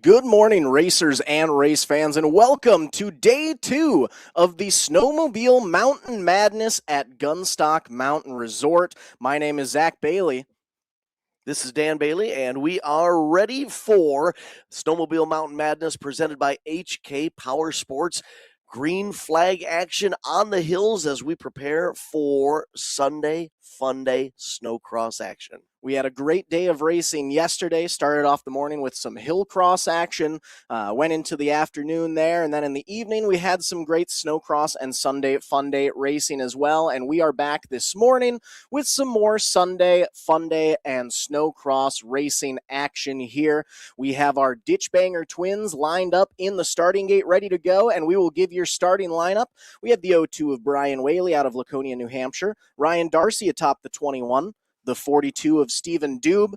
Good morning, racers and race fans, and welcome to day 2 of the Snowmobile Mountain Madness at Gunstock Mountain Resort. My name is Zach Bailey. This is Dan Bailey, and we are ready for Snowmobile Mountain Madness presented by HK Power Sports. Green flag action on the hills as we prepare for Sunday Funday snowcross action. We had a great day of racing yesterday. Started off the morning with some hillcross action, went into the afternoon there, and then in the evening we had some great snowcross and Sunday Funday racing as well. And we are back this morning with some more Sunday Funday and snowcross racing action here. We have our Ditchbanger twins lined up in the starting gate ready to go, and we will give your starting lineup. We have the 02 of Brian Whaley out of Laconia, New Hampshire, Ryan Darcy atop the 21, the 42 of Stephen Dube,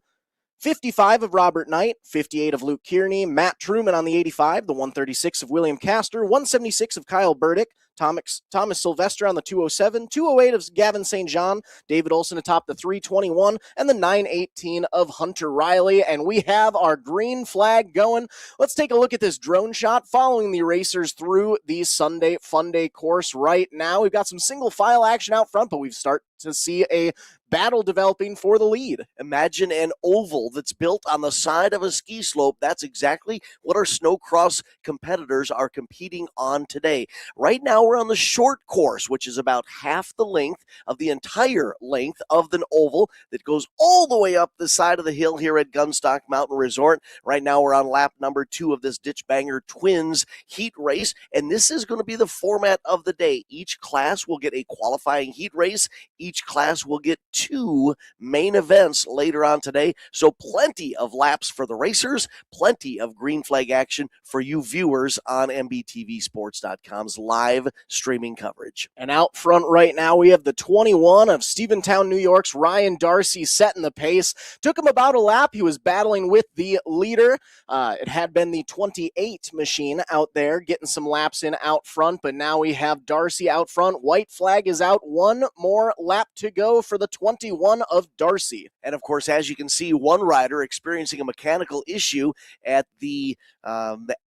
55 of Robert Knight, 58 of Luke Kearney, Matt Truman on the 85, the 136 of William Castor, 176 of Kyle Burdick, Thomas Sylvester on the 207, 208 of Gavin St. John, David Olson atop the 321, and the 918 of Hunter Riley. And we have our green flag going. Let's take a look at this drone shot following the racers through the Sunday Funday course right now. We've got some single file action out front, but we've started to see a battle developing for the lead. Imagine an oval that's built on the side of a ski slope. That's exactly what our snowcross competitors are competing on today. Right now we're on the short course, which is about half the length of the entire length of the oval that goes all the way up the side of the hill here at Gunstock Mountain Resort. Right now we're on lap number 2 of this Ditchbanger twins heat race, and this is going to be the format of the day. Each class will get a qualifying heat race. Each class will get 2 main events later on today. So plenty of laps for the racers, plenty of green flag action for you viewers on MBTVsports.com's live streaming coverage. And out front right now, we have the 21 of Stephentown, New York's Ryan Darcy setting the pace. Took him about a lap. He was battling with the leader. It had been the 28 machine out there getting some laps in out front, but now we have Darcy out front. White flag is out. One more lap to go for the 21 of Darcy. And of course, as you can see, one rider experiencing a mechanical issue at the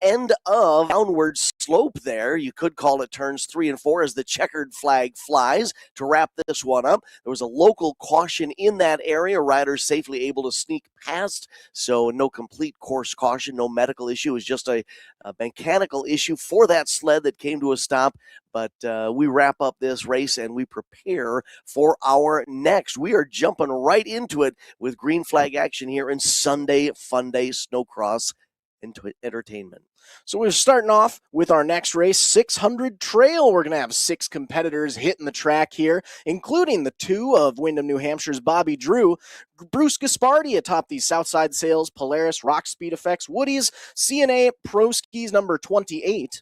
end of downward slope there. You could call it turns 3 and 4 as the checkered flag flies to wrap this one up. There was a local caution in that area. Riders safely able to sneak past, so no complete course caution, no medical issue. It was just a mechanical issue for that sled that came to a stop. But we wrap up this race and we prepare for our next. We are jumping right into it with green flag action here in Sunday Funday snowcross entertainment. So we're starting off with our next race, 600 Trail. We're going to have 6 competitors hitting the track here, including the 2 of Windham, New Hampshire's Bobby Drew, Bruce Gaspardi atop the Southside Sales, Polaris, Rock Speed Effects, Woody's, CNA Pro Skis number 28,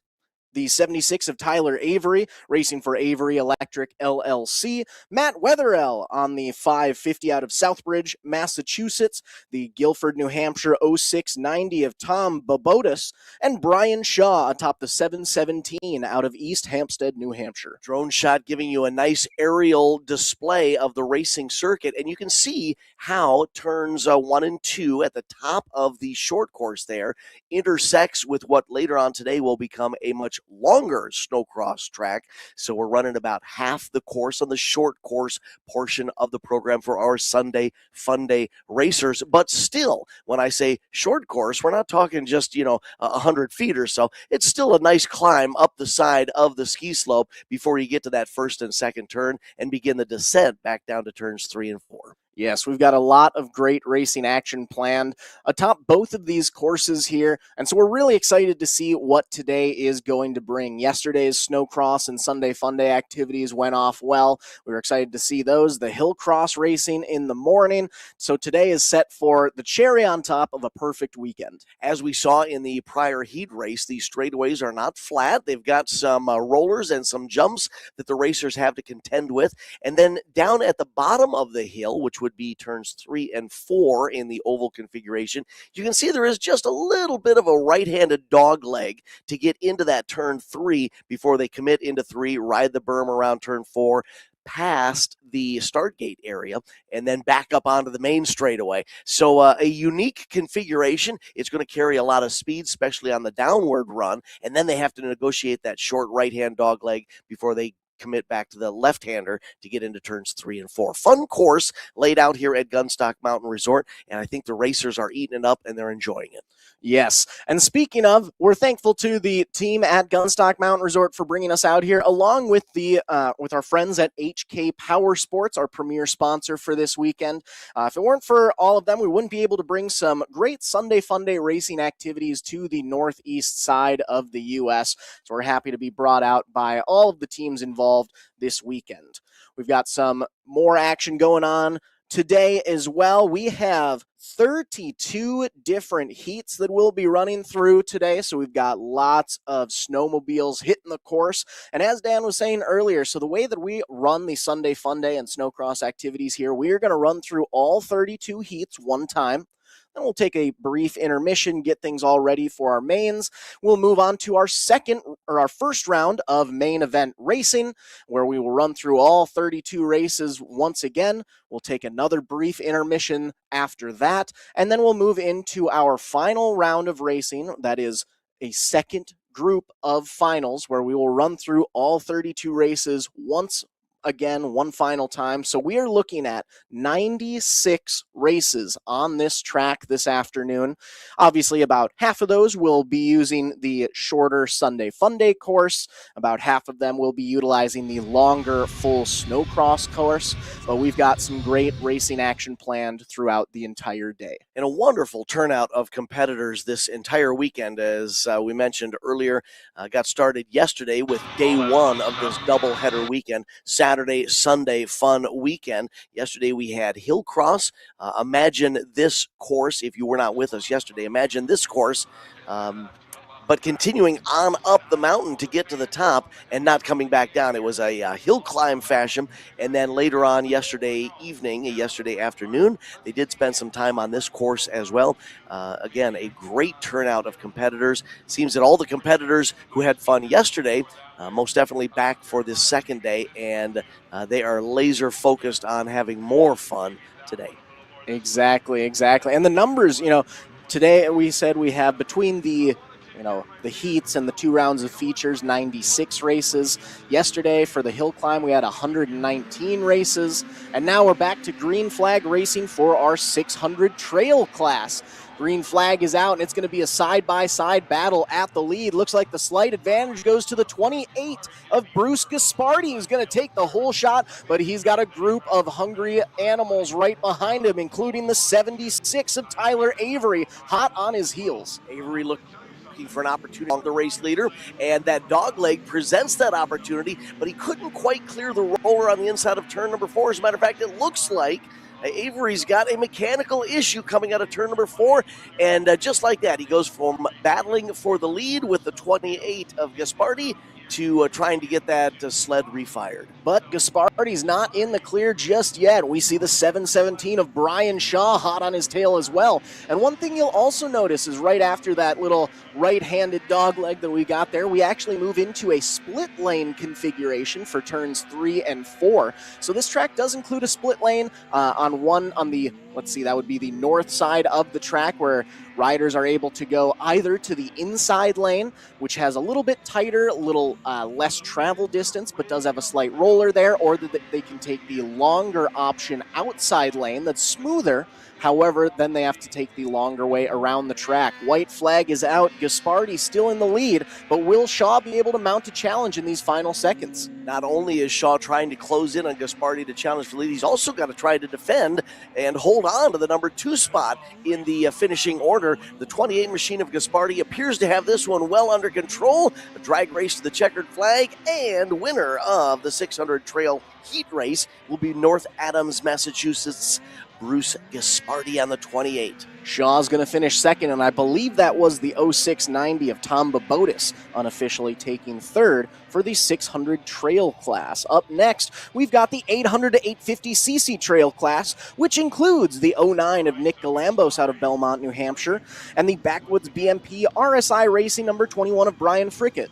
the 76 of Tyler Avery, racing for Avery Electric LLC. Matt Wetherell on the 550 out of Southbridge, Massachusetts. The Guilford, New Hampshire 0690 of Tom Bobotis. And Brian Shaw atop the 717 out of East Hampstead, New Hampshire. Drone shot giving you a nice aerial display of the racing circuit. And you can see how turns 1 and 2 at the top of the short course there intersects with what later on today will become a much longer snowcross track. So we're running about half the course on the short course portion of the program for our Sunday Funday racers. But still, when I say short course, we're not talking just, 100 feet or so. It's still a nice climb up the side of the ski slope before you get to that first and second turn and begin the descent back down to turns 3 and 4. Yes, we've got a lot of great racing action planned atop both of these courses here, and so we're really excited to see what today is going to bring. Yesterday's snowcross and Sunday Funday activities went off well. We were excited to see those. The hillcross racing in the morning, so today is set for the cherry on top of a perfect weekend. As we saw in the prior heat race, these straightaways are not flat. They've got some rollers and some jumps that the racers have to contend with, and then down at the bottom of the hill, which would be turns 3 and 4 in the oval configuration, you can see there is just a little bit of a right-handed dog leg to get into that turn 3 before they commit into 3, ride the berm around turn 4, past the start gate area and then back up onto the main straightaway. So a unique configuration. It's going to carry a lot of speed, especially on the downward run, and then they have to negotiate that short right-hand dog leg before they commit back to the left-hander to get into turns 3 and 4. Fun course laid out here at Gunstock Mountain Resort, and I think the racers are eating it up and they're enjoying it. Yes. And speaking of, we're thankful to the team at Gunstock Mountain Resort for bringing us out here, along with the with our friends at HK Power Sports, our premier sponsor for this weekend. If it weren't for all of them, we wouldn't be able to bring some great Sunday Funday racing activities to the northeast side of the U.S. So we're happy to be brought out by all of the teams involved this weekend. We've got some more action going on today as well. We have 32 different heats that we'll be running through today. So we've got lots of snowmobiles hitting the course. And as Dan was saying earlier, so the way that we run the Sunday Funday and snowcross activities here, we are going to run through all 32 heats one time. Then we'll take a brief intermission, get things all ready for our mains. We'll move on to our first round of main event racing, where we will run through all 32 races once again. We'll take another brief intermission after that, and then we'll move into our final round of racing. That is a second group of finals, where we will run through all 32 races once again, one final time. So we are looking at 96 races on this track this afternoon. Obviously, about half of those will be using the shorter Sunday Funday course. About half of them will be utilizing the longer full snowcross course. But we've got some great racing action planned throughout the entire day. And a wonderful turnout of competitors this entire weekend, as we mentioned earlier. Got started yesterday with day one of this doubleheader weekend. Saturday, Sunday fun weekend. Yesterday we had hillcross. Imagine this course, if you were not with us yesterday, imagine this course, but continuing on up the mountain to get to the top and not coming back down. It was a hill climb fashion. And then later on yesterday afternoon, they did spend some time on this course as well. Again, a great turnout of competitors. Seems that all the competitors who had fun yesterday most definitely back for this second day, and they are laser focused on having more fun today. Exactly. And the numbers, today we said we have between the heats and the 2 rounds of features, 96 races. Yesterday for the hill climb, we had 119 races. And now we're back to green flag racing for our 600 trail class. Green flag is out, and it's going to be a side-by-side battle at the lead. Looks like the slight advantage goes to the 28 of Bruce Gaspardi, who's going to take the whole shot, but he's got a group of hungry animals right behind him, including the 76 of Tyler Avery, hot on his heels. Avery looking for an opportunity on the race leader, and that dog leg presents that opportunity, but he couldn't quite clear the roller on the inside of turn number 4. As a matter of fact, it looks like Avery's got a mechanical issue coming out of turn number 4, and just like that, he goes from battling for the lead with the 28 of Gaspardi to trying to get that sled refired. But Gaspardi's not in the clear just yet. We see the 717 of Brian Shaw hot on his tail as well. And one thing you'll also notice is right after that little right-handed dog leg that we got there, we actually move into a split lane configuration for turns 3 and 4. So this track does include a split lane on the, let's see, that would be the north side of the track, where riders are able to go either to the inside lane, which has a little bit tighter, a little less travel distance, but does have a slight roller there, or that they can take the longer option outside lane that's smoother. However, then they have to take the longer way around the track. White flag is out. Gaspardi still in the lead, but will Shaw be able to mount a challenge in these final seconds? Not only is Shaw trying to close in on Gaspardi to challenge the lead, he's also got to try to defend and hold on to the number 2 spot in the finishing order. The 28 machine of Gaspardi appears to have this one well under control. A drag race to the checkered flag, and winner of the 600 trail heat race will be North Adams, Massachusetts, Bruce Gaspardi on the 28. Shaw's going to finish second, and I believe that was the 0690 of Tom Babotis, unofficially taking third for the 600 trail class. Up next, we've got the 800 to 850cc trail class, which includes the 09 of Nick Galambos out of Belmont, New Hampshire, and the Backwoods BMP RSI Racing number 21 of Brian Frickett.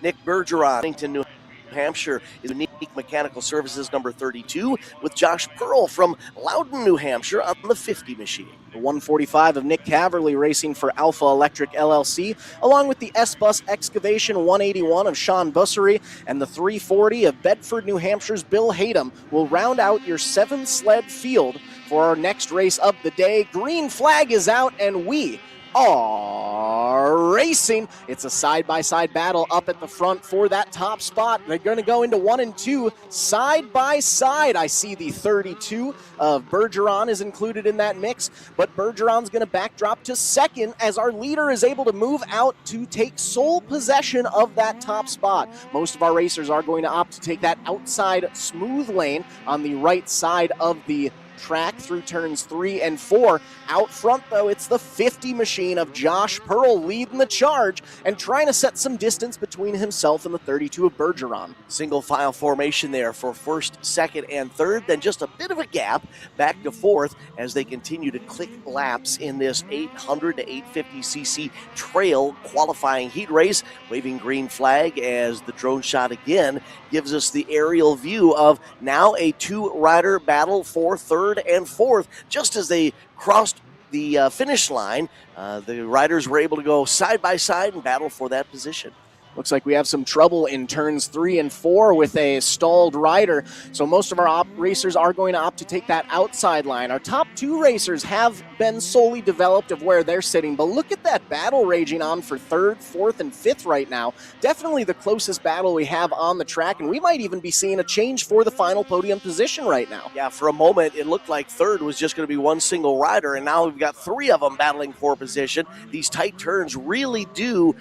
Nick Bergeron, New Hampshire, is unique Mechanical Services number 32 with Josh Pearl from Loudon, New Hampshire on the 50 machine. The 145 of Nick Caverly racing for Alpha Electric LLC, along with the S-Bus Excavation 181 of Sean Bussery, and the 340 of Bedford, New Hampshire's Bill Hayden will round out your 7-sled field for our next race of the day. Green flag is out, and we are racing. It's a side-by-side battle up at the front for that top spot. They're going to go into 1 and 2 side by side. I see the 32 of Bergeron is included in that mix, but Bergeron's going to backdrop to second as our leader is able to move out to take sole possession of that top spot. Most of our racers are going to opt to take that outside smooth lane on the right side of the track through turns 3 and 4. Out front, though, it's the 50 machine of Josh Pearl leading the charge and trying to set some distance between himself and the 32 of Bergeron. Single file formation there for first, second, and third, then just a bit of a gap back to fourth as they continue to click laps in this 800 to 850cc trail qualifying heat race. Waving green flag as the drone shot again gives us the aerial view of now a 2-rider battle for third and fourth. Just as they crossed the finish line, the riders were able to go side by side and battle for that position. Looks like we have some trouble in turns 3 and 4 with a stalled rider, so most of our racers are going to opt to take that outside line. Our top 2 racers have been solely developed of where they're sitting, but look at that battle raging on for 3rd, 4th, and 5th right now. Definitely the closest battle we have on the track, and we might even be seeing a change for the final podium position right now. Yeah, for a moment it looked like third was just going to be one single rider, and now we've got 3 of them battling for position. These tight turns really do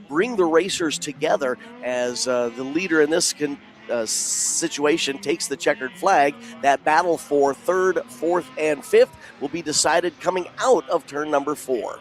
bring the racers together as the leader in this situation takes the checkered flag. That battle for third, 4th, and 5th will be decided coming out of turn number 4.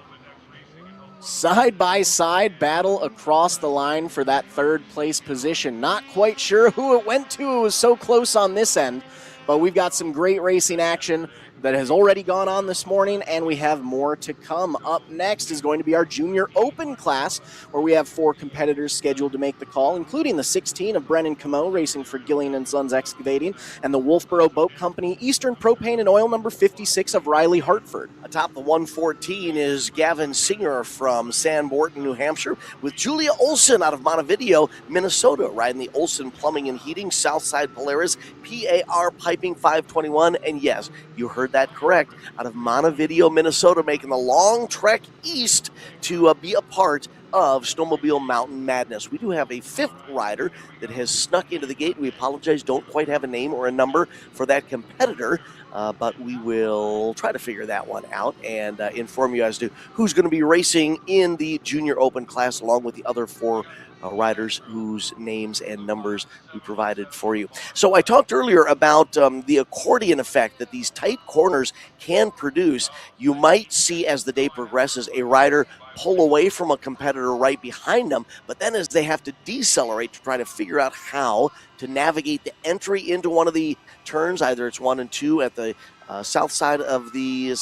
Side-by-side battle across the line for that 3rd place position. Not quite sure who it went to. It was so close on this end, but we've got some great racing action that has already gone on this morning, and we have more to come. Up next is going to be our Junior Open class, where we have 4 competitors scheduled to make the call, including the 16 of Brennan Camo racing for Gillian & Sons Excavating, and the Wolfboro Boat Company Eastern Propane and Oil number 56 of Riley Hartford. Atop the 114 is Gavin Singer from San Borton, New Hampshire, with Julia Olson out of Montevideo, Minnesota, riding the Olson Plumbing and Heating Southside Polaris PAR Piping 521, and yes, you heard that correct, out of Montevideo, Minnesota, making the long trek east to be a part of Snowmobile Mountain Madness. We do have a 5th rider that has snuck into the gate. We apologize, don't quite have a name or a number for that competitor, but we will try to figure that one out and inform you as to who's going to be racing in the Junior Open class along with the other 4 riders whose names and numbers we provided for you. So I talked earlier about the accordion effect that these tight corners can produce. You might see as the day progresses a rider pull away from a competitor right behind them, but then as they have to decelerate to try to figure out how to navigate the entry into one of the turns, either it's 1 and 2 at the south side of the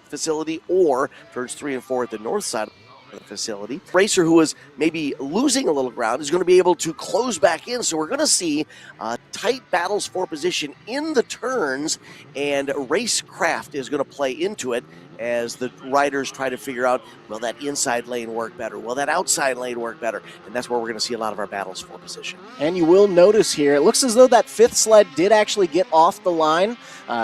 facility or turns 3 and 4 at the north side of the facility. Racer who is maybe losing a little ground is going to be able to close back in, so we're going to see tight battles for position in the turns, and racecraft is going to play into it as the riders try to figure out, will that inside lane work better? Will that outside lane work better? And that's where we're going to see a lot of our battles for position. And you will notice here, it looks as though that 5th sled did actually get off the line.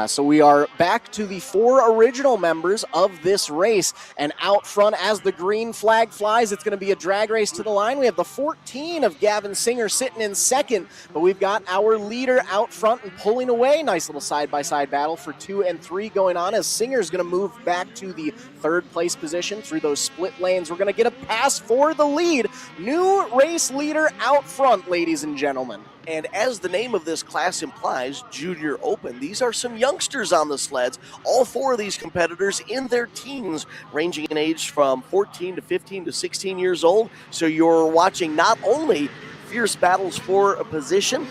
So we are back to the 4 original members of this race. And out front, as the green flag flies, it's going to be a drag race to the line. We have the 14 of Gavin Singer sitting in second, but we've got our leader out front and pulling away. Nice little side-by-side battle for 2 and 3 going on as Singer's going to move back to the 3rd place position through those split lanes. We're going to get a pass for the lead. New race leader out front, ladies and gentlemen. And as the name of this class implies, Junior Open, these are some youngsters on the sleds. All 4 of these competitors in their teens, ranging in age from 14 to 15 to 16 years old. So you're watching not only fierce battles for a position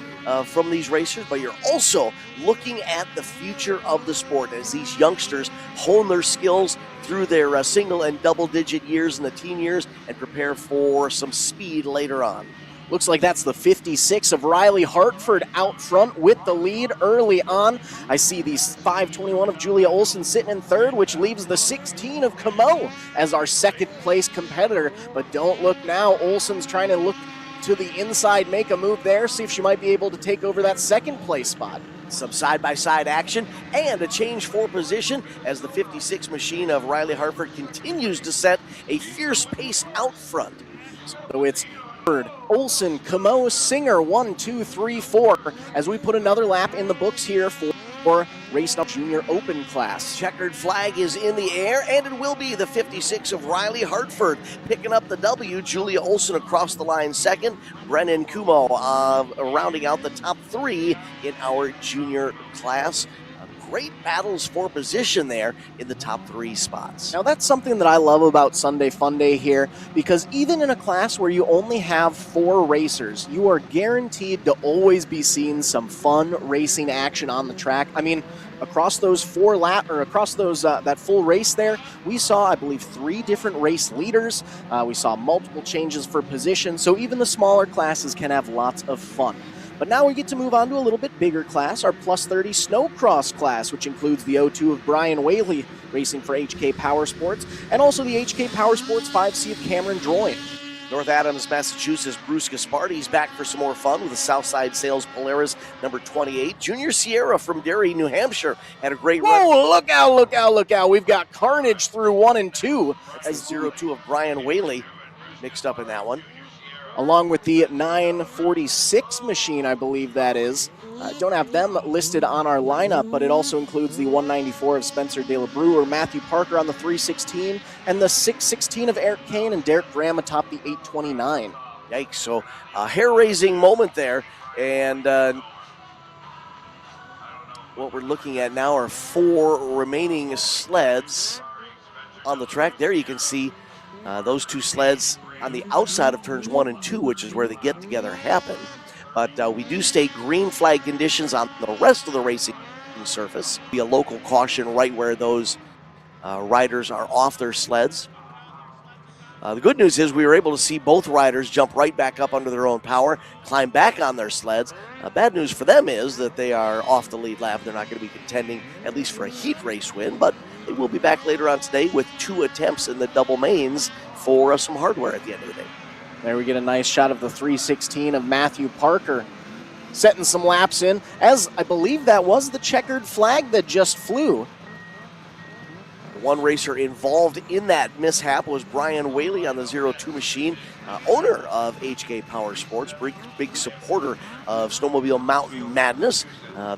from these racers, but you're also looking at the future of the sport as these youngsters hone their skills through their single and double digit years in the teen years and prepare for some speed later on. Looks like that's the 56 of Riley Hartford out front with the lead early on. I see the 521 of Julia Olson sitting in third, which leaves the 16 of Camo as our second place competitor. But don't look now. Olson's trying to look to the inside, make a move there, see if she might be able to take over that second place spot. Some side-by-side action and a change for position as the 56 machine of Riley Hartford continues to set a fierce pace out front. So it's Olson, Camo, Singer, 1, 2, 3, 4, as we put another lap in the books here for Race Up Junior Open class. Checkered flag is in the air, and it will be the 56 of Riley Hartford picking up the W. Julia Olson across the line second. Brennan Kumo rounding out the top three in our junior class. Great battles for position there in the top three spots. Now that's something that I love about Sunday Funday here, because even in a class where you only have 4 racers, you are guaranteed to always be seeing some fun racing action on the track. I mean, across those that full race there, we saw, I believe, 3 different race leaders. We saw multiple changes for position, so even the smaller classes can have lots of fun. But now we get to move on to a little bit bigger class, our plus 30 snowcross class, which includes the O2 of Brian Whaley racing for HK Power Sports, and also the HK Power Sports 5C of Cameron Droyne. North Adams, Massachusetts, Bruce Gaspardi's back for some more fun with the Southside Sales Polaris number 28. Junior Sierra from Derry, New Hampshire had a great run. Whoa, look out, look out, look out. We've got carnage through 1 and 2. That's the 02 of Brian Whaley mixed up in that one. Along with the 946 machine, I believe that is. Don't have them listed on our lineup, but it also includes the 194 of Spencer De La Brewer, Matthew Parker on the 316, and the 616 of Eric Kane and Derek Graham atop the 829. Yikes, so a hair-raising moment there, and what we're looking at now are 4 remaining sleds on the track. There you can see those 2 sleds on the outside of turns 1 and 2, which is where the get-together happened. But we do stay green flag conditions on the rest of the racing surface. Be a local caution right where those riders are off their sleds. The good news is we were able to see both riders jump right back up under their own power, climb back on their sleds. Bad news for them is that they are off the lead lap. They're not going to be contending, at least for a heat race win, but they will be back later on today with 2 attempts in the double mains for some hardware at the end of the day. There we get a nice shot of the 316 of Matthew Parker setting some laps in, as I believe that was the checkered flag that just flew. One racer involved in that mishap was Brian Whaley on the 02 machine, owner of HK Power Sports, big supporter of Snowmobile Mountain Madness.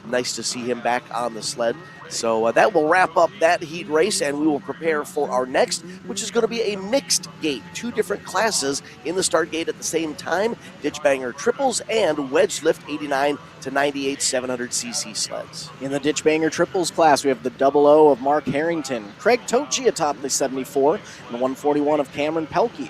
Nice to see him back on the sled. So that will wrap up that heat race, and we will prepare for our next, which is going to be a mixed gate. 2 different classes in the start gate at the same time, Ditchbanger triples and wedge lift 89 to 98 700cc sleds. In the Ditchbanger triples class, we have the 00 of Mark Harrington, Craig Tochi atop the 74, and the 141 of Cameron Pelkey.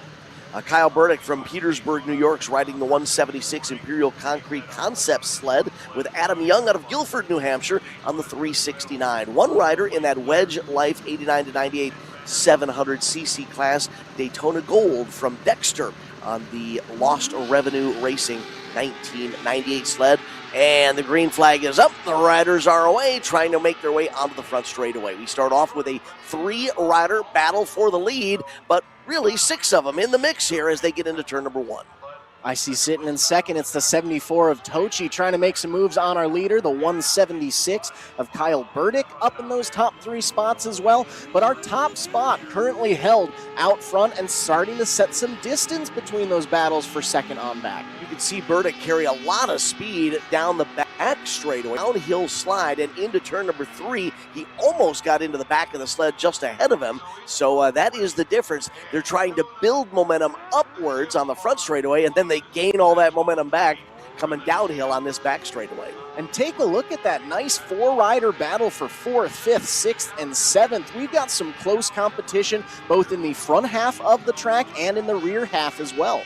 Kyle Burdick from Petersburg, New York's riding the 176 Imperial Concrete Concept sled with Adam Young out of Guilford, New Hampshire on the 369. One rider in that Wedge Life 89 to 98 700cc class, Daytona Gold from Dexter on the Lost Revenue Racing 1998 sled. And the green flag is up. The riders are away, trying to make their way onto the front straightaway. We start off with a 3-rider battle for the lead, but really 6 of them in the mix here as they get into turn number 1. I see sitting in second, it's the 74 of Tochi trying to make some moves on our leader, the 176 of Kyle Burdick up in those top 3 spots as well. But our top spot currently held out front and starting to set some distance between those battles for second on back. You can see Burdick carry a lot of speed down the back straightaway, downhill slide, and into turn number 3. He almost got into the back of the sled just ahead of him. So that is the difference. They're trying to build momentum upwards on the front straightaway, and then they gain all that momentum back coming downhill on this back straightaway. And take a look at that nice 4-rider battle for 4th, 5th, 6th, and 7th. We've got some close competition both in the front half of the track and in the rear half as well.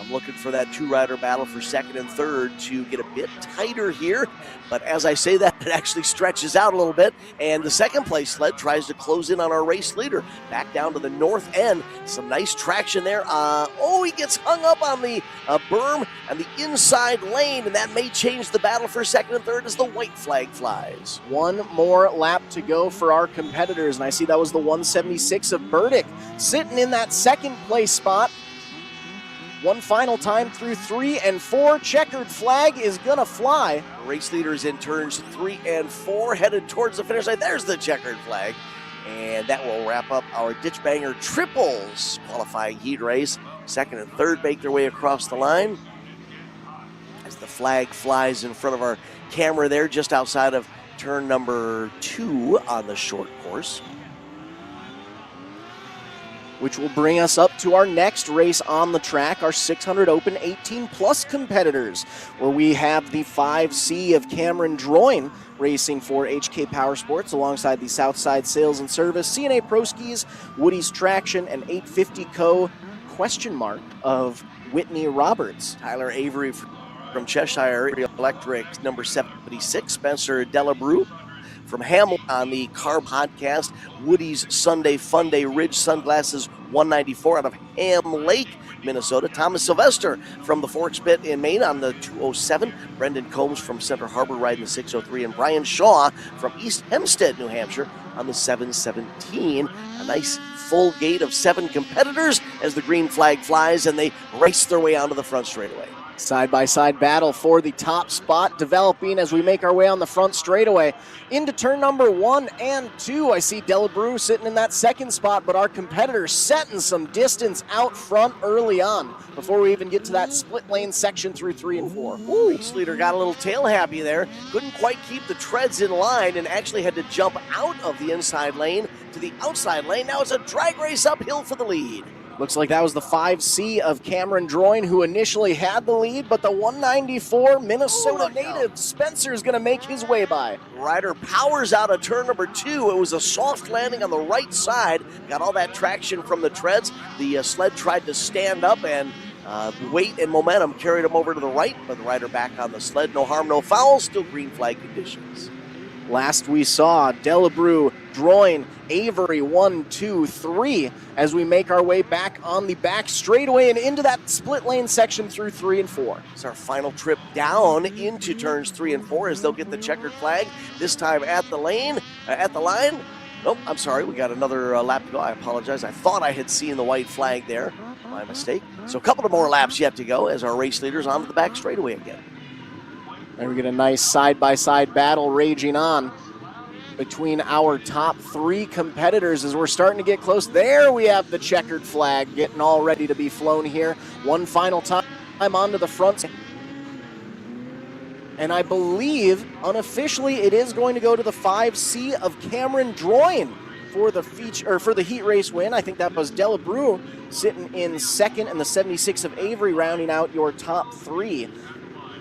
I'm looking for that two-rider battle for second and third to get a bit tighter here. But as I say that, it actually stretches out a little bit. And the second place sled tries to close in on our race leader. Back down to the north end. Some nice traction there. He gets hung up on the berm and the inside lane. And that may change the battle for second and third as the white flag flies. One more lap to go for our competitors. And I see that was the 176 of Burdick sitting in that second place spot. One final time through 3 and 4. Checkered flag is gonna fly. Race leaders in turns 3 and 4 headed towards the finish line. There's the checkered flag. And that will wrap up our Ditchbanger triples qualifying heat race. Second and third make their way across the line as the flag flies in front of our camera there just outside of turn number 2 on the short course, which will bring us up to our next race on the track, our 600 Open 18-plus competitors, where we have the 5C of Cameron Droyne racing for HK Power Sports alongside the Southside Sales and Service, CNA Pro Skis, Woody's Traction, and 850 Co. of Whitney Roberts. Tyler Avery from Cheshire Electric, number 76, Spencer Delabrew from Hamilton on the Car Podcast, Woody's Sunday Funday Ridge Sunglasses 194 out of Ham Lake, Minnesota. Thomas Sylvester from the Forks Pit in Maine on the 207. Brendan Combs from Center Harbor riding the 603. And Brian Shaw from East Hempstead, New Hampshire on the 717. A nice full gate of 7 competitors as the green flag flies and they race their way onto the front straightaway. Side-by-side battle for the top spot developing as we make our way on the front straightaway. Into turn number 1 and 2, I see Delabrew sitting in that second spot, but our competitors setting some distance out front early on before we even get to that split lane section through 3 and 4. Race leader got a little tail happy there. Couldn't quite keep the treads in line and actually had to jump out of the inside lane to the outside lane. Now it's a drag race uphill for the lead. Looks like that was the 5C of Cameron Droyne who initially had the lead, but the 194 Minnesota native Spencer is going to make his way by. Rider powers out of turn number 2. It was a soft landing on the right side. Got all that traction from the treads. The sled tried to stand up and weight and momentum carried him over to the right, but the rider back on the sled. No harm, no foul. Still green flag conditions. Last we saw Delabrew, Droyne, Avery, 1, 2, 3 as we make our way back on the back straightaway and into that split lane section through 3 and 4. It's our final trip down into turns 3 and 4 as they'll get the checkered flag, this time at the line. Nope, I'm sorry, we got another lap to go. I apologize. I thought I had seen the white flag there. My mistake. So a couple of more laps yet to go as our race leaders onto the back straightaway again. And we get a nice side-by-side battle raging on between our top 3 competitors as we're starting to get close. There we have the checkered flag getting all ready to be flown here. One final time onto the front. And I believe, unofficially, it is going to go to the 5C of Cameron Droyne for the heat race win. I think that was Delabrew sitting in second and the 76 of Avery rounding out your top 3.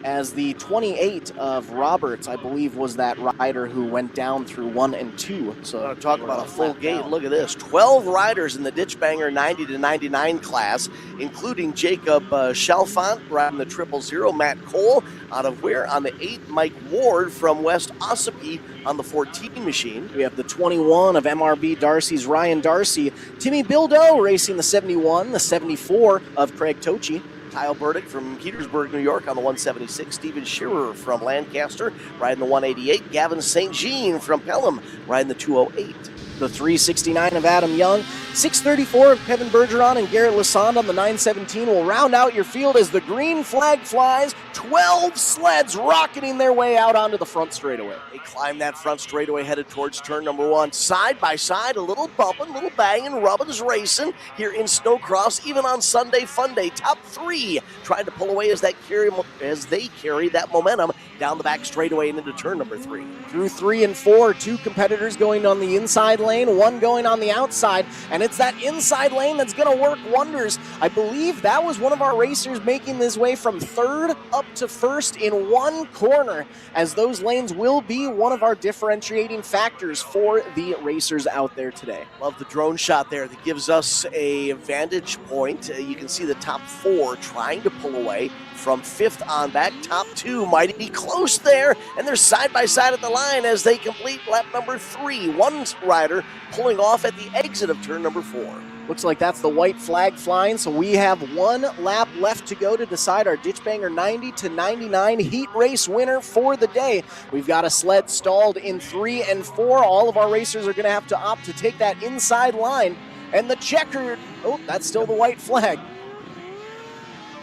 As the 28 of Roberts, I believe, was that rider who went down through 1 and 2. So talk about a full gate. Look at this. 12 riders in the Ditchbanger 90 to 99 class, including Jacob Chalfant riding the 000, Matt Cole out of Weir on the 8, Mike Ward from West Ossipee on the 14 machine. We have the 21 of MRB Darcy's Ryan Darcy, Timmy Bildo racing the 71, the 74 of Craig Tochi. Kyle Burdick from Petersburg, New York on the 176. Stephen Shearer from Lancaster riding the 188. Gavin St. Jean from Pelham riding the 208. The 369 of Adam Young. 634 of Kevin Bergeron and Garrett Lassonde on the 917 will round out your field as the green flag flies. 12 sleds rocketing their way out onto the front straightaway. They climb that front straightaway headed towards turn number 1. Side by side, a little bumping, a little banging, rubbin's racing here in snowcross, even on Sunday Funday. Top 3 trying to pull away as they carry that momentum down the back straightaway and into turn number 3. Through 3 and 4, 2 competitors going on the inside lane, 1 going on the outside, and it's that inside lane that's going to work wonders. I believe that was one of our racers making his way from 3rd up to 1st in 1 corner, as those lanes will be one of our differentiating factors for the racers out there today. Love the drone shot there that gives us a vantage point. You can see the top 4 trying to pull away from 5th on back. Top 2 might be close there, and they're side by side at the line as they complete lap number 3. One rider pulling off at the exit of turn number 4. Looks like that's the white flag flying, so we have 1 lap left to go to decide our Ditchbanger 90 to 99 heat race winner for the day. We've got a sled stalled in 3 and 4. All of our racers are going to have to opt to take that inside line, and the checkered, oh, that's still the white flag.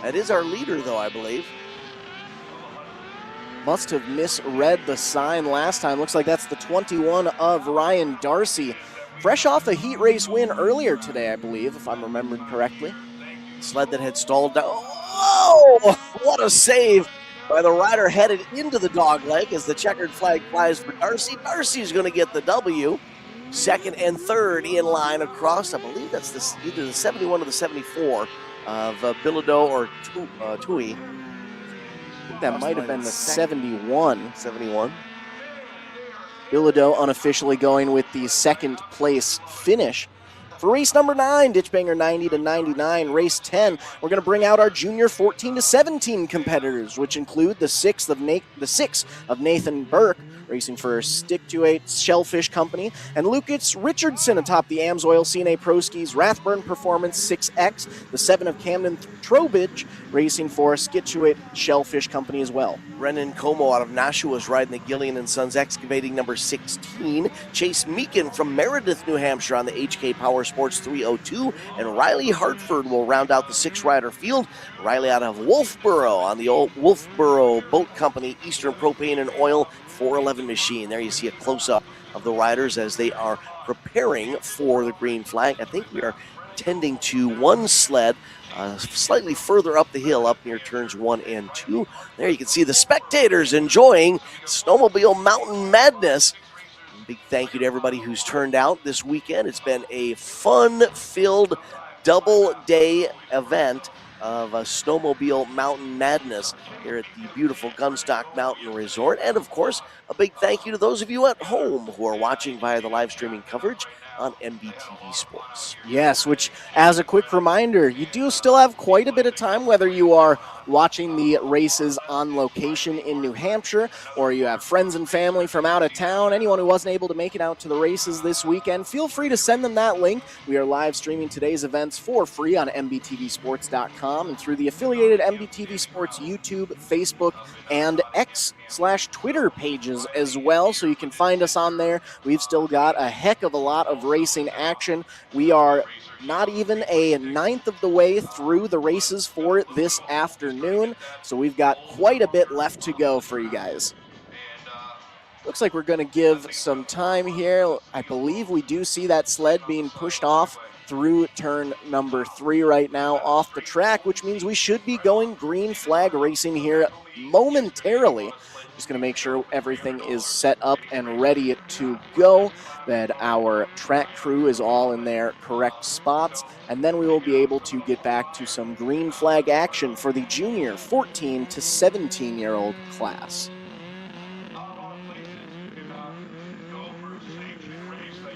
That is our leader, though, I believe. Must have misread the sign last time. Looks like that's the 21 of Ryan Darcy. Fresh off a heat race win earlier today, I believe, if I'm remembering correctly. Sled that had stalled down. Oh, what a save by the rider headed into the dog leg as the checkered flag flies for Darcy. Darcy's going to get the W. 2nd and 3rd in line across. I believe that's either the 71 or the 74 of Bilodeau or Tui. I think that might have been the 71. 71. Bilodeau unofficially going with the 2nd place finish. For race number 9, Ditchbanger 90 to 99, race 10, we're going to bring out our junior 14 to 17 competitors, which include the 6th of Nathan Burke, racing for Stick to 8 Shellfish Company, and Lucas Richardson atop the Amsoil CNA Pro Skis Rathburn Performance 6X, the 7 of Camden Trowbridge, racing for Skituate Shellfish Company as well. Brennan Como out of Nashua is riding the Gillian and Sons Excavating number 16. Chase Meekin from Meredith, New Hampshire on the HK Power Sports 302, and Riley Hartford will round out the 6-rider field. Riley out of Wolfboro on the old Wolfboro Boat Company Eastern Propane and Oil 411 machine. There you see a close-up of the riders as they are preparing for the green flag. I think we are tending to one sled slightly further up the hill, up near turns 1 and 2. There you can see the spectators enjoying Snowmobile Mountain Madness. Big thank you to everybody who's turned out this weekend. It's been a fun-filled double-day event of a Snowmobile Mountain Madness here at the beautiful Gunstock Mountain Resort. And, of course, a big thank you to those of you at home who are watching via the live streaming coverage on MBTV Sports. Yes, which, as a quick reminder, you do still have quite a bit of time, whether you are watching the races on location in New Hampshire, or you have friends and family from out of town, anyone who wasn't able to make it out to the races this weekend, feel free to send them that link. We are live streaming today's events for free on mbtvsports.com and through the affiliated MBTV Sports YouTube, Facebook, and X/Twitter pages as well, so you can find us on there. We've still got a heck of a lot of racing action. We are not even a 9th of the way through the races for this afternoon, so we've got quite a bit left to go for you guys. Looks like we're going to give some time here. I believe we do see that sled being pushed off through turn number 3 right now off the track, which means we should be going green flag racing here momentarily. Just going to make sure everything is set up and ready to go, that our track crew is all in their correct spots, and then we will be able to get back to some green flag action for the junior 14 to 17-year-old class.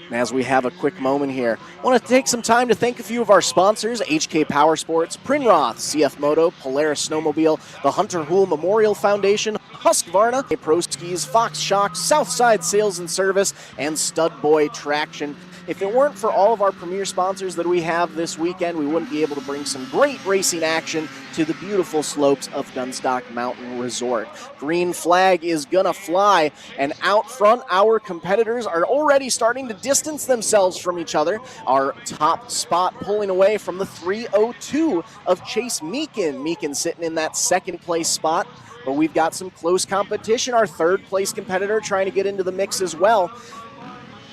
And as we have a quick moment here, I want to take some time to thank a few of our sponsors: HK Power Sports, Prinroth, CF Moto, Polaris Snowmobile, the Hunter Hool Memorial Foundation, Husqvarna, Pro Skis, Fox Shocks, Southside Sales and Service, and Stud Boy Traction. If it weren't for all of our premier sponsors that we have this weekend, we wouldn't be able to bring some great racing action to the beautiful slopes of Gunstock Mountain Resort. Green flag is gonna fly, and out front, our competitors are already starting to distance themselves from each other. Our top spot pulling away from the 302 of Chase Meekin. Meekin sitting in that 2nd place spot, but we've got some close competition. Our 3rd place competitor trying to get into the mix as well.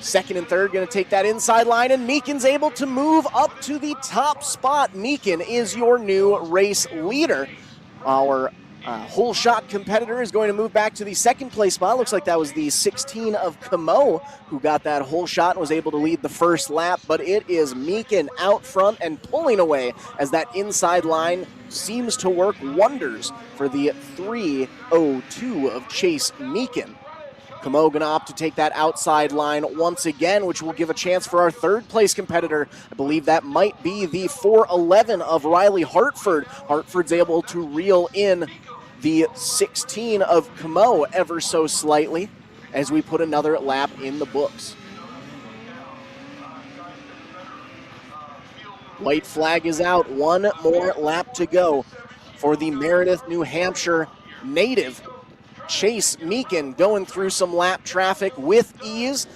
2nd and 3rd going to take that inside line, and Meekin's able to move up to the top spot. Meekin is your new race leader. Our Whole shot competitor is going to move back to the second place spot. Looks like that was the 16 of Camo who got that whole shot and was able to lead the first lap, but it is Meekin out front and pulling away as that inside line seems to work wonders for the 3:02 of Chase Meekin. Camo gonna opt to take that outside line once again, which will give a chance for our third place competitor. I believe that might be the 4:11 of Riley Hartford. Hartford's able to reel in the 16 of Camo ever so slightly as we put another lap in the books. White flag is out. One more lap to go for the Meredith, New Hampshire native Chase Meekin, going through some lap traffic with ease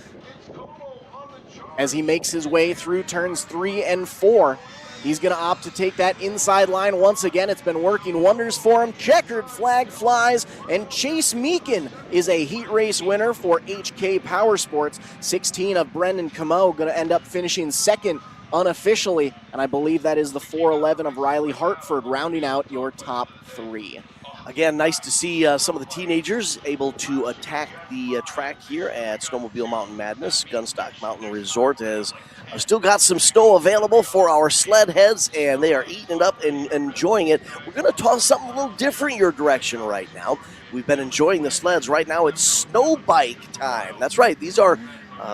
as he makes his way through turns 3 and 4. He's going to opt to take that inside line once again. It's been working wonders for him. Checkered flag flies, and Chase Meekin is a heat race winner for HK Power Sports. 16 of Brendan Camo going to end up finishing second unofficially, and I believe that is the 4:11 of Riley Hartford rounding out your top 3. Again, nice to see some of the teenagers able to attack the track here at Snowmobile Mountain Madness. Gunstock Mountain Resort has still got some snow available for our sled heads, and they are eating it up and enjoying it. We're going to toss something a little different your direction right now. We've been enjoying the sleds. Right now it's snow bike time. That's right. These are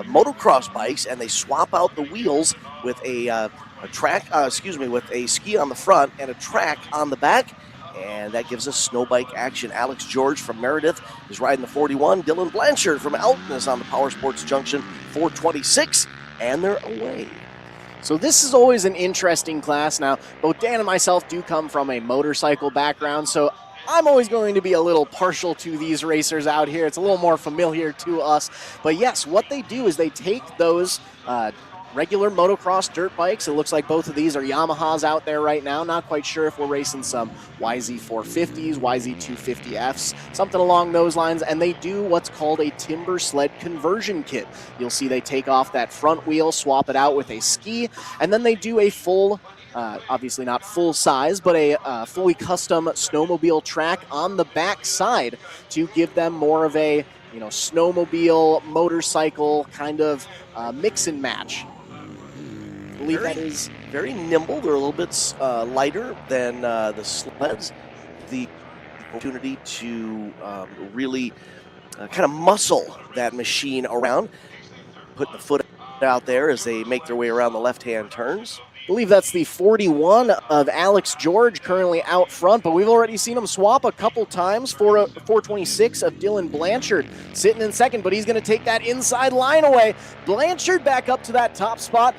motocross bikes, and they swap out the wheels with a with a ski on the front and a track on the back. And that gives us snow bike action. Alex George from Meredith is riding the 41. Dylan Blanchard from Elton is on the Power Sports Junction 426, and they're away. So this is always an interesting class. Now, both Dan and myself do come from a motorcycle background, so I'm always going to be a little partial to these racers out here. It's a little more familiar to us. But yes, what they do is they take those regular motocross dirt bikes. It looks like both of these are Yamahas out there right now. Not quite sure if we're racing some YZ450s, YZ250Fs, something along those lines. And they do what's called a timber sled conversion kit. You'll see they take off that front wheel, swap it out with a ski, and then they do a full, obviously not full size, but a fully custom snowmobile track on the back side to give them more of a snowmobile, motorcycle kind of mix and match. I believe that is very nimble. They're a little bit lighter than the sleds. The opportunity to really kind of muscle that machine around, putting the foot out there as they make their way around the left-hand turns. I believe that's the 41 of Alex George currently out front, but we've already seen him swap a couple times for 426 of Dylan Blanchard sitting in second, but he's going to take that inside line away. Blanchard back up to that top spot.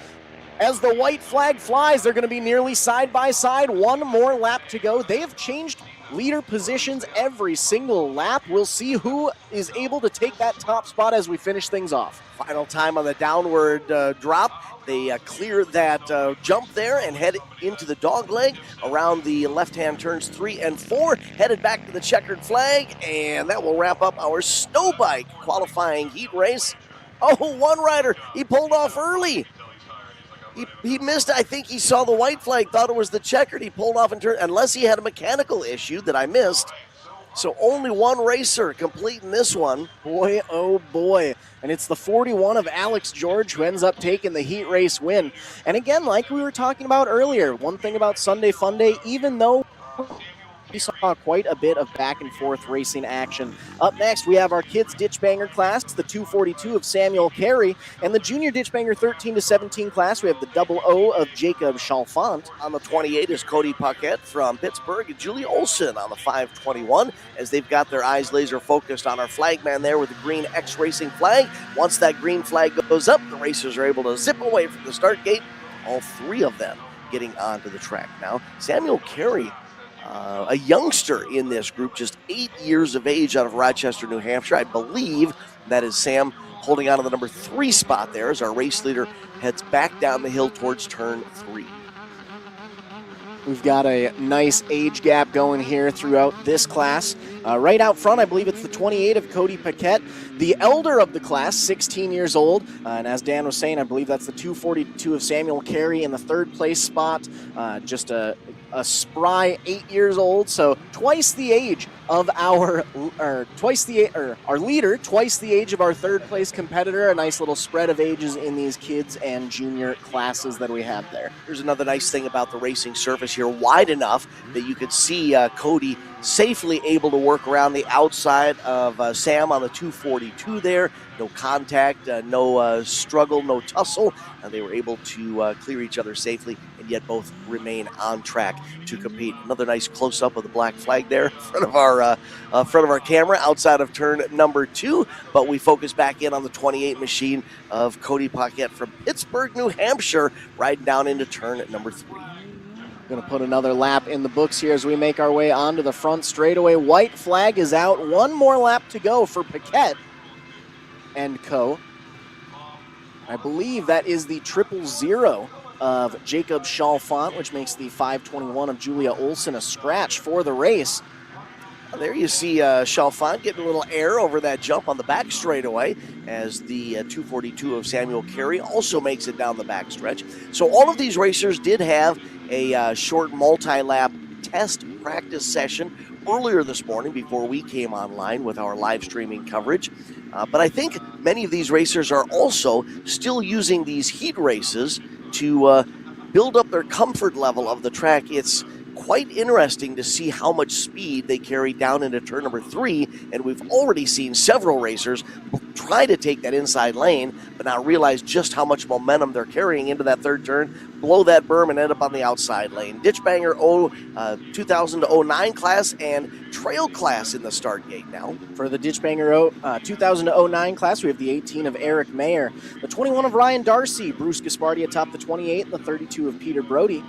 As the white flag flies, they're going to be nearly side by side. One more lap to go. They have changed leader positions every single lap. We'll see who is able to take that top spot as we finish things off. Final time on the downward drop. They clear that jump there and head into the dog leg around the left-hand turns 3 and 4, headed back to the checkered flag, and that will wrap up our snow bike qualifying heat race. Oh, one rider, he pulled off early. He missed. I think he saw the white flag, thought it was the checkered. He pulled off and turned, unless he had a mechanical issue that I missed. So only one racer completing this one. Boy, oh boy. And it's the 41 of Alex George who ends up taking the heat race win. And again, like we were talking about earlier, one thing about Sunday Funday, even though we saw quite a bit of back and forth racing action. Up next, we have our kids Ditchbanger class, the 242 of Samuel Carey, and the junior Ditchbanger 13 to 17 class. We have the 00 of Jacob Chalfant. On the 28 is Cody Paquette from Pittsburgh, and Julie Olson on the 521, as they've got their eyes laser focused on our flagman there with the green X Racing flag. Once that green flag goes up, the racers are able to zip away from the start gate. All three of them getting onto the track now. Samuel Carey, a youngster in this group, just 8 years of age, out of Rochester, New Hampshire. I believe that is Sam holding on to the number 3 spot there as our race leader heads back down the hill towards turn 3. We've got a nice age gap going here throughout this class. Right out front, I believe it's the 28 of Cody Paquette. the elder of the class, 16 years old. And as Dan was saying, I believe that's the 242 of Samuel Carey in the third place spot. Just a spry 8 years old, so twice the age of our leader, twice the age of our third place competitor. A nice little spread of ages in these kids and junior classes that we have there. Here's another nice thing about the racing surface here, wide enough that you could see Cody safely able to work around the outside of Sam on the 242 there. No contact, no struggle, no tussle. They were able to clear each other safely and yet both remain on track to compete. Another nice close-up of the black flag there in front of our camera outside of turn number 2, but we focus back in on the 28 machine of Cody Paquette from Pittsburgh, New Hampshire, riding down into turn number 3. Going to put another lap in the books here as we make our way onto the front straightaway. White flag is out. One more lap to go for Paquette and co. I believe that is the 000 of Jacob Chalfant, which makes the 521 of Julia Olson a scratch for the race. There you see Chalfant getting a little air over that jump on the back straightaway as the 242 of Samuel Carey also makes it down the back stretch. So all of these racers did have a short multi-lap test practice session earlier this morning before we came online with our live streaming coverage. But I think many of these racers are also still using these heat races to build up their comfort level of the track. It's quite interesting to see how much speed they carry down into turn number 3, and we've already seen several racers try to take that inside lane, but not realize just how much momentum they're carrying into that third turn, blow that berm, and end up on the outside lane. Ditchbanger 2000-09 class and trail class in the start gate now. For the Ditchbanger 2000-09 class, we have the 18 of Eric Mayer, the 21 of Ryan Darcy, Bruce Gaspardi atop the 28, and the 32 of Peter Brody.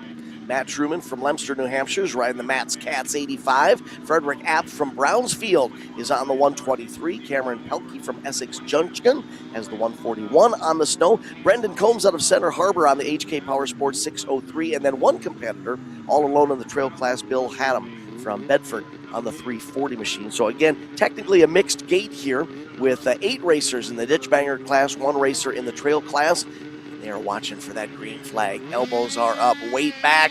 Matt Truman from Lemster, New Hampshire is riding the Matt's Cats 85. Frederick App from Brownsfield is on the 123. Cameron Pelkey from Essex Junction has the 141 on the snow. Brendan Combs out of Center Harbor on the HK Power Sports 603. And then one competitor all alone in the trail class, Bill Haddam from Bedford on the 340 machine. So again, technically a mixed gate here with 8 racers in the Ditchbanger class, 1 racer in the trail class. They are watching for that green flag. Elbows are up, weight back,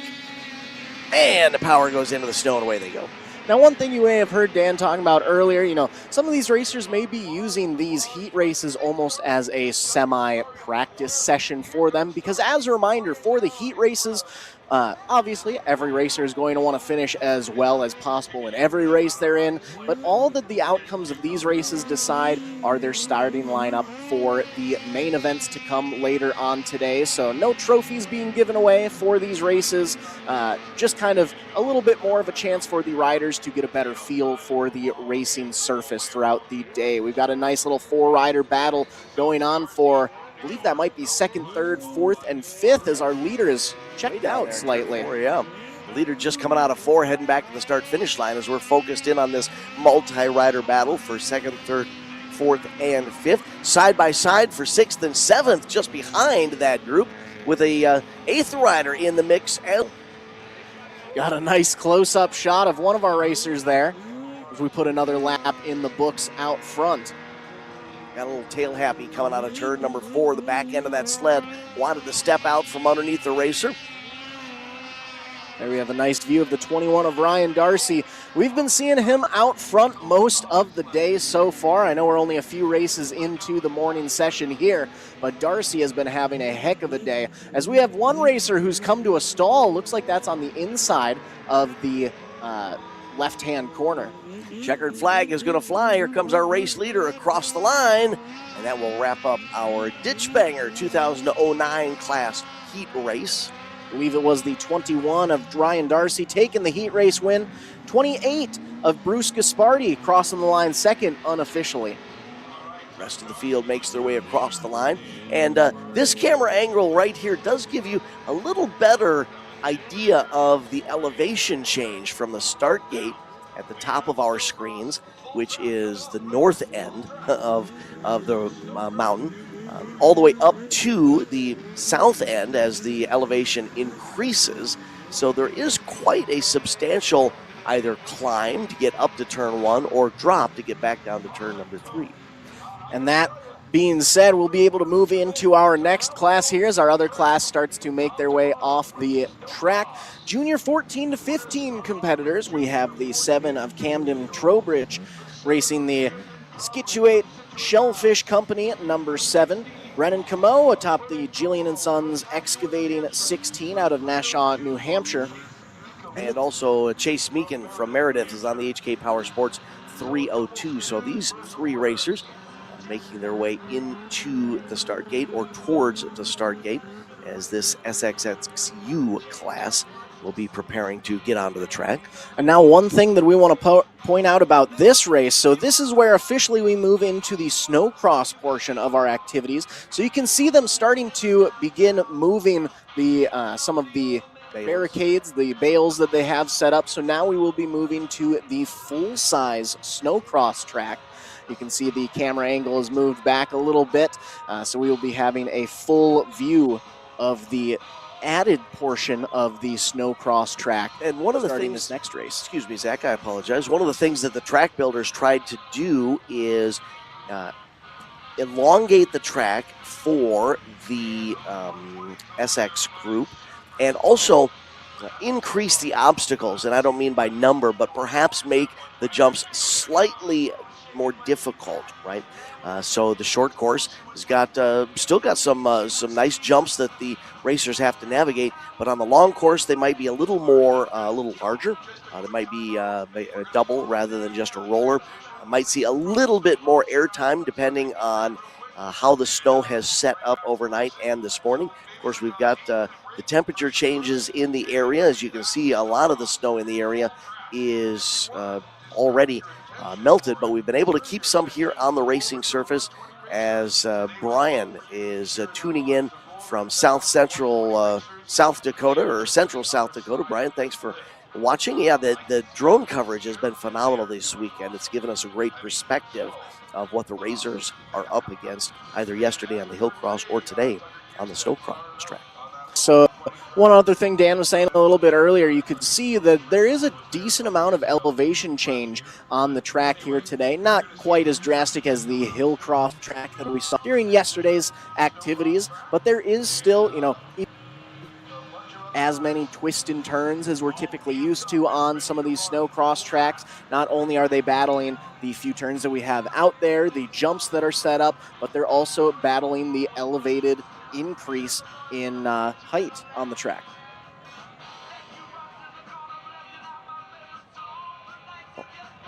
and the power goes into the snow and away they go. Now, one thing you may have heard Dan talking about earlier, some of these racers may be using these heat races almost as a semi-practice session for them, because as a reminder, for the heat races, obviously, every racer is going to want to finish as well as possible in every race they're in, but all that the outcomes of these races decide are their starting lineup for the main events to come later on today. So no trophies being given away for these races, just kind of a little bit more of a chance for the riders to get a better feel for the racing surface throughout the day. We've got a nice little 4-rider battle going on for, I believe that might be 2nd, 3rd, 4th, and 5th as our leader is checked out slightly. Yeah. The leader just coming out of 4, heading back to the start-finish line as we're focused in on this multi-rider battle for 2nd, 3rd, 4th, and 5th. Side by side for 6th and 7th, just behind that group, with a 8th rider in the mix. And got a nice close-up shot of one of our racers there as we put another lap in the books out front. Got a little tail happy coming out of turn number 4. The back end of that sled wanted to step out from underneath the racer. There we have a nice view of the 21 of Ryan Darcy. We've been seeing him out front most of the day so far. I know we're only a few races into the morning session here, but Darcy has been having a heck of a day. As we have one racer who's come to a stall, looks like that's on the inside of the left-hand corner. Checkered flag is going to fly. Here comes our race leader across the line, and that will wrap up our Ditchbanger 2000-09 class heat race. I believe it was the 21 of Ryan Darcy taking the heat race win. 28 of Bruce Gaspardi crossing the line second unofficially. Rest of the field makes their way across the line, and this camera angle right here does give you a little better idea of the elevation change from the start gate at the top of our screens, which is the north end of the mountain, all the way up to the south end as the elevation increases. So there is quite a substantial either climb to get up to turn 1 or drop to get back down to turn number 3. And that being said, we'll be able to move into our next class here as our other class starts to make their way off the track. Junior 14 to 15 competitors. We have the 7 of Camden Trowbridge racing the Scituate Shellfish Company at number 7. Brennan Camo atop the Gillian & Sons Excavating 16 out of Nashua, New Hampshire. And also Chase Meekin from Meredith is on the HK Power Sports 302. So these 3 racers making their way into the start gate or towards the start gate as this SXXU class will be preparing to get onto the track. And now one thing that we want to point out about this race, so this is where officially we move into the snowcross portion of our activities. So you can see them starting to begin moving the some of the barricades, the bales that they have set up. So now we will be moving to the full-size snowcross track. You can see the camera angle has moved back a little bit, so we will be having a full view of the added portion of the snowcross track. And one of the starting things, this next race. Excuse me, Zach, I apologize. One of the things that the track builders tried to do is elongate the track for the SX group and also increase the obstacles. And I don't mean by number, but perhaps make the jumps slightly more difficult, right? So the short course has got still got some nice jumps that the racers have to navigate, but on the long course they might be a little more, a little larger. They might be a double rather than just a roller. Might see a little bit more air time depending on how the snow has set up overnight and this morning. Of course, we've got the temperature changes in the area. As you can see, a lot of the snow in the area is already melted, but we've been able to keep some here on the racing surface as Brian is tuning in from central South Dakota or central South Dakota. Brian, thanks for watching. Yeah, the drone coverage has been phenomenal this weekend. It's given us a great perspective of what the racers are up against either yesterday on the hillcross or today on the snowcross track. So one other thing Dan was saying a little bit earlier, you could see that there is a decent amount of elevation change on the track here today. Not quite as drastic as the hillcross track that we saw during yesterday's activities, but there is still, as many twists and turns as we're typically used to on some of these snowcross tracks. Not only are they battling the few turns that we have out there, the jumps that are set up, but they're also battling the elevated increase in height on the track.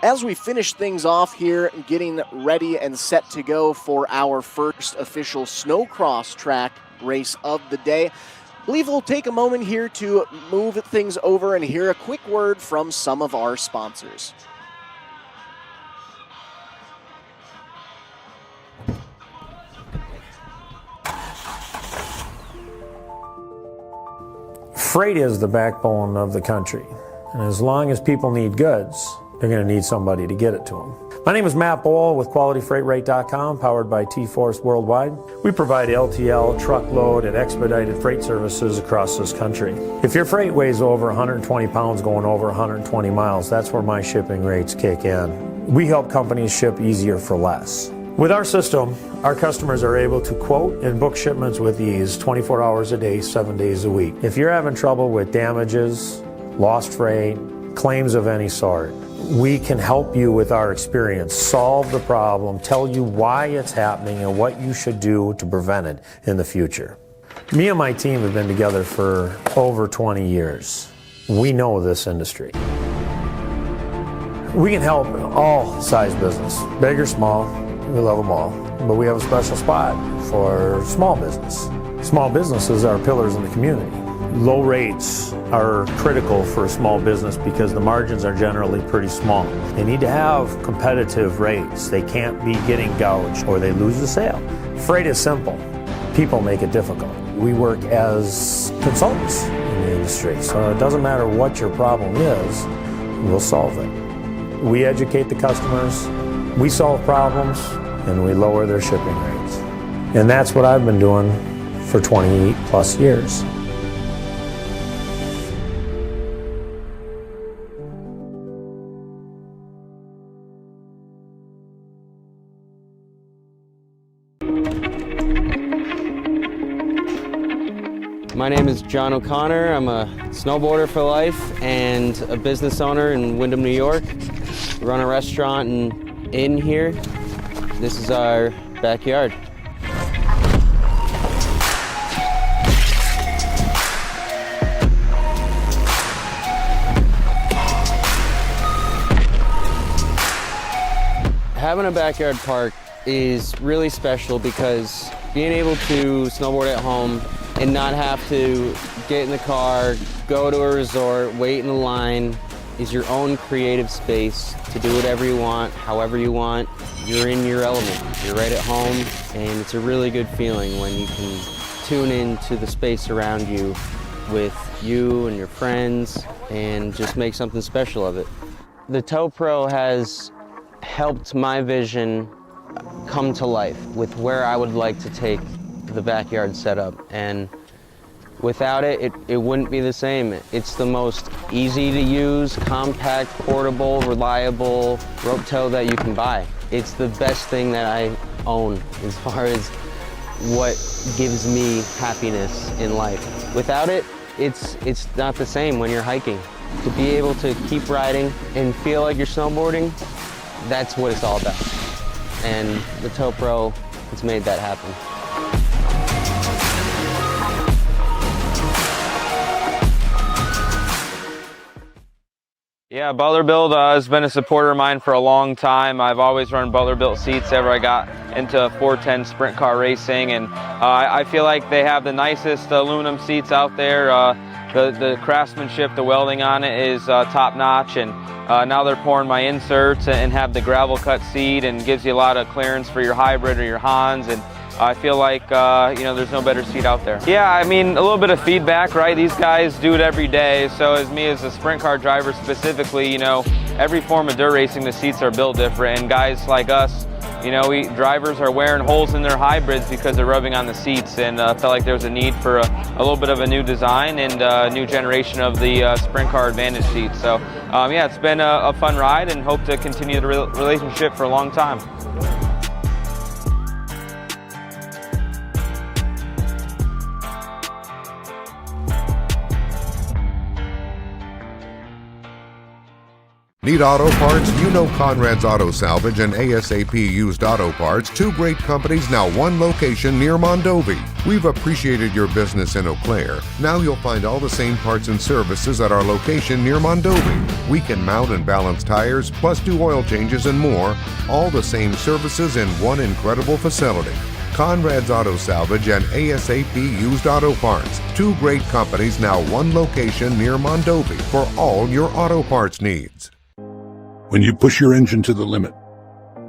As we finish things off here, getting ready and set to go for our first official snowcross track race of the day, I believe we'll take a moment here to move things over and hear a quick word from some of our sponsors. Freight is the backbone of the country, and as long as people need goods, they're going to need somebody to get it to them. My name is Matt Bohl with QualityFreightRate.com, powered by T-Force Worldwide. We provide LTL, truckload, and expedited freight services across this country. If your freight weighs over 120 pounds going over 120 miles, that's where my shipping rates kick in. We help companies ship easier for less. With our system, our customers are able to quote and book shipments with ease 24 hours a day, 7 days a week. If you're having trouble with damages, lost freight, claims of any sort, we can help you with our experience, solve the problem, tell you why it's happening and what you should do to prevent it in the future. Me and my team have been together for over 20 years. We know this industry. We can help all size business, big or small. We love them all, but we have a special spot for small business. Small businesses are pillars in the community. Low rates are critical for a small business because the margins are generally pretty small. They need to have competitive rates. They can't be getting gouged or they lose the sale. Freight is simple. People make it difficult. We work as consultants in the industry, so it doesn't matter what your problem is, we'll solve it. We educate the customers, we solve problems, and we lower their shipping rates. And that's what I've been doing for 28 plus years. My name is John O'Connor. I'm a snowboarder for life and a business owner in Windham, New York. We run a restaurant and inn here. This is our backyard. Having a backyard park is really special because being able to snowboard at home and not have to get in the car, go to a resort, wait in a line, is your own creative space to do whatever you want, however you want. You're in your element. You're right at home, and it's a really good feeling when you can tune into the space around you with you and your friends and just make something special of it. The Tow Pro has helped my vision come to life with where I would like to take the backyard setup, and without it, it wouldn't be the same. It's the most easy to use, compact, portable, reliable rope tow that you can buy. It's the best thing that I own as far as what gives me happiness in life. Without it, it's not the same when you're hiking. To be able to keep riding and feel like you're snowboarding, that's what it's all about. And the Tow Pro has made that happen. Yeah, Butler-Built has been a supporter of mine for a long time. I've always run Butler-Built seats ever I got into 410 sprint car racing, and I feel like they have the nicest aluminum seats out there. The craftsmanship, the welding on it is top notch, and now they're pouring my inserts and have the gravel cut seat and gives you a lot of clearance for your hybrid or your Hans, and I feel like, you know, there's no better seat out there. Yeah, I mean, a little bit of feedback, right? These guys do it every day, so as me as a sprint car driver specifically, you know, every form of dirt racing, the seats are built different, and guys like us, you know, drivers are wearing holes in their hybrids because they're rubbing on the seats, and felt like there was a need for a little bit of a new design and a new generation of the sprint car advantage seats. So, yeah, it's been a fun ride and hope to continue the relationship for a long time. Need auto parts? You know Conrad's Auto Salvage and ASAP Used Auto Parts, two great companies, now one location near Mondovi. We've appreciated your business in Eau Claire. Now you'll find all the same parts and services at our location near Mondovi. We can mount and balance tires, plus do oil changes and more. All the same services in one incredible facility. Conrad's Auto Salvage and ASAP Used Auto Parts, two great companies, now one location near Mondovi for all your auto parts needs. When you push your engine to the limit,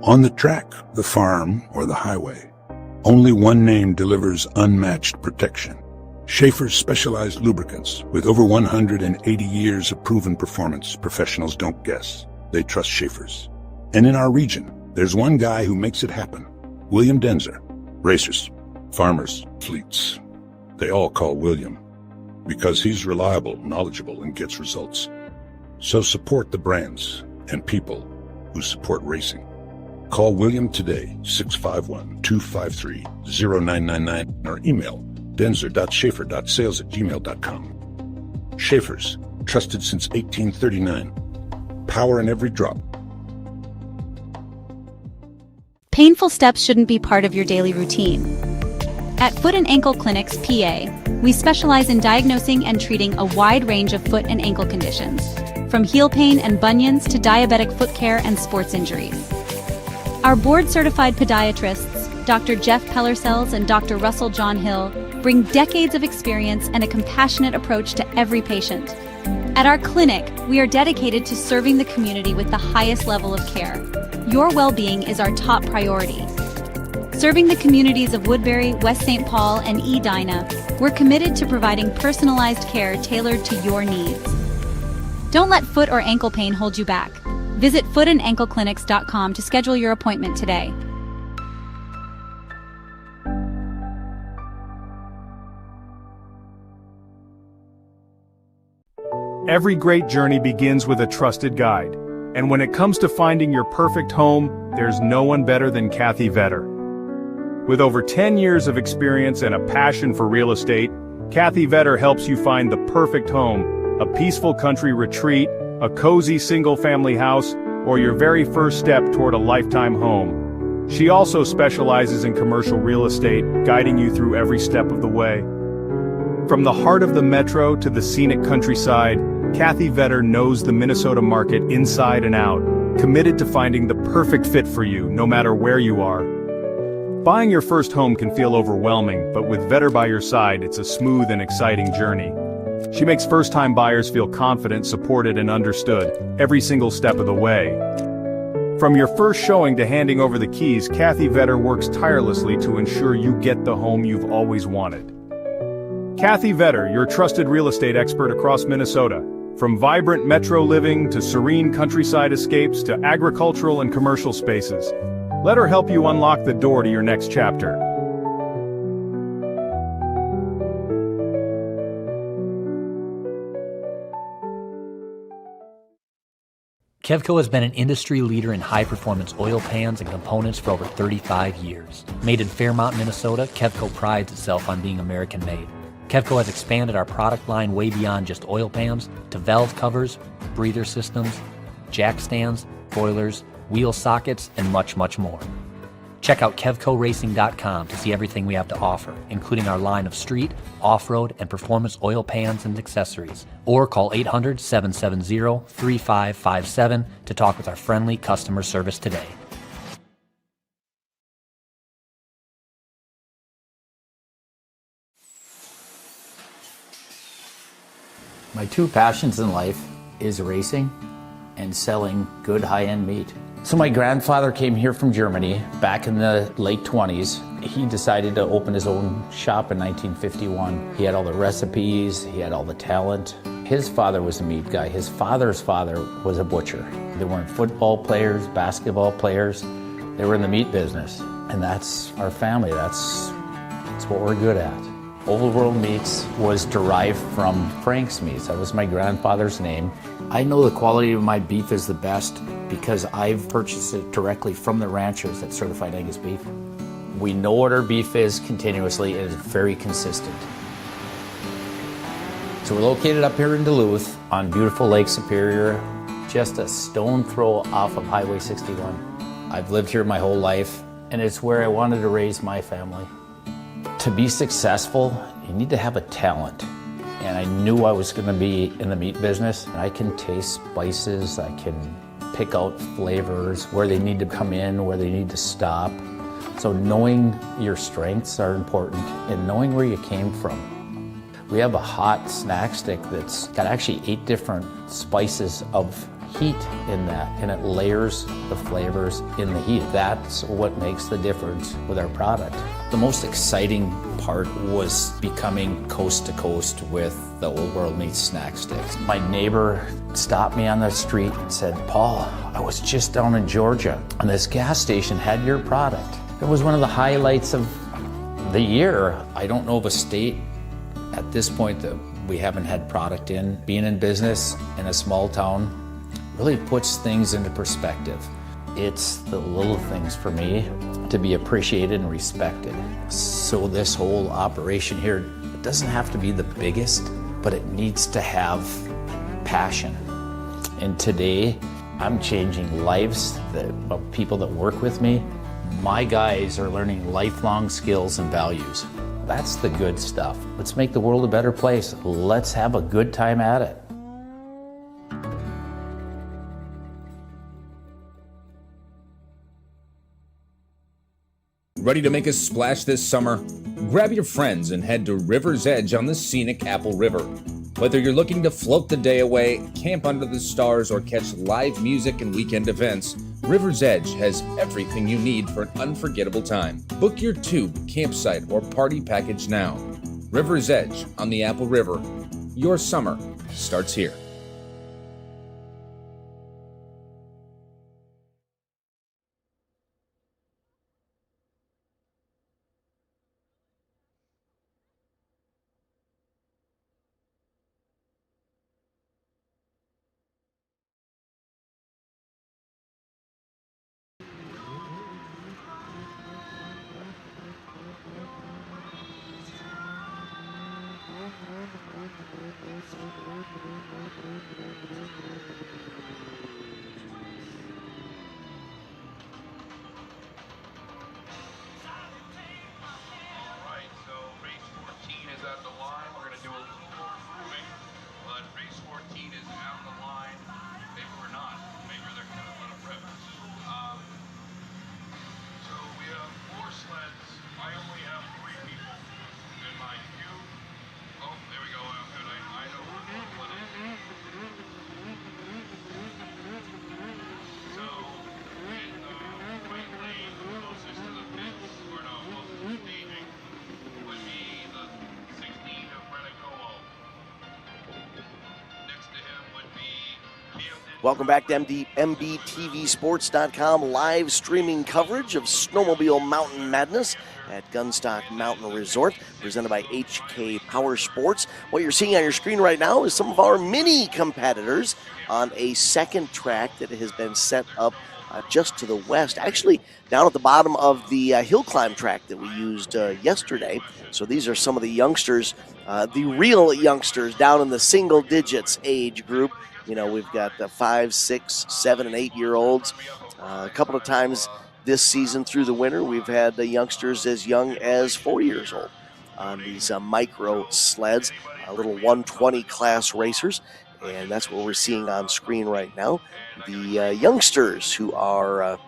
on the track, the farm, or the highway, only one name delivers unmatched protection. Schaefer's specialized lubricants. With over 180 years of proven performance, professionals don't guess. They trust Schaefer's. And in our region, there's one guy who makes it happen. William Denzer. Racers, farmers, fleets. They all call William because he's reliable, knowledgeable, and gets results. So support the brands and people who support racing. Call William today, 651-253-0999, or email denzer.schaefer.sales@gmail.com. Schaefer's, trusted since 1839. Power in every drop. Painful steps shouldn't be part of your daily routine. At Foot and Ankle Clinics, PA, we specialize in diagnosing and treating a wide range of foot and ankle conditions, from heel pain and bunions to diabetic foot care and sports injuries. Our board-certified podiatrists, Dr. Jeff Pellercells and Dr. Russell John Hill, bring decades of experience and a compassionate approach to every patient. At our clinic, we are dedicated to serving the community with the highest level of care. Your well-being is our top priority. Serving the communities of Woodbury, West St. Paul, and Edina, we're committed to providing personalized care tailored to your needs. Don't let foot or ankle pain hold you back. Visit footandankleclinics.com to schedule your appointment today. Every great journey begins with a trusted guide. And when it comes to finding your perfect home, there's no one better than Kathy Vetter. With over 10 years of experience and a passion for real estate, Kathy Vetter helps you find the perfect home, a peaceful country retreat, a cozy single-family house, or your very first step toward a lifetime home. She also specializes in commercial real estate, guiding you through every step of the way. From the heart of the metro to the scenic countryside, Kathy Vetter knows the Minnesota market inside and out, committed to finding the perfect fit for you, no matter where you are. Buying your first home can feel overwhelming, but with Vetter by your side, it's a smooth and exciting journey. She makes first-time buyers feel confident, supported, and understood, every single step of the way. From your first showing to handing over the keys, Kathy Vetter works tirelessly to ensure you get the home you've always wanted. Kathy Vetter, your trusted real estate expert across Minnesota. From vibrant metro living to serene countryside escapes to agricultural and commercial spaces. Let her help you unlock the door to your next chapter. Kevco has been an industry leader in high-performance oil pans and components for over 35 years. Made in Fairmont, Minnesota, Kevco prides itself on being American-made. Kevco has expanded our product line way beyond just oil pans to valve covers, breather systems, jack stands, boilers, wheel sockets, and much, much more. Check out KevcoRacing.com to see everything we have to offer, including our line of street, off-road, and performance oil pans and accessories. Or call 800-770-3557 to talk with our friendly customer service today. My two passions in life is racing and selling good high-end meat. So my grandfather came here from Germany back in the late 20s. He decided to open his own shop in 1951. He had all the recipes, he had all the talent. His father was a meat guy. His father's father was a butcher. They weren't football players, basketball players. They were in the meat business. And that's our family. That's what we're good at. Old World Meats was derived from Frank's Meats. That was my grandfather's name. I know the quality of my beef is the best because I've purchased it directly from the ranchers at Certified Angus Beef. We know what our beef is continuously and it's very consistent. So we're located up here in Duluth on beautiful Lake Superior, just a stone throw off of Highway 61. I've lived here my whole life and it's where I wanted to raise my family. To be successful, you need to have a talent. And I knew I was going to be in the meat business. I can taste spices, I can pick out flavors, where they need to come in, where they need to stop. So knowing your strengths are important and knowing where you came from. We have a hot snack stick that's got actually 8 different spices of heat in that, and it layers the flavors in the heat. That's what makes the difference with our product. The most exciting part was becoming coast to coast with the Old World Meats snack sticks. My neighbor stopped me on the street and said, "Paul, I was just down in Georgia and this gas station had your product." It was one of the highlights of the year. I don't know of a state at this point that we haven't had product in. Being in business in a small town really puts things into perspective. It's the little things for me to be appreciated and respected. So this whole operation here, it doesn't have to be the biggest, but it needs to have passion. And today, I'm changing lives of people that work with me. My guys are learning lifelong skills and values. That's the good stuff. Let's make the world a better place. Let's have a good time at it. Ready to make a splash this summer? Grab your friends and head to River's Edge on the scenic Apple River. Whether you're looking to float the day away, camp under the stars, or catch live music and weekend events, River's Edge has everything you need for an unforgettable time. Book your tube, campsite, or party package now. River's Edge on the Apple River. Your summer starts here. Welcome back to MBTVSports.com live streaming coverage of Snowmobile Mountain Madness at Gunstock Mountain Resort, presented by HK Power Sports. What you're seeing on your screen right now is some of our mini competitors on a second track that has been set up just to the west, actually down at the bottom of the hill climb track that we used yesterday. So these are some of the youngsters, the real youngsters down in the single digits age group. You know, we've got 5, 6, 7, and 8-year-olds. A couple of times this season through the winter, we've had the youngsters as young as 4 years old on these micro sleds, little 120 class racers. And that's what we're seeing on screen right now. The youngsters who are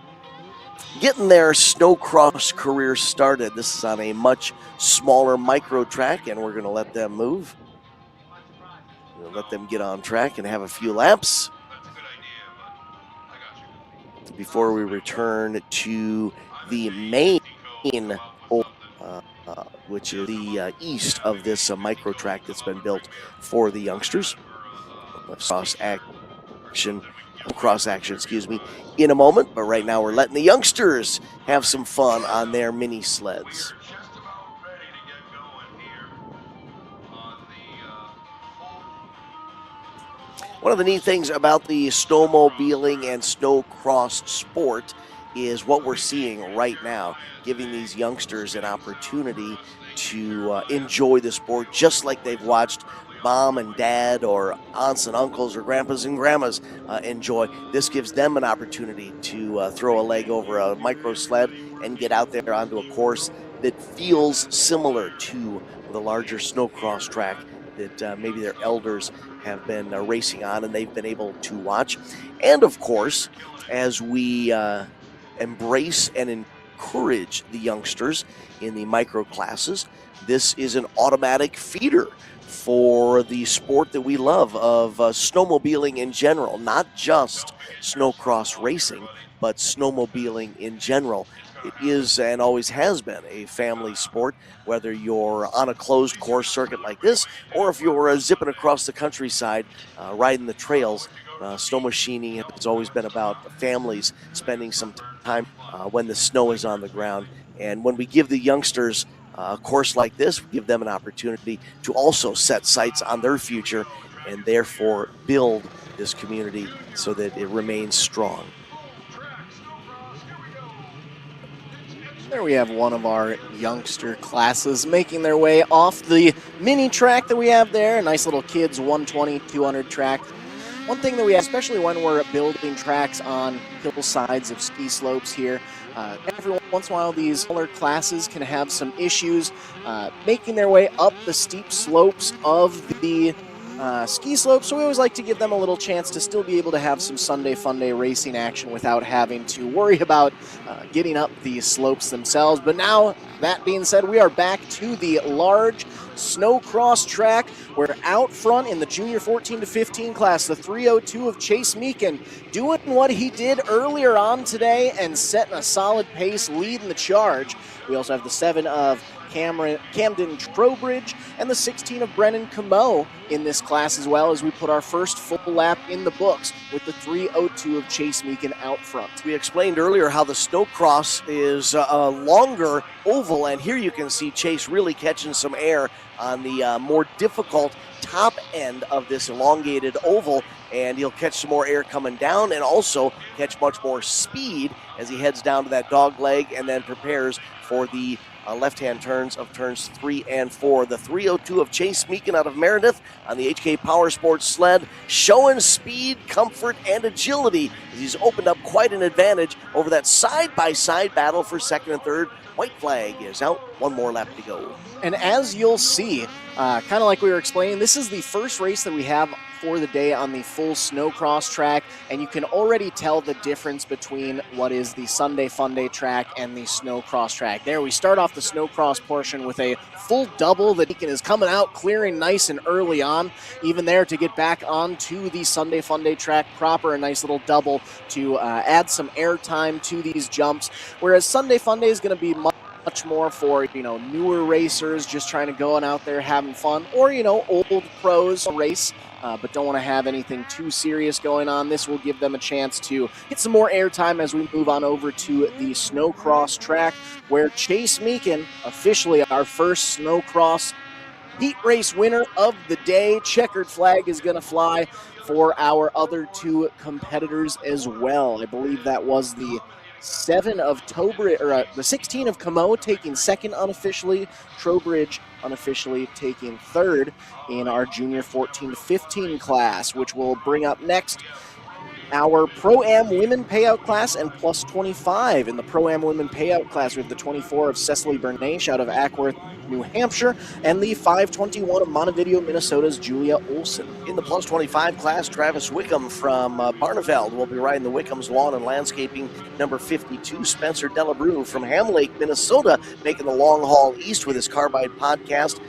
getting their snowcross career started. This is on a much smaller micro track, and we're going to let them move. We'll let them get on track and have a few laps before we return to the main, which is the east of this micro track that's been built for the youngsters. Cross action, in a moment, but right now we're letting the youngsters have some fun on their mini sleds. One of the neat things about the snowmobiling and snowcross sport is what we're seeing right now, giving these youngsters an opportunity to enjoy the sport just like they've watched mom and dad or aunts and uncles or grandpas and grandmas enjoy. This gives them an opportunity to throw a leg over a micro sled and get out there onto a course that feels similar to the larger snowcross track that maybe their elders have been racing on and they've been able to watch. And of course, as we embrace and encourage the youngsters in the micro classes, this is an automatic feeder for the sport that we love of snowmobiling in general, not just snowcross racing, but snowmobiling in general. It is and always has been a family sport, whether you're on a closed course circuit like this or if you're zipping across the countryside, riding the trails. Snow machining has always been about families spending some time when the snow is on the ground. And when we give the youngsters a course like this, we give them an opportunity to also set sights on their future and therefore build this community so that it remains strong. There we have one of our youngster classes making their way off the mini track that we have there, a nice little kids 120, 200 track. One thing that we have, especially when we're building tracks on hillsides of ski slopes here, every once in a while these smaller classes can have some issues making their way up the steep slopes of the ski slopes, so we always like to give them a little chance to still be able to have some Sunday Funday racing action without having to worry about getting up the slopes themselves. But now, that being said, we are back to the large snowcross track. We're out front in the junior 14 to 15 class, the 302 of Chase Meekin, doing what he did earlier on today and setting a solid pace, leading the charge. We also have the 7 of Camden Trowbridge and the 16 of Brennan Camo in this class, as well as we put our first full lap in the books with the 302 of Chase Meekin out front. We explained earlier how the snowcross is a longer oval, and here you can see Chase really catching some air on the more difficult top end of this elongated oval, and he'll catch some more air coming down and also catch much more speed as he heads down to that dog leg and then prepares for the left-hand turns of turns 3 and 4. The 302 of Chase Meekin out of Meredith on the HK Power Sports sled, showing speed, comfort, and agility as he's opened up quite an advantage over that side-by-side battle for second and third. White flag is out. One more lap to go. And as you'll see, kind of like we were explaining, this is the first race that we have for the day on the full snowcross track, and you can already tell the difference between what is the Sunday Funday track and the snowcross track. There we start off the snowcross portion with a full double that Deacon is coming out clearing nice and early on, even there to get back onto the Sunday Funday track proper, a nice little double to add some air time to these jumps, whereas Sunday Funday is going to be much more for, newer racers just trying to go on out there having fun, or, old pros race but don't want to have anything too serious going on. This will give them a chance to get some more airtime as we move on over to the snowcross track, where Chase Meekin, officially our first snowcross heat race winner of the day. Checkered flag is going to fly for our other two competitors as well. I believe that was the 7 of the 16 of Camo taking second unofficially, Trowbridge unofficially taking third in our junior 14 to 15 class, which will bring up next our Pro-Am women payout class and plus 25. In the Pro-Am women payout class, we have the 24 of Cecily Bernache out of Ackworth, New Hampshire, and the 521 of Montevideo, Minnesota's Julia Olson. In the plus 25 class, Travis Wickham from Barneveld will be riding the Wickham's Lawn and Landscaping. Number 52, Spencer Delabrew from Ham Lake, Minnesota, making the long haul east with his Carbide podcast.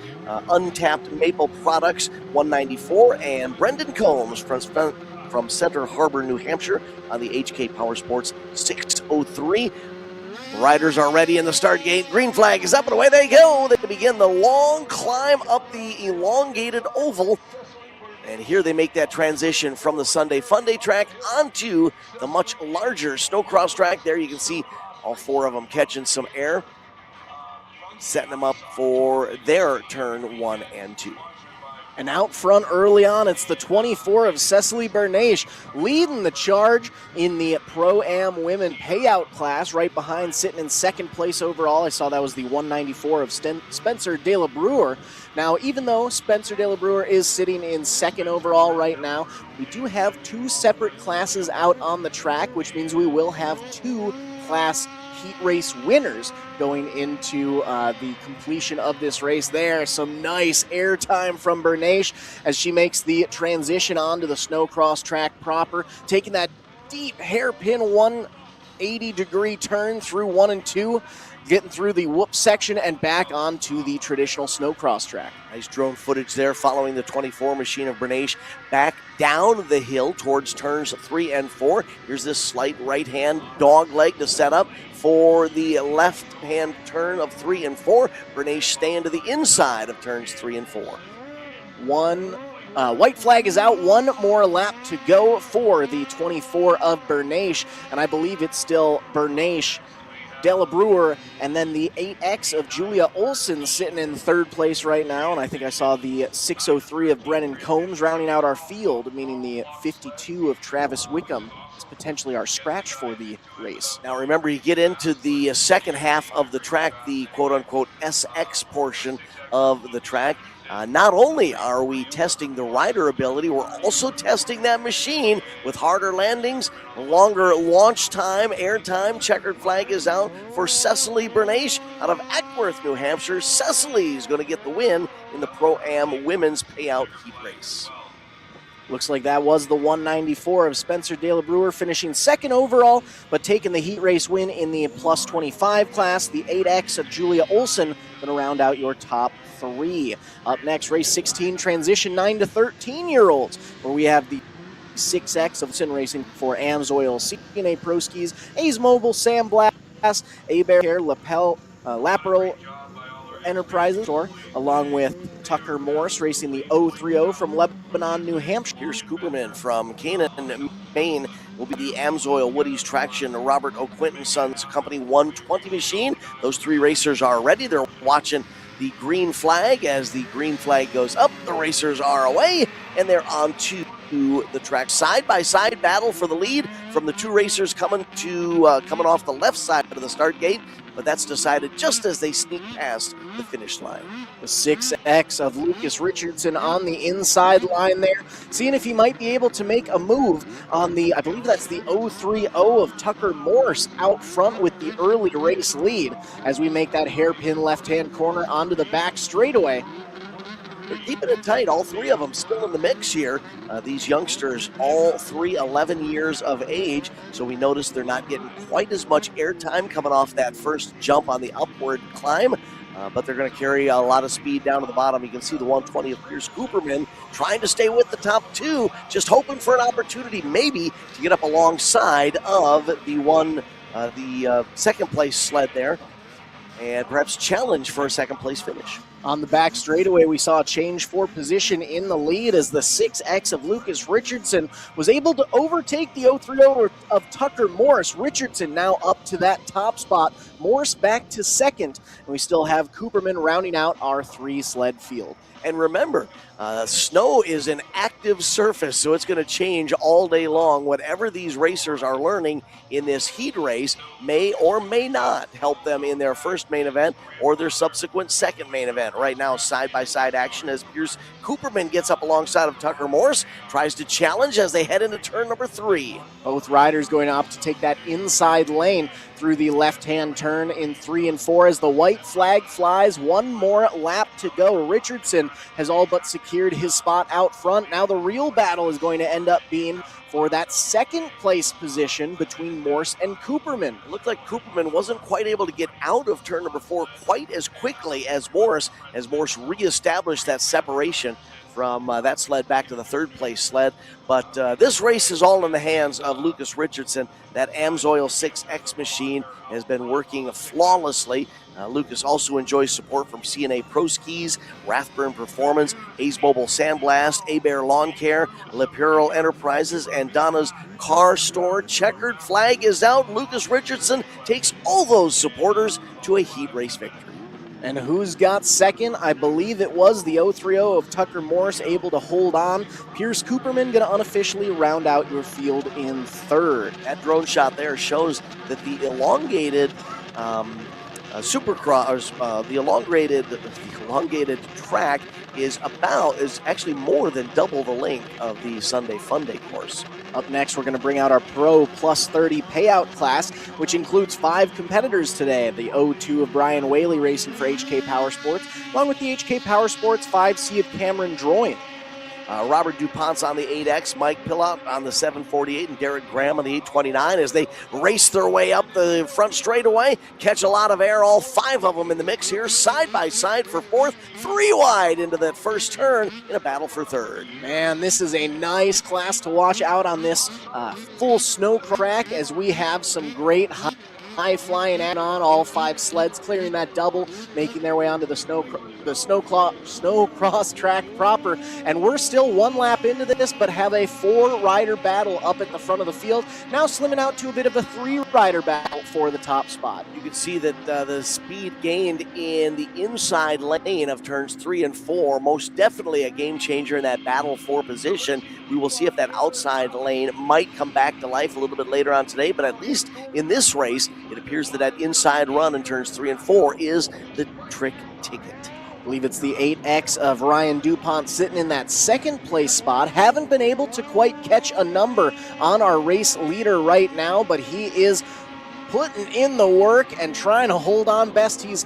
Untapped Maple Products, 194, and Brendan Combs from Center Harbor, New Hampshire, on the HK Power Sports 603. Riders are ready in the start gate. Green flag is up and away they go. They begin the long climb up the elongated oval. And here they make that transition from the Sunday Funday track onto the much larger snowcross track. There you can see all four of them catching some air, setting them up for their turn 1 and 2. And out front early on, it's the 24 of Cecily Bernache leading the charge in the Pro-Am women payout class, right behind, sitting in second place overall. I saw that was the 194 of Spencer De La Brewer. Now, even though Spencer De La Brewer is sitting in second overall right now, we do have two separate classes out on the track, which means we will have two class heat race winners going into the completion of this race. There, some nice air time from Bernache as she makes the transition onto the snowcross track proper, taking that deep hairpin 180-degree turn through 1 and 2, getting through the whoop section and back onto the traditional snowcross track. Nice drone footage there following the 24 machine of Bernache back down the hill towards turns 3 and 4. Here's this slight right-hand dog leg to set up for the left-hand turn of 3 and 4. Bernache staying to the inside of turns 3 and 4. White flag is out. One more lap to go for the 24 of Bernache, and I believe it's still Bernache, De La Brewer, and then the 8X of Julia Olson sitting in third place right now. And I think I saw the 603 of Brennan Combs rounding out our field, meaning the 52 of Travis Wickham is potentially our scratch for the race. Now remember, you get into the second half of the track, the quote-unquote SX portion of the track. Not only are we testing the rider ability, we're also testing that machine with harder landings, longer launch time, air time. Checkered flag is out for Cecily Bernache out of Ackworth, New Hampshire. Cecily is going to get the win in the Pro-Am women's payout heat race. Looks like that was the 194 of Spencer De La Brewer, finishing second overall, but taking the heat race win in the plus 25 class. The 8X of Julia Olson going to round out your top 3. Up next, race 16, transition 9 to 13-year-olds, where we have the 6X of Sin Racing for Amsoil, CNA Pro Skis, A's Mobile, Sam Blass, A-Bear Care, Laperal Enterprises, along with Tucker Morse racing the 030 from Lebanon, New Hampshire. Here's Cooperman from Canaan, Maine, will be the Amsoil Woody's Traction Robert O'Quinton Sons Company 120 machine. Those three racers are ready. They're watching the green flag. As the green flag goes up, the racers are away, and they're on to the track. Side-by-side battle for the lead from the two racers coming off the left side of the start gate, but that's decided just as they sneak past the finish line. The 6X of Lucas Richardson on the inside line there, seeing if he might be able to make a move on the, I believe that's the 030 of Tucker Morse out front with the early race lead as we make that hairpin left-hand corner onto the back straightaway. They're keeping it tight, all three of them still in the mix here. These youngsters, all three 11 years of age, so we notice they're not getting quite as much airtime coming off that first jump on the upward climb, but they're going to carry a lot of speed down to the bottom. You can see the 120 of Pierce Cooperman trying to stay with the top two, just hoping for an opportunity maybe to get up alongside of the second place sled there, and perhaps challenge for a second place finish. On the back straightaway, we saw a change for position in the lead as the 6X of Lucas Richardson was able to overtake the 030 of Tucker Morris. Richardson now up to that top spot. Morris back to second, and we still have Cooperman rounding out our 3-sled field. And remember, snow is an active surface, so it's going to change all day long. Whatever these racers are learning in this heat race may or may not help them in their first main event or their subsequent second main event. Right now, side-by-side action as Pierce Cooperman gets up alongside of Tucker Morris, tries to challenge as they head into turn number 3. Both riders going to opt to take that inside lane through the left-hand turn in 3 and 4 as the white flag flies. One more lap to go. Richardson has all but secured his spot out front. Now the real battle is going to end up being for that second place position between Morse and Cooperman. It looked like Cooperman wasn't quite able to get out of turn number 4 quite as quickly as Morse reestablished that separation from that sled back to the third place sled. But this race is all in the hands of Lucas Richardson. That Amsoil 6X machine has been working flawlessly. Lucas also enjoys support from CNA Pro Skis, Rathburn Performance, Hayes Mobile Sandblast, A-Bear Lawn Care, Lepero Enterprises, and Donna's Car Store. Checkered flag is out. Lucas Richardson takes all those supporters to a heat race victory. And who's got second? I believe it was the 030 of Tucker Morris able to hold on. Pierce Cooperman going to unofficially round out your field in third. That drone shot there shows that the elongated Supercross, the elongated track is actually more than double the length of the Sunday Funday course. Up next, we're going to bring out our Pro Plus 30 payout class, which includes 5 competitors today. The 02 of Brian Whaley racing for HK Power Sports, along with the HK Power Sports 5C of Cameron Droin. Robert DuPont's on the 8X, Mike Pillot on the 748, and Derek Graham on the 829 as they race their way up the front straightaway, catch a lot of air, all 5 of them in the mix here, side by side for fourth, 3 wide into that first turn in a battle for third. Man, this is a nice class to watch out on this full snow track as we have some great high-flying add on, all 5 sleds clearing that double, making their way onto the snowcross track proper. And we're still 1 lap into this, but have a 4-rider battle up at the front of the field. Now slimming out to a bit of a 3-rider battle for the top spot. You can see that the speed gained in the inside lane of turns 3 and 4, most definitely a game changer in that battle for position. We will see if that outside lane might come back to life a little bit later on today, but at least in this race, it appears that inside run in turns 3 and 4 is the trick ticket. I believe it's the 8X of Ryan DuPont sitting in that second place spot. Haven't been able to quite catch a number on our race leader right now, but he is putting in the work and trying to hold on best as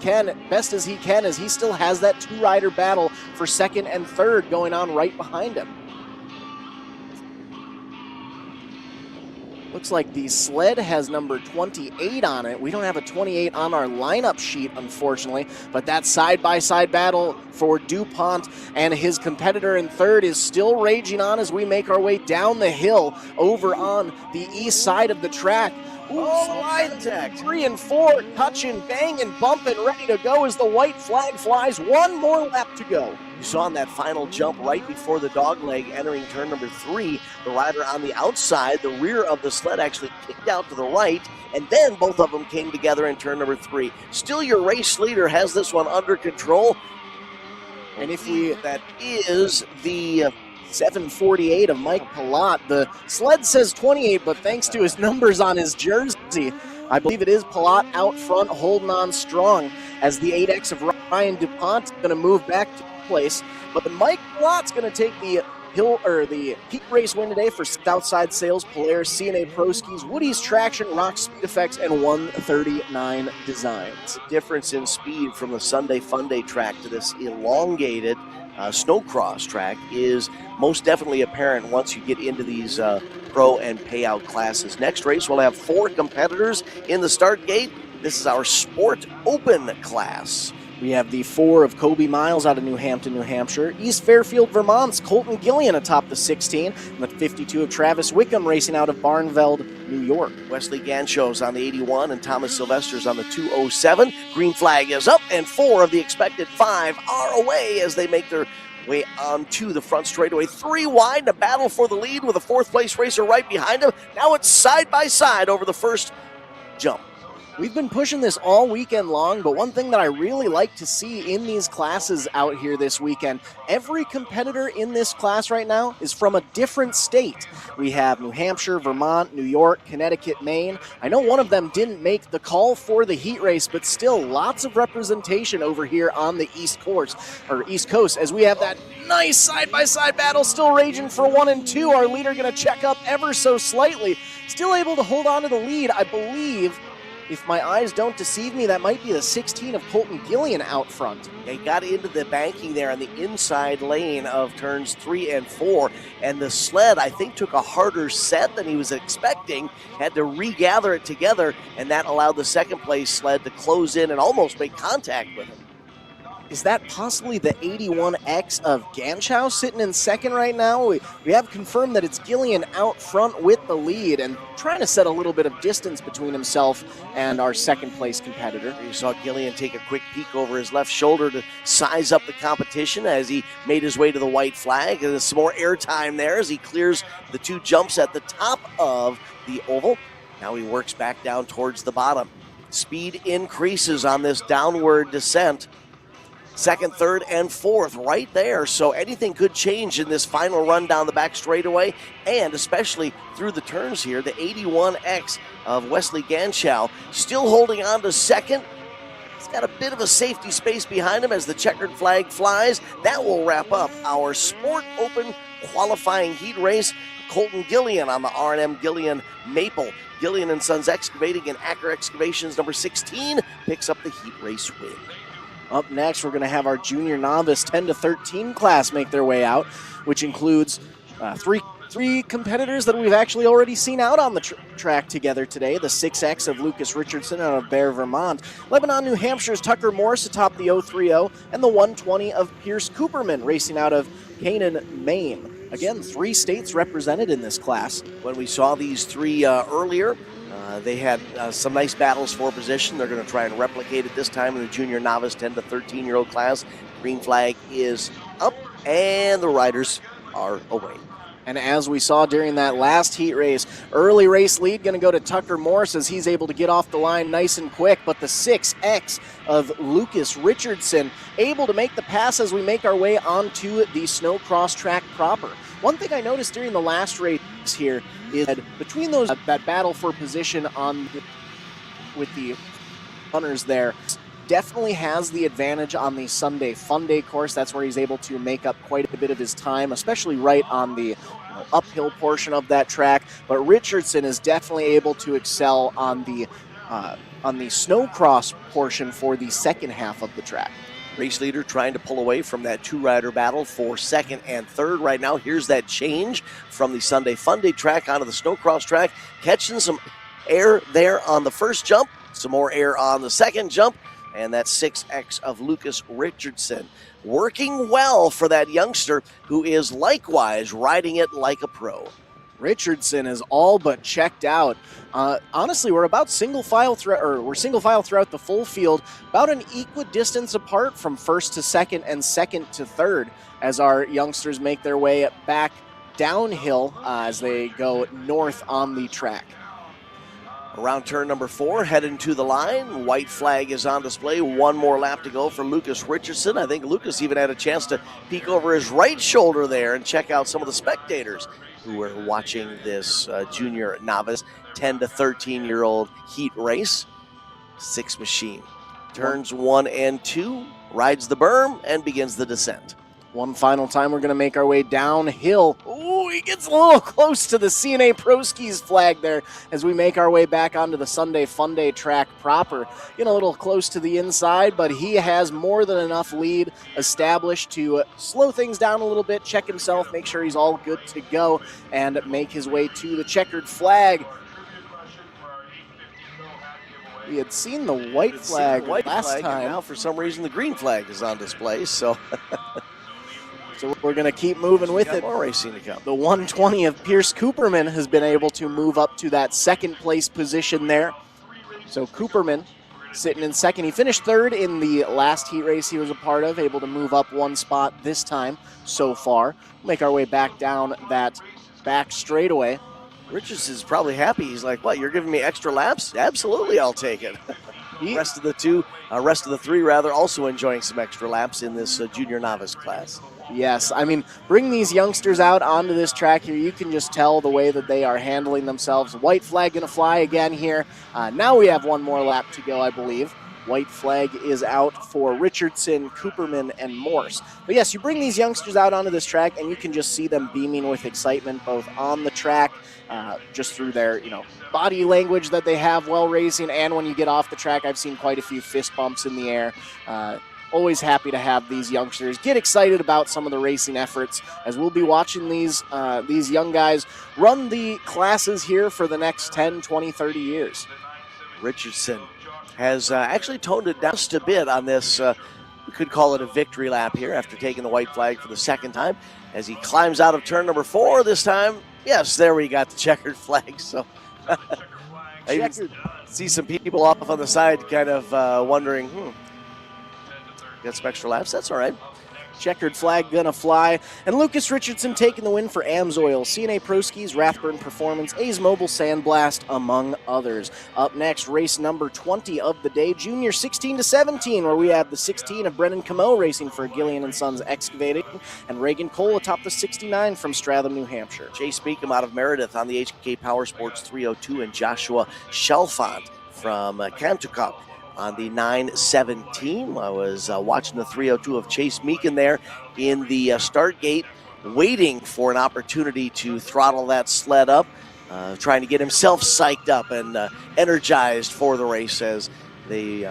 he can as he still has that 2-rider battle for second and third going on right behind him. Looks like the sled has number 28 on it. We don't have a 28 on our lineup sheet, unfortunately, but that side-by-side battle for DuPont and his competitor in third is still raging on as we make our way down the hill over on the east side of the track. Line tech. 3 and 4, touching, banging, bumping, ready to go as the white flag flies. 1 more lap to go. You saw on that final jump right before the dog leg entering turn number 3, the rider on the outside, the rear of the sled actually kicked out to the right, and then both of them came together in turn number 3. Still, your race leader has this one under control. And that is the 748 of Mike Pillot. The sled says 28, but thanks to his numbers on his jersey, I believe it is Pillot out front holding on strong as the 8X of Ryan DuPont is going to move back to place. But Mike Pillot's going to take the heat race win today for Southside Sales, Polaris, CNA Pro Skis, Woody's Traction, Rock Speed Effects, and 139 Designs. Difference in speed from the Sunday Funday track to this elongated snowcross track is most definitely apparent once you get into these pro and payout classes. Next race, we'll have 4 competitors in the start gate. This is our Sport Open class. We have the 4 of Kobe Miles out of New Hampton, New Hampshire. East Fairfield, Vermont's Colton Gillian atop the 16. And the 52 of Travis Wickham racing out of Barnveld, New York. Wesley Ganshow's on the 81 and Thomas Sylvester's on the 207. Green flag is up, and 4 of the expected 5 are away as they make their way onto the front straightaway. 3 wide, a battle for the lead with a 4th place racer right behind him. Now it's side by side over the first jump. We've been pushing this all weekend long, but one thing that I really like to see in these classes out here this weekend, every competitor in this class right now is from a different state. We have New Hampshire, Vermont, New York, Connecticut, Maine. I know one of them didn't make the call for the heat race, but still lots of representation over here on the East Coast as we have that nice side-by-side battle still raging for 1 and 2. Our leader going to check up ever so slightly. Still able to hold on to the lead, I believe. If my eyes don't deceive me, that might be the 16 of Colton Gillian out front. They got into the banking there on the inside lane of turns 3 and 4, and the sled, I think, took a harder set than he was expecting, had to regather it together, and that allowed the second place sled to close in and almost make contact with him. Is that possibly the 81X of Ganschow sitting in second right now? We have confirmed that it's Gillian out front with the lead and trying to set a little bit of distance between himself and our second place competitor. You saw Gillian take a quick peek over his left shoulder to size up the competition as he made his way to the white flag. And there's some more airtime there as he clears the 2 jumps at the top of the oval. Now he works back down towards the bottom. Speed increases on this downward descent. 2nd, 3rd, and 4th right there. So anything could change in this final run down the back straightaway, and especially through the turns here. The 81X of Wesley Ganschow still holding on to second. He's got a bit of a safety space behind him as the checkered flag flies. That will wrap up our Sport Open qualifying heat race. Colton Gillian on the R&M Gillian Maple. Gillian and Sons Excavating and Acker Excavations number 16 picks up the heat race win. Up next, we're going to have our junior novice 10 to 13 class make their way out, which includes three competitors that we've actually already seen out on the track together today. The 6X of Lucas Richardson out of Bear, Vermont. Lebanon, New Hampshire's Tucker Morse atop the 030, and the 120 of Pierce Cooperman racing out of Canaan, Maine. Again, 3 states represented in this class. When we saw these 3 earlier, they had some nice battles for position. They're going to try and replicate it this time in the junior novice 10 to 13-year-old class. Green flag is up, and the riders are away. And as we saw during that last heat race, early race lead going to go to Tucker Morse as he's able to get off the line nice and quick. But the 6X of Lucas Richardson able to make the pass as we make our way onto the snowcross track proper. One thing I noticed during the last race here is that between those that battle for position with the runners there, definitely has the advantage on the Sunday Funday course. That's where he's able to make up quite a bit of his time, especially right on the uphill portion of that track. But Richardson is definitely able to excel on the snowcross portion for the second half of the track. Race leader trying to pull away from that 2-rider battle for 2nd and 3rd right now. Here's that change from the Sunday Funday track onto the snowcross track. Catching some air there on the first jump, some more air on the second jump, and that 6X of Lucas Richardson working well for that youngster who is likewise riding it like a pro. Richardson is all but checked out. Honestly, we're about single file throughout the full field, about an equidistance apart from 1st to 2nd and 2nd to 3rd as our youngsters make their way back downhill as they go north on the track. Around turn number 4, heading to the line. White flag is on display. 1 more lap to go for Lucas Richardson. I think Lucas even had a chance to peek over his right shoulder there and check out some of the spectators who were watching this junior novice 10 to 13-year-old heat race. 6 machine. Turns 1 and 2, rides the berm, and begins the descent. One final time, we're going to make our way downhill. Ooh, he gets a little close to the CNA Pro Skis flag there as we make our way back onto the Sunday Funday track proper. Getting a little close to the inside, but he has more than enough lead established to slow things down a little bit, check himself, make sure he's all good to go, and make his way to the checkered flag. We had seen the white flag last time. And now for some reason the green flag is on display, so so we're going to keep moving with it. More racing to come. The 120 of Pierce Cooperman has been able to move up to that second place position there. So Cooperman sitting in second. He finished third in the last heat race he was a part of, able to move up one spot this time so far. Make our way back down that back straightaway. Richardson's probably happy. He's like, what, you're giving me extra laps? Absolutely, I'll take it. Rest of the three, also enjoying some extra laps in this junior novice class. Yes, I mean, bring these youngsters out onto this track here. You can just tell the way that they are handling themselves. White flag going to fly again here. Now we have one more lap to go, I believe. White flag is out for Richardson, Cooperman, and Morse. But yes, you bring these youngsters out onto this track, and you can just see them beaming with excitement, both on the track, just through their, body language that they have while racing, and when you get off the track. I've seen quite a few fist bumps in the air. Always happy to have these youngsters get excited about some of the racing efforts, as we'll be watching these young guys run the classes here for the next 10, 20, 30 years. Richardson has actually toned it down just a bit on this, we could call it a victory lap here after taking the white flag for the second time. As he climbs out of turn number 4 this time, yes, there we got the checkered flag. So I see some people off on the side kind of wondering, got some extra laps, that's all right. Checkered flag gonna fly. And Lucas Richardson taking the win for AMSOIL, CNA Pro Skis, Rathburn Performance, A's Mobile Sandblast, among others. Up next, race number 20 of the day, junior 16 to 17, where we have the 16 of Brennan Camo racing for Gillian & Sons Excavating, and Reagan Cole atop the 69 from Stratham, New Hampshire. Chase Meekum out of Meredith on the HK Power Sports 302, and Joshua Chalfant from Kantukuk on the 917. I was watching the 302 of Chase Meekin there in the start gate, waiting for an opportunity to throttle that sled up, trying to get himself psyched up and energized for the race as they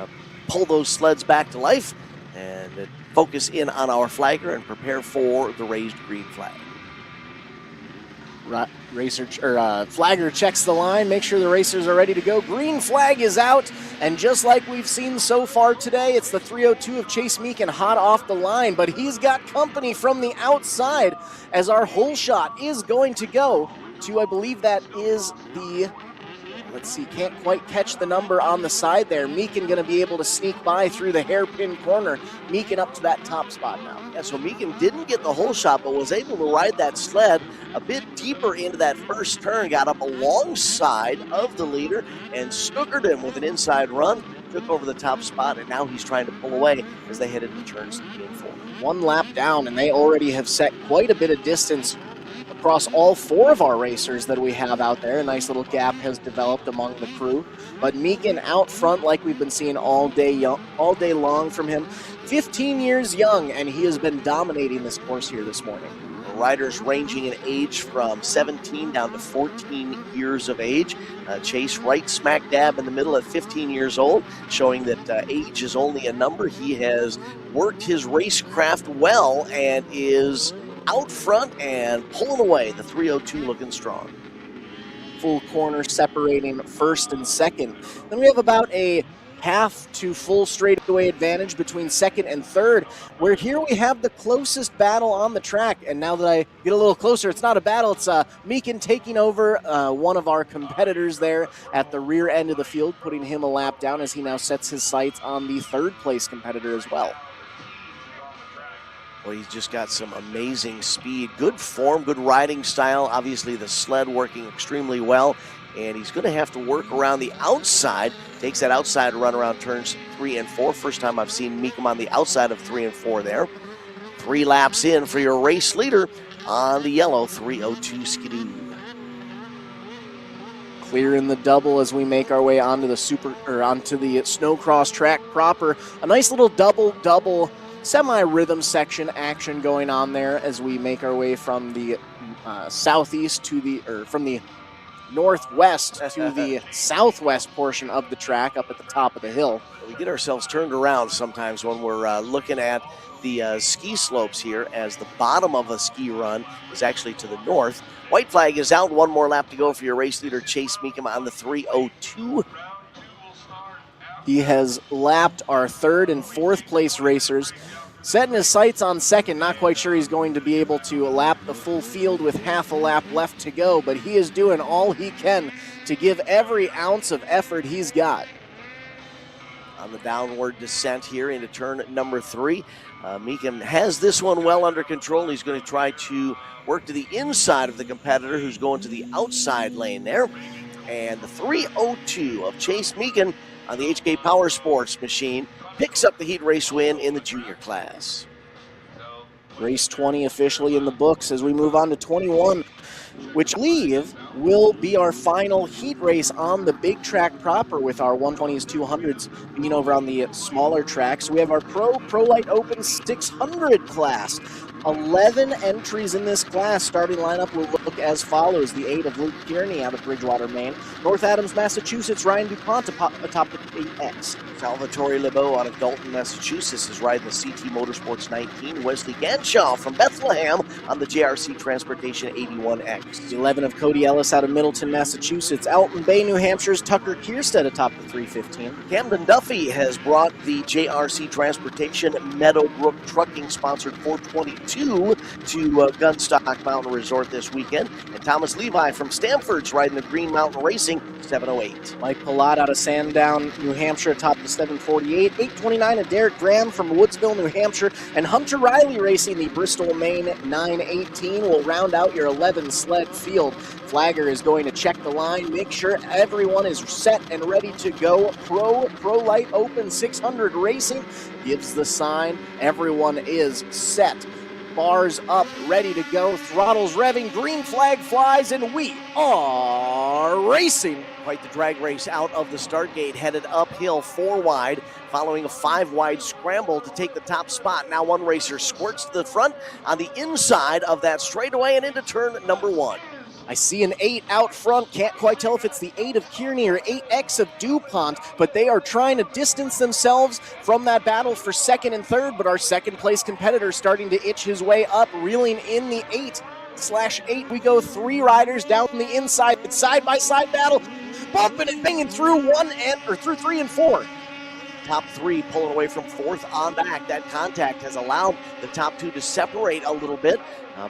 pull those sleds back to life and focus in on our flagger and prepare for the raised green flag. Flagger checks the line, make sure the racers are ready to go. Green flag is out, and just like we've seen so far today, it's the 302 of Chase Meekin hot off the line, but he's got company from the outside as our hole shot is going to go to, I believe that is the, let's see, can't quite catch the number on the side there. Meekin going to be able to sneak by through the hairpin corner. Meekin up to that top spot now. Yeah, so Meekin didn't get the hole shot, but was able to ride that sled a bit deeper into that first turn, got up alongside of the leader and snookered him with an inside run, took over the top spot, and now he's trying to pull away as they head into turns 3 and 4. One lap down, and they already have set quite a bit of distance across all 4 of our racers that we have out there. A nice little gap has developed among the crew. But Meekin out front, like we've been seeing all day long from him. 15 years young, and he has been dominating this course here this morning. Riders ranging in age from 17 down to 14 years of age. Chase right smack dab in the middle at 15 years old, showing that age is only a number. He has worked his racecraft well and is out front and pulling away. The 302 looking strong. Full corner separating first and second. Then we have about a half to full straightaway advantage between second and third, where here we have the closest battle on the track. And now that I get a little closer, it's not a battle, it's Meekin taking over one of our competitors there at the rear end of the field, putting him a lap down as he now sets his sights on the third place competitor as well. Well, he's just got some amazing speed, good form, good riding style. Obviously, the sled working extremely well, and he's going to have to work around the outside. Takes that outside run around turns 3 and 4. First time I've seen Meekum on the outside of 3 and 4 there. 3 laps in for your race leader on the yellow 302 Skidoo. Clearing the double as we make our way onto the snowcross track proper. A nice little double semi-rhythm section action going on there as we make our way from the southeast from the northwest to the southwest portion of the track up at the top of the hill. We get ourselves turned around sometimes when we're looking at the ski slopes here, as the bottom of a ski run is actually to the north. White flag is out. One more lap to go for your race leader, Chase Meekum, on the 302. He has lapped our third and fourth place racers, setting his sights on second. Not quite sure he's going to be able to lap the full field with half a lap left to go, but he is doing all he can to give every ounce of effort he's got. On the downward descent here into turn number 3. Meekin has this one well under control. He's going to try to work to the inside of the competitor who's going to the outside lane there. And the 3:02 of Chase Meekin on the HK Power Sports machine picks up the heat race win in the junior class. Race 20 officially in the books as we move on to 21, which I believe will be our final heat race on the big track proper, with our 120s, 200s being over on the smaller tracks. We have our ProLite Open 600 class. 11 entries in this class. Starting lineup will look as follows. The 8 of Luke Kearney out of Bridgewater, Maine. North Adams, Massachusetts, Ryan DuPont atop the 8X. Salvatore Lebeau out of Dalton, Massachusetts is riding the CT Motorsports 19. Wesley Ganshaw from Bethlehem on the JRC Transportation 81X. The 11 of Cody Ellis out of Middleton, Massachusetts. Alton Bay, New Hampshire's Tucker Kierstead atop the 315. Camden Duffy has brought the JRC Transportation Meadowbrook Trucking sponsored 422 to Gunstock Mountain Resort this weekend. And Thomas Levi from Stamford's riding the Green Mountain Racing 708. Mike Palat out of Sandown, New Hampshire atop the 748. 829 of Derek Graham from Woodsville, New Hampshire. And Hunter Riley racing the Bristol, Maine 918 will round out your 11 sled field. Flagger is going to check the line, make sure everyone is set and ready to go. ProLite Open 600 Racing gives the sign. Everyone is set. Bars up, ready to go. Throttles revving, green flag flies, and we are racing. Quite the drag race out of the start gate, headed uphill 4 wide, following a 5 wide scramble to take the top spot. Now one racer squirts to the front on the inside of that straightaway and into turn number 1. I see an 8 out front. Can't quite tell if it's the 8 of Kearney or 8X of DuPont, but they are trying to distance themselves from that battle for second and third. But our second place competitor starting to itch his way up, reeling in the 8/8. We go 3 riders down the inside. It's side-by-side battle, bumping and banging through 3 and 4. Top 3 pulling away from 4th on back. That contact has allowed the top 2 to separate a little bit.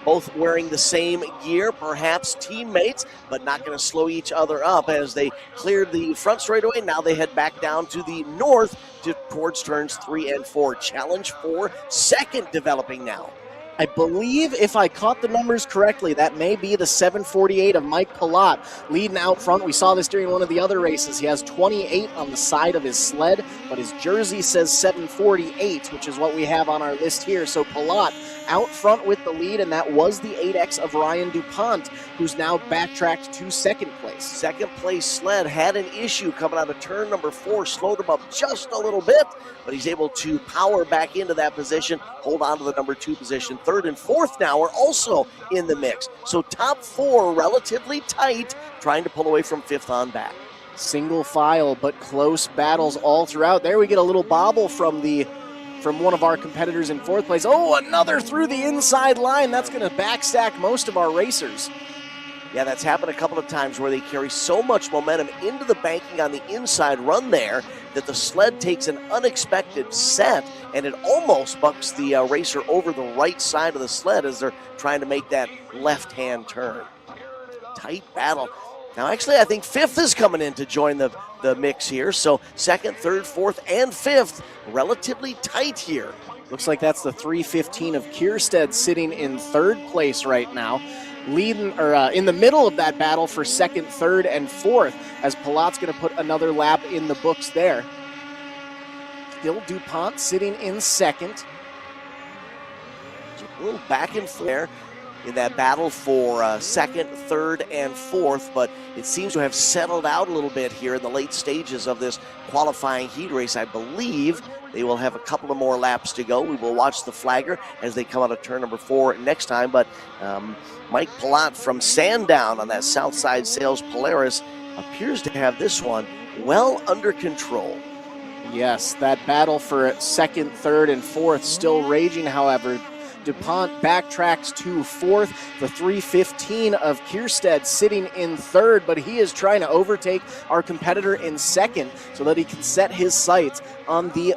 Both wearing the same gear, perhaps teammates, but not going to slow each other up as they cleared the front straightaway. Now they head back down to the north towards turns 3 and 4. Challenge for second developing now. I believe, if I caught the numbers correctly, that may be the 748 of Mike Palat leading out front. We saw this during one of the other races. He has 28 on the side of his sled, but his jersey says 748, which is what we have on our list here. So Palat out front with the lead, and that was the 8X of Ryan DuPont, who's now backtracked to second place. Second place sled had an issue coming out of turn number 4, slowed him up just a little bit, but he's able to power back into that position, hold on to the number 2 position. Third and fourth now are also in the mix. So top 4 relatively tight, trying to pull away from 5th on back. Single file, but close battles all throughout. There we get a little bobble from one of our competitors in 4th place. Oh, another through the inside line. That's going to backstack most of our racers. Yeah, that's happened a couple of times where they carry so much momentum into the banking on the inside run there that the sled takes an unexpected set, and it almost bucks the racer over the right side of the sled as they're trying to make that left-hand turn. Tight battle. Now, actually, I think 5th is coming in to join the mix here. So 2nd, 3rd, 4th, and 5th, relatively tight here. Looks like that's the 315 of Kierstead sitting in 3rd place right now. Leading or in the middle of that battle for 2nd, 3rd, and 4th, as Palat's going to put another lap in the books there. Still DuPont sitting in 2nd. A little back and forth there in that battle for 2nd, 3rd, and 4th, but it seems to have settled out a little bit here in the late stages of this qualifying heat race. I believe they will have a couple of more laps to go. We will watch the flagger as they come out of turn number 4 next time, but Mike Palat from Sandown on that Southside Sales Polaris appears to have this one well under control. Yes, that battle for 2nd, 3rd, and 4th still raging, however. DuPont backtracks to fourth. The 3:15 of Kierstead sitting in third, but he is trying to overtake our competitor in second so that he can set his sights on the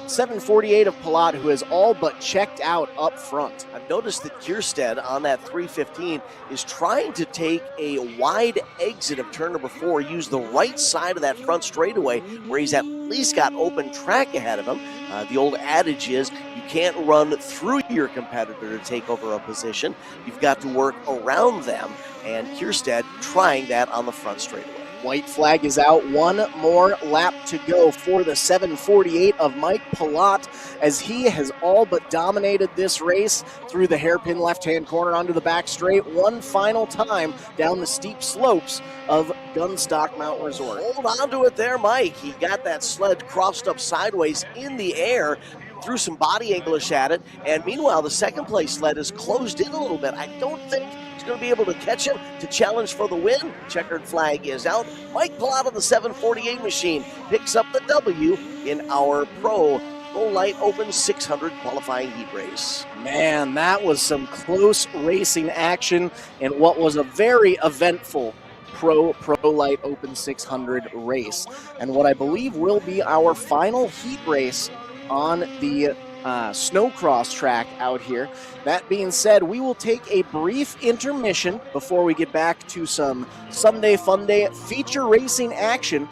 7:48 of ProLite, who has all but checked out up front. I've noticed that Kierstead on that 3:15 is trying to take a wide exit of turn number 4, use the right side of that front straightaway where he's at least got open track ahead of him. The old adage is you can't run through your competitor to take over a position. You've got to work around them, and Kierstead trying that on the front straightaway. White flag is out. One more lap to go for the 7:48 of Mike ProLite, as he has all but dominated this race through the hairpin left-hand corner onto the back straight one final time down the steep slopes of Gunstock Mountain Resort. Hold on to it there, Mike. He got that sled crossed up sideways in the air, threw some body English at it, and meanwhile the second place sled is closed in a little bit. I don't think he's going to be able to catch him to challenge for the win. Checkered flag is out. Mike ProLite of the 748 machine picks up the W in our ProLite Open 600 qualifying heat race. Man, that was some close racing action in what was a very eventful ProLite Open 600 race, and what I believe will be our final heat race on the snowcross track out here. That being said, we will take a brief intermission before we get back to some Sunday Funday feature racing action.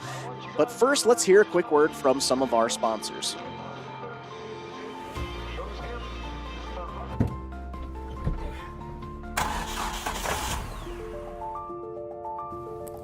But first, let's hear a quick word from some of our sponsors.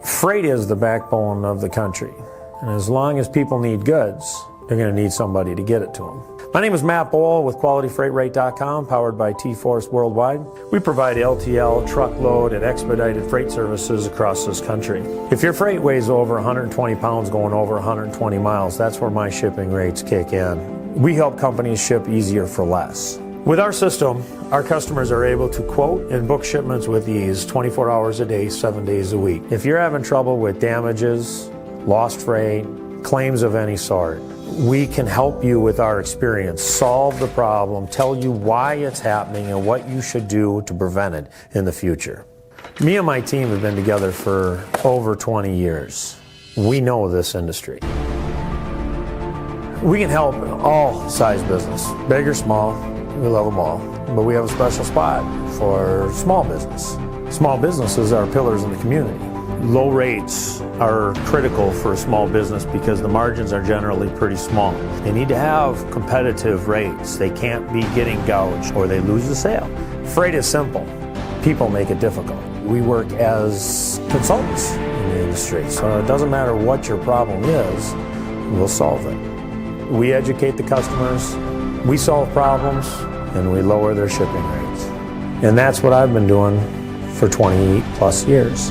Freight is the backbone of the country, and as long as people need goods, they're going to need somebody to get it to them. My name is Matt Bohl with QualityFreightRate.com, powered by T-Force Worldwide. We provide LTL, truckload, and expedited freight services across this country. If your freight weighs over 120 pounds going over 120 miles, that's where my shipping rates kick in. We help companies ship easier for less. With our system, our customers are able to quote and book shipments with ease 24 hours a day, 7 days a week. If you're having trouble with damages, lost freight, claims of any sort, we can help you with our experience, solve the problem, tell you why it's happening and what you should do to prevent it in the future. Me and my team have been together for over 20 years. We know this industry. We can help all size business, big or small, we love them all. But we have a special spot for small business. Small businesses are pillars in the community. Low rates are critical for a small business because the margins are generally pretty small. They need to have competitive rates. They can't be getting gouged or they lose the sale. Freight is simple. People make it difficult. We work as consultants in the industry, so it doesn't matter what your problem is, we'll solve it. We educate the customers, we solve problems, and we lower their shipping rates. And that's what I've been doing for 20 plus years.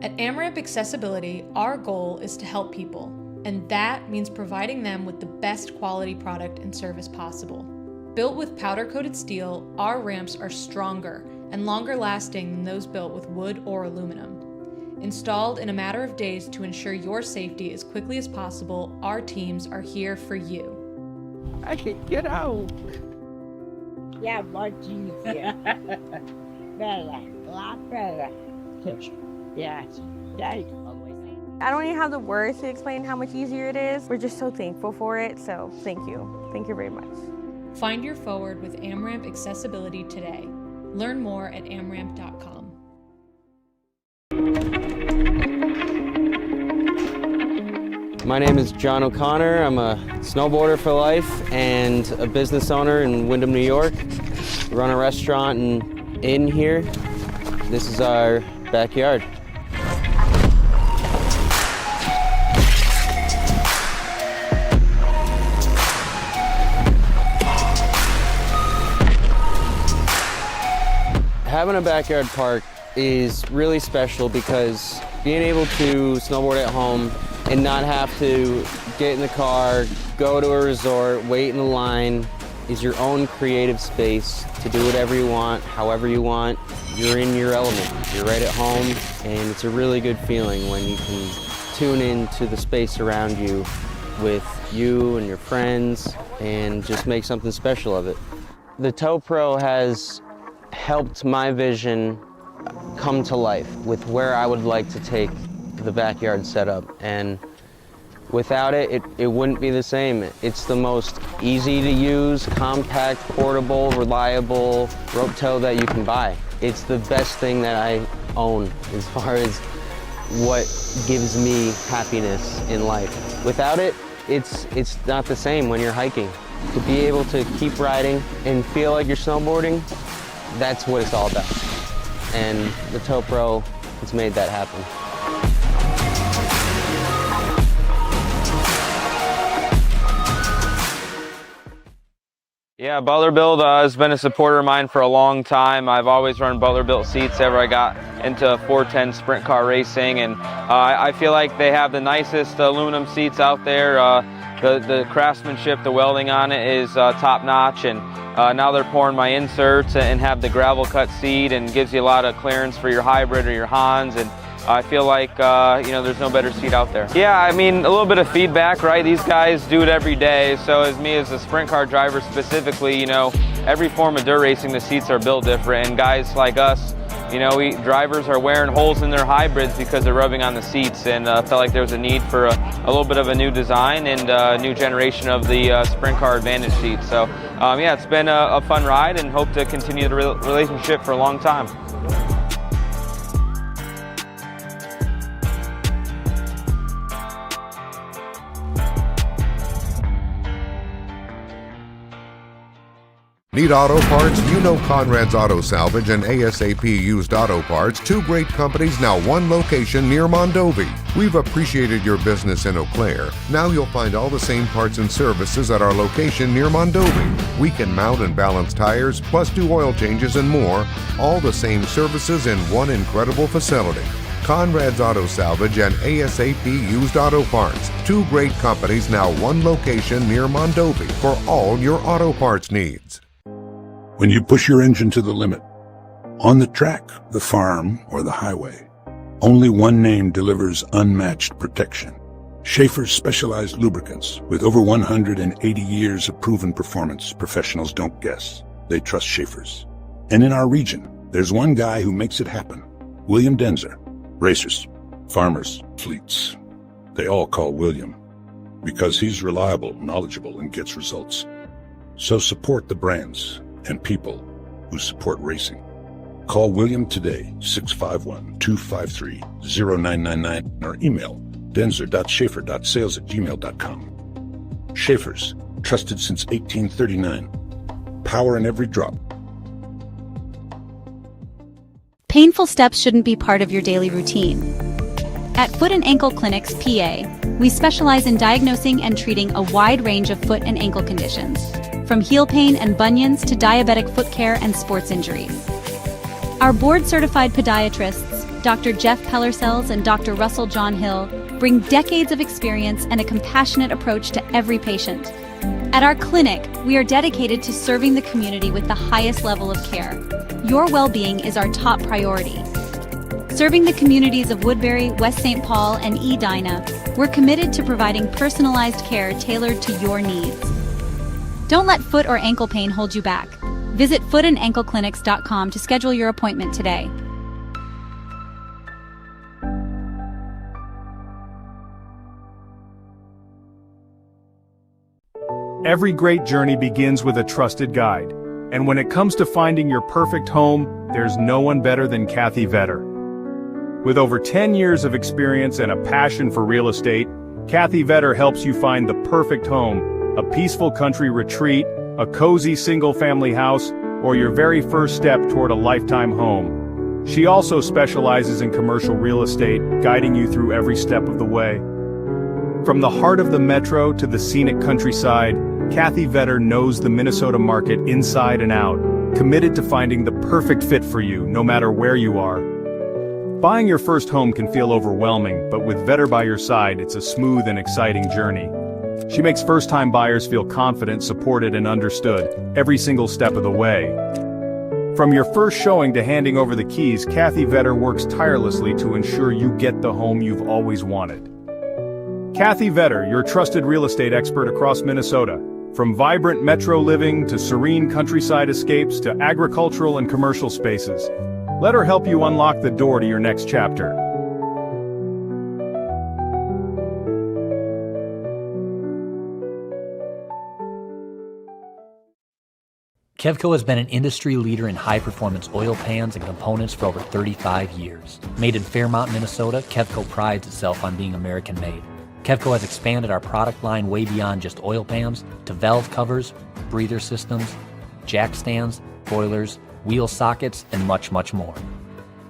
At AmRamp Accessibility, our goal is to help people, and that means providing them with the best quality product and service possible. Built with powder-coated steel, our ramps are stronger and longer lasting than those built with wood or aluminum. Installed in a matter of days to ensure your safety as quickly as possible, our teams are here for you. I can get out. Yeah, much easier. Better, a lot better. Yes, thanks. I don't even have the words to explain how much easier it is. We're just so thankful for it, so thank you. Thank you very much. Find your forward with AmRamp Accessibility today. Learn more at amramp.com. My name is John O'Connor. I'm a snowboarder for life and a business owner in Windham, New York. We run a restaurant and inn here. This is our backyard. Having a backyard park is really special because being able to snowboard at home and not have to get in the car, go to a resort, wait in the line, is your own creative space to do whatever you want, however you want. You're in your element. You're right at home, and it's a really good feeling when you can tune into the space around you with you and your friends and just make something special of it. The Tow Pro has helped my vision come to life with where I would like to take the backyard setup, and without it, it wouldn't be the same. It's the most easy to use, compact, portable, reliable rope tow that you can buy. It's the best thing that I own as far as what gives me happiness in life. Without it, it's not the same when you're hiking. To be able to keep riding and feel like you're snowboarding, that's what it's all about. And the Tow Pro has made that happen. Yeah, Butler-Built has been a supporter of mine for a long time. I've always run Butler-Built seats ever I got into 410 sprint car racing, and I feel like they have the nicest aluminum seats out there. The craftsmanship, the welding on it is top notch, and now they're pouring my inserts and have the gravel cut seat and gives you a lot of clearance for your hybrid or your Hans, and I feel like, you know, there's no better seat out there. Yeah, I mean, a little bit of feedback, right? These guys do it every day, so as me as a sprint car driver specifically, you know, every form of dirt racing, the seats are built different, and guys like us, you know, drivers are wearing holes in their hybrids because they're rubbing on the seats, and felt like there was a need for a little bit of a new design and a new generation of the sprint car advantage seat. So, yeah, it's been a fun ride, and hope to continue the relationship for a long time. Need auto parts? You know Conrad's Auto Salvage and ASAP Used Auto Parts, two great companies, now one location near Mondovi. We've appreciated your business in Eau Claire. Now you'll find all the same parts and services at our location near Mondovi. We can mount and balance tires, plus do oil changes and more. All the same services in one incredible facility. Conrad's Auto Salvage and ASAP Used Auto Parts, two great companies, now one location near Mondovi for all your auto parts needs. When you push your engine to the limit, on the track, the farm, or the highway, only one name delivers unmatched protection. Schaefer's specialized lubricants. With over 180 years of proven performance, professionals don't guess. They trust Schaefer's. And in our region, there's one guy who makes it happen. William Denzer. Racers, farmers, fleets. They all call William because he's reliable, knowledgeable, and gets results. So support the brands and people who support racing. Call William today, 651-253-0999, or email denzer.schaefer.sales@gmail.com. Schaefer's, trusted since 1839. Power in every drop. Painful steps shouldn't be part of your daily routine. At Foot and Ankle Clinics, PA, we specialize in diagnosing and treating a wide range of foot and ankle conditions, from heel pain and bunions to diabetic foot care and sports injuries. Our board-certified podiatrists, Dr. Jeff Pellersells and Dr. Russell John Hill, bring decades of experience and a compassionate approach to every patient. At our clinic, we are dedicated to serving the community with the highest level of care. Your well-being is our top priority. Serving the communities of Woodbury, West St. Paul, and Edina, we're committed to providing personalized care tailored to your needs. Don't let foot or ankle pain hold you back. Visit footandankleclinics.com to schedule your appointment today. Every great journey begins with a trusted guide. And when it comes to finding your perfect home, there's no one better than Kathy Vetter. With over 10 years of experience and a passion for real estate, Kathy Vetter helps you find the perfect home, a peaceful country retreat, a cozy single-family house, or your very first step toward a lifetime home. She also specializes in commercial real estate, guiding you through every step of the way. From the heart of the metro to the scenic countryside, Kathy Vetter knows the Minnesota market inside and out, committed to finding the perfect fit for you, no matter where you are. Buying your first home can feel overwhelming, but with Vetter by your side, it's a smooth and exciting journey. She makes first-time buyers feel confident, supported, and understood every single step of the way. From your first showing to handing over the keys, Kathy Vetter works tirelessly to ensure you get the home you've always wanted. Kathy Vetter, your trusted real estate expert across Minnesota. From vibrant metro living to serene countryside escapes to agricultural and commercial spaces. Let her help you unlock the door to your next chapter. Kevco has been an industry leader in high-performance oil pans and components for over 35 years. Made in Fairmont, Minnesota, Kevco prides itself on being American-made. Kevco has expanded our product line way beyond just oil pans to valve covers, breather systems, jack stands, boilers, wheel sockets, and much, much more.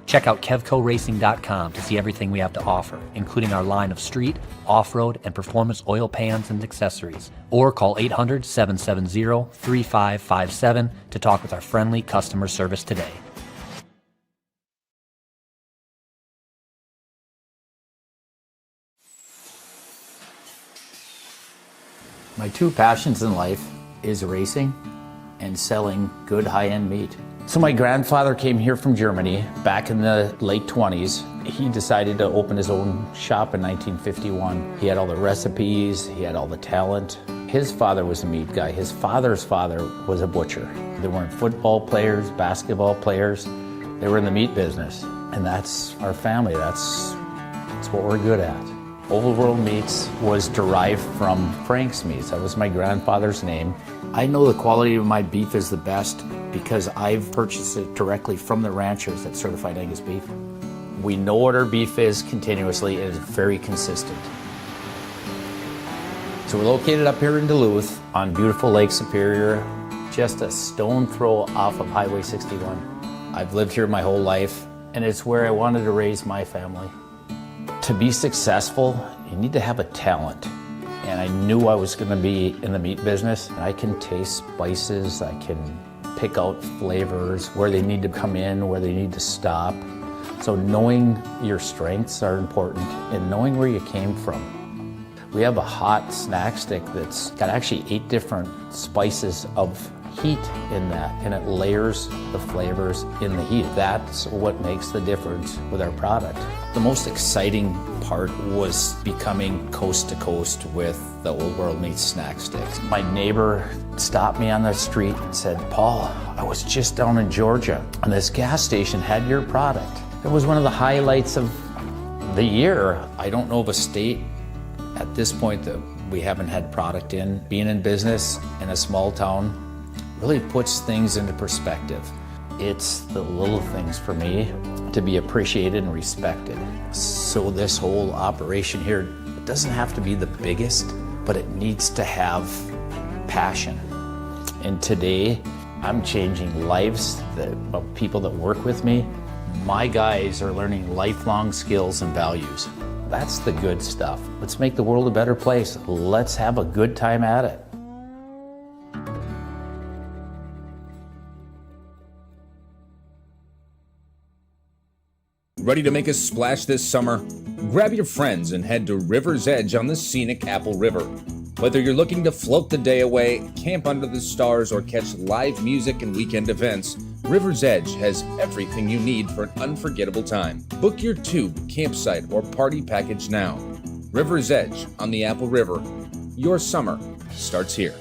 Check out KevcoRacing.com to see everything we have to offer, including our line of street, off-road, and performance oil pans and accessories. Or call 800-770-3557 to talk with our friendly customer service today. My two passions in life is racing and selling good high-end meat. So my grandfather came here from Germany back in the late 20s. He decided to open his own shop in 1951. He had all the recipes, he had all the talent. His father was a meat guy. His father's father was a butcher. They weren't football players, basketball players. They were in the meat business. And that's our family. That's what we're good at. Old World Meats was derived from Frank's Meats. That was my grandfather's name. I know the quality of my beef is the best because I've purchased it directly from the ranchers at Certified Angus Beef. We know what our beef is continuously, and it's very consistent. So we're located up here in Duluth on beautiful Lake Superior, just a stone throw off of Highway 61. I've lived here my whole life, and it's where I wanted to raise my family. To be successful, you need to have a talent. And I knew I was going to be in the meat business. I can taste spices, I can pick out flavors, where they need to come in, where they need to stop. So knowing your strengths are important and knowing where you came from. We have a hot snack stick that's got actually 8 different spices of heat in that, and it layers the flavors in the heat. That's what makes the difference with our product. The most exciting part was becoming coast to coast with the Old World Meats snack sticks. My neighbor stopped me on the street and said, "Paul, I was just down in Georgia and this gas station had your product." It was one of the highlights of the year. I don't know of a state at this point that we haven't had product in. Being in business in a small town really puts things into perspective. It's the little things for me to be appreciated and respected. So this whole operation here, it doesn't have to be the biggest, but it needs to have passion. And today, I'm changing lives of people that work with me. My guys are learning lifelong skills and values. That's the good stuff. Let's make the world a better place. Let's have a good time at it. Ready to make a splash this summer? Grab your friends and head to River's Edge on the scenic Apple River. Whether you're looking to float the day away, camp under the stars, or catch live music and weekend events, River's Edge has everything you need for an unforgettable time. Book your tube, campsite, or party package now. River's Edge on the Apple River. Your summer starts here.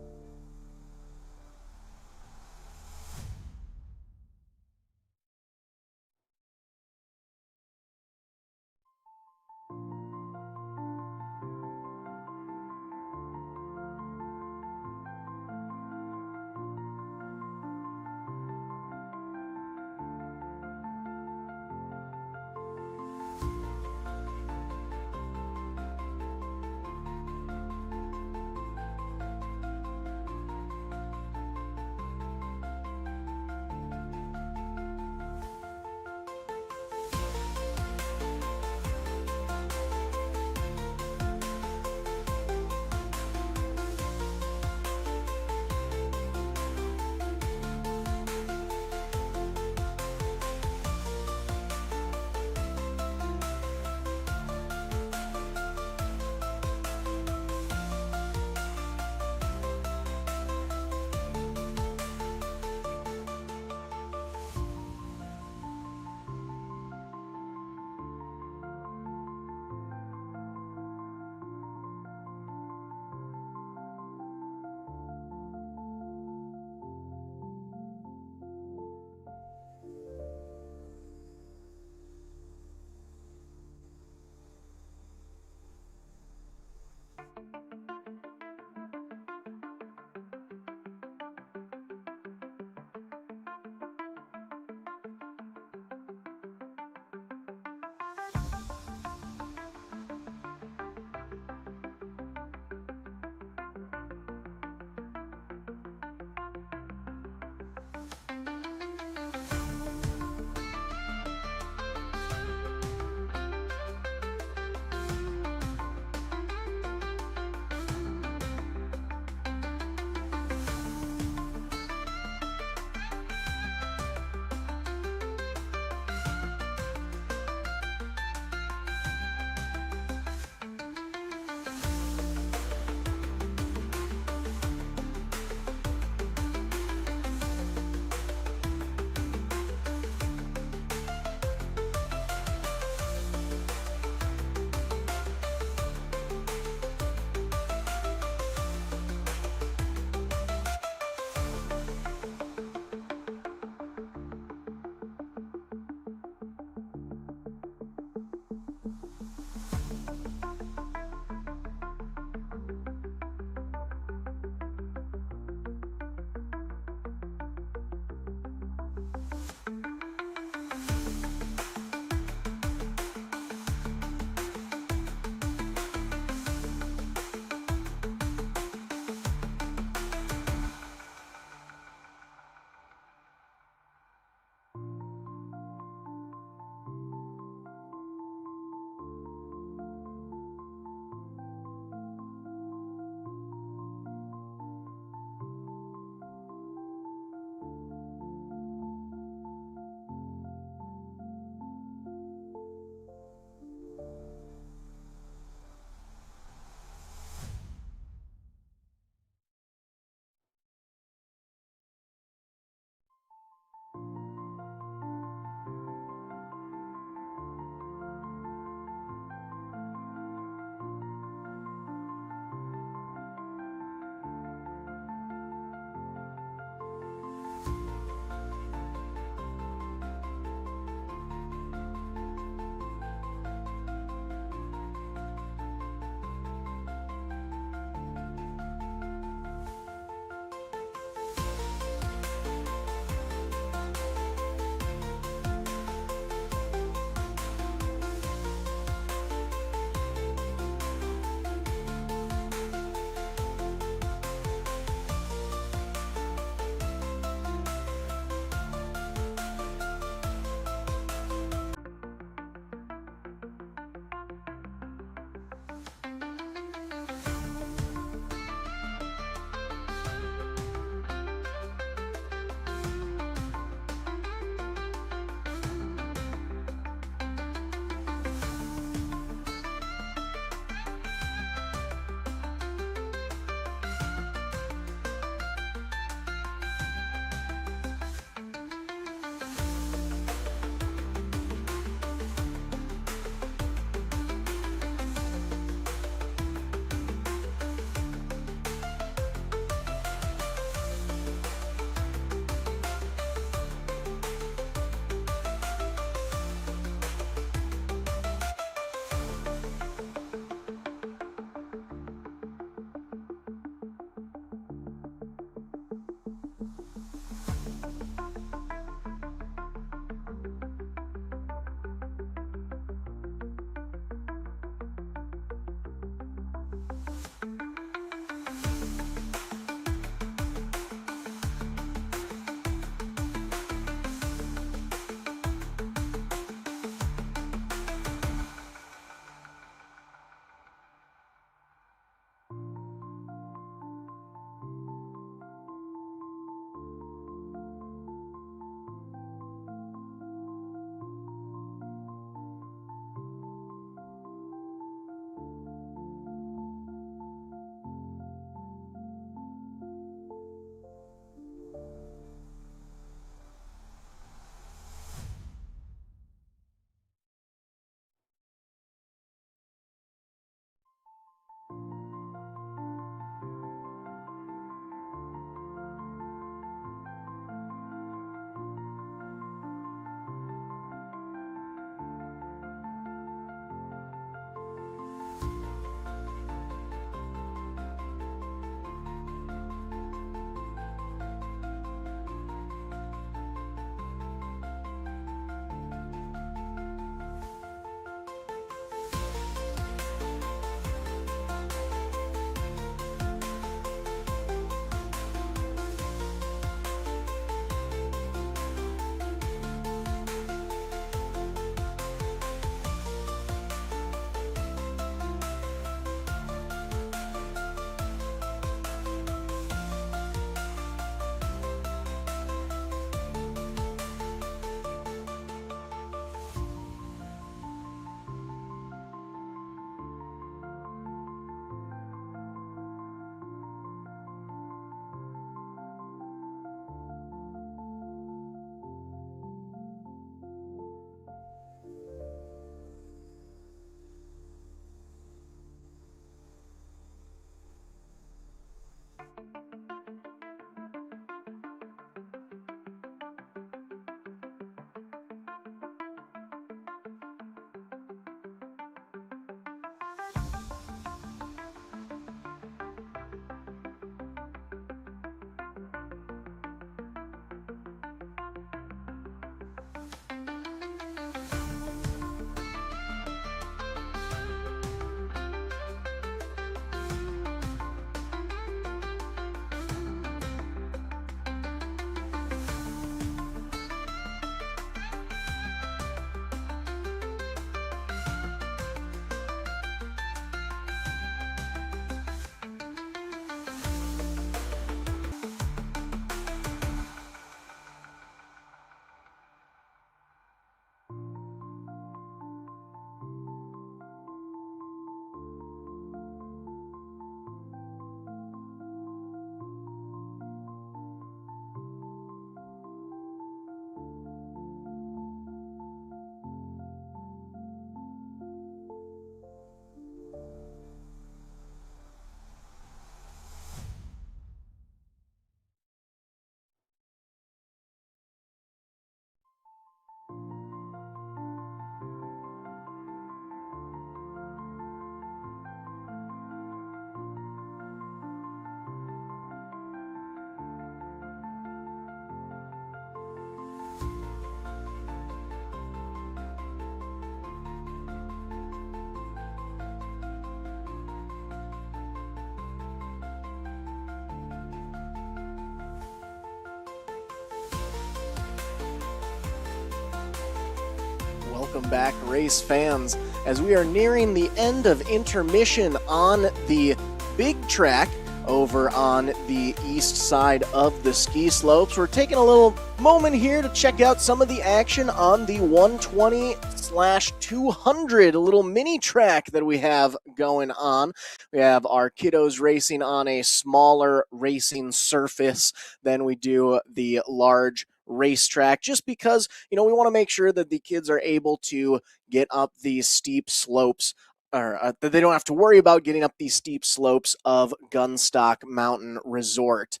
Welcome back, race fans, as we are nearing the end of intermission on the big track over on the east side of the ski slopes. We're taking a little moment here to check out some of the action on the 120/200, a little mini track that we have going on. We have our kiddos racing on a smaller racing surface than we do the large racetrack, just because, we want to make sure that the kids are able to get up these steep slopes, or that they don't have to worry about getting up these steep slopes of Gunstock Mountain Resort.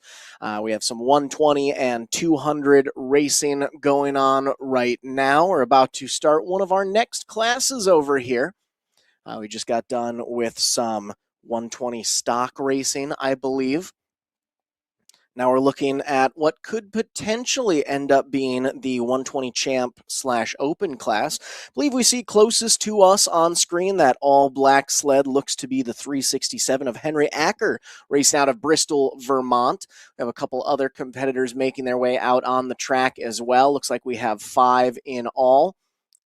We have some 120 and 200 racing going on right now. We're about to start one of our next classes over here. We just got done with some 120 stock racing, I believe. Now we're looking at what could potentially end up being the 120 champ/open class. I believe we see closest to us on screen that all black sled looks to be the 367 of Henry Acker, racing out of Bristol, Vermont. We have a couple other competitors making their way out on the track as well. Looks like we have 5 in all.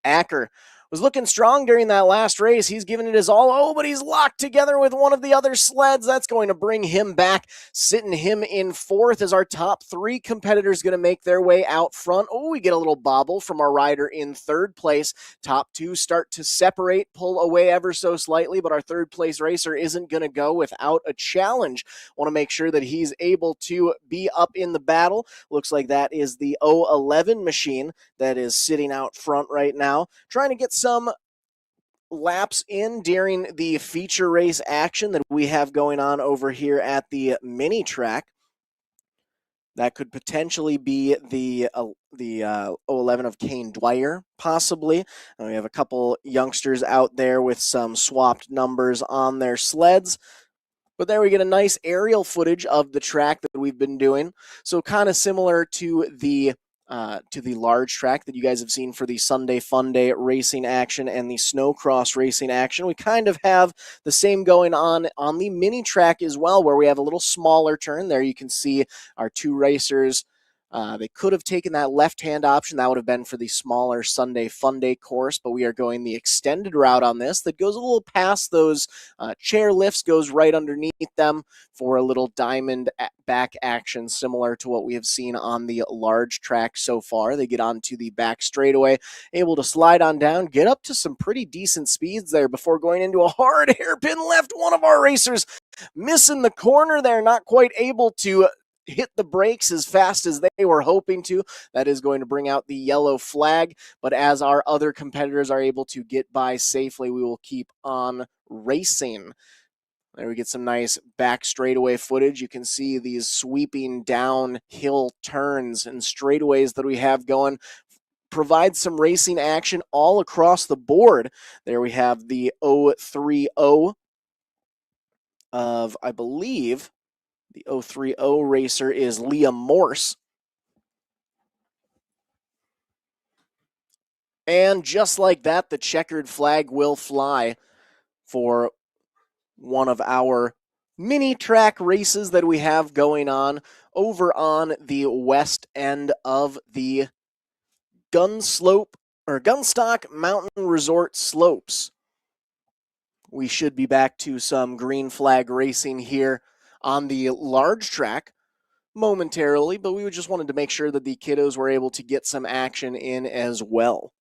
Acker was looking strong during that last race. He's giving it his all. But he's locked together with one of the other sleds. That's going to bring him back, sitting him in 4th as our top 3 competitors going to make their way out front. We get a little bobble from our rider in 3rd place. Top 2 start to separate, pull away ever so slightly, but our 3rd place racer isn't going to go without a challenge. Want to make sure that he's able to be up in the battle. Looks like that is the 011 machine that is sitting out front right now, trying to get some laps in during the feature race action that we have going on over here at the mini track. That could potentially be the 011 of Kane Dwyer, possibly. And we have a couple youngsters out there with some swapped numbers on their sleds. But there we get a nice aerial footage of the track that we've been doing. So kind of similar to the large track that you guys have seen for the Sunday Funday racing action and the snowcross racing action. We kind of have the same going on the mini track as well, where we have a little smaller turn. There you can see our 2 racers. They could have taken that left-hand option. That would have been for the smaller Sunday Funday course, but we are going the extended route on this that goes a little past those chair lifts, goes right underneath them for a little diamond back action, similar to what we have seen on the large track so far. They get onto the back straightaway, able to slide on down, get up to some pretty decent speeds there before going into a hard hairpin left. One of our racers missing the corner there, not quite able to hit the brakes as fast as they were hoping to. That is going to bring out the yellow flag, but as our other competitors are able to get by safely, we will keep on racing. There we get some nice back straightaway footage. You can see these sweeping downhill turns and straightaways that we have going. Provide some racing action all across the board. There we have the 030 of, I believe, the 030 racer is Liam Morse. And just like that, the checkered flag will fly for one of our mini track races that we have going on over on the west end of the Gunstock Mountain Resort slopes. We should be back to some green flag racing here on the large track momentarily, but we just wanted to make sure that the kiddos were able to get some action in as well.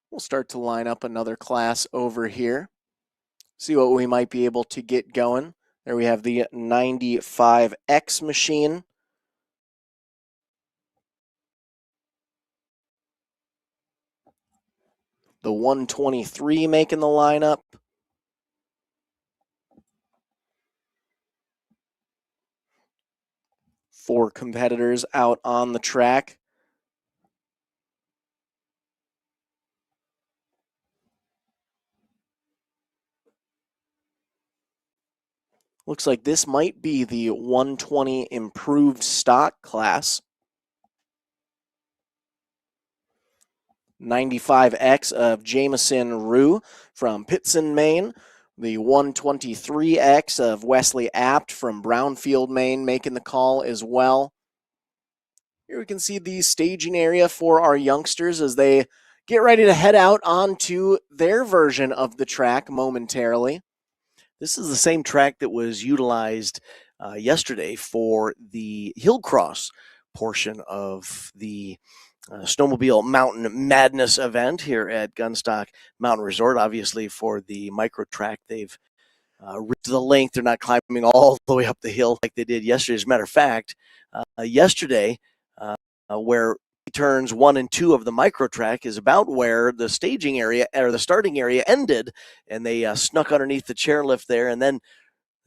We'll start to line up another class over here. See what we might be able to get going. There we have the 95X machine. The 123 making the lineup. Four competitors out on the track. Looks like this might be the 120 improved stock class. 95X of Jameson Rue from Pitson, Maine. The 123X of Wesley Apt from Brownfield, Maine, making the call as well. Here we can see the staging area for our youngsters as they get ready to head out onto their version of the track momentarily. This is the same track that was utilized yesterday for the hillcross portion of the Snowmobile Mountain Madness event here at Gunstock Mountain Resort. Obviously, for the micro track, they've ripped the length. They're not climbing all the way up the hill like they did yesterday. As a matter of fact, yesterday, where turns 1 and 2 of the micro track is about where the staging area or the starting area ended, and they snuck underneath the chairlift there, and then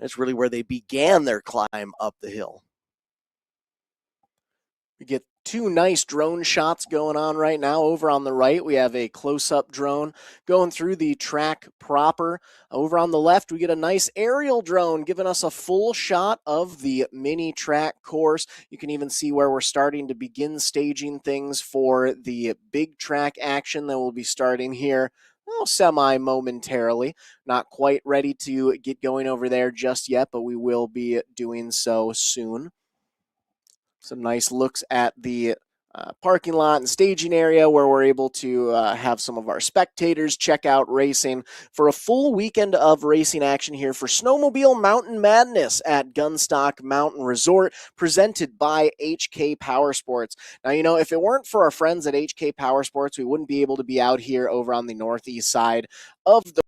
that's really where they began their climb up the hill. We get two nice drone shots going on right now. Over on the right, we have a close-up drone going through the track proper. Over on the left, we get a nice aerial drone giving us a full shot of the mini track course. You can even see where we're starting to begin staging things for the big track action that will be starting here semi-momentarily. Not quite ready to get going over there just yet, but we will be doing so soon. Some nice looks at the parking lot and staging area where we're able to have some of our spectators check out racing for a full weekend of racing action here for Snowmobile Mountain Madness at Gunstock Mountain Resort, presented by HK Power Sports. Now, you know, if it weren't for our friends at HK Power Sports, we wouldn't be able to be out here over on the northeast side of the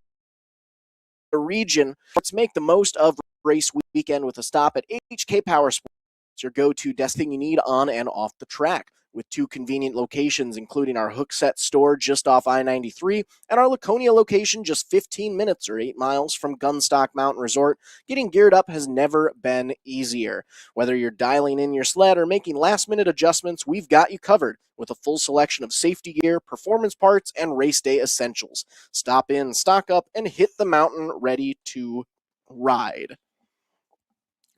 region. Let's make the most of race weekend with a stop at HK Power Sports. It's your go-to destination you need on and off the track, with two convenient locations, including our Hookset store just off I-93 and our Laconia location just 15 minutes or 8 miles from Gunstock Mountain Resort. Getting geared up has never been easier. Whether you're dialing in your sled or making last-minute adjustments, we've got you covered with a full selection of safety gear, performance parts, and race day essentials. Stop in, stock up, and hit the mountain ready to ride.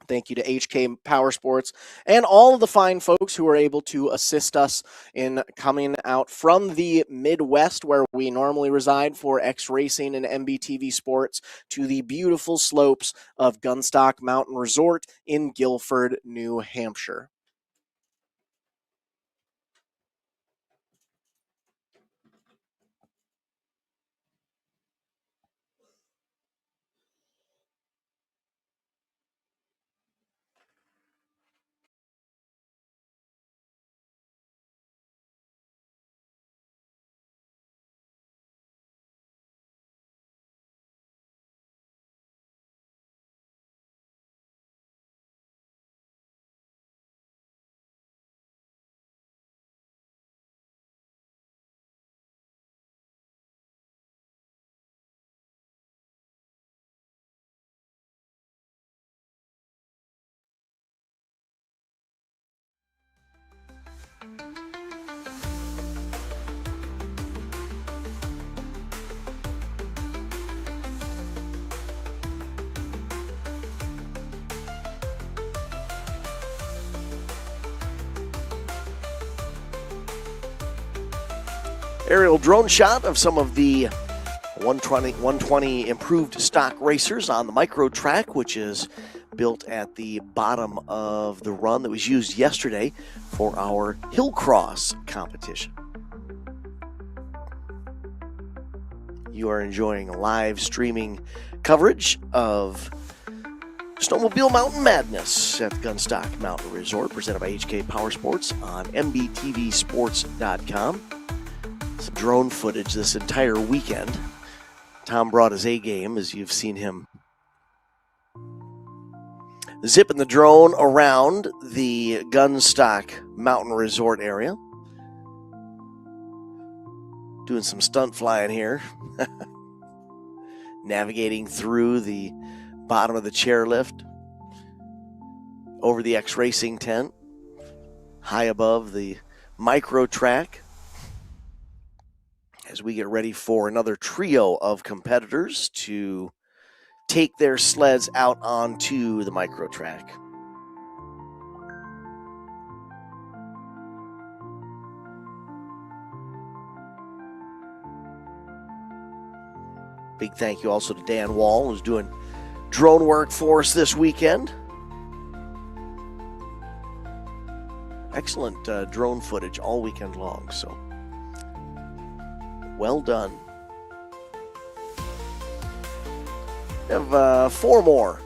Thank you to HK Power Sports and all of the fine folks who are able to assist us in coming out from the Midwest, where we normally reside for X Racing and MBTV Sports, to the beautiful slopes of Gunstock Mountain Resort in Guilford, New Hampshire. Aerial drone shot of some of the 120 improved stock racers on the micro track, which is built at the bottom of the run that was used yesterday for our hillcross competition. You are enjoying live streaming coverage of Snowmobile Mountain Madness at the Gunstock Mountain Resort, presented by HK Power Sports on MBTVsports.com. Some drone footage this entire weekend. Tom brought his A game, as you've seen him zipping the drone around the Gunstock Mountain Resort area. Doing some stunt flying here. Navigating through the bottom of the chairlift, over the X-Racing tent, high above the micro track, as we get ready for another trio of competitors to take their sleds out onto the micro track. Big thank you also to Dan Wall, who's doing drone work for us this weekend. Excellent drone footage all weekend long, so well done. We have 4 more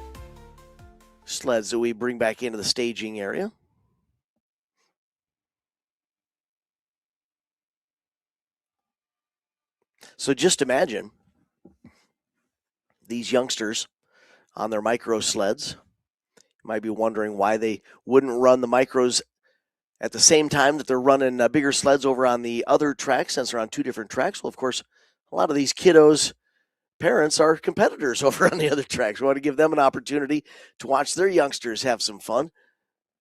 sleds that we bring back into the staging area. So just imagine these youngsters on their micro sleds. You might be wondering why they wouldn't run the micros at the same time that they're running bigger sleds over on the other tracks, since they're on 2 different tracks. Well, of course, a lot of these kiddos' parents are competitors over on the other tracks. We want to give them an opportunity to watch their youngsters have some fun.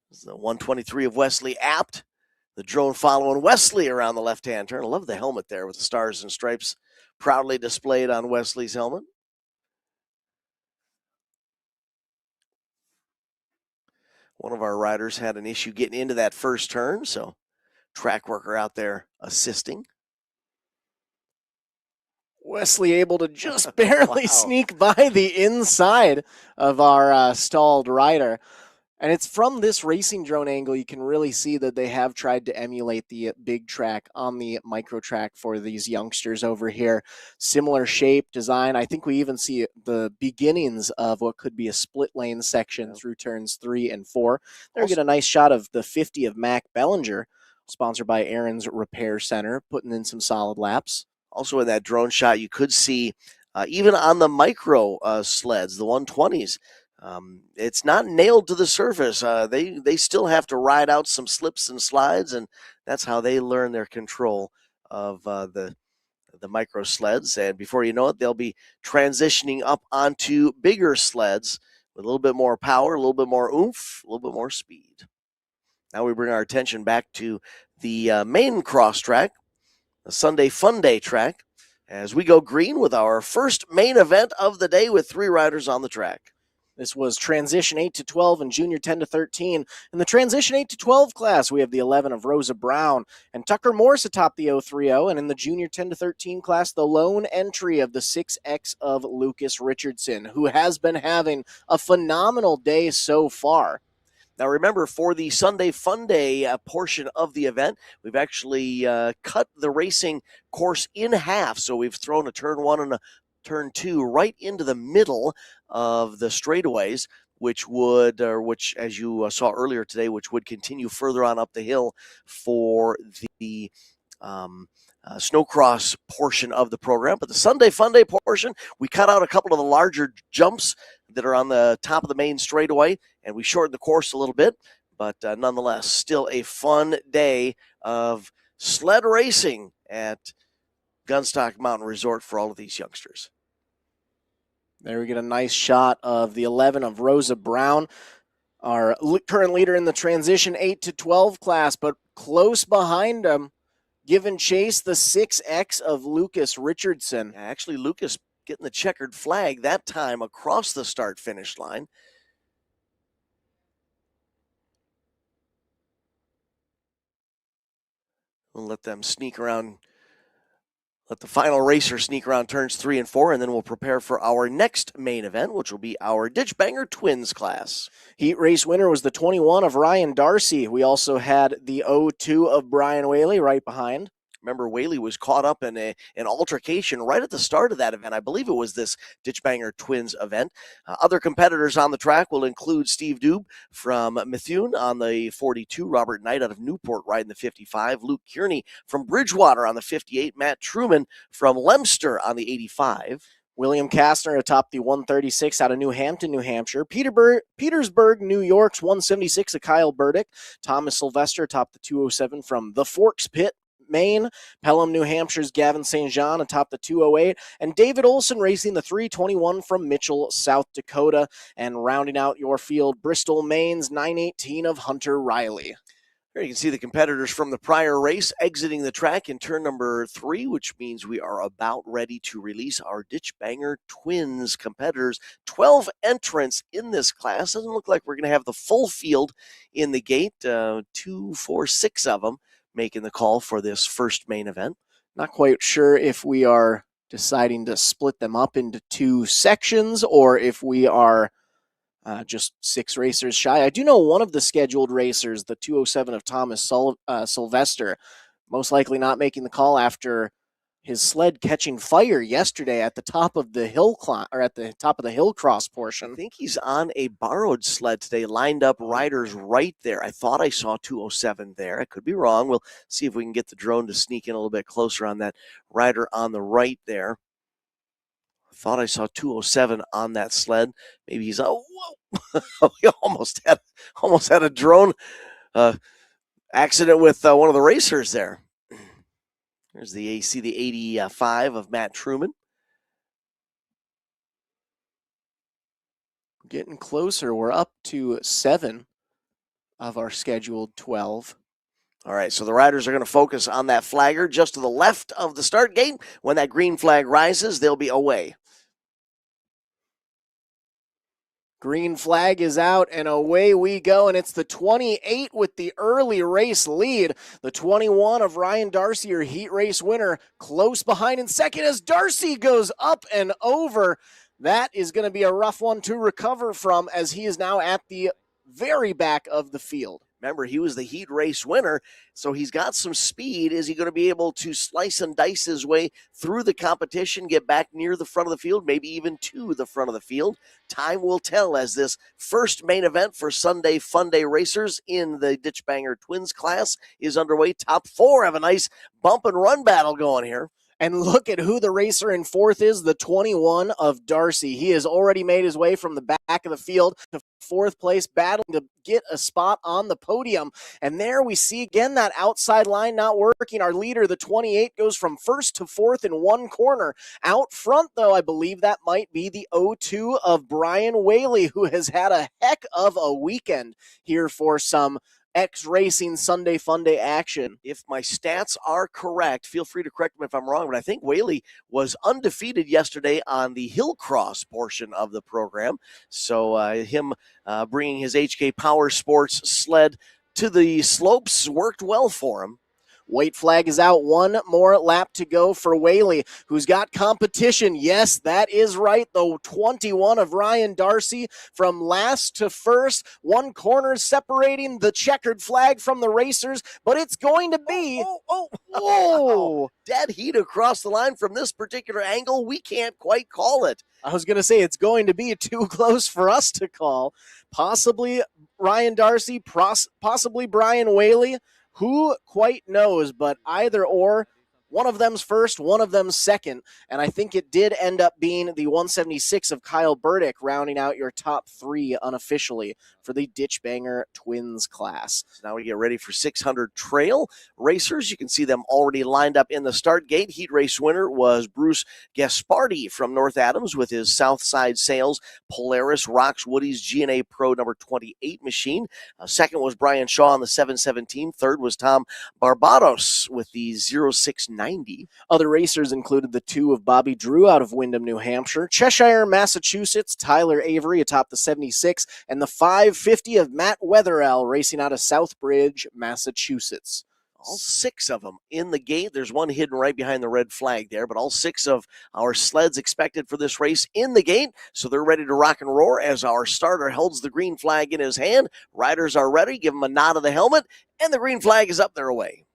This is the 123 of Wesley Apt, the drone following Wesley around the left-hand turn. I love the helmet there with the stars and stripes proudly displayed on Wesley's helmet. One of our riders had an issue getting into that first turn, so track worker out there assisting. Wesley able to just barely sneak by the inside of our stalled rider. And it's from this racing drone angle, you can really see that they have tried to emulate the big track on the micro track for these youngsters over here. Similar shape, design. I think we even see the beginnings of what could be a split lane section through turns 3 and 4. There we get a nice shot of the 50 of Mac Bellinger, sponsored by Aaron's Repair Center, putting in some solid laps. Also in that drone shot, you could see, even on the micro sleds, the 120s, it's not nailed to the surface. They still have to ride out some slips and slides, and that's how they learn their control of the micro sleds. And before you know it, they'll be transitioning up onto bigger sleds with a little bit more power, a little bit more oomph, a little bit more speed. Now we bring our attention back to the main cross track, the Sunday Funday track, as we go green with our first main event of the day with 3 riders on the track. This was Transition 8 to 12 and Junior 10 to 13. In the Transition 8 to 12 class, we have the 11 of Rosa Brown and Tucker Morse atop the 030. And in the Junior 10 to 13 class, the lone entry of the 6X of Lucas Richardson, who has been having a phenomenal day so far. Now remember, for the Sunday Funday portion of the event, we've actually cut the racing course in half. So we've thrown a turn 1 and a turn 2 right into the middle of the straightaways, which, as you saw earlier today, which would continue further on up the hill for the snowcross portion of the program. But the Sunday Funday portion, we cut out a couple of the larger jumps that are on the top of the main straightaway, and we shortened the course a little bit. But nonetheless, still a fun day of sled racing at Gunstock Mountain Resort for all of these youngsters. There we get a nice shot of the 11 of Rosa Brown, our current leader in the Transition 8 to 12 class. But close behind him, giving chase the 6X of Lucas Richardson. Actually, Lucas getting the checkered flag that time across the start-finish line. We'll let them sneak around. Let the final racer sneak around turns 3 and 4, and then we'll prepare for our next main event, which will be our Ditchbanger Twins class. Heat race winner was the 21 of Ryan Darcy. We also had the 02 of Brian Whaley right behind. Remember, Whaley was caught up in an altercation right at the start of that event. I believe it was this Ditchbanger Twins event. Other competitors on the track will include Steve Dube from Methuen on the 42, Robert Knight out of Newport riding the 55, Luke Kearney from Bridgewater on the 58, Matt Truman from Lemster on the 85. William Kastner atop the 136 out of New Hampton, New Hampshire. Petersburg, New York's 176 of Kyle Burdick. Thomas Sylvester atop the 207 from the Forks Pit, Maine. Pelham, New Hampshire's Gavin St. John atop the 208, and David Olson racing the 321 from Mitchell, South Dakota. And rounding out your field, Bristol, Maine's 918 of Hunter Riley. Here you can see the competitors from the prior race exiting the track in turn number 3, which means we are about ready to release our Ditchbanger Twins competitors. 12 entrants in this class. Doesn't look like we're going to have the full field in the gate. 2, 4, 6 of them making the call for this first main event. Not quite sure if we are deciding to split them up into 2 sections or if we are just 6 racers shy. I do know one of the scheduled racers, the 207 of Thomas Sylvester, most likely not making the call after his sled catching fire yesterday at the top of the hill at the top of the hillcross portion. I think he's on a borrowed sled today, lined up riders right there. I thought I saw 207 there. I could be wrong. We'll see if we can get the drone to sneak in a little bit closer on that rider on the right there. I thought I saw 207 on that sled. Maybe he's whoa! We almost had a drone accident with one of the racers there. There's the AC, the 85 of Matt Truman. Getting closer. We're up to 7 of our scheduled 12. All right, so the riders are going to focus on that flagger just to the left of the start gate. When that green flag rises, they'll be away. Green flag is out, and away we go, and it's the 28 with the early race lead. The 21 of Ryan Darcy, your heat race winner, close behind in second as Darcy goes up and over. That is going to be a rough one to recover from as he is now at the very back of the field. Remember, he was the heat race winner, so he's got some speed. Is he going to be able to slice and dice his way through the competition, get back near the front of the field, maybe even to the front of the field? Time will tell as this first main event for Sunday Funday racers in the Ditchbanger Twins class is underway. Top 4 have a nice bump and run battle going here. And look at who the racer in 4th is, the 21 of Darcy. He has already made his way from the back of the field to 4th place, battling to get a spot on the podium. And there we see again that outside line not working. Our leader, the 28, goes from 1st to 4th in one corner. Out front, though, I believe that might be the 02 of Brian Whaley, who has had a heck of a weekend here for some X-Racing Sunday Funday action. If my stats are correct, feel free to correct me if I'm wrong, but I think Whaley was undefeated yesterday on the hillcross portion of the program. So him bringing his HK Power Sports sled to the slopes worked well for him. White flag is out. One more lap to go for Whaley, who's got competition. Yes, that is right. The 21 of Ryan Darcy from last to first. One corner separating the checkered flag from the racers, but it's going to be... Oh, dead heat across the line from this particular angle. We can't quite call it. I was going to say it's going to be too close for us to call. Possibly Ryan Darcy, possibly Brian Whaley. Who quite knows, but either or, One of them's first, one of them's second, and I think it did end up being the 176 of Kyle Burdick rounding out your top three unofficially for the Ditchbanger Twins class. So now we get ready for 600 trail racers. You can see them already lined up in the start gate. Heat race winner was Bruce Gaspardi from North Adams with his Southside Sales Polaris Rocks Woody's G&A Pro number 28 machine. Second was Brian Shaw on the 717. Third was Tom Barbados with the 0690. Other racers included the two of Bobby Drew out of Windham, New Hampshire, Cheshire, Massachusetts, Tyler Avery atop the 76, and the 550 of Matt Wetherell racing out of Southbridge, Massachusetts. All six of them in the gate. There's one hidden right behind the red flag there, but all six of our sleds expected for this race in the gate. So they're ready to rock and roar as our starter holds the green flag in his hand. Riders are ready. Give him a nod of the helmet, and the green flag is up their way.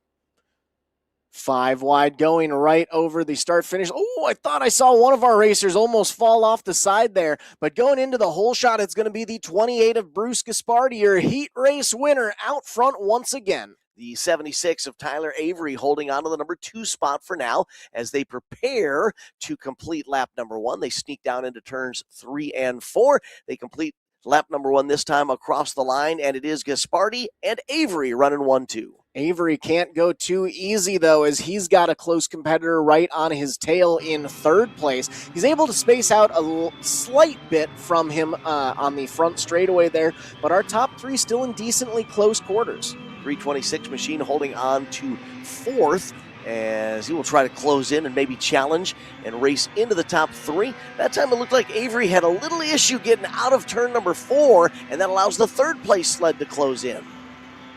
5 wide going right over the start finish. Oh, I thought I saw one of our racers almost fall off the side there, but going into the hole shot, it's going to be the 28 of Bruce Gaspardi, your heat race winner, out front once again. The 76 of Tyler Avery holding on to the number 2 spot for now as they prepare to complete lap number 1. They sneak down into turns 3 and 4. They complete lap number 1 this time across the line, and it is Gaspardi and Avery running 1-2. Avery can't go too easy, though, as he's got a close competitor right on his tail in third place. He's able to space out a slight bit from him on the front straightaway there, but our top three still in decently close quarters. 326 machine holding on to fourth as he will try to close in and maybe challenge and race into the top 3. That time it looked like Avery had a little issue getting out of turn number 4, and that allows the third place sled to close in.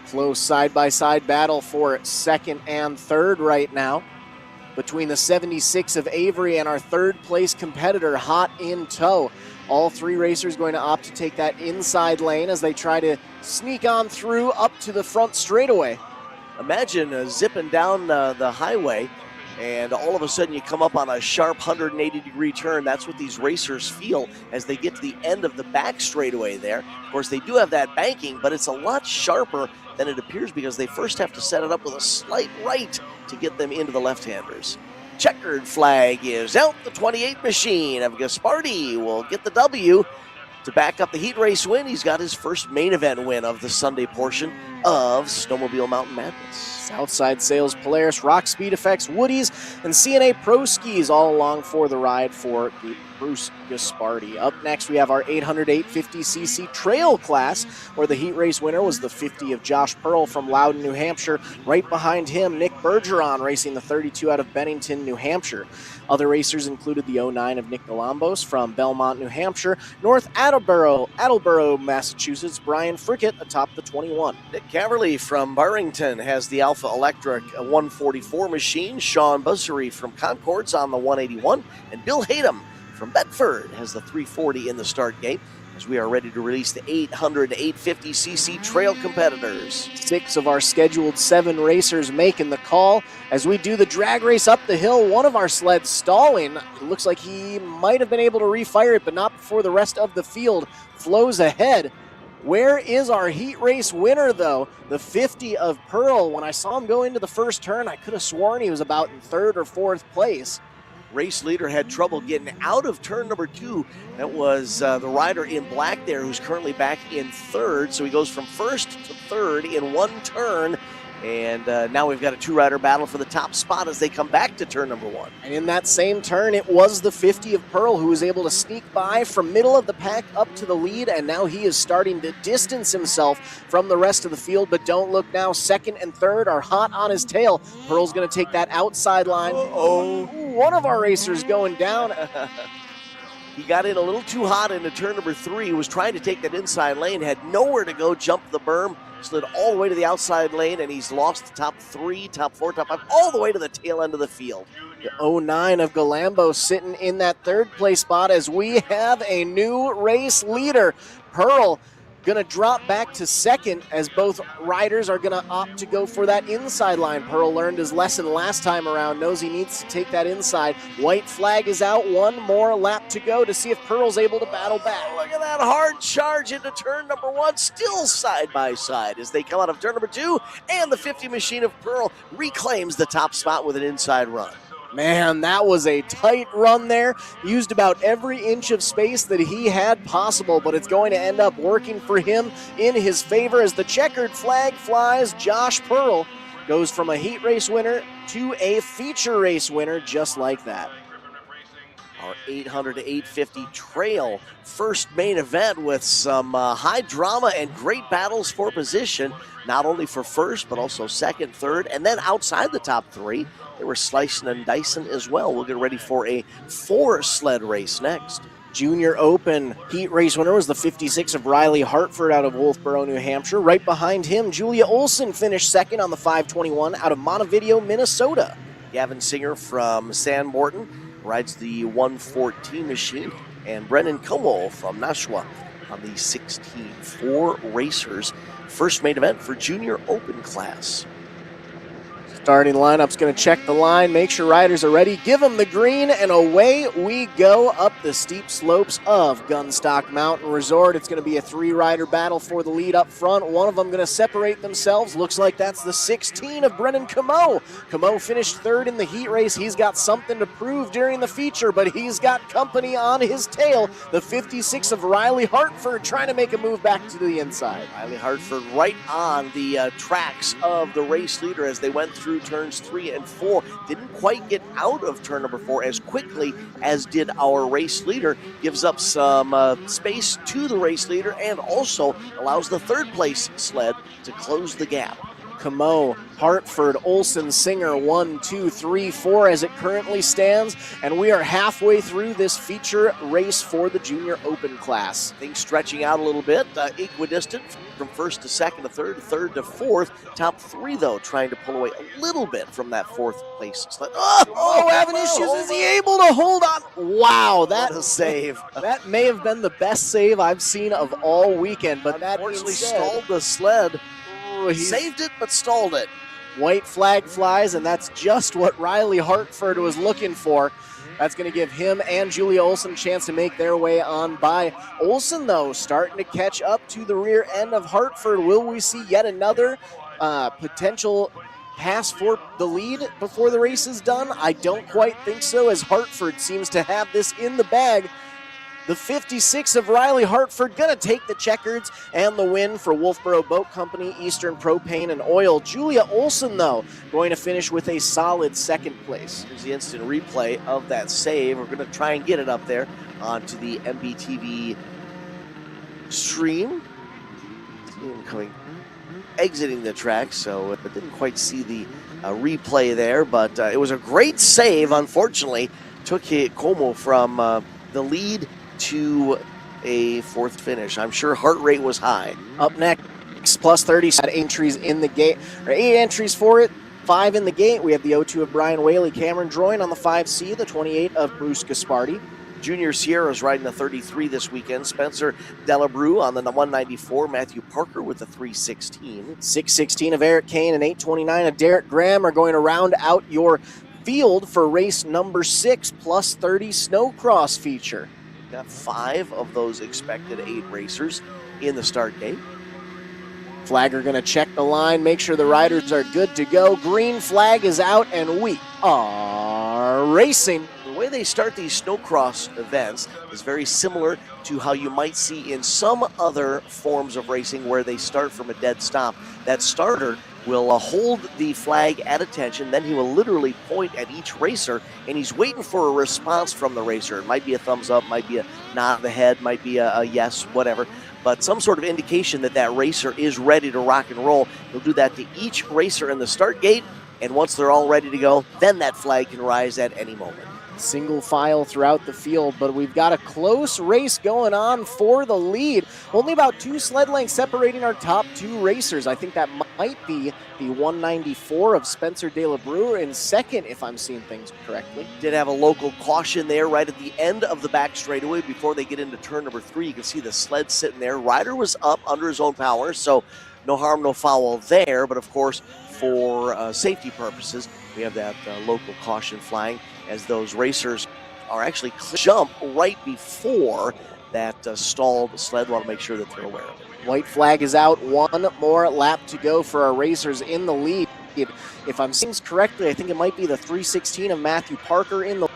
Close side-by-side battle for second and third right now between the 76 of Avery and our third place competitor hot in tow. All three racers going to opt to take that inside lane as they try to sneak on through up to the front straightaway. Imagine zipping down the highway, and all of a sudden you come up on a sharp 180-degree turn. That's what these racers feel as they get to the end of the back straightaway there. Of course, they do have that banking, but it's a lot sharper than it appears because they first have to set it up with a slight right to get them into the left-handers. Checkered flag is out. The 28 machine of Gaspardi will get the W to back up the heat race win. He's got his first main event win of the Sunday portion of Snowmobile Mountain Madness. Southside Sales Polaris, Rock Speed Effects, Woodies, and CNA Pro Skis all along for the ride for Bruce Gaspardi. Up next, we have our 800-850cc trail class, where the heat race winner was the 50 of Josh Pearl from Loudon, New Hampshire. Right behind him, Nick Bergeron racing the 32 out of Bennington, New Hampshire. Other racers included the 09 of Nick Galambos from Belmont, New Hampshire. North Attleboro, Massachusetts, Brian Frickett atop the 21. Nick Caverly from Barrington has the Alpha Electric 144 machine. Sean Bussery from Concord's on the 181. And Bill Hatem from Bedford has the 340 in the start gate as we are ready to release the 800-850cc trail competitors. 6 of our scheduled 7 racers making the call as we do the drag race up the hill. One of our sleds stalling. It looks like he might have been able to refire it, but not before the rest of the field flows ahead. Where is our heat race winner, though? The 50 of Pearl. When I saw him go into the first turn, I could have sworn he was about in third or fourth place. Race leader had trouble getting out of turn number 2. That was the rider in black there who's currently back in third. So he goes from first to third in one turn. And now we've got a 2-rider battle for the top spot as they come back to turn number 1. And in that same turn, it was the 50 of Pearl who was able to sneak by from middle of the pack up to the lead, and now he is starting to distance himself from the rest of the field. But don't look now, second and third are hot on his tail. Pearl's going to take that outside line. One of our racers going down. He got in a little too hot into turn number 3. He was trying to take that inside lane, had nowhere to go, jumped the berm, slid all the way to the outside lane, and he's lost the top 3, top 4, top 5, all the way to the tail end of the field. The 09 of Galambo sitting in that third place spot as we have a new race leader. Pearl going to drop back to second as both riders are going to opt to go for that inside line. Pearl learned his lesson last time around, knows he needs to take that inside. White flag is out, one more lap to go to see if Pearl's able to battle back. Look at that hard charge into turn number 1, still side by side as they come out of turn number 2, and the 50 machine of Pearl reclaims the top spot with an inside run. Man, that was a tight run there. Used about every inch of space that he had possible, but it's going to end up working for him in his favor as the checkered flag flies. Josh Pearl goes from a heat race winner to a feature race winner just like that. Our 800 to 850 trail first main event with some high drama and great battles for position, not only for first, but also second, third, and then outside the top 3. They were slicing and dicing as well. We'll get ready for a 4-sled race next. Junior Open heat race winner was the 56 of Riley Hartford out of Wolfboro, New Hampshire. Right behind him, Julia Olson finished second on the 521 out of Montevideo, Minnesota. Gavin Singer from San Morton rides the 114 machine, and Brennan Como from Nashua on the 16. 4 racers. First main event for Junior Open class. Starting lineup's going to check the line, make sure riders are ready, give them the green, and away we go up the steep slopes of Gunstock Mountain Resort. It's going to be a 3-rider battle for the lead up front. One of them going to separate themselves. Looks like that's the 16 of Brennan Camo. Camo finished third in the heat race. He's got something to prove during the feature, but he's got company on his tail. The 56 of Riley Hartford trying to make a move back to the inside. Riley Hartford right on the tracks of the race leader as they went through turns 3 and 4. Didn't quite get out of turn number 4 as quickly as did our race leader. Gives up some space to the race leader and also allows the third place sled to close the gap. Camo, Hartford, Olson, Singer, 1, 2, 3, 4 as it currently stands, and we are halfway through this feature race for the Junior Open class. Things stretching out a little bit, equidistant from first to second to third to fourth. Top 3, though, trying to pull away a little bit from that 4th place sled. Having issues. Is he able to hold on? Wow, What a save. That may have been the best save I've seen of all weekend, but that Unfortunately stalled the sled. Saved it, but stalled it. White flag flies, and that's just what Riley Hartford was looking for. That's going to give him and Julia Olson a chance to make their way on by. Olson, though, starting to catch up to the rear end of Hartford. Will we see yet another potential pass for the lead before the race is done? I don't quite think so, as Hartford seems to have this in the bag. The 56 of Riley Hartford going to take the checkers and the win for Wolfboro Boat Company, Eastern Propane and Oil. Julia Olson, though, going to finish with a solid second place. Here's the instant replay of that save. We're going to try and get it up there onto the MBTV stream. Exiting the track, so I didn't quite see the replay there, but it was a great save. Unfortunately, took Como from the lead to a 4th finish. I'm sure heart rate was high. Up next, plus 30 entries in the gate, or 8 entries for it, 5 in the gate. We have the 02 of Brian Whaley, Cameron Droyne on the 5C, the 28 of Bruce Gaspardi. Junior Sierra's riding the 33 this weekend. Spencer Delabrew on the 194. Matthew Parker with the 316. 616 of Eric Kane and 829 of Derek Graham are going to round out your field for race number 6, plus 30 snowcross feature. Got 5 of those expected 8 racers in the start gate. Flagger going to check the line, make sure the riders are good to go. Green flag is out, and we are racing. The way they start these snowcross events is very similar to how you might see in some other forms of racing where they start from a dead stop. That starter will hold the flag at attention, then he will literally point at each racer, and he's waiting for a response from the racer. It might be a thumbs up, might be a nod of the head, might be a yes, whatever, but some sort of indication that that racer is ready to rock and roll. He'll do that to each racer in the start gate, and once they're all ready to go, then that flag can rise at any moment. Single file throughout the field, but we've got a close race going on for the lead. Only about 2 sled lengths separating our top 2 racers. I think that might be the 194 of Spencer De La Brewer in second, if I'm seeing things correctly. Did have a local caution there right at the end of the back straightaway before they get into turn number 3. You can see the sled sitting there. Rider was up under his own power, so no harm, no foul there. But, of course, for safety purposes, we have that local caution flying as those racers are actually jump right before that stalled sled. Want to make sure that they're aware of it. White flag is out. One more lap to go for our racers in the lead. If I'm seeing this correctly, I think it might be the 316 of Matthew Parker in the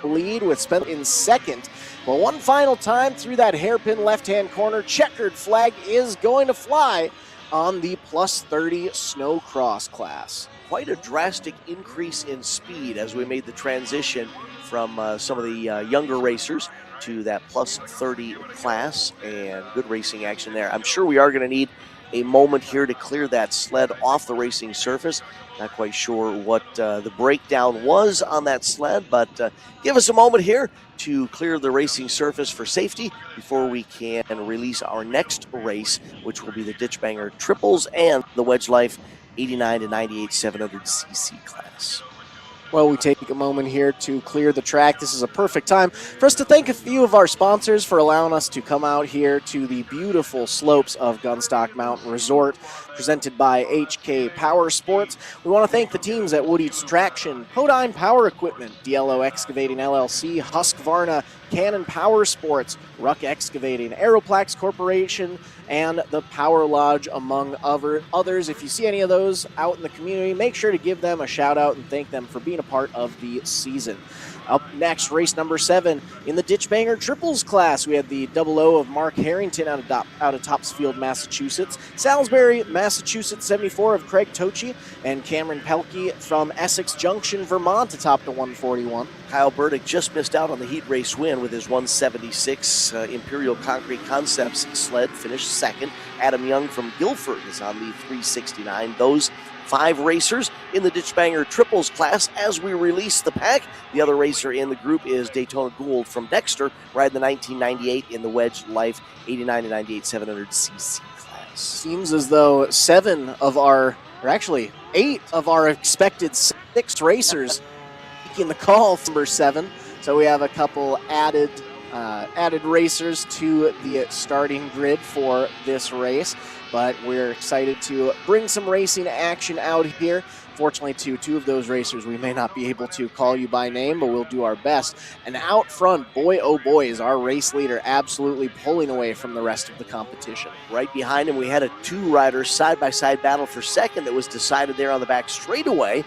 lead with Spencer in second. But one final time through that hairpin left-hand corner, checkered flag is going to fly on the plus 30 snowcross class. Quite a drastic increase in speed as we made the transition from some of the younger racers to that plus 30 class, and good racing action there. I'm sure we are going to need a moment here to clear that sled off the racing surface. Not quite sure what the breakdown was on that sled, but give us a moment here to clear the racing surface for safety before we can release our next race, which will be the Ditchbanger Triples and the Wedge Life 89 to 98 700cc class. Well, we take a moment here to clear the track. This is a perfect time for us to thank a few of our sponsors for allowing us to come out here to the beautiful slopes of Gunstock Mountain Resort, presented by HK Power Sports. We want to thank the teams at Wood Eats Traction, Podine Power Equipment, DLO Excavating LLC, Husqvarna, Cannon Power Sports, Ruck Excavating, Aeroplax Corporation, and the Power Lodge, among others. If you see any of those out in the community, make sure to give them a shout out and thank them for being a part of the season. Up next, race number 7 in the Ditchbanger Triples class. We had the 00 of Mark Harrington out of Topsfield, Massachusetts. Salisbury, Massachusetts 74 of Craig Tochi, and Cameron Pelkey from Essex Junction, Vermont, atop the 141. Kyle Burdick just missed out on the heat race win with his 176. Imperial Concrete Concepts sled finished second. Adam Young from Guilford is on the 369. Those 5 racers in the Ditchbanger Triples class as we release the pack. The other racer in the group is Daytona Gould from Dexter, riding the 1998 in the Wedge Life 89 to 98 700cc class. Seems as though 8 of our expected 6 racers making the call for number 7. So we have a couple added racers to the starting grid for this race. But we're excited to bring some racing action out here. Fortunately, two of those racers we may not be able to call you by name, but we'll do our best. And out front, boy oh boy, is our race leader absolutely pulling away from the rest of the competition. Right behind him, we had a 2-rider side-by-side battle for second that was decided there on the back straightaway.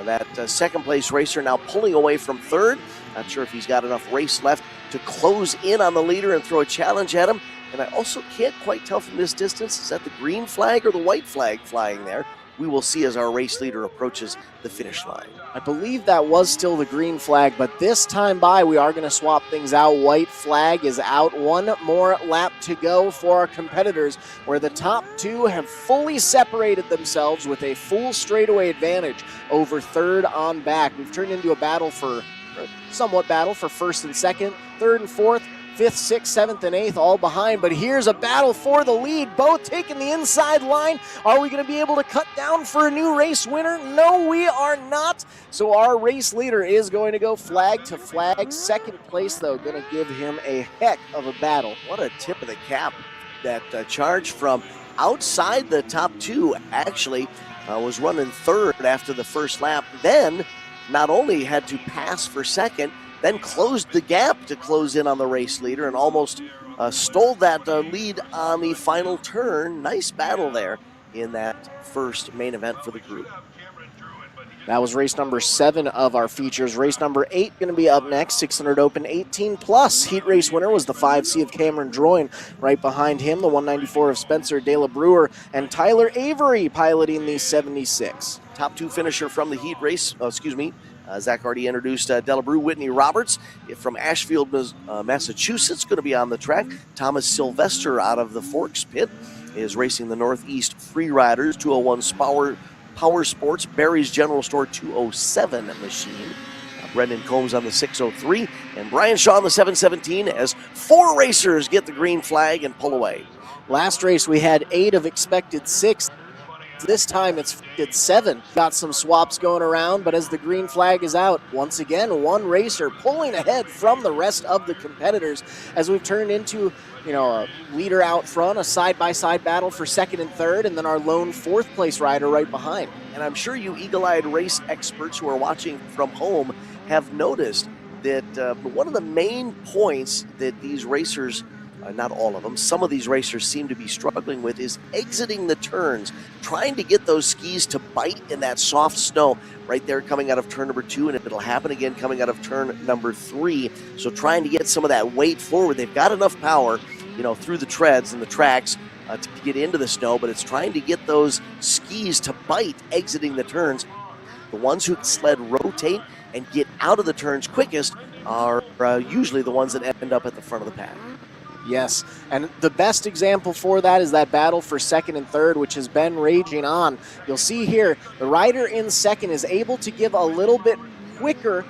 That second-place racer now pulling away from third. Not sure if he's got enough race left to close in on the leader and throw a challenge at him. And I also can't quite tell from this distance, is that the green flag or the white flag flying there? We will see as our race leader approaches the finish line. I believe that was still the green flag, but this time by, we are going to swap things out. White flag is out. One more lap to go for our competitors, where the top 2 have fully separated themselves with a full straightaway advantage over third on back. We've turned into a somewhat battle for first and second, third and fourth, 5th, 6th, 7th, and 8th all behind, but here's a battle for the lead, both taking the inside line. Are we going to be able to cut down for a new race winner? No, we are not. So our race leader is going to go flag to flag. Second place, though, going to give him a heck of a battle. What a tip of the cap. That charge from outside the top 2 actually was running third after the first lap. Then not only had to pass for second, then closed the gap to close in on the race leader and almost stole that lead on the final turn. Nice battle there in that first main event for the group. That was race number 7 of our features. Race number 8 going to be up next, 600 Open 18 plus. Heat race winner was the 5C of Cameron Droyne. Right behind him, the 194 of Spencer De La Brewer and Tyler Avery piloting the 76. Top 2 finisher from the heat race, Zach already introduced Delabrew. Whitney Roberts from Ashfield, Massachusetts, going to be on the track. Thomas Sylvester out of the Forks pit is racing the Northeast Free Riders 201 Power Sports, Barry's General Store 207 machine. Brendan Combs on the 603 and Brian Shaw on the 717 as 4 racers get the green flag and pull away. Last race we had 8 of expected 6. This time it's 7. Got some swaps going around, but as the green flag is out, once again, one racer pulling ahead from the rest of the competitors as we've turned into, a leader out front, a side-by-side battle for second and third, and then our lone 4th place rider right behind. And I'm sure you eagle-eyed race experts who are watching from home have noticed that one of the main points that these racers, not all of them, some of these racers seem to be struggling with is exiting the turns, trying to get those skis to bite in that soft snow right there coming out of turn number 2, and it'll happen again coming out of turn number 3. So trying to get some of that weight forward. They've got enough power, through the treads and the tracks to get into the snow, but it's trying to get those skis to bite exiting the turns. The ones who sled rotate and get out of the turns quickest are usually the ones that end up at the front of the pack. Yes, and the best example for that is that battle for second and third, which has been raging on. You'll see here, the rider in second is able to give a little bit quicker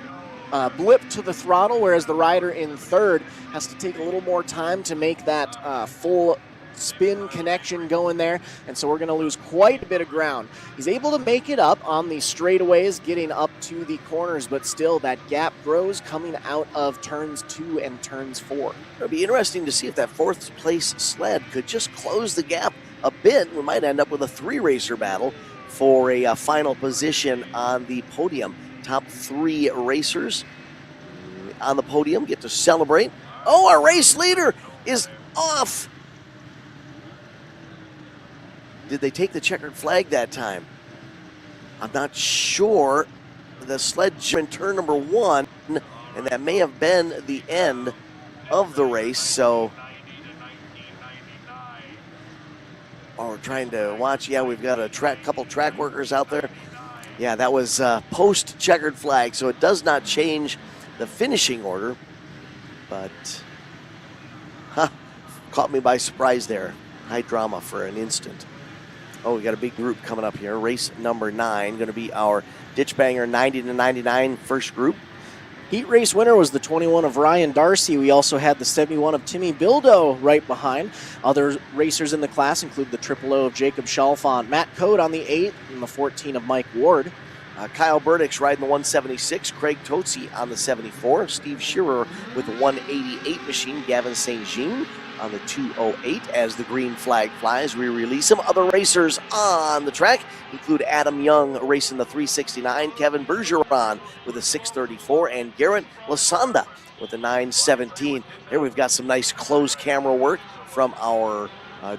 blip to the throttle, whereas the rider in third has to take a little more time to make that full spin connection going there, and so we're going to lose quite a bit of ground. He's able to make it up on the straightaways, getting up to the corners, but still that gap grows coming out of turns 2 and turns 4. It'll be interesting to see if that 4th place sled could just close the gap a bit. We might end up with a 3-racer battle for a final position on the podium. Top 3 racers on the podium get to celebrate. Oh, our race leader is off. Did they take the checkered flag that time? I'm not sure. The sled in turn number 1, and that may have been the end of the race. So, we're trying to watch. Yeah, we've got a couple track workers out there. Yeah, that was post checkered flag, so it does not change the finishing order. But, caught me by surprise there. High drama for an instant. Oh, we got a big group coming up here. Race number 9, going to be our Ditchbanger 90 to 99 first group. Heat race winner was the 21 of Ryan Darcy. We also had the 71 of Timmy Bildo right behind. Other racers in the class include the 000 of Jacob Chalfont, Matt Code on the 8, and the 14 of Mike Ward. Kyle Burdick's riding the 176, Craig Totsi on the 74, Steve Shearer with the 188 machine, Gavin St. Jean on the 208 as the green flag flies. We release them. Other racers on the track include Adam Young racing the 369, Kevin Bergeron with a 634, and Garrett Lasanda with the 917. Here we've got some nice close camera work from our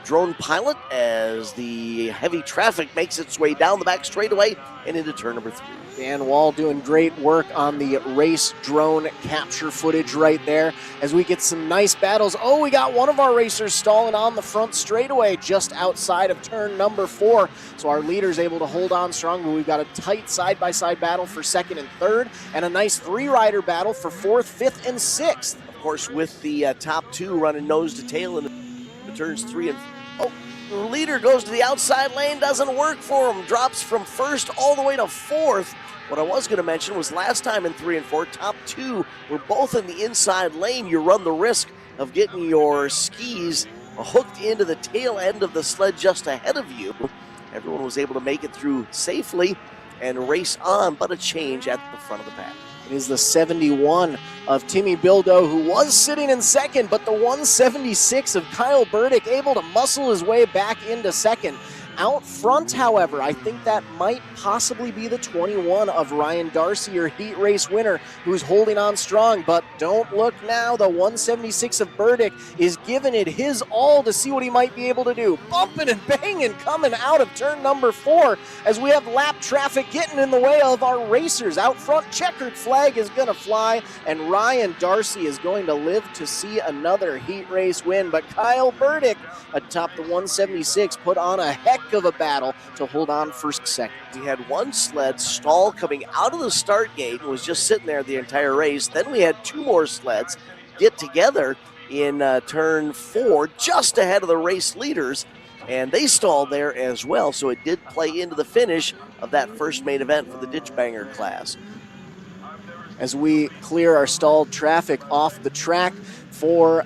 drone pilot as the heavy traffic makes its way down the back straightaway and into turn number 3. Dan Wall doing great work on the race drone capture footage right there as we get some nice battles. Oh, we got one of our racers stalling on the front straightaway just outside of turn number 4. So our leader's able to hold on strong, but we've got a tight side-by-side battle for second and third and a nice 3-rider battle for 4th, 5th, and 6th. Of course, with the top 2 running nose to tail in the turns 3 and 4. The leader goes to the outside lane, doesn't work for him, drops from 1st all the way to 4th. What I was going to mention was last time in 3 and 4, top 2 were both in the inside lane. You run the risk of getting your skis hooked into the tail end of the sled just ahead of you. Everyone was able to make it through safely and race on, but a change at the front of the pack. It is the 71 of Timmy Bildo, who was sitting in second, but the 176 of Kyle Burdick able to muscle his way back into second. Out front, however, I think that might possibly be the 21 of Ryan Darcy, your heat race winner, who's holding on strong. But don't look now. The 176 of Burdick is giving it his all to see what he might be able to do. Bumping and banging coming out of turn number 4 as we have lap traffic getting in the way of our racers. Out front, checkered flag is going to fly, and Ryan Darcy is going to live to see another heat race win. But Kyle Burdick, atop the 176, put on a heck of a battle to hold on for second. He had one sled stall coming out of the start gate and was just sitting there the entire race. Then we had 2 more sleds get together in turn 4 just ahead of the race leaders, and they stalled there as well, so it did play into the finish of that first main event for the Ditchbanger class. as we clear our stalled traffic off the track for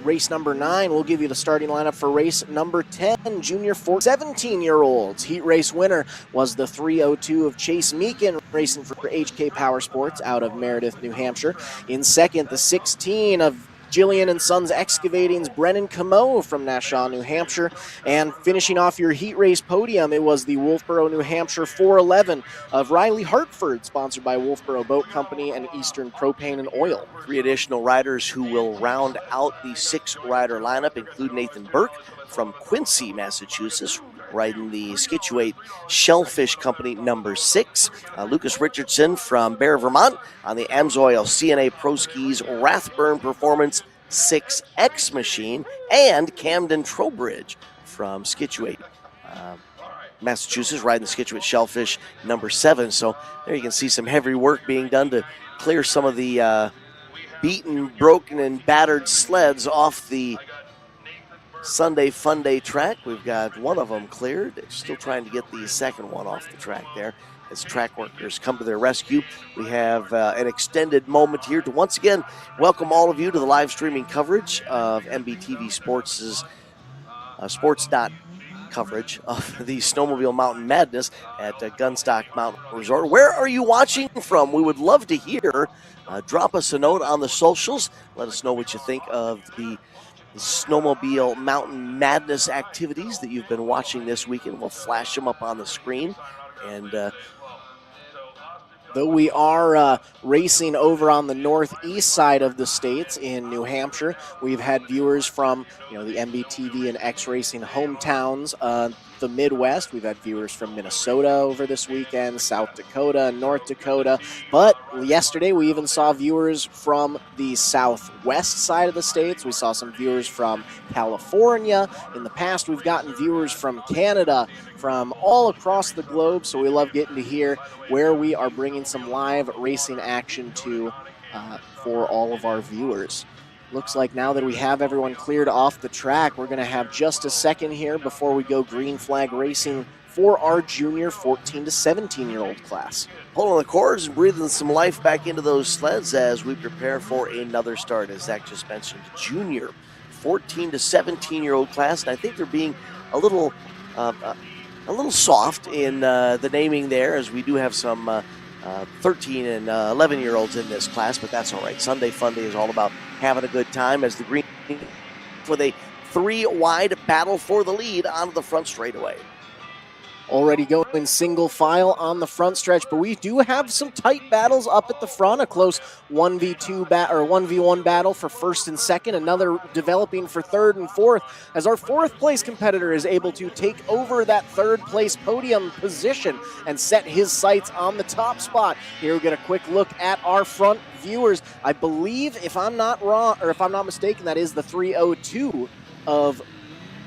race number 9. We'll give you the starting lineup for race number 10, junior 17-year-olds. Heat race winner was the 302 of Chase Meekin, racing for HK Power Sports out of Meredith, New Hampshire. In second, the 16 of Jillian and Sons Excavating's Brennan Camo from Nashua, New Hampshire. And finishing off your heat race podium, it was the Wolfboro, New Hampshire 411 of Riley Hartford, sponsored by Wolfboro Boat Company and Eastern Propane and Oil. 3 additional riders who will round out the 6-rider lineup include Nathan Burke from Quincy, Massachusetts, riding the Scituate Shellfish Company number 6. Lucas Richardson from Bear, Vermont on the Amsoil CNA Pro Skis Rathburn Performance 6X machine, and Camden Trowbridge from Scituate, Massachusetts, riding the Scituate Shellfish number 7. So there you can see some heavy work being done to clear some of the beaten, broken, and battered sleds off the Sunday Funday track. We've got one of them cleared. They're still trying to get the second one off the track there as track workers come to their rescue. We have an extended moment here to once again welcome all of you to the live streaming coverage of MBTV Sports' Sports coverage of the Snowmobile Mountain Madness at Gunstock Mountain Resort. Where are you watching from? We would love to hear. Drop us a note on the socials. Let us know what you think of the Snowmobile Mountain Madness activities that you've been watching this weekend. We'll flash them up on the screen. And though we are racing over on the northeast side of the states in New Hampshire, we've had viewers from the MBTV and X Racing hometowns, the Midwest. We've had viewers from Minnesota over this weekend, South Dakota, North Dakota. But yesterday we even saw viewers from the southwest side of the states. We saw some viewers from California. In the past, we've gotten viewers from Canada, from all across the globe. So we love getting to hear where we are bringing some live racing action to for all of our viewers. Looks like now that we have everyone cleared off the track, we're going to have just a second here before we go green flag racing for our junior 14 to 17-year-old class. Pulling the cords and breathing some life back into those sleds as we prepare for another start. As Zach just mentioned, junior 14 to 17-year-old class, and I think they're being a little soft in the naming there, as we do have some 13 and 11-year-olds in this class, but that's all right. Sunday Funday is all about having a good time as the green with a 3-wide battle for the lead onto the front straightaway. Already going single file on the front stretch, but we do have some tight battles up at the front. A close 1v2 or 1v1 battle for first and second. Another developing for third and fourth, as our fourth place competitor is able to take over that third place podium position and set his sights on the top spot. Here we get a quick look at our front viewers. I believe, if I'm not wrong, or if I'm not mistaken, that is the 302 of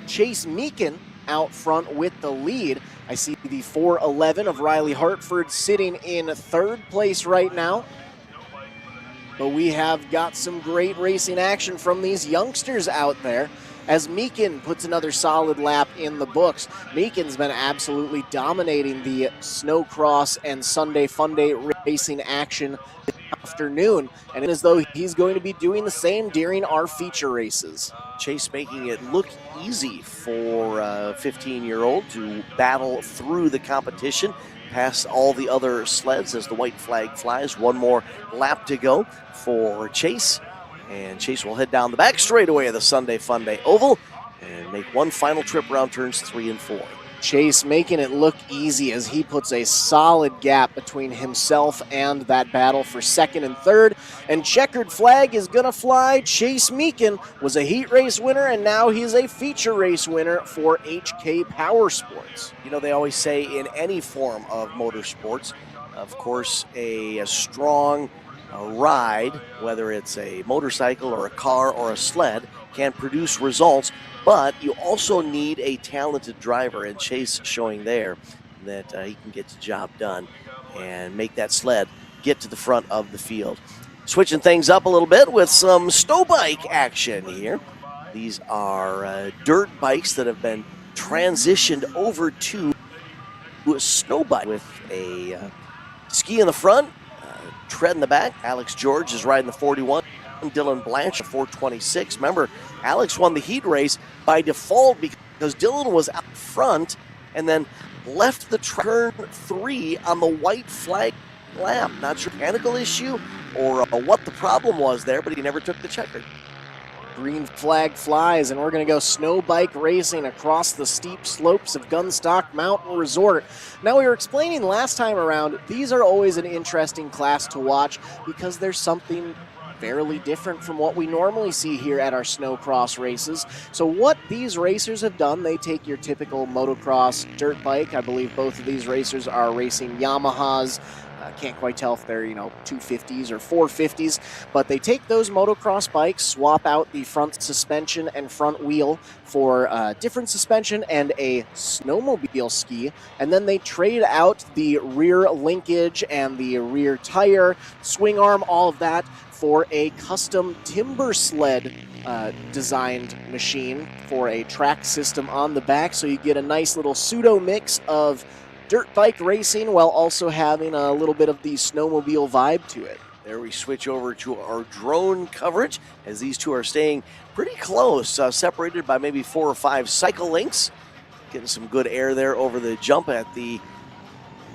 Chase Meekin out front with the lead. I see the 411 of Riley Hartford sitting in third place right now. But we have got some great racing action from these youngsters out there as Meekin puts another solid lap in the books. Meekin's been absolutely dominating the snowcross and Sunday Funday racing action this afternoon, and as though he's going to be doing the same during our feature races. Chase making it look easy for a 15-year-old to battle through the competition past all the other sleds as the white flag flies. One more lap to go for Chase, and Chase will head down the back straightaway of the Sunday Funday Oval and make one final trip around turns 3 and 4. Chase making it look easy as he puts a solid gap between himself and that battle for second and third. And checkered flag is going to fly. Chase Meekin was a heat race winner, and now he's a feature race winner for HK Power Sports. You know, they always say in any form of motorsports, of course, a strong ride, whether it's a motorcycle or a car or a sled, can produce results, but you also need a talented driver, and Chase showing there that he can get the job done and make that sled get to the front of the field. Switching things up a little bit with some snow bike action here. These are dirt bikes that have been transitioned over to a snow bike with a ski in the front, tread in the back. Alex George is riding the 41. Dylan Blanche, 426. Remember, Alex won the heat race by default because Dylan was out front and then left the turn 3 on the white flag lap. Not sure mechanical issue or what the problem was there, but he never took the checker. Green flag flies, and we're going to go snow bike racing across the steep slopes of Gunstock Mountain Resort. Now, we were explaining last time around, these are always an interesting class to watch because there's something fairly different from what we normally see here at our snowcross races. So what these racers have done, they take your typical motocross dirt bike. I believe both of these racers are racing Yamahas. Can't quite tell if they're, 250s or 450s, but they take those motocross bikes, swap out the front suspension and front wheel for different suspension and a snowmobile ski, and then they trade out the rear linkage and the rear tire, swing arm, all of that for a custom timber sled designed machine for a track system on the back, so you get a nice little pseudo mix of dirt bike racing while also having a little bit of the snowmobile vibe to it. There we switch over to our drone coverage as these two are staying pretty close, separated by maybe 4 or 5 cycle links. Getting some good air there over the jump at the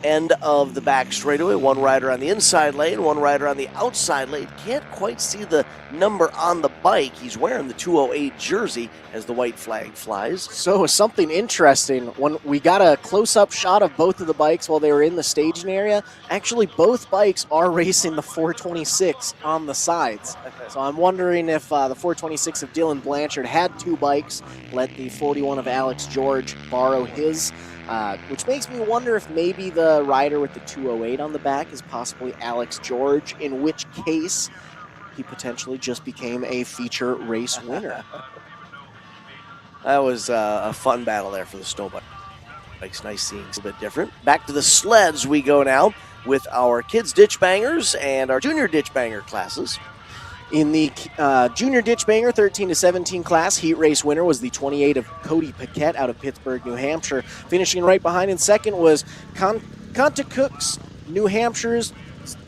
end of the back straightaway. One rider on the inside lane, one rider on the outside lane. Can't quite see the number on the bike. He's wearing the 208 jersey as the white flag flies. So something interesting, when we got a close-up shot of both of the bikes while they were in the staging area, actually both bikes are racing the 426 on the sides. So I'm wondering if the 426 of Dylan Blanchard had 2 bikes, let the 41 of Alex George borrow his. Which makes me wonder if maybe the rider with the 208 on the back is possibly Alex George, in which case he potentially just became a feature race winner. That was a fun battle there for the snow bikes. Nice seeing a bit different. Back to the sleds we go now with our kids Ditchbangers and our junior Ditchbanger classes. In the junior Ditchbanger 13 to 17 class, heat race winner was the 28 of Cody Paquette out of Pittsburgh, New Hampshire. Finishing right behind in second was Contacooks, New Hampshire's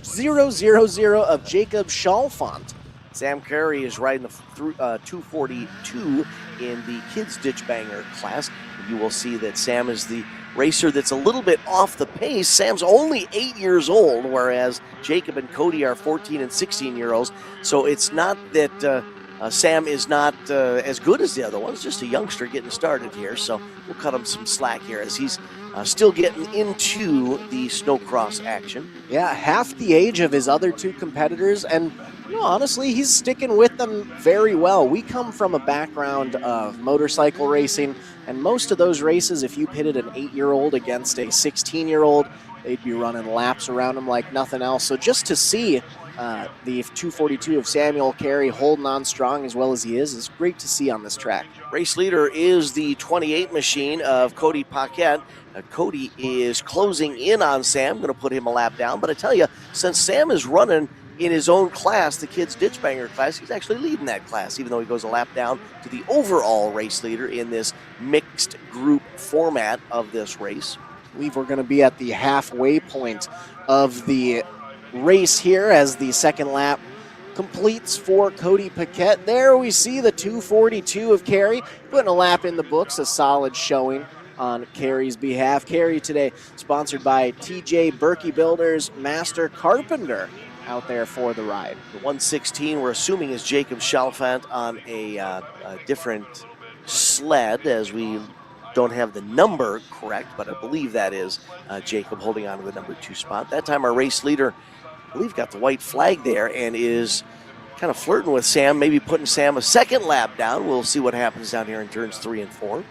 000 of Jacob Chalfont. Sam Carey is riding the 242 in the kids Ditchbanger class. You will see that Sam is the racer that's a little bit off the pace. Sam's only 8 years old, whereas Jacob and Cody are 14 and 16-year-olds. So it's not that Sam is not as good as the other ones, just a youngster getting started here. So we'll cut him some slack here as he's still getting into the snowcross action. Yeah, half the age of his other 2 competitors, and honestly, he's sticking with them very well. We come from a background of motorcycle racing, and most of those races, if you pitted an 8-year-old against a 16-year-old, they'd be running laps around him like nothing else. So just to see the 242 of Samuel Carey holding on strong as well as he is great to see on this track. Race leader is the 28 machine of Cody Paquette. Cody is closing in on Sam, going to put him a lap down. But I tell you, since Sam is running in his own class, the kids Ditchbanger class, he's actually leading that class, even though he goes a lap down to the overall race leader in this mixed group format of this race. I believe we're going to be at the halfway point of the race here as the second lap completes for Cody Paquette. There we see the 242 of Carey putting a lap in the books, a solid showing on Carey's behalf. Carey today sponsored by TJ Berkey Builders Master Carpenter out there for the ride. The 116 we're assuming is Jacob Chalfant on a different sled, as we don't have the number correct, but I believe that is Jacob holding on to the number 2 spot. That time our race leader, I believe, got the white flag there and is kind of flirting with Sam, maybe putting Sam a second lap down. We'll see what happens down here in turns 3 and 4.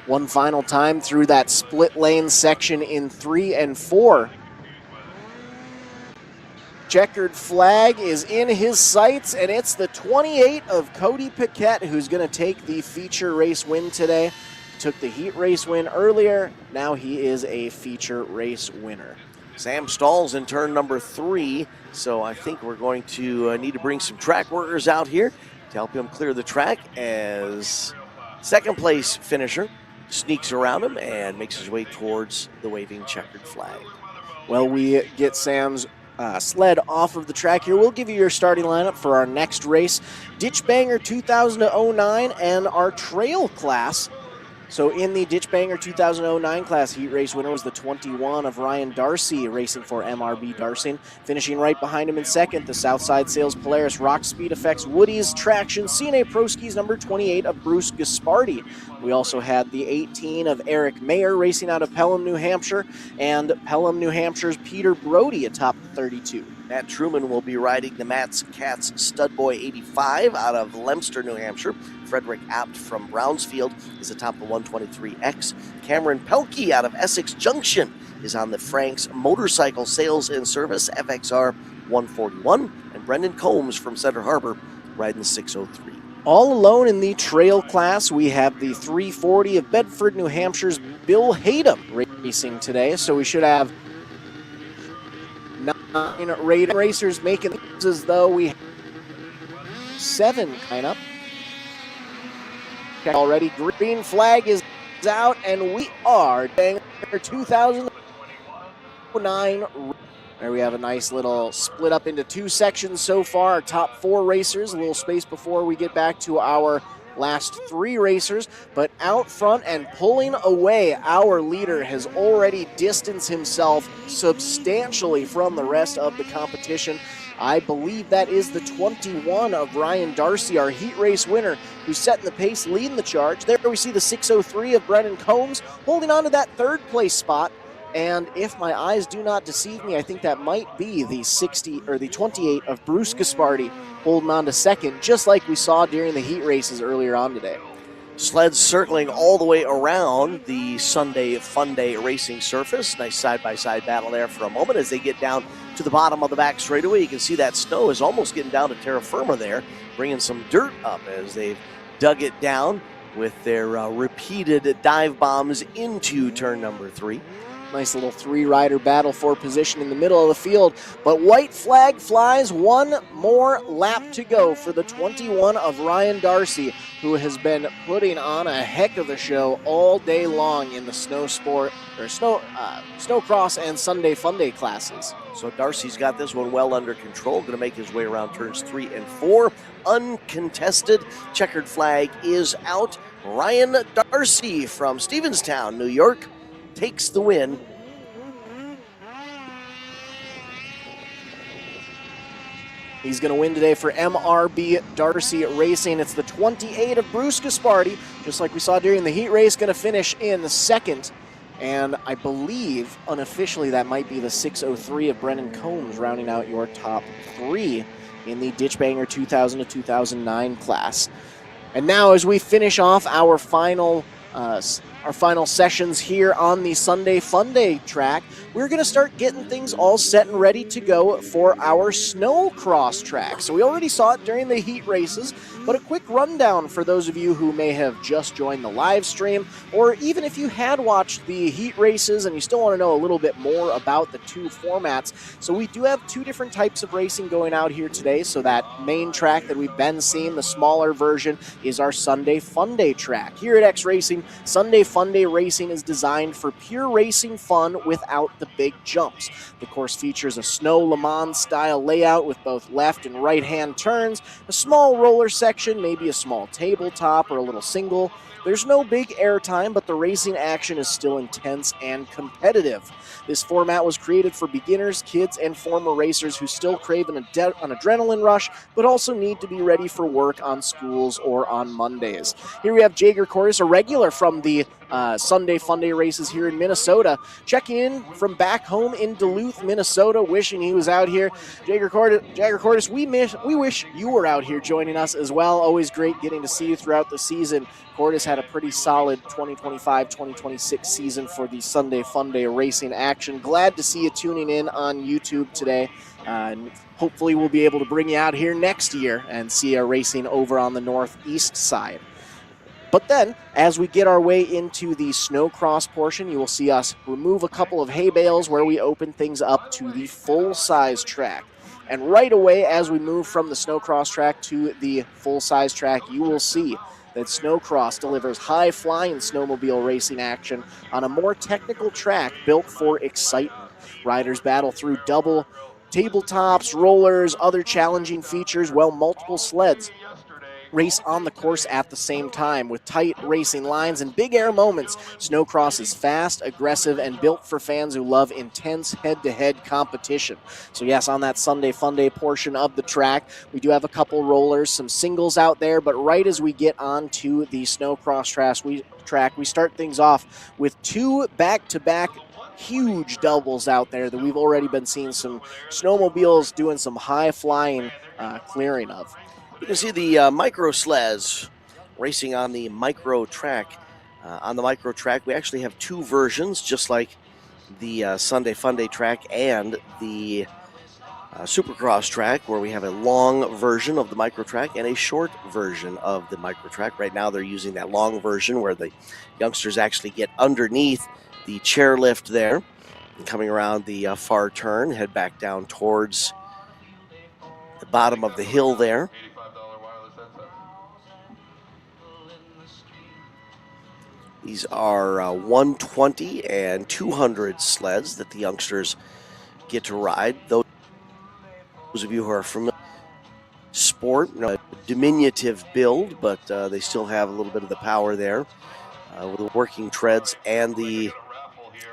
One final time through that split lane section in 3 and 4. Checkered flag is in his sights, and it's the 28 of Cody Paquette who's going to take the feature race win today. Took the heat race win earlier. Now he is a feature race winner. Sam stalls in turn number 3, so I think we're going to need to bring some track workers out here to help him clear the track as second place finisher sneaks around him and makes his way towards the waving checkered flag. Well, we get Sam's sled off of the track here. We'll give you your starting lineup for our next race, Ditchbanger 2009 and our trail class. So in the Ditchbanger 2009 class, heat race winner was the 21 of Ryan Darcy, racing for MRB Darcy. Finishing right behind him in second, the Southside Sales Polaris Rock Speed Effects Woody's Traction CNA Pro Skis number 28 of Bruce Gaspardi. We also had the 18 of Eric Mayer racing out of Pelham, New Hampshire, and Pelham, New Hampshire's Peter Brody atop 32. Matt Truman will be riding the Matt's Cats Studboy 85 out of Leominster, New Hampshire. Frederick Apt from Brownsfield is atop the 123X. Cameron Pelkey out of Essex Junction is on the Frank's Motorcycle Sales and Service FXR 141. And Brendan Combs from Center Harbor riding the 603. All alone in the trail class, we have the 340 of Bedford, New Hampshire's Bill Hayden racing today. So we should have 9 racers making these, as though we have 7 kind of. Already, green flag is out, and we are Ditchbanger 2009. There we have a nice little split up into 2 sections so far. Our top 4 racers, a little space before we get back to our last 3 racers, but out front and pulling away, our leader has already distanced himself substantially from the rest of the competition. I believe that is the 21 of Ryan Darcy, our heat race winner, who's setting the pace, leading the charge. There we see the 603 of Brennan Combs holding on to that 3rd place spot. And if my eyes do not deceive me, I think that might be the 28 of Bruce Gaspardi holding on to 2nd, just like we saw during the heat races earlier on today. Sleds circling all the way around the Sunday Funday racing surface. Nice side-by-side battle there for a moment as they get down to the bottom of the back straightaway. You can see that snow is almost getting down to terra firma there, bringing some dirt up as they've dug it down with their repeated dive bombs into turn number 3. Nice little 3-rider battle for position in the middle of the field. But white flag flies, 1 more lap to go for the 21 of Ryan Darcy, who has been putting on a heck of a show all day long in the snowcross and Sunday Funday classes. So Darcy's got this one well under control. Going to make his way around turns 3 and 4. Uncontested. Checkered flag is out. Ryan Darcy from Stevenstown, New York, takes the win. He's going to win today for MRB Darcy Racing. It's the 28 of Bruce Gaspardi, just like we saw during the heat race, going to finish in the 2nd. And I believe, unofficially, that might be the 603 of Brennan Combs rounding out your top 3 in the Ditchbanger 2000 to 2009 class. And now as we finish off our final sessions here on the Sunday Funday track, we're going to start getting things all set and ready to go for our snowcross track. So we already saw it during the heat races, but a quick rundown for those of you who may have just joined the live stream, or even if you had watched the heat races and you still want to know a little bit more about the 2 formats. So we do have 2 different types of racing going out here today. So that main track that we've been seeing, the smaller version, is our Sunday Funday track. Here at X Racing, Sunday Funday racing is designed for pure racing fun without the big jumps. The course features a snow Le Mans style layout with both left and right hand turns, a small roller section, maybe a small tabletop or a little single. There's no big airtime, but the racing action is still intense and competitive. This format was created for beginners, kids, and former racers who still crave an adrenaline rush, but also need to be ready for work on schools or on Mondays. Here we have Jager Cordes, a regular from the Sunday Funday races here in Minnesota, checking in from back home in Duluth, Minnesota, wishing he was out here. Jager Cordes, we wish you were out here joining us as well. Always great getting to see you throughout the season. Cordes had a pretty solid 2025-2026 season for the Sunday Funday racing action. Glad to see you tuning in on YouTube today. And hopefully we'll be able to bring you out here next year and see you racing over on the northeast side. But then, as we get our way into the snowcross portion, you will see us remove a couple of hay bales where we open things up to the full-size track. And right away, as we move from the snowcross track to the full-size track, you will see that snowcross delivers high-flying snowmobile racing action on a more technical track built for excitement. Riders battle through double tabletops, rollers, other challenging features, well, multiple sleds race on the course at the same time with tight racing lines and big air moments. Snowcross is fast, aggressive, and built for fans who love intense head-to-head competition. So yes, on that Sunday Funday portion of the track, we do have a couple rollers, some singles out there, but right as we get onto the Snowcross track, we start things off with two back-to-back huge doubles out there that we've already been seeing some snowmobiles doing some high-flying clearing of. You can see the micro sleds racing on the micro track. On the micro track, we actually have two versions, just like the Sunday Funday track and the Supercross track, where we have a long version of the micro track and a short version of the micro track. Right now, they're using that long version where the youngsters actually get underneath the chairlift there, and coming around the far turn, head back down towards the bottom of the hill there. These are 120 and 200 sleds that the youngsters get to ride. Those of you who are familiar with sport, a diminutive build, but they still have a little bit of the power there with the working treads and the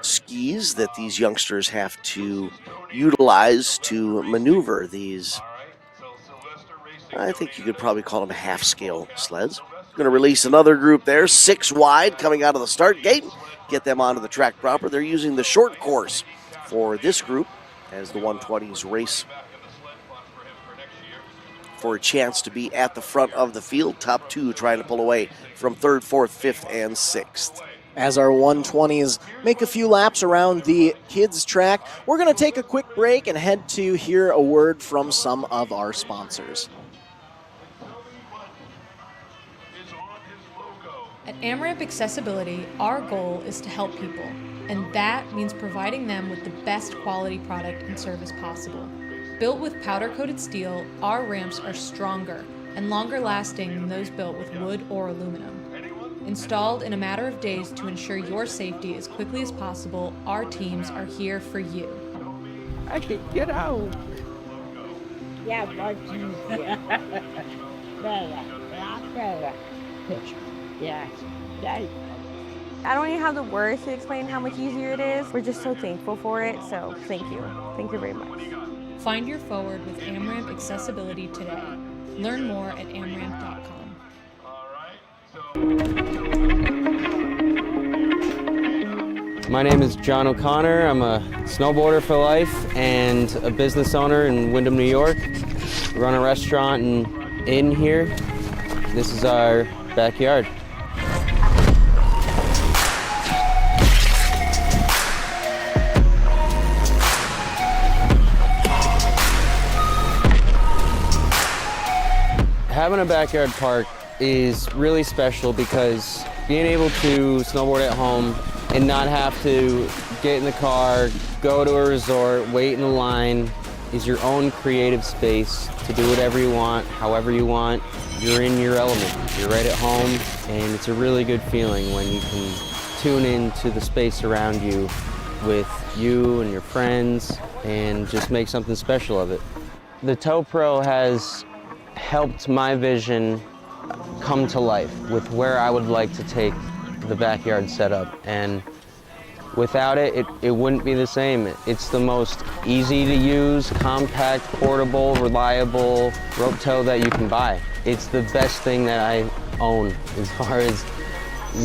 skis that these youngsters have to utilize to maneuver these. I think you could probably call them half-scale sleds. Going to release another group there, 6 wide coming out of the start gate. Get them onto the track proper. They're using the short course for this group as the 120s race for a chance to be at the front of the field. Top 2 trying to pull away from 3rd, 4th, 5th, and 6th. As our 120s make a few laps around the kids' track, we're going to take a quick break and head to hear a word from some of our sponsors. At AmRamp Accessibility, our goal is to help people, and that means providing them with the best quality product and service possible. Built with powder-coated steel, our ramps are stronger and longer lasting than those built with wood or aluminum. Installed in a matter of days to ensure your safety as quickly as possible, our teams are here for you. I can get out. Yeah, much easier. Better, a lot better. Yes, thank you. I don't even have the words to explain how much easier it is. We're just so thankful for it, so thank you. Thank you very much. Find your forward with AmRamp Accessibility today. Learn more at amramp.com. My name is John O'Connor. I'm a snowboarder for life and a business owner in Windham, New York. We run a restaurant and inn here. This is our backyard. Having a backyard park is really special because being able to snowboard at home and not have to get in the car, go to a resort, wait in a line, is your own creative space to do whatever you want, however you want. You're in your element. You're right at home, and it's a really good feeling when you can tune into the space around you with you and your friends and just make something special of it. The Tow Pro has helped my vision come to life with where I would like to take the backyard setup, and without it, it wouldn't be the same. It's the most easy to use, compact, portable, reliable rope tow that you can buy. It's the best thing that I own as far as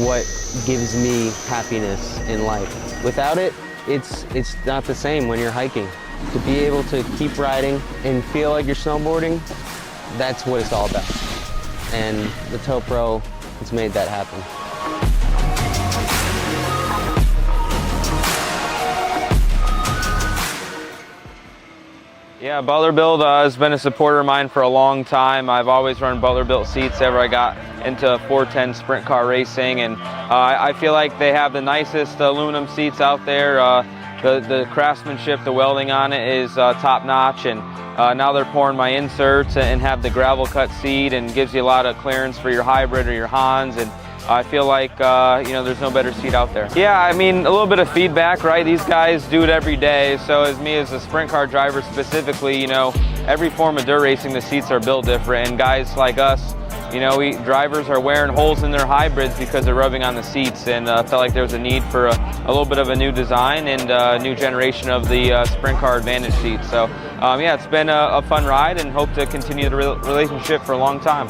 what gives me happiness in life. Without it, it's not the same when you're hiking. To be able to keep riding and feel like you're snowboarding, that's what it's all about. And the Tow Pro has made that happen. Yeah, Butler Build has been a supporter of mine for a long time. I've always run Butler built seats ever I got into 410 sprint car racing, and I feel like they have the nicest aluminum seats out there. The craftsmanship, the welding on it is top notch, and now they're pouring my inserts and have the gravel cut seat and gives you a lot of clearance for your hybrid or your Hans, and I feel like, you know, there's no better seat out there. Yeah, I mean, a little bit of feedback, right? These guys do it every day. So as me as a sprint car driver specifically, you know, every form of dirt racing, the seats are built different. And guys like us, you know, drivers are wearing holes in their hybrids because they're rubbing on the seats, and felt like there was a need for a little bit of a new design and a new generation of the sprint car advantage seat. So yeah, it's been a fun ride, and hope to continue the relationship for a long time.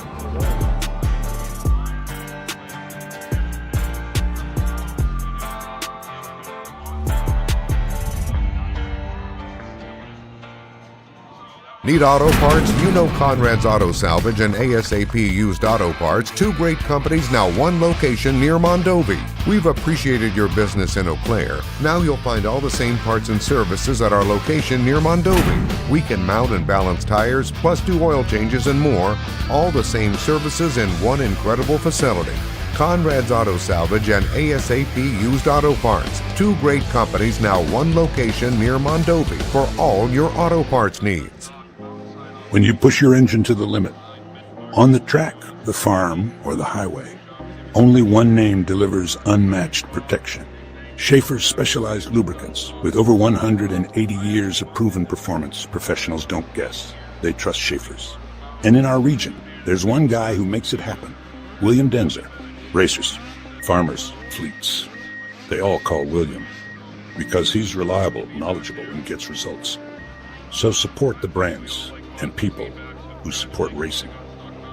Need auto parts? You know Conrad's Auto Salvage and ASAP Used Auto Parts, two great companies, now one location near Mondovi. We've appreciated your business in Eau Claire. Now you'll find all the same parts and services at our location near Mondovi. We can mount and balance tires, plus do oil changes and more. All the same services in one incredible facility. Conrad's Auto Salvage and ASAP Used Auto Parts, two great companies, now one location near Mondovi for all your auto parts needs. When you push your engine to the limit, on the track, the farm, or the highway, only one name delivers unmatched protection. Schaefer's specialized lubricants. With over 180 years of proven performance, professionals don't guess. They trust Schaefer's. And in our region, there's one guy who makes it happen. William Denzer. Racers, farmers, fleets. They all call William because he's reliable, knowledgeable, and gets results. So support the brands and people who support racing.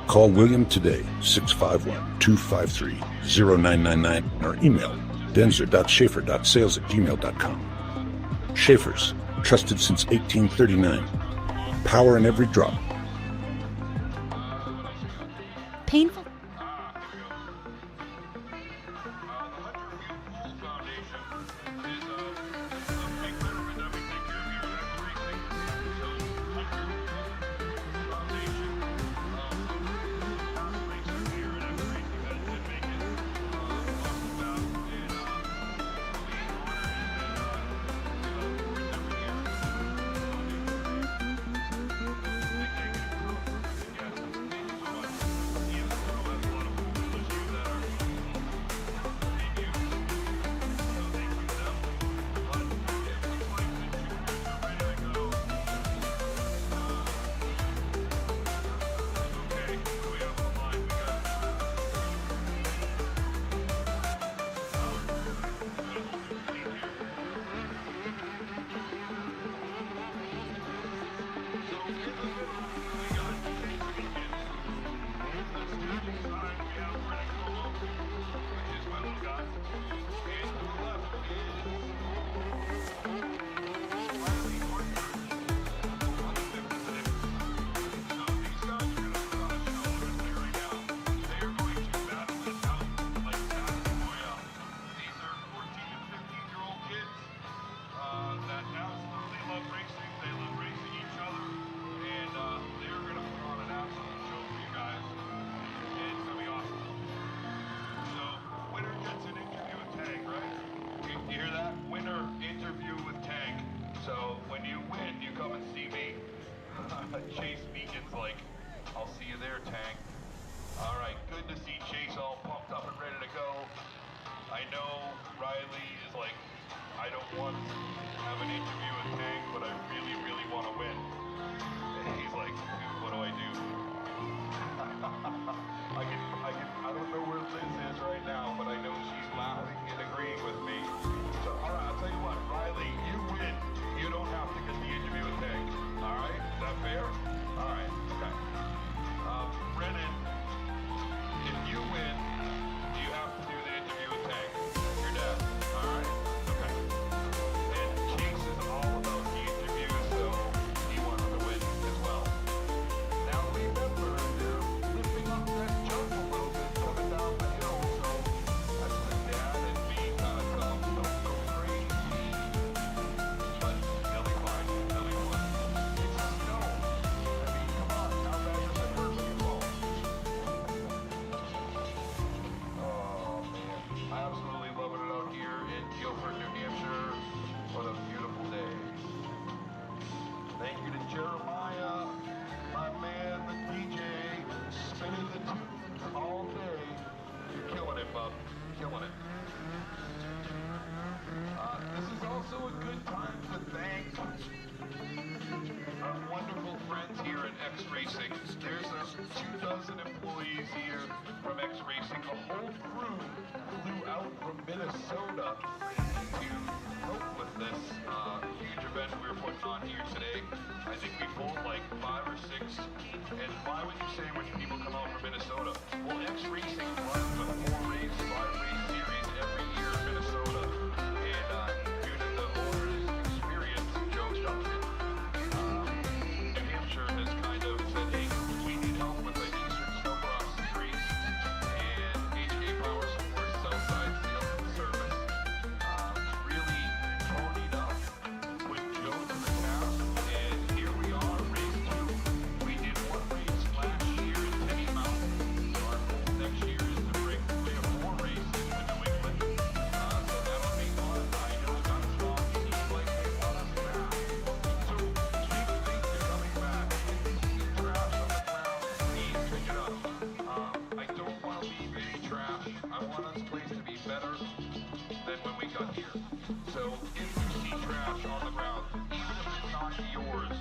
Call William today, 651-253-0999, or email denzer.schaefer.sales@gmail.com. Schaefer's, trusted since 1839. Power in every drop. Painful. Chase Beacon's like, I'll see you there, Tank. All right, good to see Chase all pumped up and ready to go. I know Riley is like, I don't want to have an interview with Tank, but I really, really want to win. And he's like, dude, what do I do? I don't know where Liz is right now, but I know she's laughing and agreeing with me. So, all right, I'll tell you what, Riley, you win. You don't have to get the interview with Tank. All right, is that fair? All right, okay. Brennan, if you win, you have to do the interview with Tank, your dad. All right, okay. And Chase is all about the interview, so he Minnesota to help with this huge event we're putting on here today. I think we pulled like 5 or 6. And why would you say when people come out from Minnesota? Well, X Racing runs a 4-race, 5-race series every year in Minnesota. And due to the owner's experience, Joe Duncan, New Hampshire has kind of said, hey, we need help with the Eastern Snowcross series. And HK Power supports Southside Sales and Service. Really ponied up with Joe to the task. And here we are, race 2. We did 1 race last year in Tenny Mountain. Our goal next year is to bring 3 or 4 races to New England. So that'll be fun. I know Gunstock seems like they want us back. So big things are coming back. Trash on the ground, please pick it up. I don't want to leave any trash. I want this place to be better than when we got here. So if you see trash on the ground, even if it's not yours,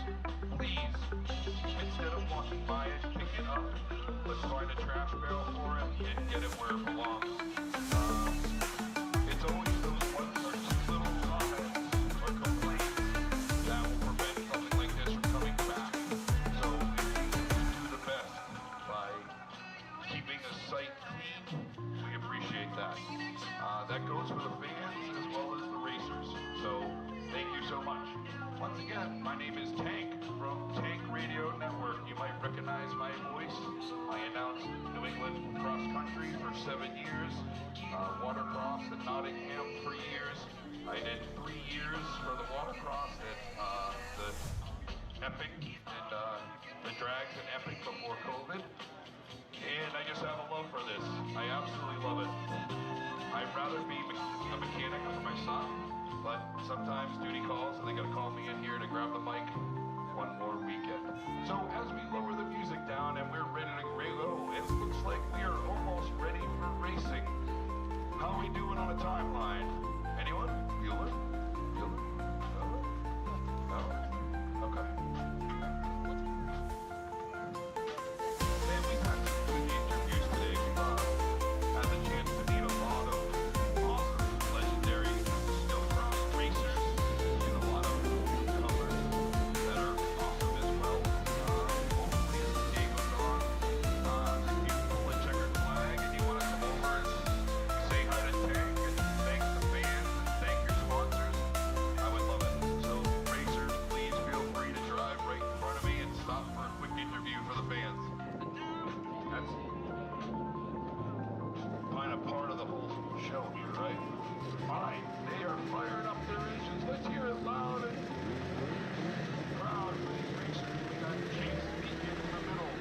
please, instead of walking by it, pick it up. Let's find a trash barrel for it and get it where it belongs. It's always those one or two little comments or complaints that will prevent something like this from coming back. So if you can do the best by keeping the site clean, we appreciate that. That goes for the fans as well as the racers. So thank you so much. Once again, my name is Tank from Tank Radio Network. You might recognize my voice. I announced New England cross country for 7 years, watercross at Nottingham for years. I did 3 years for the watercross at the Epic and the drags and Epic before COVID. And I just have a love for this. I absolutely love it. I'd rather be a mechanic for my son, but sometimes duty calls and they gotta call me in here to grab the mic one more weekend. So as we lower the music down and we're ready to go, it looks like we are almost ready for racing. How are we doing on a timeline? Anyone? Bueller? Bueller? No? Okay. Man, we've had some good interviews today. We've had the chance to meet a lot of awesome, legendary snowcross racers and a lot of newcomers that are awesome as well. Hopefully as the day goes on, if you pull a checkered flag and you want to come over and say hi to Tank and thank the fans and thank your sponsors, I would love it. So racers, please feel free to drive right in front of me and stop for a quick interview for the fans. That's kind of part of the whole show here, right? Fine. They are firing up their engines. Let's hear it loud and proud for these racers. We got Chase Beacon in the middle,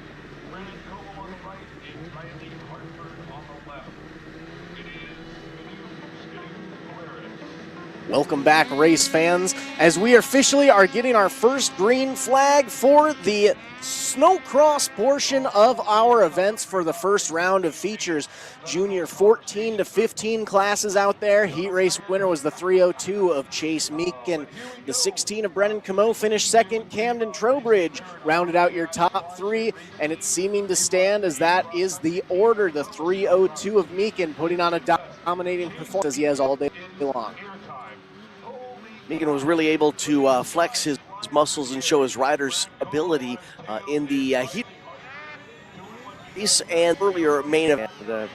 Brandon Como on the right, and Riley Hartford on the left. It is Skidoo Polaris. Welcome back, race fans, as we officially are getting our first green flag for the snowcross portion of our events for the first round of features. Junior 14 to 15 classes out there. Heat race winner was the 302 of Chase Meekin. The 16 of Brennan Camo finished second. Camden Trowbridge rounded out your top 3, and it's seeming to stand as that is the order. The 302 of Meekin putting on a dominating performance as he has all day long. Meekin was really able to flex his muscles and show his rider's ability in the heat race and earlier main event, the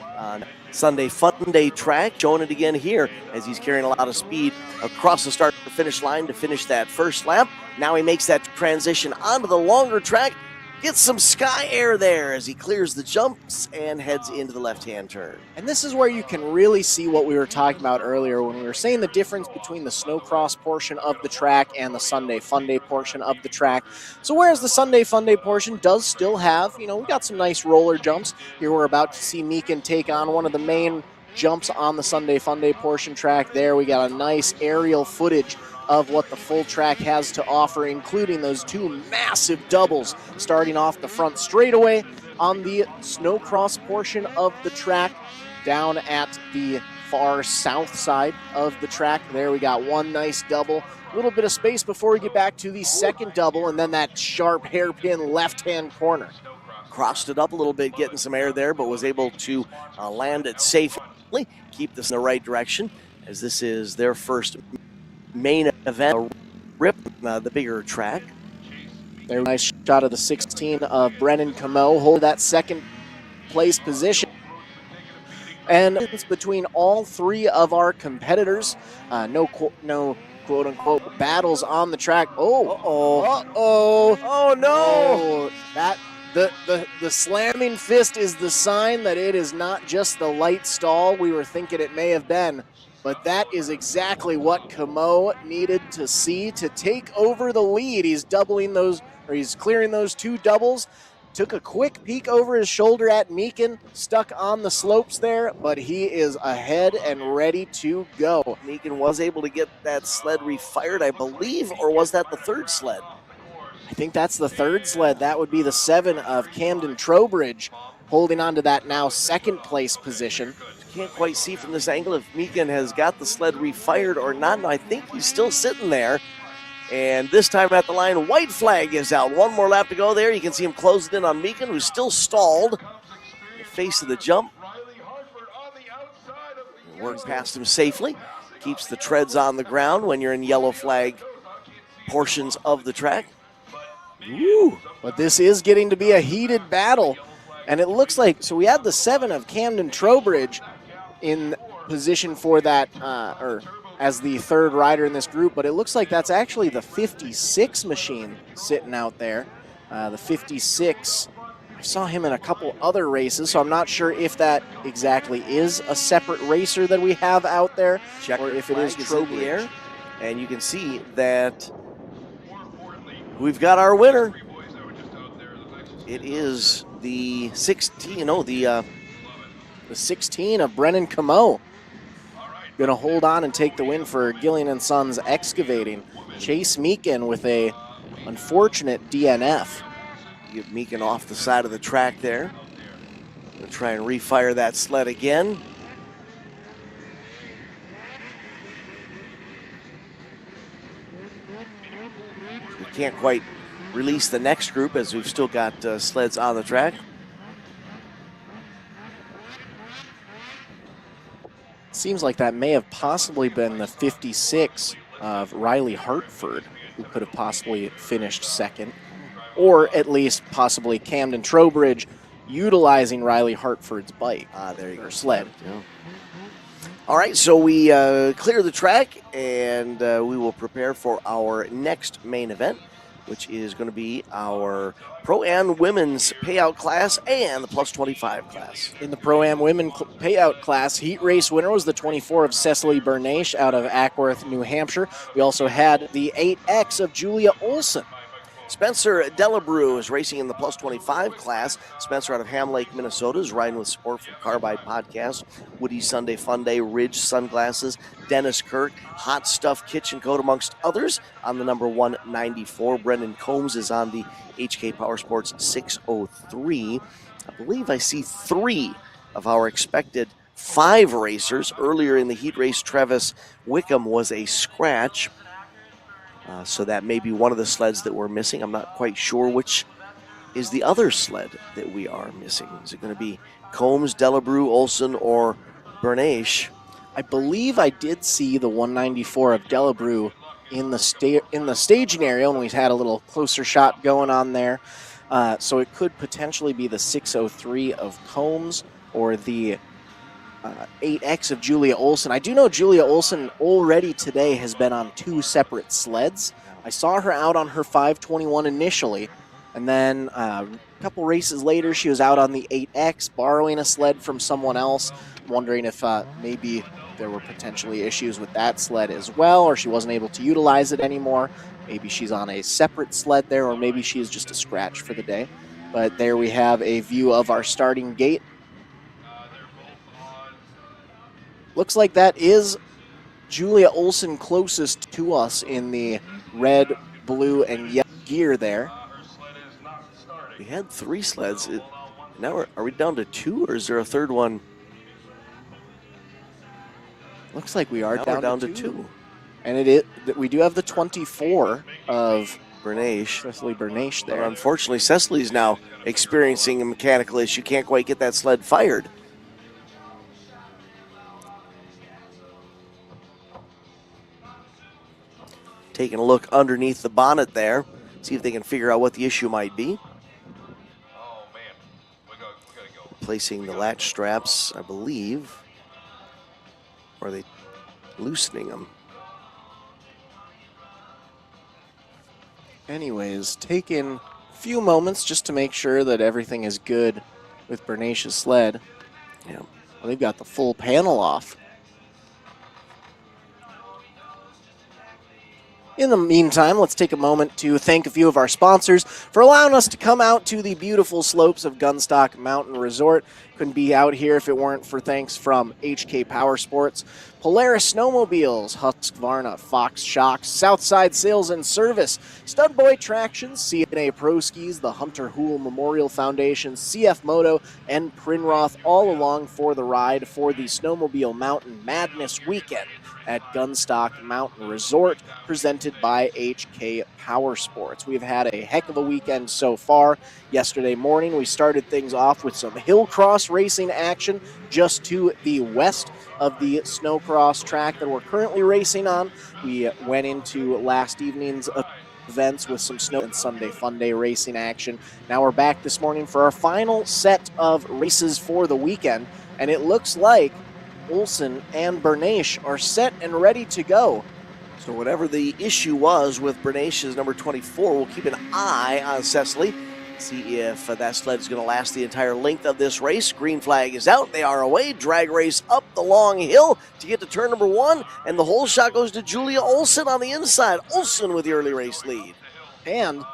Sunday Funday track, showing it again here as he's carrying a lot of speed across the start to finish line to finish that first lap. Now he makes that transition onto the longer track, gets some sky air there as he clears the jumps and heads into the left-hand turn. And this is where you can really see what we were talking about earlier when we were saying the difference between the snowcross portion of the track and the Sunday Funday portion of the track. So whereas the Sunday Funday portion does still have, we got some nice roller jumps. Here we're about to see Meekin take on one of the main jumps on the Sunday Funday portion track there. We got a nice aerial footage of what the full track has to offer, including those 2 massive doubles starting off the front straightaway on the snowcross portion of the track down at the far south side of the track. There we got one nice double, a little bit of space before we get back to the second double, and then that sharp hairpin left-hand corner. Crossed it up a little bit, getting some air there, but was able to land it safely keep this in the right direction, as this is their first main event, rip the bigger track. There, nice shot of the 16 of Brennan Camo, hold that second place position. And it's between all three of our competitors. No quote-unquote battles on the track. Oh no! That the slamming fist is the sign that it is not just the light stall we were thinking it may have been, but that is exactly what Camo needed to see to take over the lead. He's doubling those, or he's clearing those two doubles. Took a quick peek over his shoulder at Meekin, stuck on the slopes there, but he is ahead and ready to go. Meekin was able to get that sled refired, I believe, or was that the third sled? I think that's the third sled. That would be the 7 of Camden Trowbridge, holding on to that now second place position. Can't quite see from this angle if Meekin has got the sled refired or not, and I think he's still sitting there. And this time at the line, white flag is out. One more lap to go there. You can see him closing in on Meekin, who's still stalled. The face of the jump. Worked past him safely. Keeps the treads on the ground when you're in yellow flag portions of the track. Ooh, but this is getting to be a heated battle. And it looks like, so we had the 7 of Camden Trowbridge in position for that, as the third rider in this group, but it looks like that's actually the 56 machine sitting out there. The 56, I saw him in a couple other races, so I'm not sure if that exactly is a separate racer that we have out there, or if it is Trowbridge. And you can see that we've got our winner. It is the 16, the 16 of Brennan Camo. Going to hold on and take the win for Gillian & Sons Excavating. Chase Meekin with a unfortunate DNF. Get Meekin off the side of the track there. Going to try and refire that sled again. We can't quite release the next group as we've still got sleds on the track. Seems like that may have possibly been the 56 of Riley Hartford, who could have possibly finished second, or at least possibly Camden Trowbridge utilizing Riley Hartford's bike. There you go. Sled. Yeah. All right, so we clear the track, and we will prepare for our next main event, which is going to be our Pro-Am women's payout class and the plus 25 class. In the Pro-Am women payout class, heat race winner was the 24 of Cecily Bernache out of Ackworth, New Hampshire. We also had the 8X of Julia Olson. Spencer Delabrew is racing in the plus 25 class. Spencer out of Ham Lake, Minnesota is riding with support from Carbide Podcast, Woody Sunday Funday, Ridge Sunglasses, Dennis Kirk, Hot Stuff Kitchen Code, amongst others. On the number 194, Brendan Combs is on the HK Power Sports 603. I believe I see 3 of our expected 5 racers. Earlier in the heat race, Travis Wickham was a scratch. So that may be one of the sleds that we're missing. I'm not quite sure which is the other sled that we are missing. Is it going to be Combs, Delabrew, Olson, or Bernache? I believe I did see the 194 of Delabrew in the staging area when we had a little closer shot going on there. So it could potentially be the 603 of Combs or the 8X of Julia Olson. I do know Julia Olson already today has been on 2 separate sleds. I saw her out on her 521 initially, and then a couple races later she was out on the 8X borrowing a sled from someone else. I'm wondering if maybe there were potentially issues with that sled as well, or she wasn't able to utilize it anymore. Maybe she's on a separate sled there, or maybe she is just a scratch for the day. But there we have a view of our starting gate. Looks like that is Julia Olson closest to us in the red, blue, and yellow gear there. We had 3 sleds. Now are we down to 2, or is there a third one? Looks like we are down to 2. And we do have the 24 of Bernache. Cecily Bernache there. But unfortunately, Cecily's now experiencing a mechanical issue. Can't quite get that sled fired. taking a look underneath the bonnet there, see if they can figure out what the issue might be. Placing the latch straps, I believe. Or are they loosening them? Anyways, taking a few moments just to make sure that everything is good with Bernace's sled. Yeah. Well, they've got the full panel off. In the meantime, let's take a moment to thank a few of our sponsors for allowing us to come out to the beautiful slopes of Gunstock Mountain Resort. Couldn't be out here if it weren't for thanks from HK Power Sports, Polaris Snowmobiles, Husqvarna, Fox Shocks, Southside Sales and Service, Studboy Tractions, CNA Pro Skis, the Hunter Hool Memorial Foundation, CF Moto, and Prinroth all along for the ride for the Snowmobile Mountain Madness Weekend at Gunstock Mountain Resort, presented by HK Power Sports. We've had a heck of a weekend so far. Yesterday morning, we started things off with some hillcross racing action just to the west of the snowcross track that we're currently racing on. We went into last evening's events with some snow and Sunday Funday racing action. Now we're back this morning for our final set of races for the weekend, and it looks like Olsen and Bernache are set and ready to go. So whatever the issue was with Bernache's number 24, we'll keep an eye on Cecily. See if that sled is going to last the entire length of this race. Green flag is out. They are away. Drag race up the long hill to get to turn number 1. And the whole shot goes to Julia Olsen on the inside. Olsen with the early race lead. And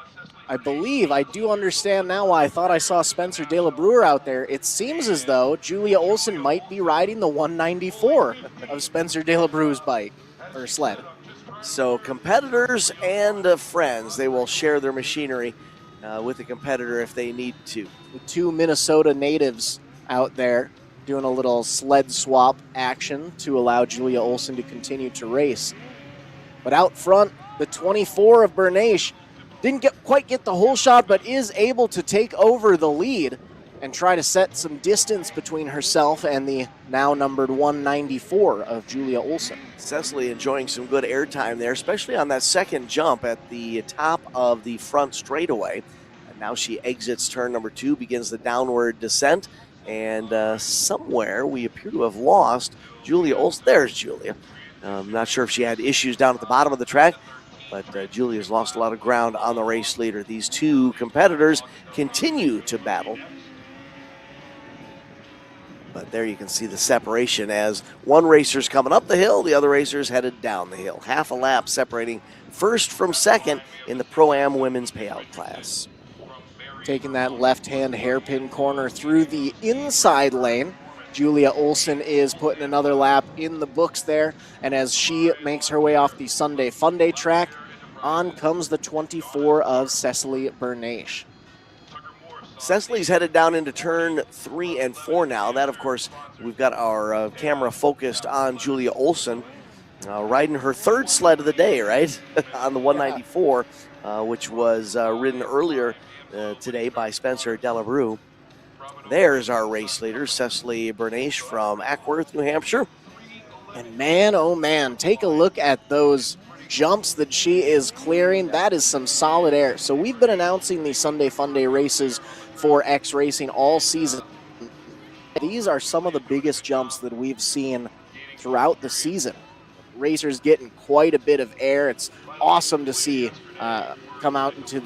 I believe, I do understand now why I thought I saw Spencer De La Brewer out there. It seems as though Julia Olsen might be riding the 194 of Spencer De La Brewer's bike, or sled. So competitors and friends, they will share their machinery with the competitor if they need to. The two Minnesota natives out there doing a little sled swap action to allow Julia Olsen to continue to race. But out front, the 24 of Bernache didn't quite get the whole shot, but is able to take over the lead and try to set some distance between herself and the now numbered 194 of Julia Olsen. Cecily enjoying some good airtime there, especially on that second jump at the top of the front straightaway. And now she exits turn number 2, begins the downward descent, and somewhere we appear to have lost Julia Olsen. There's Julia. I'm not sure if she had issues down at the bottom of the track, but Julia's lost a lot of ground on the race leader. These two competitors continue to battle. But there you can see the separation as one racer's coming up the hill, the other racer's headed down the hill. Half a lap separating first from second in the Pro-Am women's payout class. Taking that left-hand hairpin corner through the inside lane, Julia Olsen is putting another lap in the books there, and as she makes her way off the Sunday Funday track, on comes the 24 of Cecily Bernache. Cecily's headed down into turn 3 and 4 now. That, of course, we've got our camera focused on Julia Olsen, riding her third sled of the day, right? On the 194, which was ridden earlier today by Spencer De La Brewer. There's our race leader, Cecily Bernache from Ackworth, New Hampshire. And man, oh man, take a look at those jumps that she is clearing. That is some solid air. So we've been announcing the Sunday Funday races for X Racing all season. These are some of the biggest jumps that we've seen throughout the season. Racers getting quite a bit of air. It's awesome to see coming out to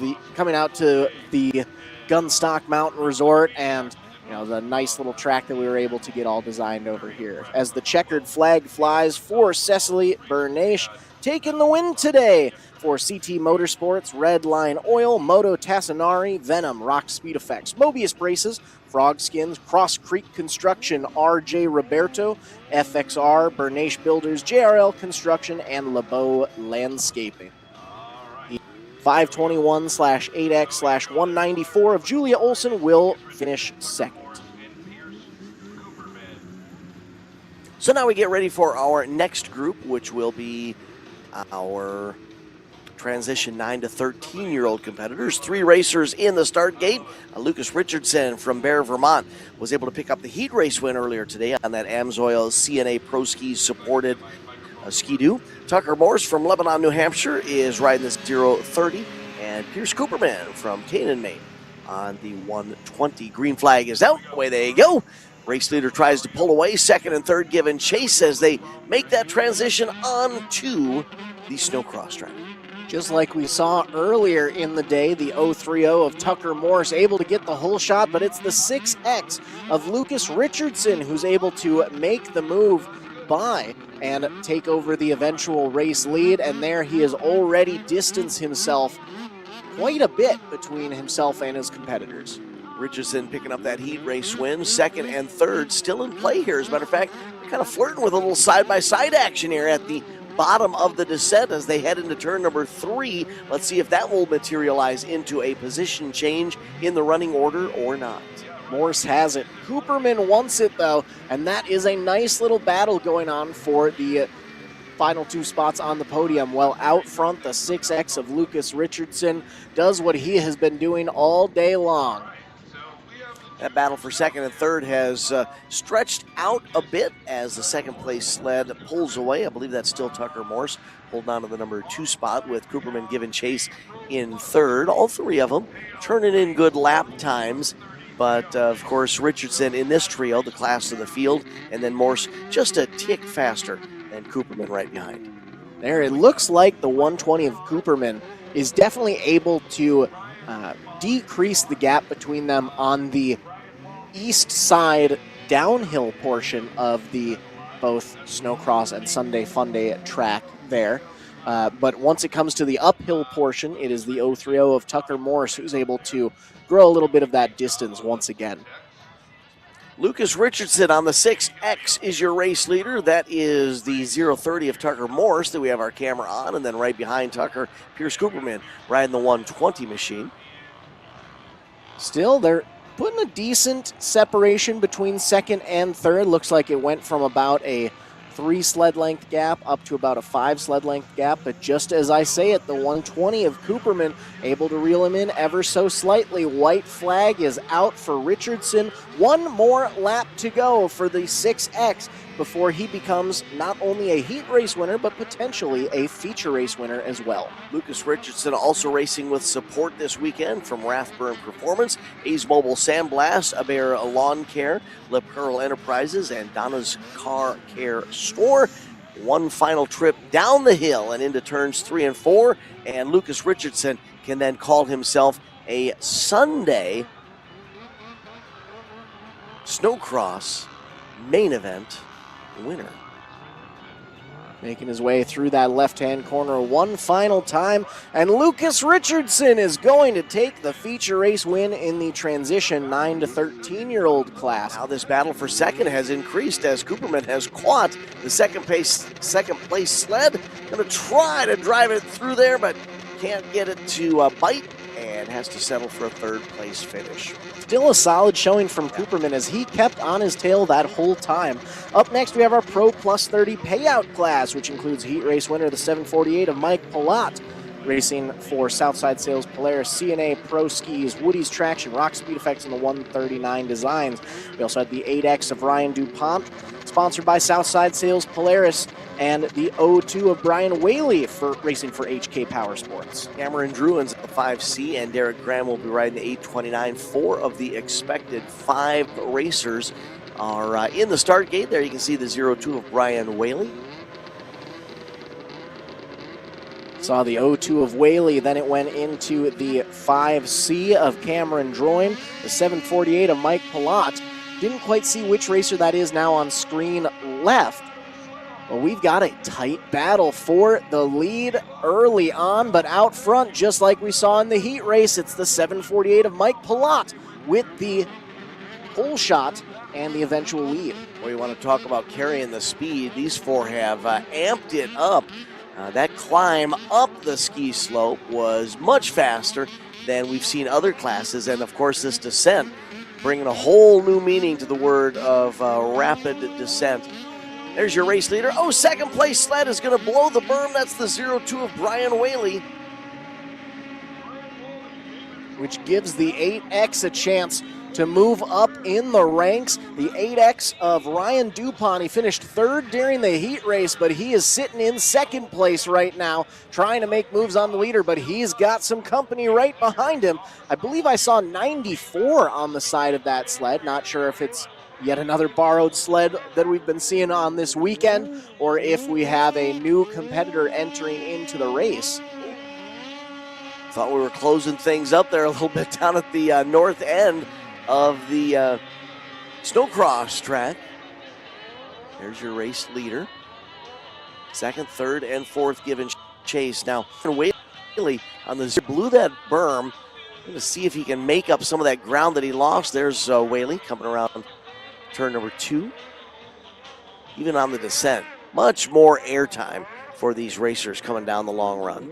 the Gunstock Mountain Resort, and the nice little track that we were able to get all designed over here. As the checkered flag flies for Cecily Bernache, taking the win today for CT Motorsports, Red Line Oil, Moto Tassinari, Venom, Rock Speed Effects, Mobius Braces, Frog Skins, Cross Creek Construction, RJ Roberto, FXR, Bernache Builders, JRL Construction, and LeBeau Landscaping. 521/8X/194 of Julia Olsen will finish second. So now we get ready for our next group, which will be our transition 9 to 13-year-old competitors. 3 racers in the start gate. Lucas Richardson from Bear, Vermont was able to pick up the heat race win earlier today on that Amsoil CNA Pro Skis supported Ski-Doo. Tucker Morse from Lebanon, New Hampshire is riding this 030, and Pierce Cooperman from Canaan, Maine on the 120. Green flag is out. Away they go. Race leader tries to pull away. Second and third given chase as they make that transition onto the snowcross track. Just like we saw earlier in the day, the 030 of Tucker Morse able to get the whole shot, but it's the 6X of Lucas Richardson who's able to make the move by and take over the eventual race lead, and there he has already distanced himself quite a bit between himself and his competitors. Richardson picking up that heat race win. Second and third still in play here. As a matter of fact, they're kind of flirting with a little side-by-side action here at the bottom of the descent as they head into turn number 3. Let's see if that will materialize into a position change in the running order or not. Morse has it. Cooperman wants it, though, and that is a nice little battle going on for the final 2 spots on the podium. Well, out front, the 6X of Lucas Richardson does what he has been doing all day long. That battle for second and third has stretched out a bit as the second place sled pulls away. I believe that's still Tucker Morse holding on to the number 2 spot with Cooperman giving chase in third. All 3 of them turning in good lap times. But, of course, Richardson in this trio, the class of the field, and then Morse just a tick faster than Cooperman right behind. There, it looks like the 120 of Cooperman is definitely able to decrease the gap between them on the east side downhill portion of the both snowcross and Sunday Funday track there. But once it comes to the uphill portion, it is the 030 of Tucker Morse who's able to grow a little bit of that distance once again. Lucas Richardson on the 6X is your race leader. That is the 030 of Tucker Morse that we have our camera on. And then right behind Tucker, Pierce Cooperman riding the 120 machine. Still, they're putting a decent separation between second and third. Looks like it went from about a 3 sled length gap up to about a 5 sled length gap. But just as I say it, the 120 of Cooperman able to reel him in ever so slightly. White flag is out for Richardson. 1 more lap to go for the 6X before he becomes not only a heat race winner, but potentially a feature race winner as well. Lucas Richardson also racing with support this weekend from Rathburn Performance, A's Mobile Sandblast, Aber Lawn Care, Le Pearl Enterprises, and Donna's Car Care Store. 1 final trip down the hill and into turns 3 and 4, and Lucas Richardson can then call himself a Sunday snowcross main event winner. Making his way through that left-hand corner 1 final time, and Lucas Richardson is going to take the feature race win in the transition 9 to 13-year-old class. Now this battle for second has increased as Cooperman has caught the second place sled. Going to try to drive it through there, but can't get it to bite and has to settle for a 3rd place finish. Still a solid showing from Cooperman as he kept on his tail that whole time. Up next, we have our Pro Plus 30 payout class, which includes heat race winner, the 748 of Mike Palat, racing for Southside Sales Polaris, CNA Pro Skis, Woody's Traction, Rock Speed Effects, and the 139 Designs. We also had the 8X of Ryan DuPont, sponsored by Southside Sales Polaris, and the 02 of Brian Whaley for racing for HK Power Sports. Cameron Druins at the 5C, and Derek Graham will be riding the 829. 4 of the expected 5 racers are in the start gate. There you can see the 02 of Brian Whaley. Saw the 02 of Whaley, then it went into the 5C of Cameron Droin, the 748 of Mike Palat. Didn't quite see which racer that is now on screen left. But we've got a tight battle for the lead early on, but out front, just like we saw in the heat race, it's the 748 of Mike Palat with the pole shot and the eventual lead. Well, you want to talk about carrying the speed. These 4 have amped it up. That climb up the ski slope was much faster than we've seen other classes, and of course this descent bringing a whole new meaning to the word of rapid descent. There's your race leader. Oh, second place sled is going to blow the berm. That's the 02 of Brian Whaley. Which gives the 8X a chance to move up in the ranks. The 8X of Ryan Dupont, he finished third during the heat race, but he is sitting in second place right now, trying to make moves on the leader, but he's got some company right behind him. I believe I saw 94 on the side of that sled. Not sure if it's yet another borrowed sled that we've been seeing on this weekend, or if we have a new competitor entering into the race. Thought we were closing things up there a little bit down at the north end of the snowcross track. There's your race leader. Second, third, and fourth giving chase. Now, Whaley on the blew that berm. Going to see if he can make up some of that ground that he lost. There's Whaley coming around turn number 2. Even on the descent, much more airtime for these racers coming down the long run.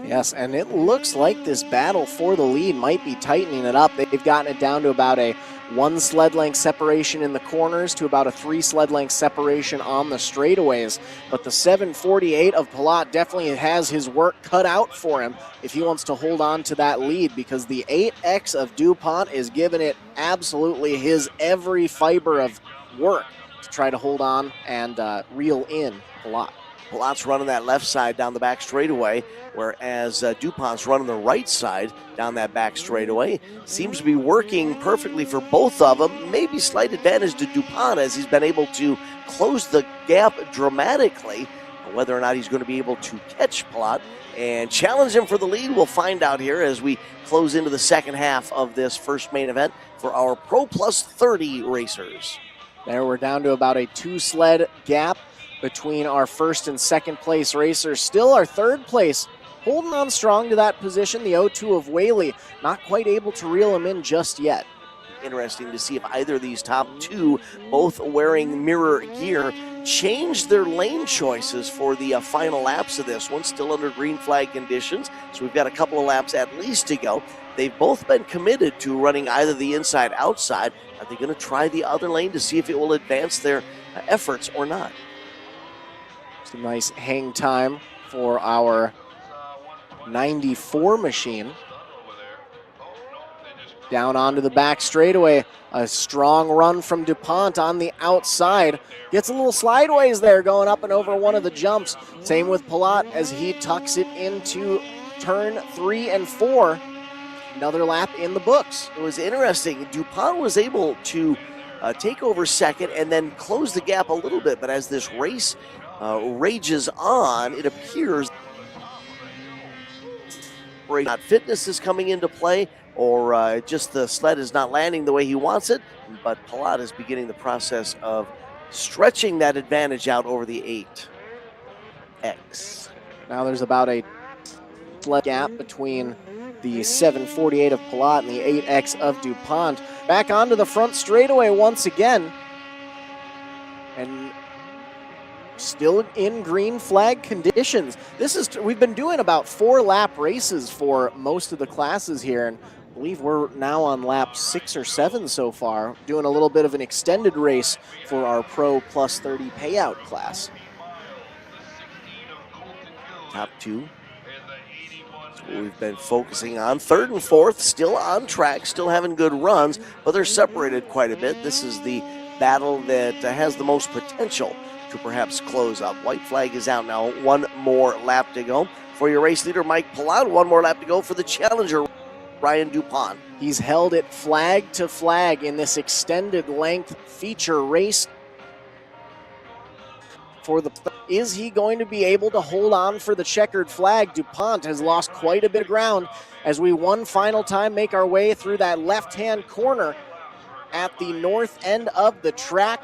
Yes, and it looks like this battle for the lead might be tightening it up. They've gotten it down to about a 1 sled length separation in the corners to about a 3 sled length separation on the straightaways. But the 748 of ProLite definitely has his work cut out for him if he wants to hold on to that lead, because the 8X of Dupont is giving it absolutely his every fiber of work to try to hold on and reel in ProLite. ProLite's running that left side down the back straightaway, whereas Dupont's running the right side down that back straightaway. Seems to be working perfectly for both of them. Maybe slight advantage to Dupont as he's been able to close the gap dramatically. Whether or not he's going to be able to catch ProLite and challenge him for the lead, we'll find out here as we close into the second half of this first main event for our Pro Plus 30 racers. There we're down to about a 2 sled gap between our first and second place racers. Still our third place holding on strong to that position. The 0-2 of Whaley not quite able to reel him in just yet. Interesting to see if either of these top 2, both wearing mirror gear, change their lane choices for the final laps of this one. Still under green flag conditions, so we've got a couple of laps at least to go. They've both been committed to running either the inside outside. Are they going to try the other lane to see if it will advance their efforts or not? Some nice hang time for our 94 machine. Down onto the back straightaway. A strong run from Dupont on the outside. Gets a little slideways there going up and over one of the jumps. Same with ProLite as he tucks it into turn 3 and 4. Another lap in the books. It was interesting. Dupont was able to take over second and then close the gap a little bit, but as this race rages on, it appears not fitness is coming into play, or just the sled is not landing the way he wants it, but ProLite is beginning the process of stretching that advantage out over the 8X. Now there's about a sled gap between the 748 of ProLite and the 8X of Dupont. Back onto the front straightaway once again. And still in green flag conditions. We've been doing about 4 lap races for most of the classes here, and I believe we're now on lap 6 or 7 so far, doing a little bit of an extended race for our Pro Plus 30 payout class. Top 2. That's what we've been focusing on. Third and fourth, still on track, still having good runs, but they're separated quite a bit. This is the battle that has the most potential to perhaps close up. White flag is out now. 1 more lap to go for your race leader, Mike ProLite. 1 more lap to go for the challenger, Ryan Dupont. He's held it flag to flag in this extended length feature race. Is he going to be able to hold on for the checkered flag? Dupont has lost quite a bit of ground as we one final time make our way through that left-hand corner at the north end of the track.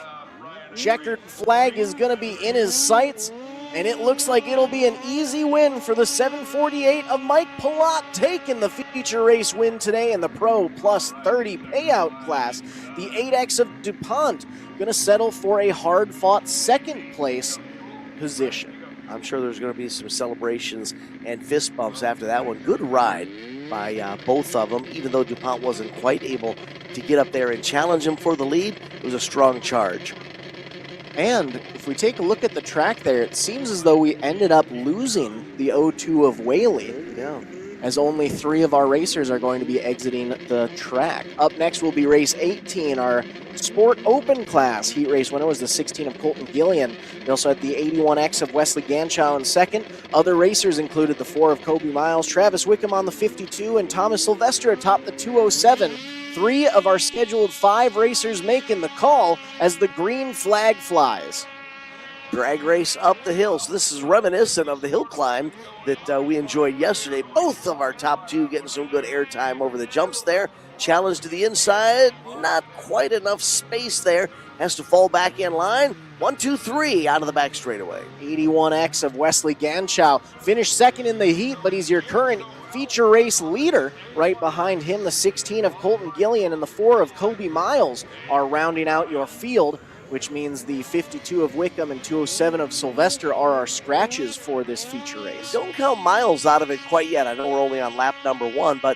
Checkered flag is going to be in his sights, and it looks like it'll be an easy win for the 748 of Mike ProLite, taking the feature race win today in the Pro Plus 30 payout class. The 8X of Dupont going to settle for a hard-fought second place position. I'm sure there's going to be some celebrations and fist bumps after that one. Good ride by both of them, even though Dupont wasn't quite able to get up there and challenge him for the lead. It was a strong charge. And if we take a look at the track there, it seems as though we ended up losing the 0-2 of Whaley. Yeah. as only 3 of our racers are going to be exiting the track. Up next will be race 18, our Sport Open class. Heat race winner was the 16 of Colton Gillian. We also had the 81X of Wesley Ganchow in second. Other racers included the 4 of Kobe Miles, Travis Wickham on the 52, and Thomas Sylvester atop the 207. 3 of our scheduled 5 racers making the call as the green flag flies. Drag race up the hill. So this is reminiscent of the hill climb that we enjoyed yesterday. Both of our top 2 getting some good airtime over the jumps there. Challenge to the inside, not quite enough space there. Has to fall back in line. 1, 2, 3 out of the back straightaway. 81X of Wesley Ganchow finished second in the heat, but he's your current feature race leader. Right behind him, the 16 of Colton Gillian and the 4 of Kobe Miles are rounding out your field, which means the 52 of Wickham and 207 of Sylvester are our scratches for this feature race. Don't count Miles out of it quite yet. I know we're only on lap number 1, but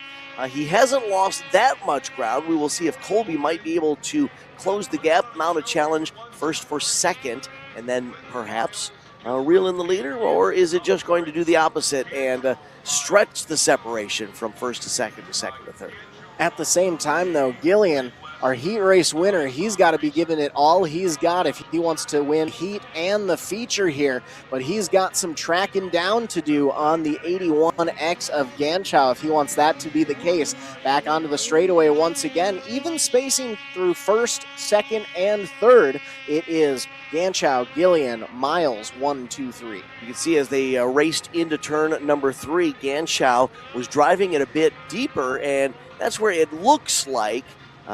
he hasn't lost that much ground. We will see if Colby might be able to close the gap, mount a challenge first for second, and then perhaps reel in the leader, or is it just going to do the opposite and stretch the separation from first to second to third? At the same time, though, Gillian, our heat race winner, he's got to be giving it all he's got if he wants to win heat and the feature here. But he's got some tracking down to do on the 81X of Ganchow if he wants that to be the case. Back onto the straightaway once again, even spacing through first, second, and third. It is Ganchow, Gillian, Miles, 1, 2, 3. You can see as they raced into turn number 3, Ganchow was driving it a bit deeper, and that's where it looks like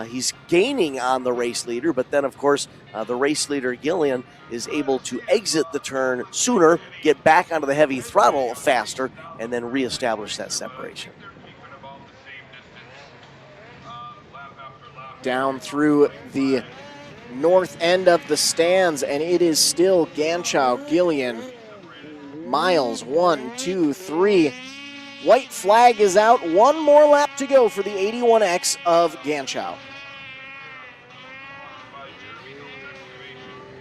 he's gaining on the race leader, but then, of course, the race leader, Gillian, is able to exit the turn sooner, get back onto the heavy throttle faster, and then reestablish that separation. Down through the north end of the stands, and it is still Ganchow, Gillian, Miles, 1, 2, 3. White flag is out. 1 more lap to go for the 81X of Ganchow.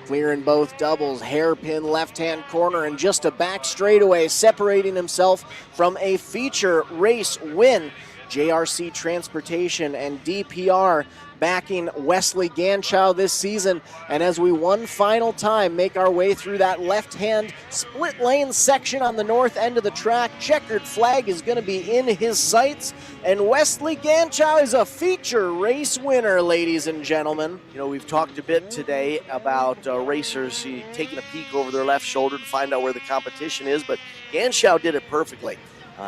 Clearing both doubles, hairpin left-hand corner, and just a back straightaway, separating himself from a feature race win. JRC Transportation and DPR backing Wesley Ganchow this season. And as we one final time make our way through that left-hand split lane section on the north end of the track, checkered flag is going to be in his sights, and Wesley Ganchow is a feature race winner, ladies and gentlemen. You know, we've talked a bit today about racers taking a peek over their left shoulder to find out where the competition is, but Ganchow did it perfectly.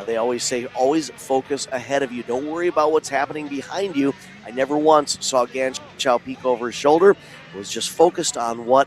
They always say, always focus ahead of you. Don't worry about what's happening behind you. I never once saw Ganchow peek over his shoulder. He was just focused on what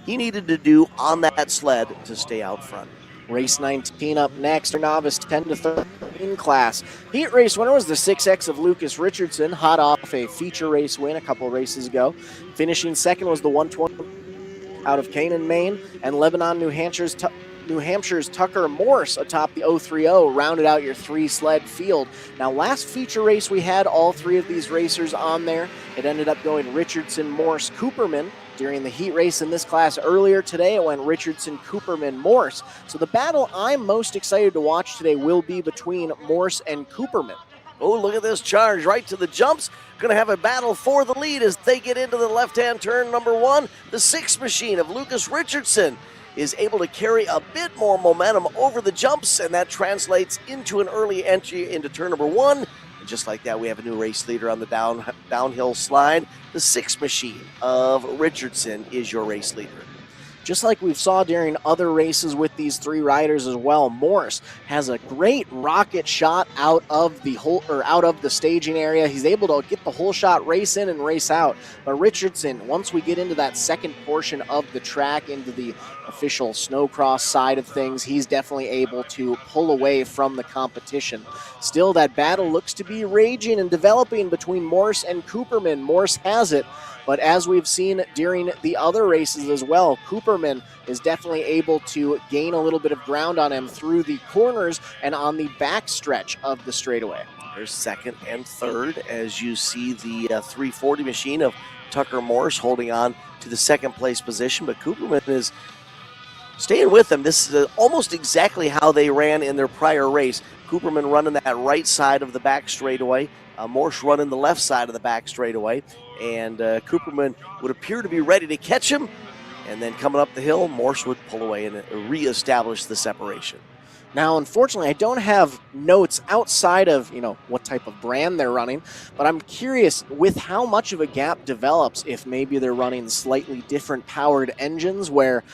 he needed to do on that sled to stay out front. Race 19 up next, our novice 10 to 13 class. Heat race winner was the 6X of Lucas Richardson, hot off a feature race win a couple races ago. Finishing second was the 120 out of Canaan, Maine, and Lebanon, New Hampshire's Tucker Morse atop the 030 rounded out your 3-sled field. Now, last feature race we had all 3 of these racers on there. It ended up going Richardson, Morse, Cooperman. During the heat race in this class earlier today, it went Richardson, Cooperman, Morse. So the battle I'm most excited to watch today will be between Morse and Cooperman. Oh, look at this charge right to the jumps. Going to have a battle for the lead as they get into the left-hand turn number 1. The 6 machine of Lucas Richardson is able to carry a bit more momentum over the jumps, and that translates into an early entry into turn number 1. And just like that, we have a new race leader on the downhill slide. The 6 machine of Richardson is your race leader. Just like we saw during other races with these 3 riders as well, Morse has a great rocket shot out of the staging area. He's able to get the whole shot, race in and race out. But Richardson, once we get into that second portion of the track, into the official snowcross side of things, he's definitely able to pull away from the competition. Still, that battle looks to be raging and developing between Morse and Cooperman. Morse has it. But as we've seen during the other races as well, Cooperman is definitely able to gain a little bit of ground on him through the corners and on the back stretch of the straightaway. There's second and third as you see the 340 machine of Tucker Morse holding on to the second place position. But Cooperman is Staying with them, this is almost exactly how they ran in their prior race. Cooperman running that right side of the back straightaway, Morse running the left side of the back straightaway, and Cooperman would appear to be ready to catch him, and then coming up the hill, Morse would pull away and reestablish the separation. Now, unfortunately, I don't have notes outside of, what type of brand they're running, but I'm curious with how much of a gap develops if maybe they're running slightly different powered engines where,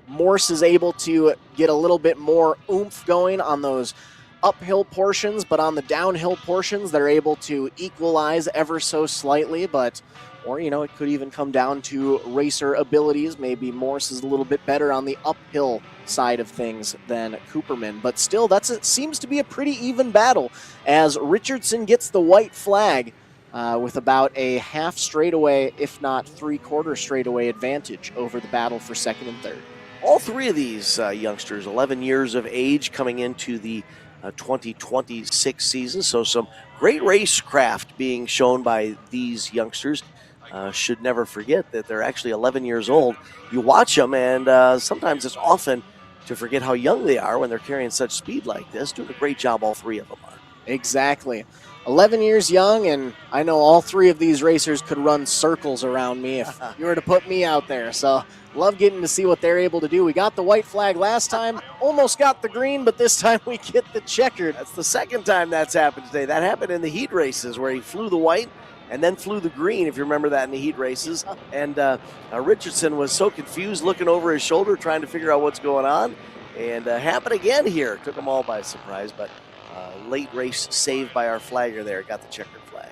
Morse is able to get a little bit more oomph going on those uphill portions, but on the downhill portions, they're able to equalize ever so slightly, or, it could even come down to racer abilities. Maybe Morse is a little bit better on the uphill side of things than Cooperman. But still, it seems to be a pretty even battle as Richardson gets the white flag with about a half straightaway, if not three-quarter straightaway advantage over the battle for second and third. All three of these youngsters, 11 years of age, coming into the 2026 season. So some great racecraft being shown by these youngsters. Should never forget that they're actually 11 years old. You watch them, and sometimes it's often to forget how young they are when they're carrying such speed like this. Doing a great job, all three of them are. Exactly. 11 years young, and I know all three of these racers could run circles around me if you were to put me out there. So love getting to see what they're able to do. We got the white flag last time, almost got the green, but this time we get the checkered. That's the second time that's happened today. That happened in the heat races where he flew the white and then flew the green, if you remember that, in the heat races. And Richardson was so confused, looking over his shoulder, trying to figure out what's going on. And happened again here. Took them all by surprise, but late race saved by our flagger there. Got the checkered flag.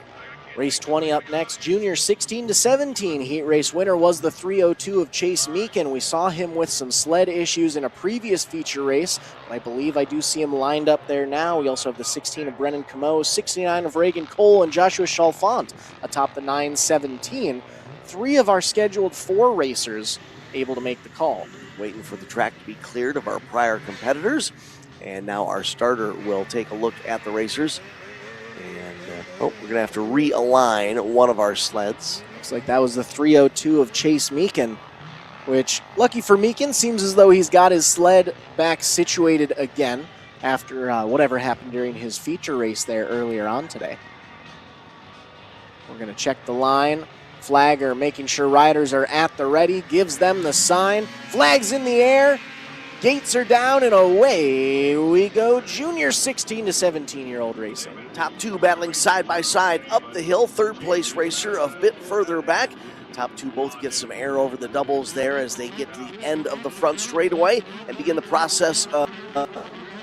Race 20 up next. Junior 16-17 heat race winner was the 302 of Chase Meekin. We saw him with some sled issues in a previous feature race. I believe I do see him lined up there now. We also have the 16 of Brennan Camo, 69 of Reagan Cole, and Joshua Chalfant atop the 917. Three of our scheduled four racers able to make the call. Waiting for the track to be cleared of our prior competitors. And now our starter will take a look at the racers. And we're going to have to realign one of our sleds. Looks like that was the 302 of Chase Meekin, which, lucky for Meekin, seems as though he's got his sled back situated again after whatever happened during his feature race there earlier on today. We're going to check the line. Flagger making sure riders are at the ready, gives them the sign. Flags in the air. Gates are down, and away we go. Junior 16-17-year-old racing. Top two battling side by side up the hill. Third place racer a bit further back. Top two both get some air over the doubles there as they get to the end of the front straightaway and begin the process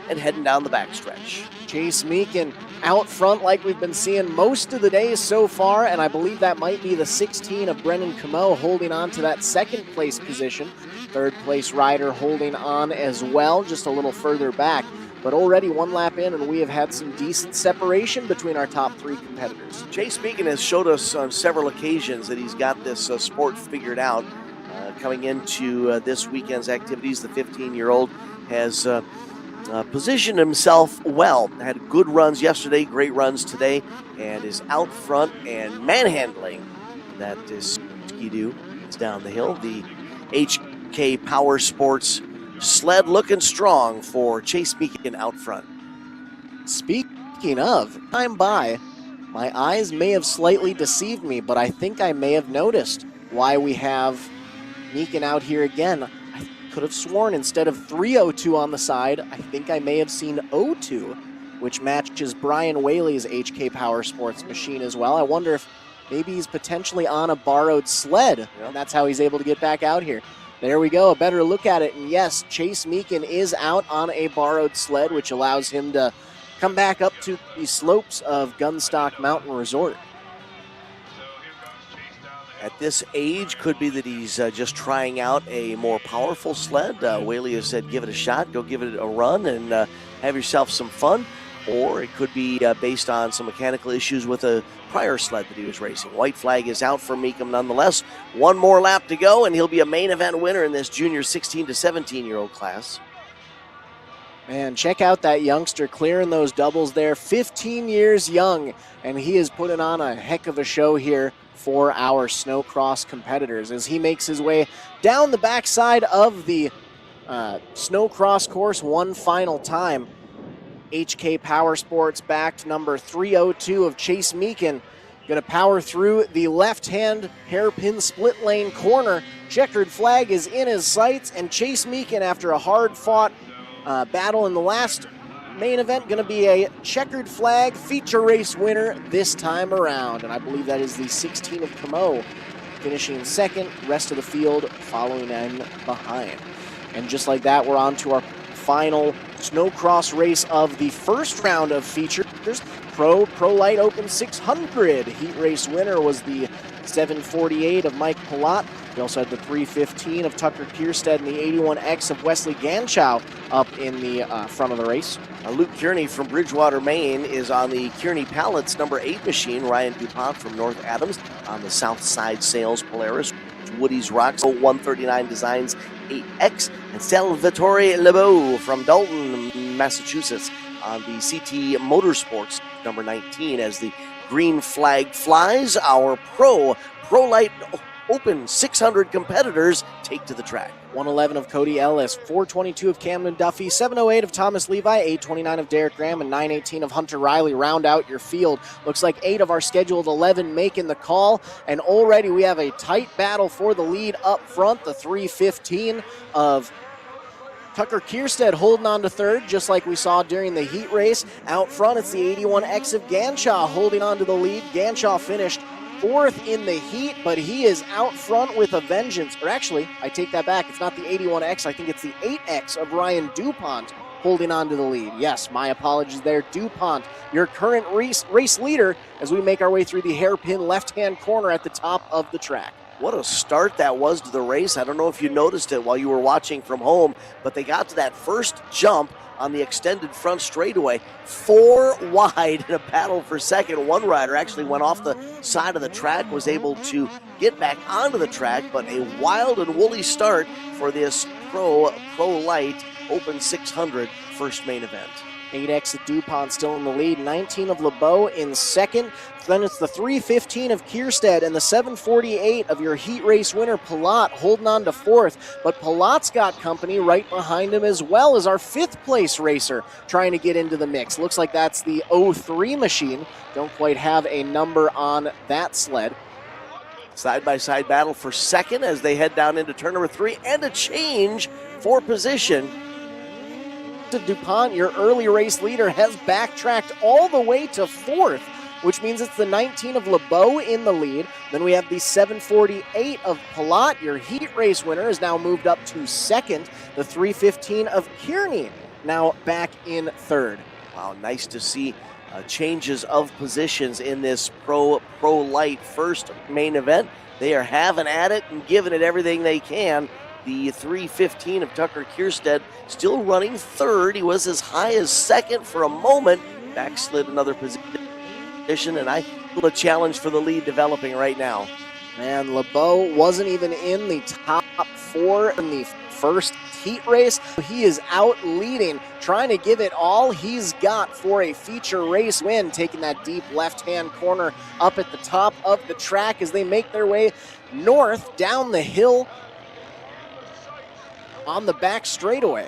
and heading down the backstretch. Chase Meekin out front like we've been seeing most of the day so far, and I believe that might be the 16 of Brennan Camo holding on to that second place position. Third place rider holding on as well, just a little further back. But already one lap in, and we have had some decent separation between our top three competitors. Chase Meekin has showed us on several occasions that he's got this sport figured out. Coming into this weekend's activities, the 15-year-old has positioned himself well. Had good runs yesterday, great runs today, and is out front and manhandling that is Ski-Doo. It's down the hill. The HK Power Sports sled looking strong for Chase Meekin out front. Speaking of, time by, my eyes may have slightly deceived me, but I think I may have noticed why we have Meekin out here again. I could have sworn instead of 302 on the side, I think I may have seen 02, which matches Brian Whaley's HK Power Sports machine as well. I wonder if maybe he's potentially on a borrowed sled, and that's how he's able to get back out here. There we go, a better look at it, and yes, Chase Meekin is out on a borrowed sled, which allows him to come back up to the slopes of Gunstock Mountain Resort. At this age, could be that he's just trying out a more powerful sled. Whaley has said, give it a shot, go give it a run, and have yourself some fun. Or it could be based on some mechanical issues with a prior sled that he was racing. White flag is out for Meekin nonetheless. One more lap to go, and he'll be a main event winner in this junior 16 to 17-year-old class. Man, check out that youngster clearing those doubles there. 15 years young, and he is putting on a heck of a show here for our snowcross competitors as he makes his way down the backside of the snowcross course one final time. HK Power Sports backed number 302 of Chase Meekin. Going to power through the left-hand hairpin split lane corner. Checkered flag is in his sights, and Chase Meekin, after a hard-fought battle in the last main event, going to be a checkered flag feature race winner this time around. And I believe that is the 16 of Camo, finishing second, rest of the field following in behind. And just like that, we're on to our final snowcross race of the first round of features. ProLite Open 600. Heat race winner was the 748 of Mike Palat. We also had the 315 of Tucker Kierstead and the 81X of Wesley Ganchow up in the front of the race. Luke Kearney from Bridgewater, Maine is on the Kearney Pallets number 8 machine. Ryan DuPont from North Adams on the Southside Sales Polaris. Woody's Rocks 139 Designs 8X. And Salvatore Lebeau from Dalton, Massachusetts on the CT Motorsports number 19 as the green flag flies. Our ProLite Open 600 competitors take to the track. 111 of Cody Ellis, 422 of Camden Duffy, 708 of Thomas Levi, 829 of Derek Graham, and 918 of Hunter Riley round out your field. Looks like 8 of our scheduled 11 making the call, and already we have a tight battle for the lead up front. The 315 of Tucker Kierstead holding on to third, just like we saw during the heat race. Out front, it's the 81X of Ganshaw holding on to the lead. Ganshaw finished fourth in the heat, but he is out front with a vengeance. Or actually, I take that back. It's not the 81X. I think it's the 8X of Ryan DuPont holding on to the lead. Yes, my apologies there. DuPont, your current race leader as we make our way through the hairpin left-hand corner at the top of the track. What a start that was to the race. I don't know if you noticed it while you were watching from home, but they got to that first jump on the extended front straightaway, 4 wide in a battle for second. One rider actually went off the side of the track, was able to get back onto the track, but a wild and woolly start for this ProLite Open 600 first main event. 8X of DuPont still in the lead, 19 of LeBeau in second. Then it's the 315 of Kierstead and the 748 of your heat race winner, Palat, holding on to fourth. But Palat's got company right behind him, as well as our fifth place racer trying to get into the mix. Looks like that's the 03 machine. Don't quite have a number on that sled. Side-by-side battle for second as they head down into turn number 3, and a change for position. DuPont, your early race leader, has backtracked all the way to fourth, which means it's the 19 of LeBeau in the lead. Then we have the 748 of Palat, your heat race winner, is now moved up to second. The 315 of Kearney now back in third. Wow, nice to see changes of positions in this ProLite first main event. They are having at it and giving it everything they can. The 315 of Tucker Kierstead still running third. He was as high as second for a moment. Backslid another position, and I feel a challenge for the lead developing right now. Man, LeBeau wasn't even in the top 4 in the first heat race. He is out leading, trying to give it all he's got for a feature race win, taking that deep left-hand corner up at the top of the track as they make their way north down the hill on the back straightaway.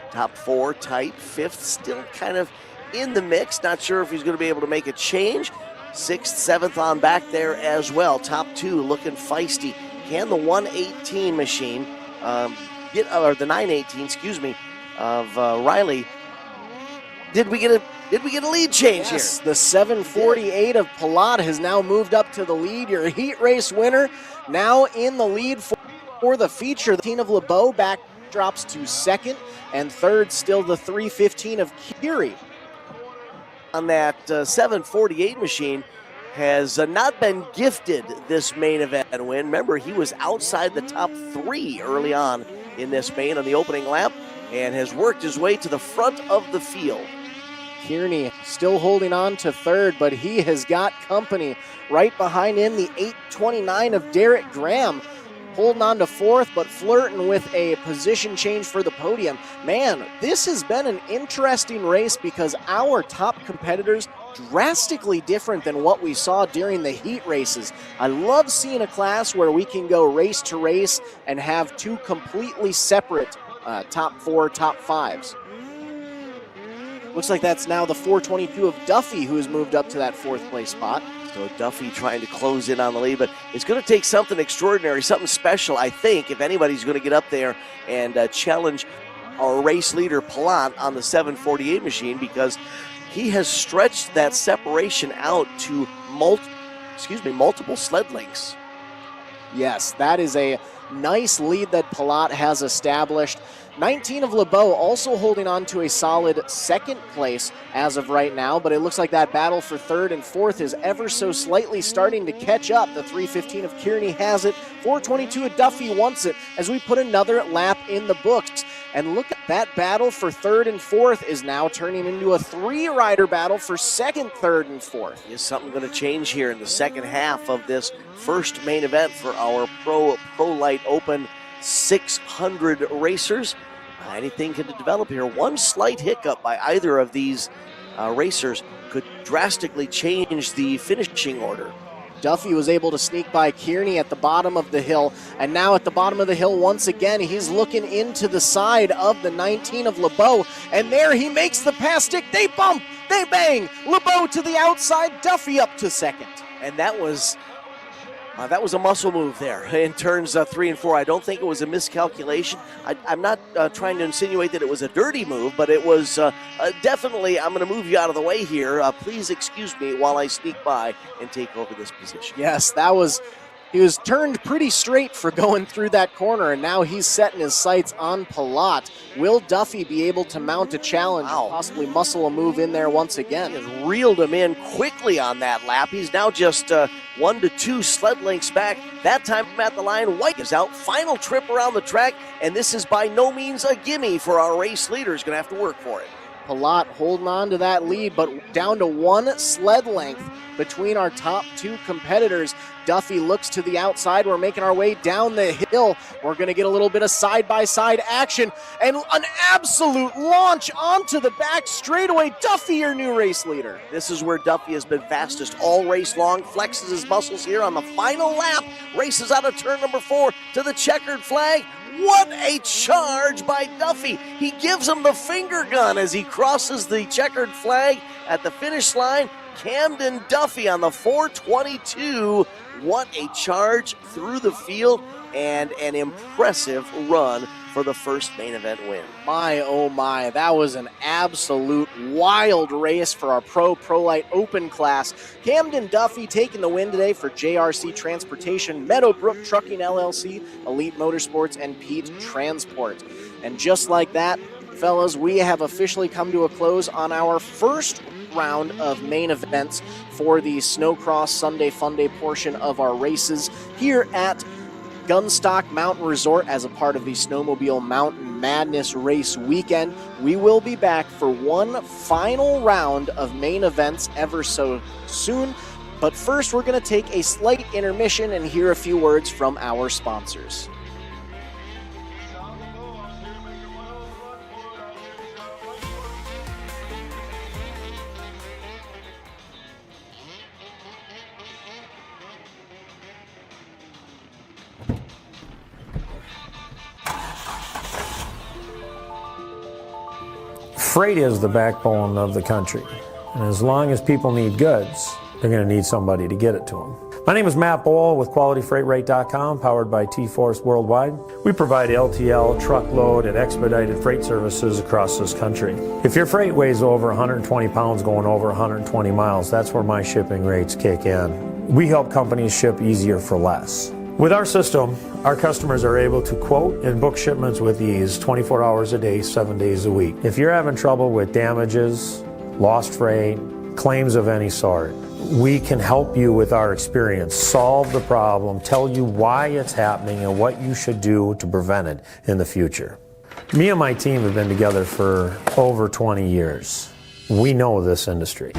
Top 4 tight, fifth still kind of in the mix. Not sure if he's going to be able to make a change. 6th, 7th on back there as well. Top 2 looking feisty. Can the 118 machine or the 918, excuse me, of Riley? Did we get a lead change here? The 748 of Palat has now moved up to the lead. Your heat race winner now in the lead for the feature. The 13 of LeBeau back drops to second, and third still the 315 of Curie. On that 748 machine has not been gifted this main event win. Remember, he was outside the top 3 early on in this main on the opening lap and has worked his way to the front of the field. Kearney still holding on to third, but he has got company right behind him. The 829 of Derek Graham holding on to fourth, but flirting with a position change for the podium. Man, this has been an interesting race because our top competitors drastically different than what we saw during the heat races. I love seeing a class where we can go race to race and have 2 completely separate top 4, top 5s. Looks like that's now the 422 of Duffy who has moved up to that 4th place spot. So Duffy trying to close in on the lead, but it's going to take something extraordinary, something special, I think, if anybody's going to get up there and challenge our race leader, ProLite, on the 748 machine, because he has stretched that separation out to multiple sled lengths. Yes, that is a nice lead that ProLite has established. 19 of LeBeau also holding on to a solid 2nd place as of right now, but it looks like that battle for 3rd and 4th is ever so slightly starting to catch up. The 315 of Kearney has it, 422 of Duffy wants it, as we put another lap in the books. And look at that battle for 3rd and 4th is now turning into a 3-rider battle for 2nd, 3rd, and 4th. Is something going to change here in the second half of this first main event for our ProLite Open 600 racers? Anything can develop here. One slight hiccup by either of these racers could drastically change the finishing order. Duffy was able to sneak by Kearney at the bottom of the hill, and now at the bottom of the hill once again, he's looking into the side of the 19 of LeBeau, and there he makes the pass stick. They bump, they bang. LeBeau to the outside, Duffy up to 2nd. And that was a muscle move there in turns 3 and 4. I don't think it was a miscalculation. I'm not trying to insinuate that it was a dirty move, but it was definitely, I'm going to move you out of the way here. Please excuse me while I sneak by and take over this position. Yes, he was turned pretty straight for going through that corner, and now he's setting his sights on ProLite. Will Duffy be able to mount a challenge and possibly muscle a move in there once again? He has reeled him in quickly on that lap. He's now just 1 to 2 sled lengths back. That time at the line, White is out. Final trip around the track, and this is by no means a gimme for our race leader. He's going to have to work for it. ProLite holding on to that lead, but down to 1 sled length between our top 2 competitors. Duffy looks to the outside. We're making our way down the hill. We're going to get a little bit of side-by-side action and an absolute launch onto the back straightaway. Duffy, your new race leader. This is where Duffy has been fastest all race long. Flexes his muscles here on the final lap. Races out of turn number 4 to the checkered flag. What a charge by Duffy. He gives him the finger gun as he crosses the checkered flag at the finish line. Camden Duffy on the 422. What a charge through the field and an impressive run for the first main event win. My, oh my, that was an absolute wild race for our ProLite Open class. Camden Duffy taking the win today for JRC Transportation, Meadowbrook Trucking LLC, Elite Motorsports, and Pete Transport. And just like that, fellas, we have officially come to a close on our first round of main events for the snowcross Sunday Funday portion of our races here at Gunstock Mountain Resort as a part of the Snowmobile Mountain Madness Race Weekend. We will be back for one final round of main events ever so soon. But first, we're going to take a slight intermission and hear a few words from our sponsors. Freight is the backbone of the country, and as long as people need goods, they're going to need somebody to get it to them. My name is Matt Bohl with QualityFreightRate.com, powered by T-Force Worldwide. We provide LTL, truckload, and expedited freight services across this country. If your freight weighs over 120 pounds going over 120 miles, that's where my shipping rates kick in. We help companies ship easier for less. With our system, our customers are able to quote and book shipments with ease 24 hours a day, 7 days a week. If you're having trouble with damages, lost freight, claims of any sort, we can help you with our experience, solve the problem, tell you why it's happening and what you should do to prevent it in the future. Me and my team have been together for over 20 years. We know this industry.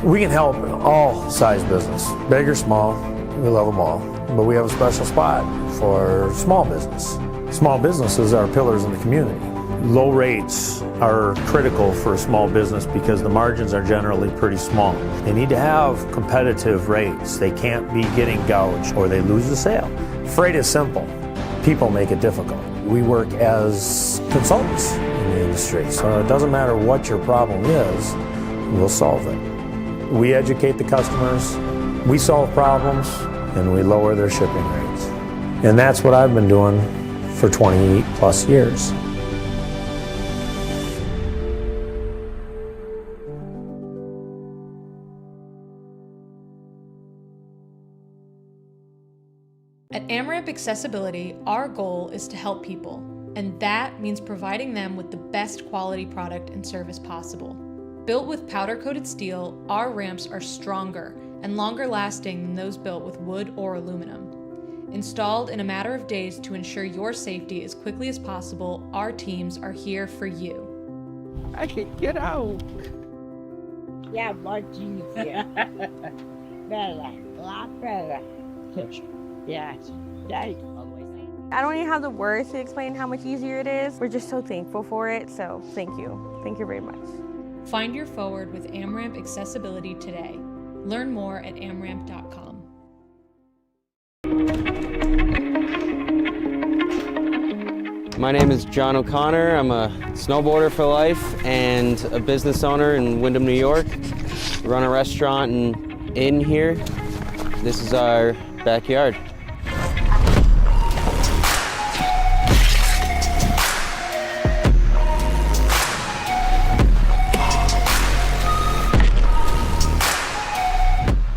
We can help all size business, big or small. We love them all, but we have a special spot for small business. Small businesses are pillars in the community. Low rates are critical for a small business because the margins are generally pretty small. They need to have competitive rates. They can't be getting gouged or they lose the sale. Freight is simple. People make it difficult. We work as consultants in the industry, so it doesn't matter what your problem is, we'll solve it. We educate the customers, we solve problems, and we lower their shipping rates. And that's what I've been doing for 20 plus years. At AmRamp Accessibility, our goal is to help people, and that means providing them with the best quality product and service possible. Built with powder-coated steel, our ramps are stronger and longer lasting than those built with wood or aluminum. Installed in a matter of days to ensure your safety as quickly as possible, our teams are here for you. I can get out. Yeah, much easier. Better, a lot better. Yes, thank you. I don't even have the words to explain how much easier it is. We're just so thankful for it, so thank you. Thank you very much. Find your forward with AmRamp Accessibility today. Learn more at amramp.com. My name is John O'Connor. I'm a snowboarder for life and a business owner in Windham, New York. We run a restaurant and inn here. This is our backyard.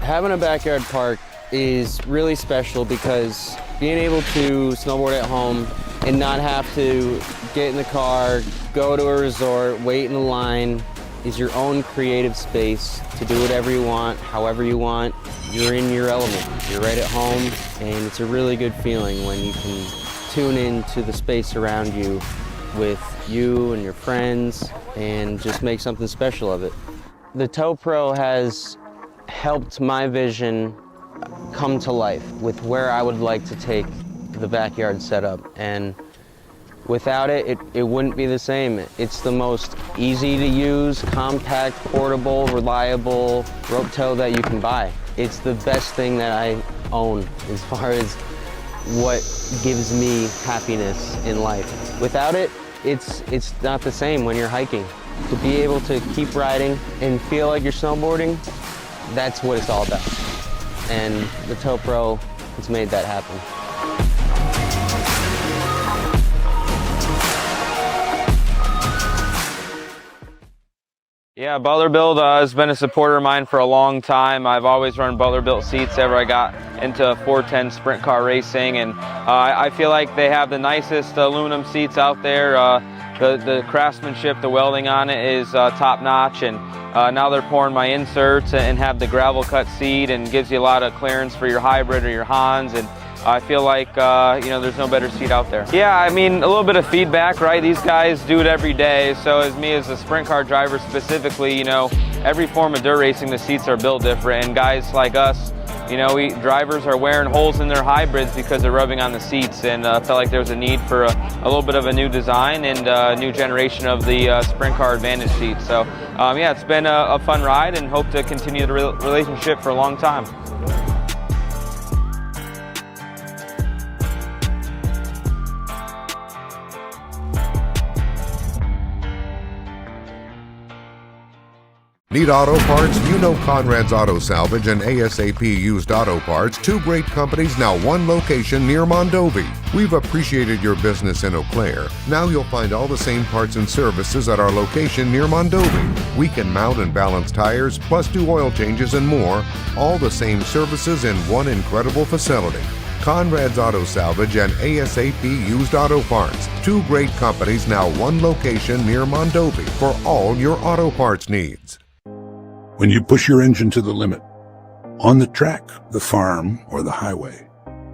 Having a backyard park is really special because being able to snowboard at home and not have to get in the car, go to a resort, wait in a line, is your own creative space to do whatever you want, however you want. You're in your element. You're right at home, and it's a really good feeling when you can tune into the space around you with you and your friends and just make something special of it. The Tow Pro has helped my vision come to life with where I would like to take the backyard setup, and without it, it wouldn't be the same. It's the most easy to use, compact, portable, reliable rope tow that you can buy. It's the best thing that I own as far as what gives me happiness in life. Without it, it's not the same when you're hiking. To be able to keep riding and feel like you're snowboarding, that's what it's all about. And the Tow Pro has made that happen. Yeah, Butler Build has been a supporter of mine for a long time. I've always run Butler built seats ever I got into 410 sprint car racing, and I feel like they have the nicest aluminum seats out there. The craftsmanship, the welding on it is top notch, and now they're pouring my inserts and have the gravel cut seat and gives you a lot of clearance for your hybrid or your Hans, and I feel like there's no better seat out there. Yeah, I mean, a little bit of feedback, right? These guys do it every day, so as me as a sprint car driver specifically, every form of dirt racing, the seats are built different, and guys like us, drivers are wearing holes in their hybrids because they're rubbing on the seats, and felt like there was a need for a little bit of a new design and a new generation of the sprint car advantage seat. So yeah, it's been a fun ride, and hope to continue the relationship for a long time. Need auto parts? You know Conrad's Auto Salvage and ASAP Used Auto Parts, two great companies, now one location near Mondovi. We've appreciated your business in Eau Claire. Now you'll find all the same parts and services at our location near Mondovi. We can mount and balance tires, plus do oil changes and more. All the same services in one incredible facility. Conrad's Auto Salvage and ASAP Used Auto Parts, two great companies, now one location near Mondovi for all your auto parts needs. When you push your engine to the limit, on the track, the farm, or the highway,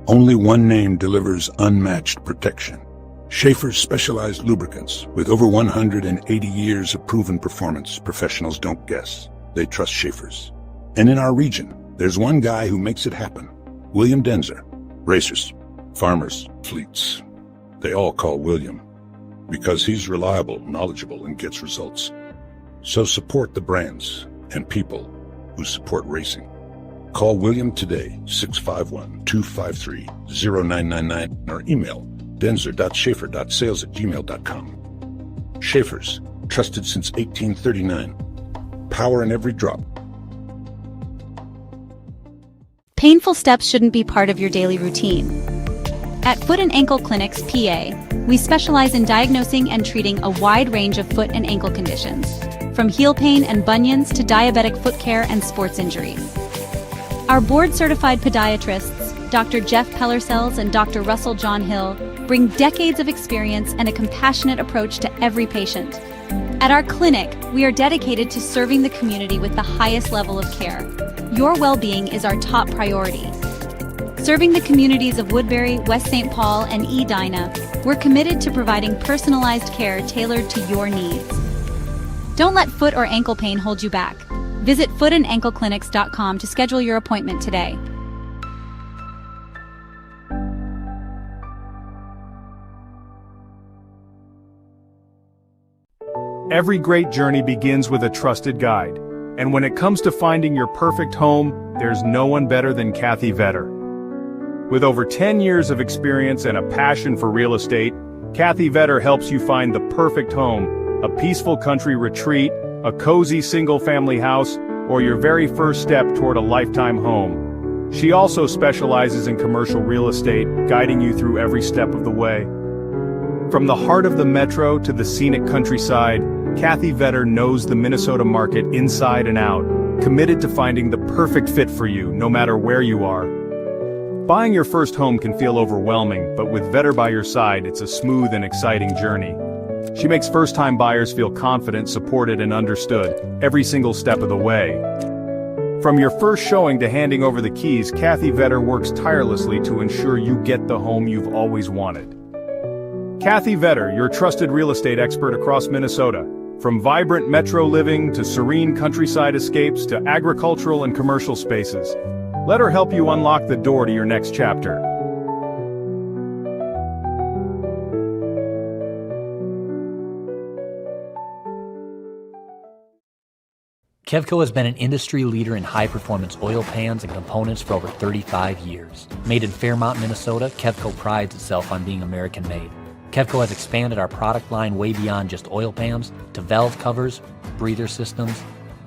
only one name delivers unmatched protection. Schaefer's specialized lubricants. With over 180 years of proven performance, professionals don't guess. They trust Schaefer's. And in our region, there's one guy who makes it happen. William Denzer. Racers, farmers, fleets. They all call William because he's reliable, knowledgeable, and gets results. So support the brands and people who support racing. Call William today, 651-253-0999, or email denzer.schaefer.sales@gmail.com. Schaefer's, trusted since 1839. Power in every drop. Painful steps shouldn't be part of your daily routine. At Foot and Ankle Clinics, PA, we specialize in diagnosing and treating a wide range of foot and ankle conditions, from heel pain and bunions to diabetic foot care and sports injuries. Our board-certified podiatrists, Dr. Jeff Pellersells and Dr. Russell John Hill, bring decades of experience and a compassionate approach to every patient. At our clinic, we are dedicated to serving the community with the highest level of care. Your well-being is our top priority. Serving the communities of Woodbury, West St. Paul, and Edina, we're committed to providing personalized care tailored to your needs. Don't let foot or ankle pain hold you back. Visit footandankleclinics.com to schedule your appointment today. Every great journey begins with a trusted guide. And when it comes to finding your perfect home, there's no one better than Kathy Vetter. With over 10 years of experience and a passion for real estate, Kathy Vetter helps you find the perfect home, a peaceful country retreat, a cozy single-family house, or your very first step toward a lifetime home. She also specializes in commercial real estate, guiding you through every step of the way. From the heart of the metro to the scenic countryside, Kathy Vetter knows the Minnesota market inside and out, committed to finding the perfect fit for you, no matter where you are. Buying your first home can feel overwhelming, but with Vetter by your side, it's a smooth and exciting journey. She makes first-time buyers feel confident, supported, and understood every single step of the way. From your first showing to handing over the keys, Kathy Vetter works tirelessly to ensure you get the home you've always wanted. Kathy Vetter, your trusted real estate expert across Minnesota. From vibrant metro living to serene countryside escapes to agricultural and commercial spaces. Let her help you unlock the door to your next chapter. Kevco has been an industry leader in high-performance oil pans and components for over 35 years. Made in Fairmont, Minnesota, Kevco prides itself on being American-made. Kevco has expanded our product line way beyond just oil pans to valve covers, breather systems,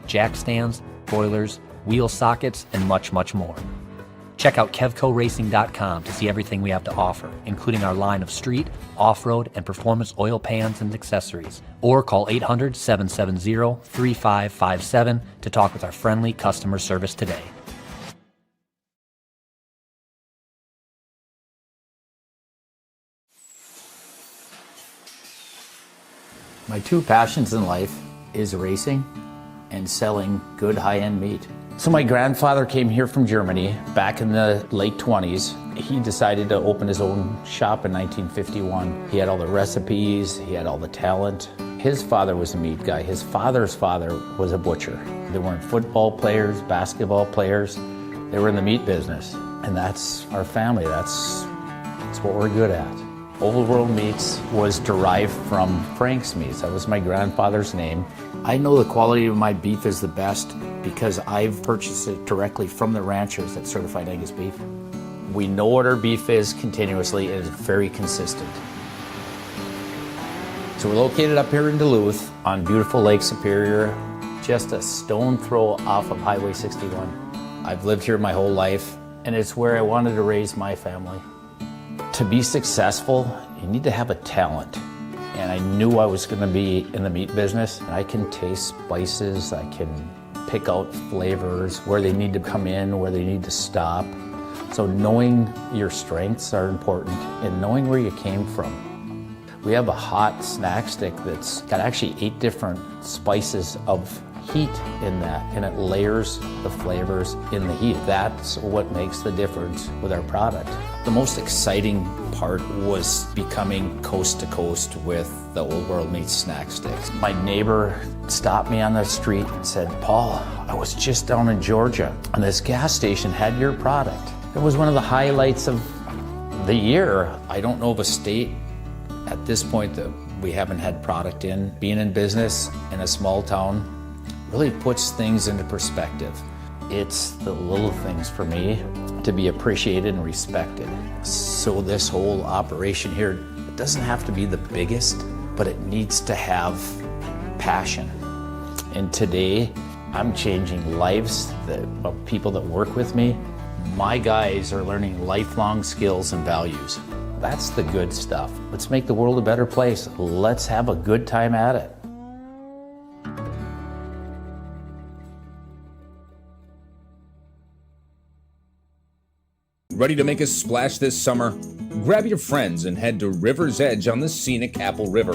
jack stands, boilers, wheel sockets, and much, much more. Check out KevcoRacing.com to see everything we have to offer, including our line of street, off-road, and performance oil pans and accessories. Or call 800-770-3557 to talk with our friendly customer service today. My two passions in life is racing and selling good high-end meat. So my grandfather came here from Germany back in the late 20s. He decided to open his own shop in 1951. He had all the recipes, he had all the talent. His father was a meat guy. His father's father was a butcher. They weren't football players, basketball players. They were in the meat business. And that's our family. That's what we're good at. Old World Meats was derived from Frank's Meats. That was my grandfather's name. I know the quality of my beef is the best because I've purchased it directly from the ranchers that certified Angus beef. We know what our beef is continuously, and it's very consistent. So we're located up here in Duluth on beautiful Lake Superior, just a stone throw off of Highway 61. I've lived here my whole life, and it's where I wanted to raise my family. To be successful, you need to have a talent. And I knew I was going to be in the meat business. I can taste spices, I can pick out flavors, where they need to come in, where they need to stop. So knowing your strengths are important and knowing where you came from. We have a hot snack stick that's got actually 8 different spices of heat in that, and it layers the flavors in the heat. That's what makes the difference with our product. The most exciting part was becoming coast to coast with the Old World Meats snack sticks. My neighbor stopped me on the street and said, "Paul, I was just down in Georgia and this gas station had your product." It was one of the highlights of the year. I don't know of a state at this point that we haven't had product in. Being in business in a small town really puts things into perspective. It's the little things for me to be appreciated and respected. So this whole operation here, it doesn't have to be the biggest, but it needs to have passion. And today, I'm changing lives of people that work with me. My guys are learning lifelong skills and values. That's the good stuff. Let's make the world a better place. Let's have a good time at it. Ready to make a splash this summer? Grab your friends and head to River's Edge on the scenic Apple River.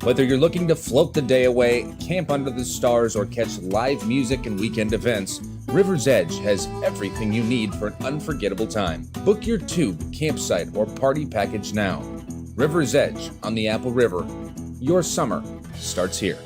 Whether you're looking to float the day away, camp under the stars, or catch live music and weekend events, River's Edge has everything you need for an unforgettable time. Book your tube, campsite, or party package now. River's Edge on the Apple River. Your summer starts here.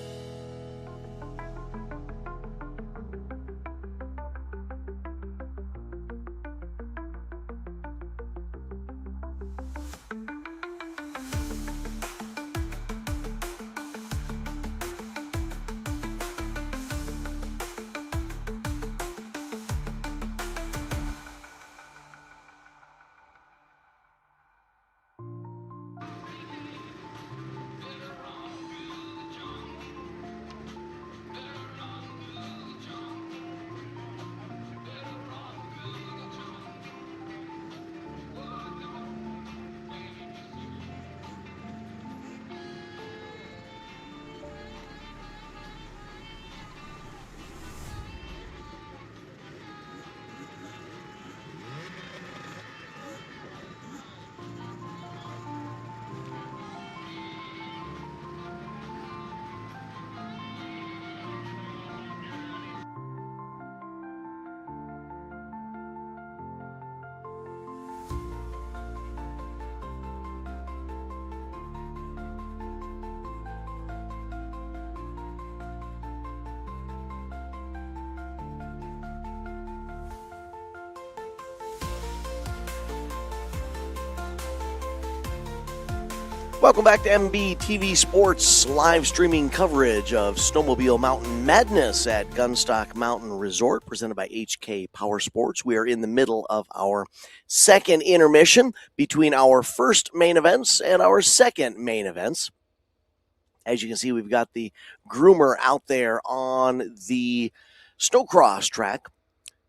Welcome back to MBTV Sports live streaming coverage of Snowmobile Mountain Madness at Gunstock Mountain Resort, presented by HK Power Sports. We are in the middle of our second intermission between our first main events and our second main events. As you can see, we've got the groomer out there on the snowcross track,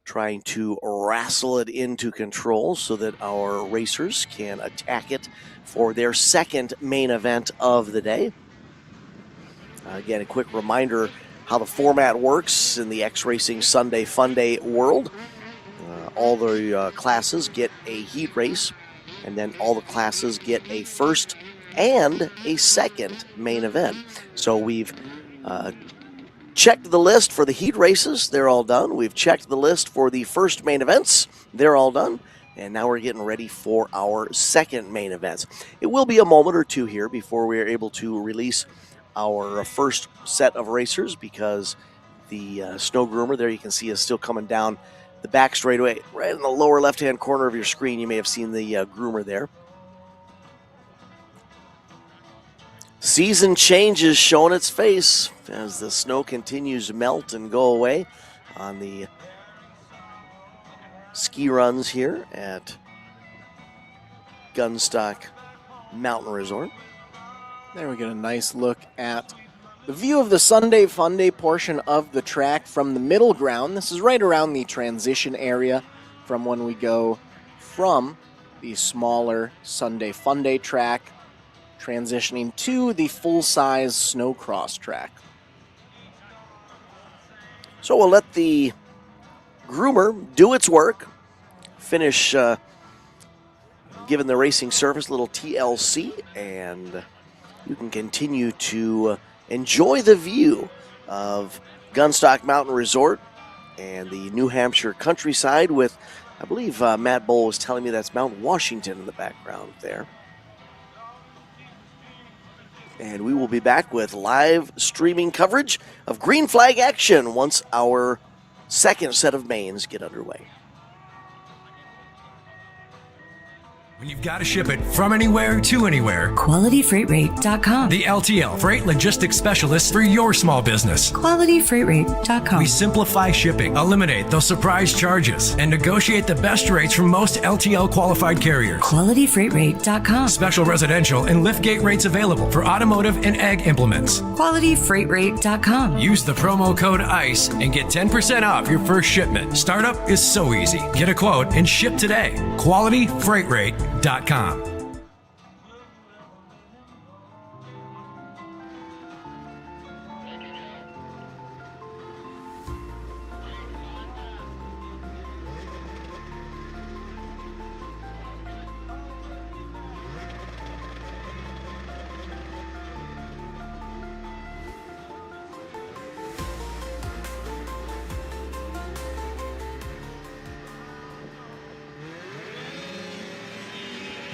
trying to wrestle it into control so that our racers can attack it for their second main event of the day. Again, a quick reminder how the format works in the X-Racing Sunday Funday world. All the classes get a heat race, and then all the classes get a first and a second main event. So we've checked the list for the heat races. They're all done. We've checked the list for the first main events. They're all done. And now we're getting ready for our second main events. It will be a moment or two here before we are able to release our first set of racers, because the snow groomer there, you can see, is still coming down the back straightaway. Right in the lower left-hand corner of your screen, you may have seen the groomer there. Season change is showing its face as the snow continues to melt and go away on the ski runs here at Gunstock Mountain Resort. There we get a nice look at the view of the Sunday Funday portion of the track from the middle ground. This is right around the transition area from when we go from the smaller Sunday Funday track, transitioning to the full-size snowcross track. So we'll let the groomer do its work, finish giving the racing surface a little TLC, and you can continue to enjoy the view of Gunstock Mountain Resort and the New Hampshire countryside with, I believe Matt Bowl was telling me that's Mount Washington in the background there. And we will be back with live streaming coverage of green flag action once our second set of mains get underway. When you've got to ship it from anywhere to anywhere, QualityFreightRate.com. The LTL Freight Logistics Specialist for your small business. QualityFreightRate.com. We simplify shipping, eliminate those surprise charges, and negotiate the best rates from most LTL qualified carriers. QualityFreightRate.com. Special residential and liftgate rates available for automotive and ag implements. QualityFreightRate.com. Use the promo code ICE and get 10% off your first shipment. Startup is so easy. Get a quote and ship today. QualityFreightRate.com.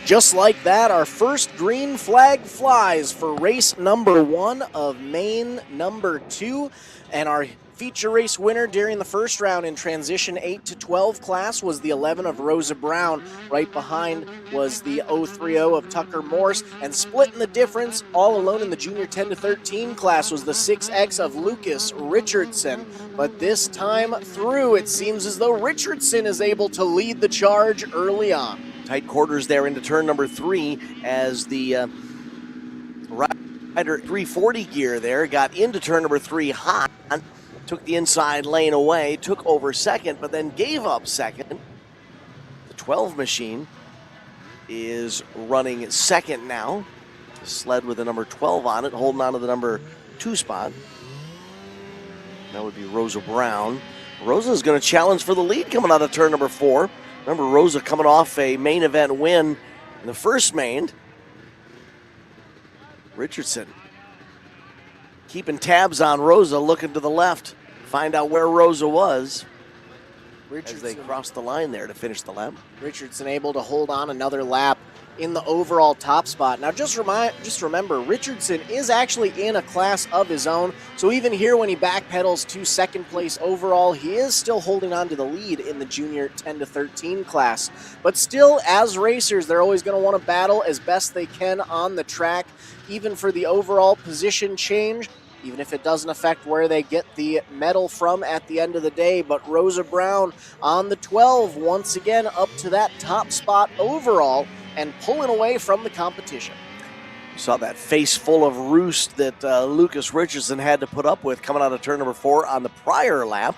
Just like that, our first green flag flies for race number 1 of main number 2. And our feature race winner during the first round in transition 8 to 12 class was the 11 of Rosa Brown. Right behind was the 030 of Tucker Morse. And splitting the difference all alone in the junior 10 to 13 class was the 6X of Lucas Richardson. But this time through, it seems as though Richardson is able to lead the charge early on. Tight quarters there into turn number 3 as the rider 340 gear there got into turn number 3 hot, took the inside lane away, took over second, but then gave up second. The 12 machine is running second now. The sled with the number 12 on it, holding on to the number 2 spot. That would be Rosa Brown. Rosa is going to challenge for the lead coming out of turn number 4. Remember, Rosa coming off a main event win in the first main. Richardson keeping tabs on Rosa, looking to the left, find out where Rosa was as they crossed the line there to finish the lap. Richardson able to hold on another lap in the overall top spot. Now just remember, Richardson is actually in a class of his own, so even here when he backpedals to second place overall, he is still holding on to the lead in the junior 10 to 13 class. But still, as racers, they're always going to want to battle as best they can on the track, even for the overall position change, even if it doesn't affect where they get the medal from at the end of the day. But Rosa Brown on the 12, once again up to that top spot overall, and pulling away from the competition. Saw that face full of roost that Lucas Richardson had to put up with coming out of turn number 4 on the prior lap.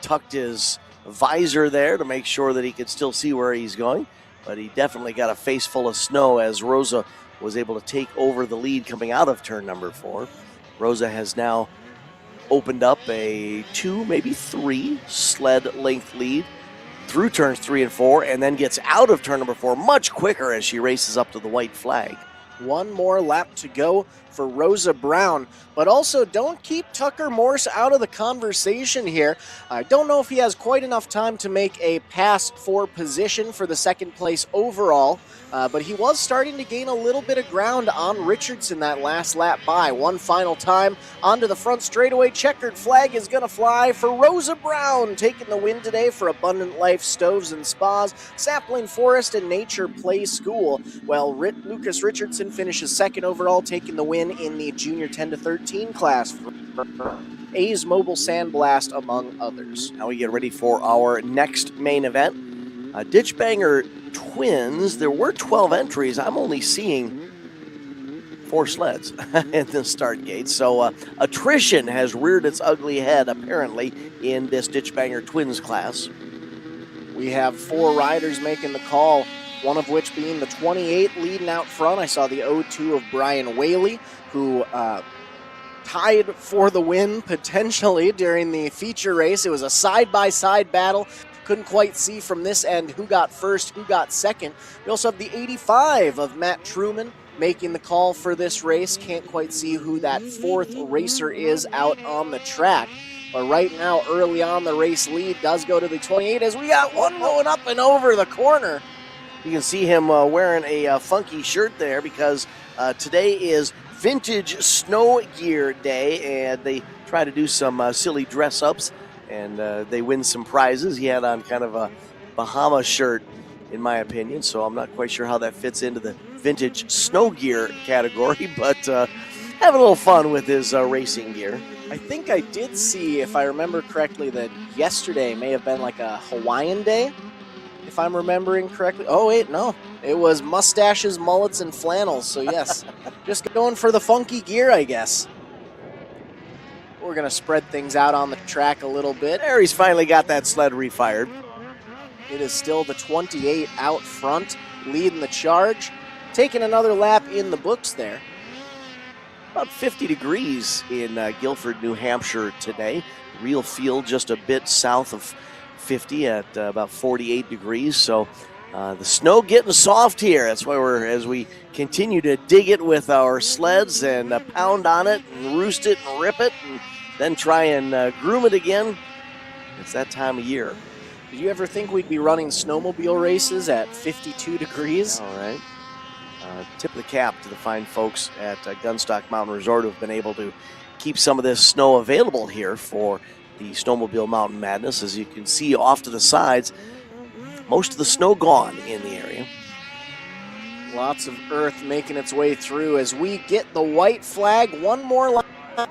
Tucked his visor there to make sure that he could still see where he's going, but he definitely got a face full of snow as Rosa was able to take over the lead coming out of turn number 4. Rosa has now opened up a 2, maybe 3 sled length lead through turns 3 and 4, and then gets out of turn number 4 much quicker as she races up to the white flag. One more lap to go for Rosa Brown, but also don't keep Tucker Morse out of the conversation here. I don't know if he has quite enough time to make a pass for position for the second place overall, but he was starting to gain a little bit of ground on Richardson that last lap by. One final time onto the front straightaway. Checkered flag is going to fly for Rosa Brown, taking the win today for Abundant Life Stoves and Spas, Sapling Forest and Nature Play School. Well, Lucas Richardson finishes second overall, taking the win in the junior 10 to 13 class for A's Mobile Sandblast, among others. Now we get ready for our next main event. Ditchbanger Twins. There were 12 entries. I'm only seeing 4 sleds in the start gate. So attrition has reared its ugly head, apparently, in this Ditchbanger Twins class. We have 4 riders making the call, one of which being the 28 leading out front. I saw the 0-2 of Brian Whaley, who tied for the win potentially during the feature race. It was a side-by-side battle. Couldn't quite see from this end who got first, who got second. We also have the 85 of Matt Truman making the call for this race. Can't quite see who that 4th racer is out on the track. But right now, early on, the race lead does go to the 28 as we got one going up and over the corner. You can see him wearing a funky shirt there because today is Vintage Snow Gear Day, and they try to do some silly dress-ups, and they win some prizes. He had on kind of a Bahama shirt in my opinion, so I'm not quite sure how that fits into the vintage snow gear category, but having a little fun with his racing gear. I think I did see, if I remember correctly, that yesterday may have been like a Hawaiian day, if I'm remembering correctly. Oh, wait, no. It was mustaches, mullets, and flannels, so yes. Just going for the funky gear, I guess. We're going to spread things out on the track a little bit. There, he's finally got that sled refired. It is still the 28 out front, leading the charge. Taking another lap in the books there. About 50 degrees in Guilford, New Hampshire today. Real field just a bit south of 50 at about 48 degrees. So the snow getting soft here. That's why as we continue to dig it with our sleds and pound on it and roost it and rip it and then try and groom it again. It's that time of year. Did you ever think we'd be running snowmobile races at 52 degrees? All right. Tip of the cap to the fine folks at Gunstock Mountain Resort who have been able to keep some of this snow available here for the Snowmobile Mountain Madness. As you can see off to the sides, most of the snow gone in the area. Lots of earth making its way through as we get the white flag. One more lap.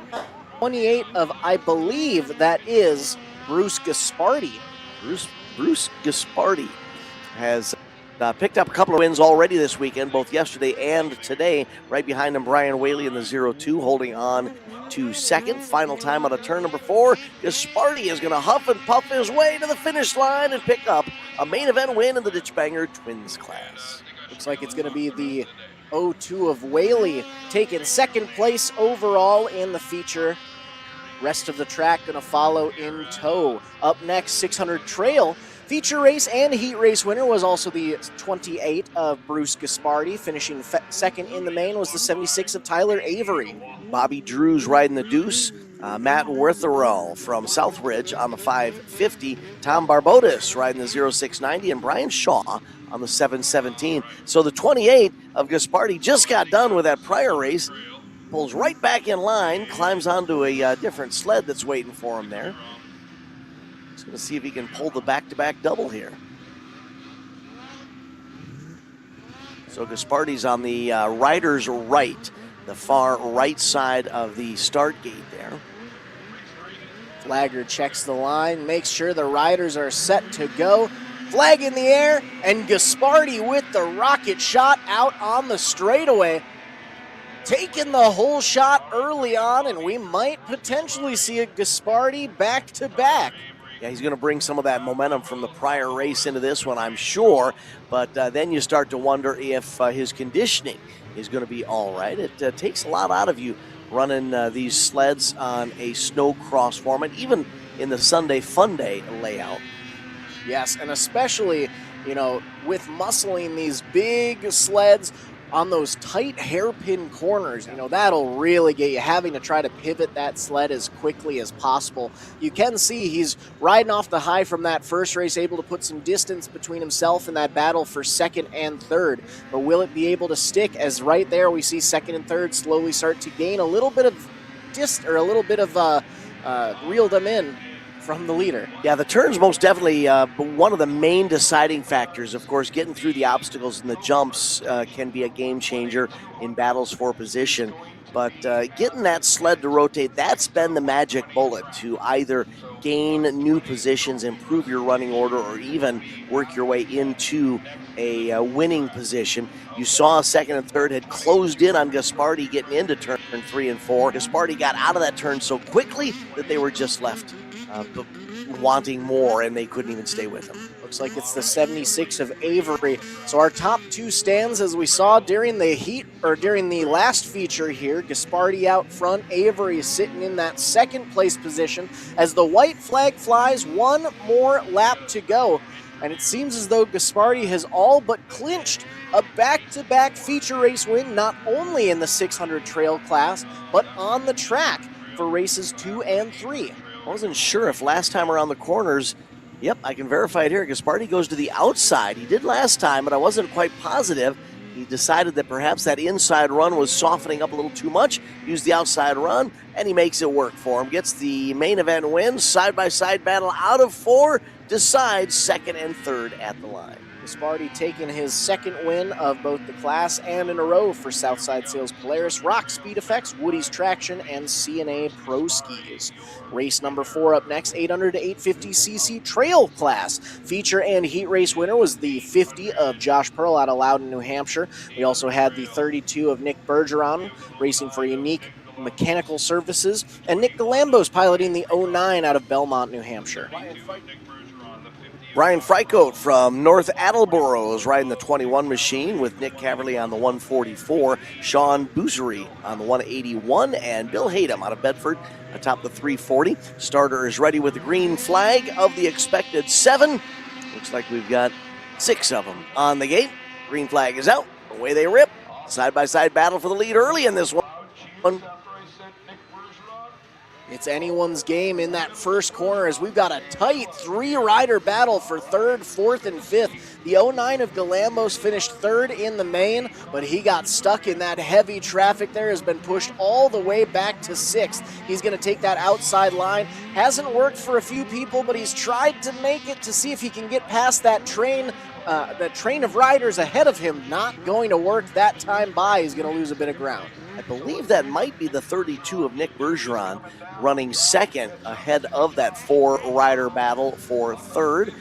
28 of, I believe that is Bruce Gaspardi. Bruce Gaspardi has picked up a couple of wins already this weekend, both yesterday and today. Right behind him, Brian Whaley in the 0-2, holding on to second. Final time out of turn number 4. Gaspardi is going to huff and puff his way to the finish line and pick up a main event win in the Ditchbanger Twins class. Looks like it's going to be the 0-2 of Whaley taking second place overall in the feature. Rest of the track going to follow in tow. Up next, 600 trail. Feature race and heat race winner was also the 28 of Bruce Gaspardi. Finishing second in the main was the 76 of Tyler Avery. Bobby Drew's riding the deuce. Matt Wertherow from Southridge on the 550. Tom Barbotis riding the 0690. And Brian Shaw on the 717. So the 28 of Gaspardi just got done with that prior race. Pulls right back in line. Climbs onto a different sled that's waiting for him there. He's going to see if he can pull the back-to-back double here. So Gaspardi's on the rider's right, the far right side of the start gate there. Flagger checks the line, makes sure the riders are set to go. Flag in the air, and Gaspardi with the rocket shot out on the straightaway. Taking the whole shot early on, and we might potentially see a Gaspardi back-to-back. Yeah, he's going to bring some of that momentum from the prior race into this one, I'm sure. But then you start to wonder if his conditioning is going to be all right. It takes a lot out of you running these sleds on a snowcross format, even in the Sunday Funday layout. Yes, and especially, with muscling these big sleds on those tight hairpin corners, that'll really get you having to try to pivot that sled as quickly as possible. You can see he's riding off the high from that first race, able to put some distance between himself and that battle for second and third. But will it be able to stick, as right there we see second and third slowly start to gain a little bit of reel them in from the leader. Yeah, the turn's most definitely one of the main deciding factors. Of course, getting through the obstacles and the jumps can be a game changer in battles for position. But getting that sled to rotate, that's been the magic bullet to either gain new positions, improve your running order, or even work your way into a winning position. You saw second and third had closed in on Gaspardi getting into turn 3 and 4. Gaspardi got out of that turn so quickly that they were just left wanting more, and they couldn't even stay with him. Looks like it's the 76 of Avery. So our top two stands, as we saw during the last feature here, Gaspardi out front, Avery sitting in that second place position as the white flag flies. One more lap to go, and it seems as though Gaspardi has all but clinched a back-to-back feature race win, not only in the 600 trail class, but on the track for races 2 and 3. I wasn't sure if last time around the corners, yep, I can verify it here, Gaspardi goes to the outside. He did last time, but I wasn't quite positive. He decided that perhaps that inside run was softening up a little too much, used the outside run, and he makes it work for him. Gets the main event win, side-by-side battle out of 4, decides second and third at the line. Sparty taking his second win of both the class and in a row for Southside Sales Polaris, Rock Speed Effects, Woody's Traction, and CNA Pro Skis. Race number 4 up next, 800 to 850cc Trail Class. Feature and heat race winner was the 50 of Josh Pearl out of Loudon, New Hampshire. We also had the 32 of Nick Bergeron racing for Unique Mechanical Services, and Nick Galambos piloting the 09 out of Belmont, New Hampshire. Brian Freicoat from North Attleboro is riding the 21 machine with Nick Caverly on the 144, Sean Boozery on the 181, and Bill Hayden out of Bedford atop the 340. Starter is ready with the green flag of the expected 7. Looks like we've got 6 of them on the gate. Green flag is out. Away they rip. Side-by-side battle for the lead early in this one. It's anyone's game in that first corner as we've got a tight 3-rider battle for 3rd, 4th, and 5th. The 09 of Galambos finished 3rd in the main, but he got stuck in that heavy traffic there, has been pushed all the way back to 6th. He's going to take that outside line. Hasn't worked for a few people, but he's tried to make it to see if he can get past that train of riders ahead of him. Not going to work that time by. He's going to lose a bit of ground. I believe that might be the 32 of Nick Bergeron running 2nd ahead of that 4-rider battle for 3rd.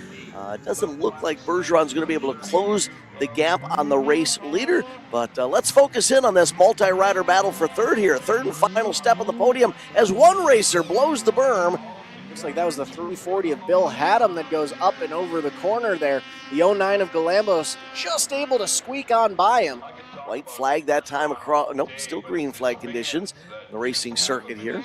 It doesn't look like Bergeron's going to be able to close the gap on the race leader, but let's focus in on this multi-rider battle for 3rd here. 3rd and final step on the podium as one racer blows the berm. Looks like that was the 340 of Bill Haddam that goes up and over the corner there. The 09 of Galambos just able to squeak on by him. White flag that time across, nope, still green flag conditions. The racing circuit here.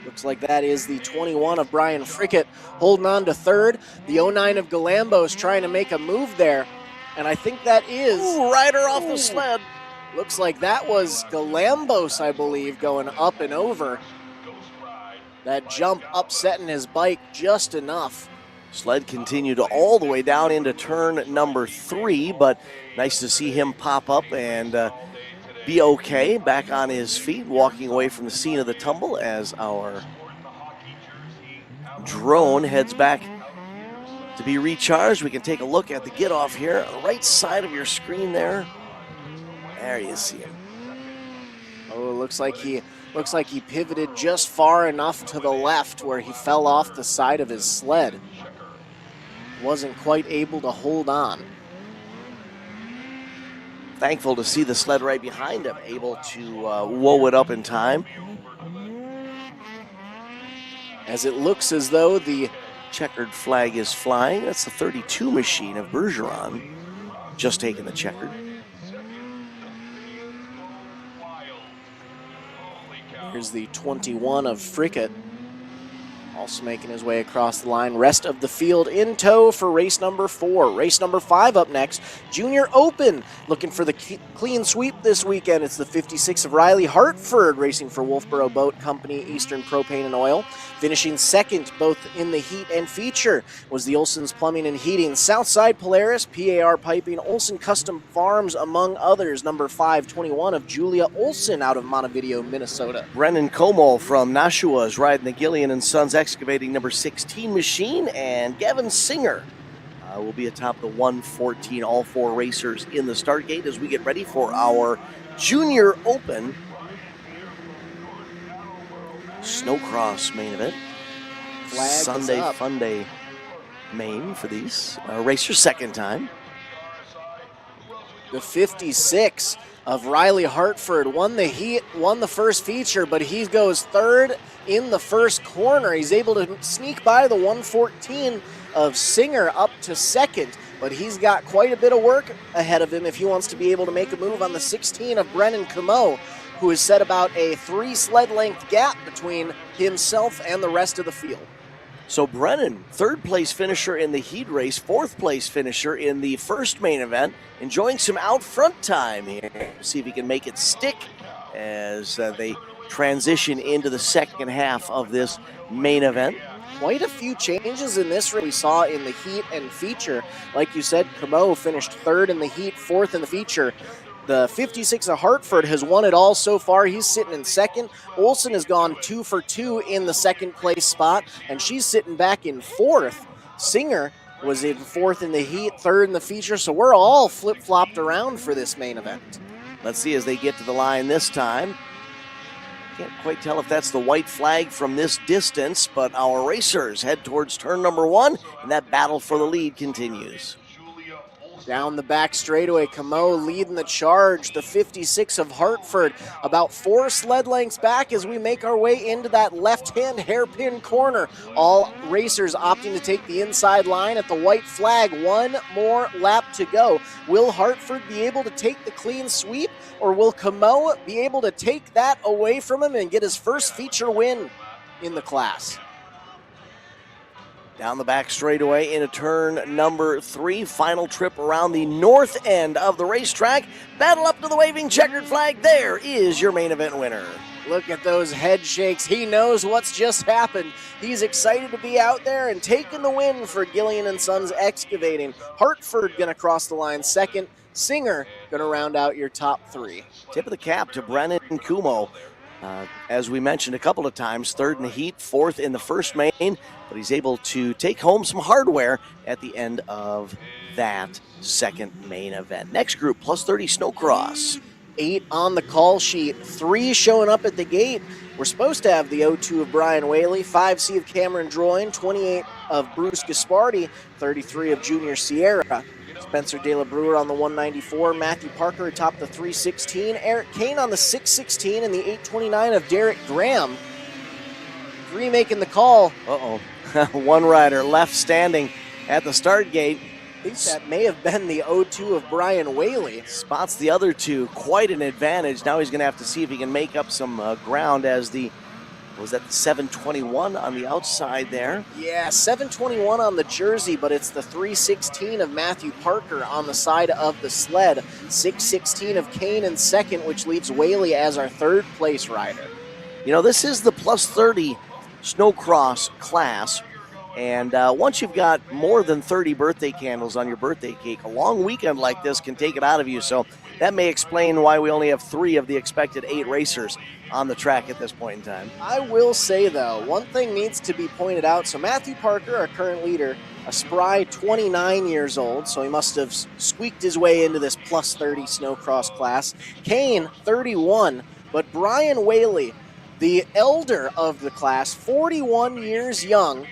Looks like that is the 21 of Brian Frickett holding on to 3rd. The 09 of Galambos trying to make a move there. And I think that is... rider off the sled. Looks like that was Galambos, I believe, going up and over. That jump upsetting his bike just enough. Sled continued all the way down into turn number 3, but nice to see him pop up and be okay, back on his feet, walking away from the scene of the tumble as our drone heads back to be recharged. We can take a look at the get off here on the right side of your screen there. There you see him. Oh, it looks like he pivoted just far enough to the left where he fell off the side of his sled. Wasn't quite able to hold on. Thankful to see the sled right behind him, able to woe it up in time. As it looks as though the checkered flag is flying. That's the 32 machine of Bergeron, just taking the checkered. Here's the 21 of Frickett, also making his way across the line. Rest of the field in tow for race number 4. Race number 5 up next, Junior Open, looking for the clean sweep this weekend. It's the 56 of Riley Hartford, racing for Wolfboro Boat Company, Eastern Propane and Oil. Finishing second both in the heat and feature was the Olson's Plumbing and Heating, Southside Polaris, PAR Piping, Olson Custom Farms, among others. Number 521 of Julia Olson out of Montevideo, Minnesota. Brennan Como from Nashua is riding the Gillian and Sons Excavating number 16 machine, and Gavin Singer will be atop the 114. All 4 racers in the start gate as we get ready for our Junior Open snowcross main event. Flag Sunday Funday main for these racers, second time. The 56 of Riley Hartford won the heat, won the first feature, but he goes third in the first corner. He's able to sneak by the 114 of Singer up to second, but he's got quite a bit of work ahead of him if he wants to be able to make a move on the 16 of Brennan Camo, who has set about a 3 sled length gap between himself and the rest of the field. So Brennan, 3rd place finisher in the heat race, 4th place finisher in the first main event, enjoying some out front time here. See if he can make it stick as they transition into the second half of this main event. Quite a few changes in this race we saw in the heat and feature. Like you said, Camo finished 3rd in the heat, 4th in the feature. The 56 of Hartford has won it all so far. He's sitting in second. Olson has gone 2 for 2 in the second place spot, and she's sitting back in 4th. Singer was in fourth in the heat, third in the feature, so we're all flip-flopped around for this main event. Let's see as they get to the line this time. Can't quite tell if that's the white flag from this distance, but our racers head towards turn number 1, and that battle for the lead continues. Down the back straightaway, Camo leading the charge, the 56 of Hartford, about 4 sled lengths back as we make our way into that left-hand hairpin corner. All racers opting to take the inside line at the white flag. One more lap to go. Will Hartford be able to take the clean sweep, or will Camo be able to take that away from him and get his first feature win in the class? Down the back straightaway into turn number 3. Final trip around the north end of the racetrack. Battle up to the waving checkered flag. There is your main event winner. Look at those head shakes. He knows what's just happened. He's excited to be out there and taking the win for Gillian & Sons Excavating. Hartford going to cross the line second. Singer going to round out your top 3. Tip of the cap to Brennan Kumo. As we mentioned a couple of times, third in the heat, fourth in the first main, but he's able to take home some hardware at the end of that second main event. Next group, plus 30 snowcross. 8 on the call sheet, 3 showing up at the gate. We're supposed to have the 02 of Brian Whaley, 5C of Cameron Droyne, 28 of Bruce Gaspardi, 33 of Junior Sierra. Spencer De La Brewer on the 194, Matthew Parker atop the 316, Eric Kane on the 616, and the 829 of Derek Graham. 3 making the call. One rider left standing at the start gate. I think that may have been the 02 of Brian Whaley. Spots the other 2, quite an advantage. Now he's going to have to see if he can make up some ground as the, was that the 721 on the outside there? Yeah, 721 on the jersey, but it's the 316 of Matthew Parker on the side of the sled. 616 of Kane in second, which leaves Whaley as our third place rider. You know, this is the plus 30 snowcross class. And once you've got more than 30 birthday candles on your birthday cake, a long weekend like this can take it out of you. So that may explain why we only have 3 of the expected 8 racers on the track at this point in time. I will say, though, one thing needs to be pointed out. So Matthew Parker, our current leader, a spry 29 years old, so he must have squeaked his way into this plus 30 snowcross class. Kane, 31, but Brian Whaley, the elder of the class, 41 years young,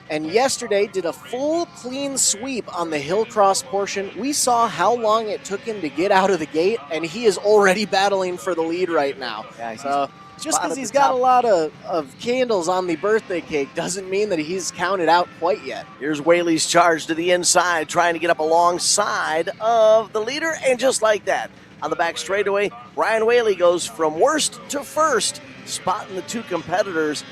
and yesterday did a full clean sweep on the hillcross portion. We saw how long it took him to get out of the gate, and he is already battling for the lead right now. Yeah, so just because he's got a lot of candles on the birthday cake doesn't mean that he's counted out quite yet. Here's Whaley's charge to the inside, trying to get up alongside of the leader, and just like that, on the back straightaway, Brian Whaley goes from worst to first, spotting the 2 competitors.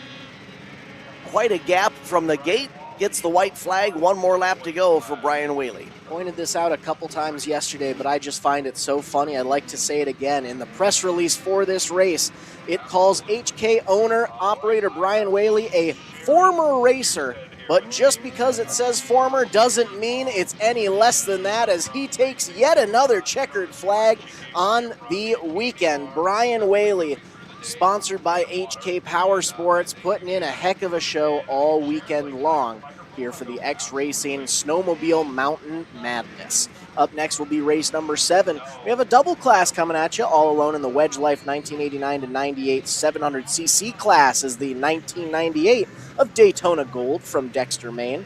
Quite a gap from the gate, gets the white flag. 1 more lap to go for Brian Whaley. Pointed this out a couple times yesterday, but I just find it so funny. I'd like to say it again. In the press release for this race, it calls HK owner, operator Brian Whaley a former racer, but just because it says former doesn't mean it's any less than that, as he takes yet another checkered flag on the weekend. Brian Whaley, sponsored by HK Power Sports, putting in a heck of a show all weekend long here for the X Racing Snowmobile Mountain Madness. Up next will be race number 7. We have a double class coming at you, all alone in the Wedge Life 1989 to 98 700cc class is the 1998 of Daytona Gold from Dexter, Maine.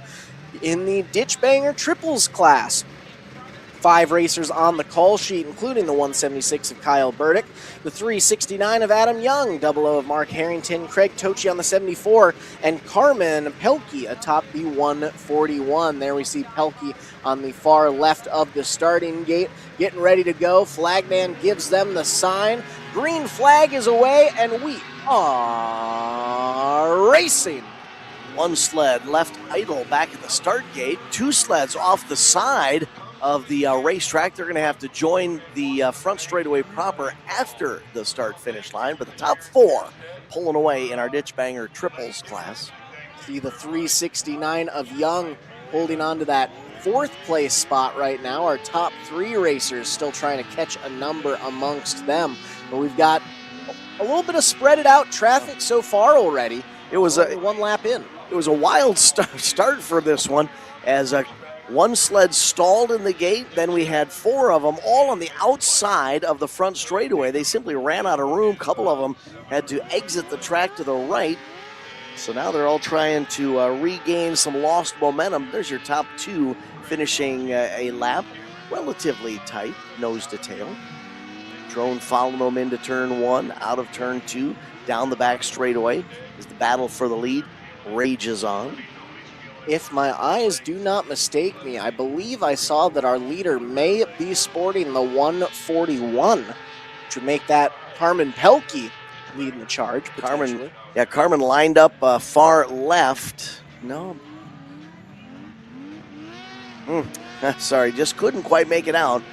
In the Ditchbanger triples class, 5 racers on the call sheet, including the 176 of Kyle Burdick, the 369 of Adam Young, 00 of Mark Harrington, Craig Tochi on the 74, and Carmen Pelkey atop the 141. There we see Pelkey on the far left of the starting gate, getting ready to go. Flagman gives them the sign. Green flag is away, and we are racing. 1 sled left idle back at the start gate. 2 sleds off the side of the racetrack. They're going to have to join the front straightaway proper after the start-finish line, but the top 4 pulling away in our Ditchbanger triples class. See the 369 of Young holding on to that 4th place spot right now. Our top 3 racers still trying to catch a number amongst them, but we've got a little bit of spreaded out traffic so far already. It was only 1 lap in. It was a wild start for this one, as One sled stalled in the gate, then we had 4 of them all on the outside of the front straightaway. They simply ran out of room. A couple of them had to exit the track to the right. So now they're all trying to regain some lost momentum. There's your top 2 finishing a lap. Relatively tight, nose to tail. Drone following them into turn 1, out of turn 2, down the back straightaway as the battle for the lead rages on. If my eyes do not mistake me, I believe I saw that our leader may be sporting the 141, which would make that Carmen Pelkey leading the charge, potentially. Carmen lined up far left. No. Sorry, just couldn't quite make it out.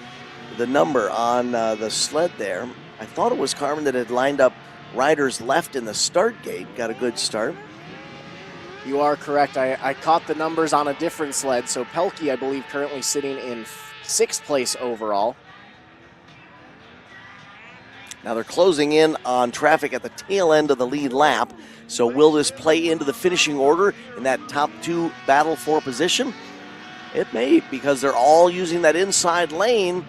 The number on the sled there. I thought it was Carmen that had lined up riders left in the start gate. Got a good start. You are correct. I caught the numbers on a different sled. So Pelkey, I believe, currently sitting in 6th place overall. Now they're closing in on traffic at the tail end of the lead lap. So will this play into the finishing order in that top 2 battle for position? It may, because they're all using that inside lane.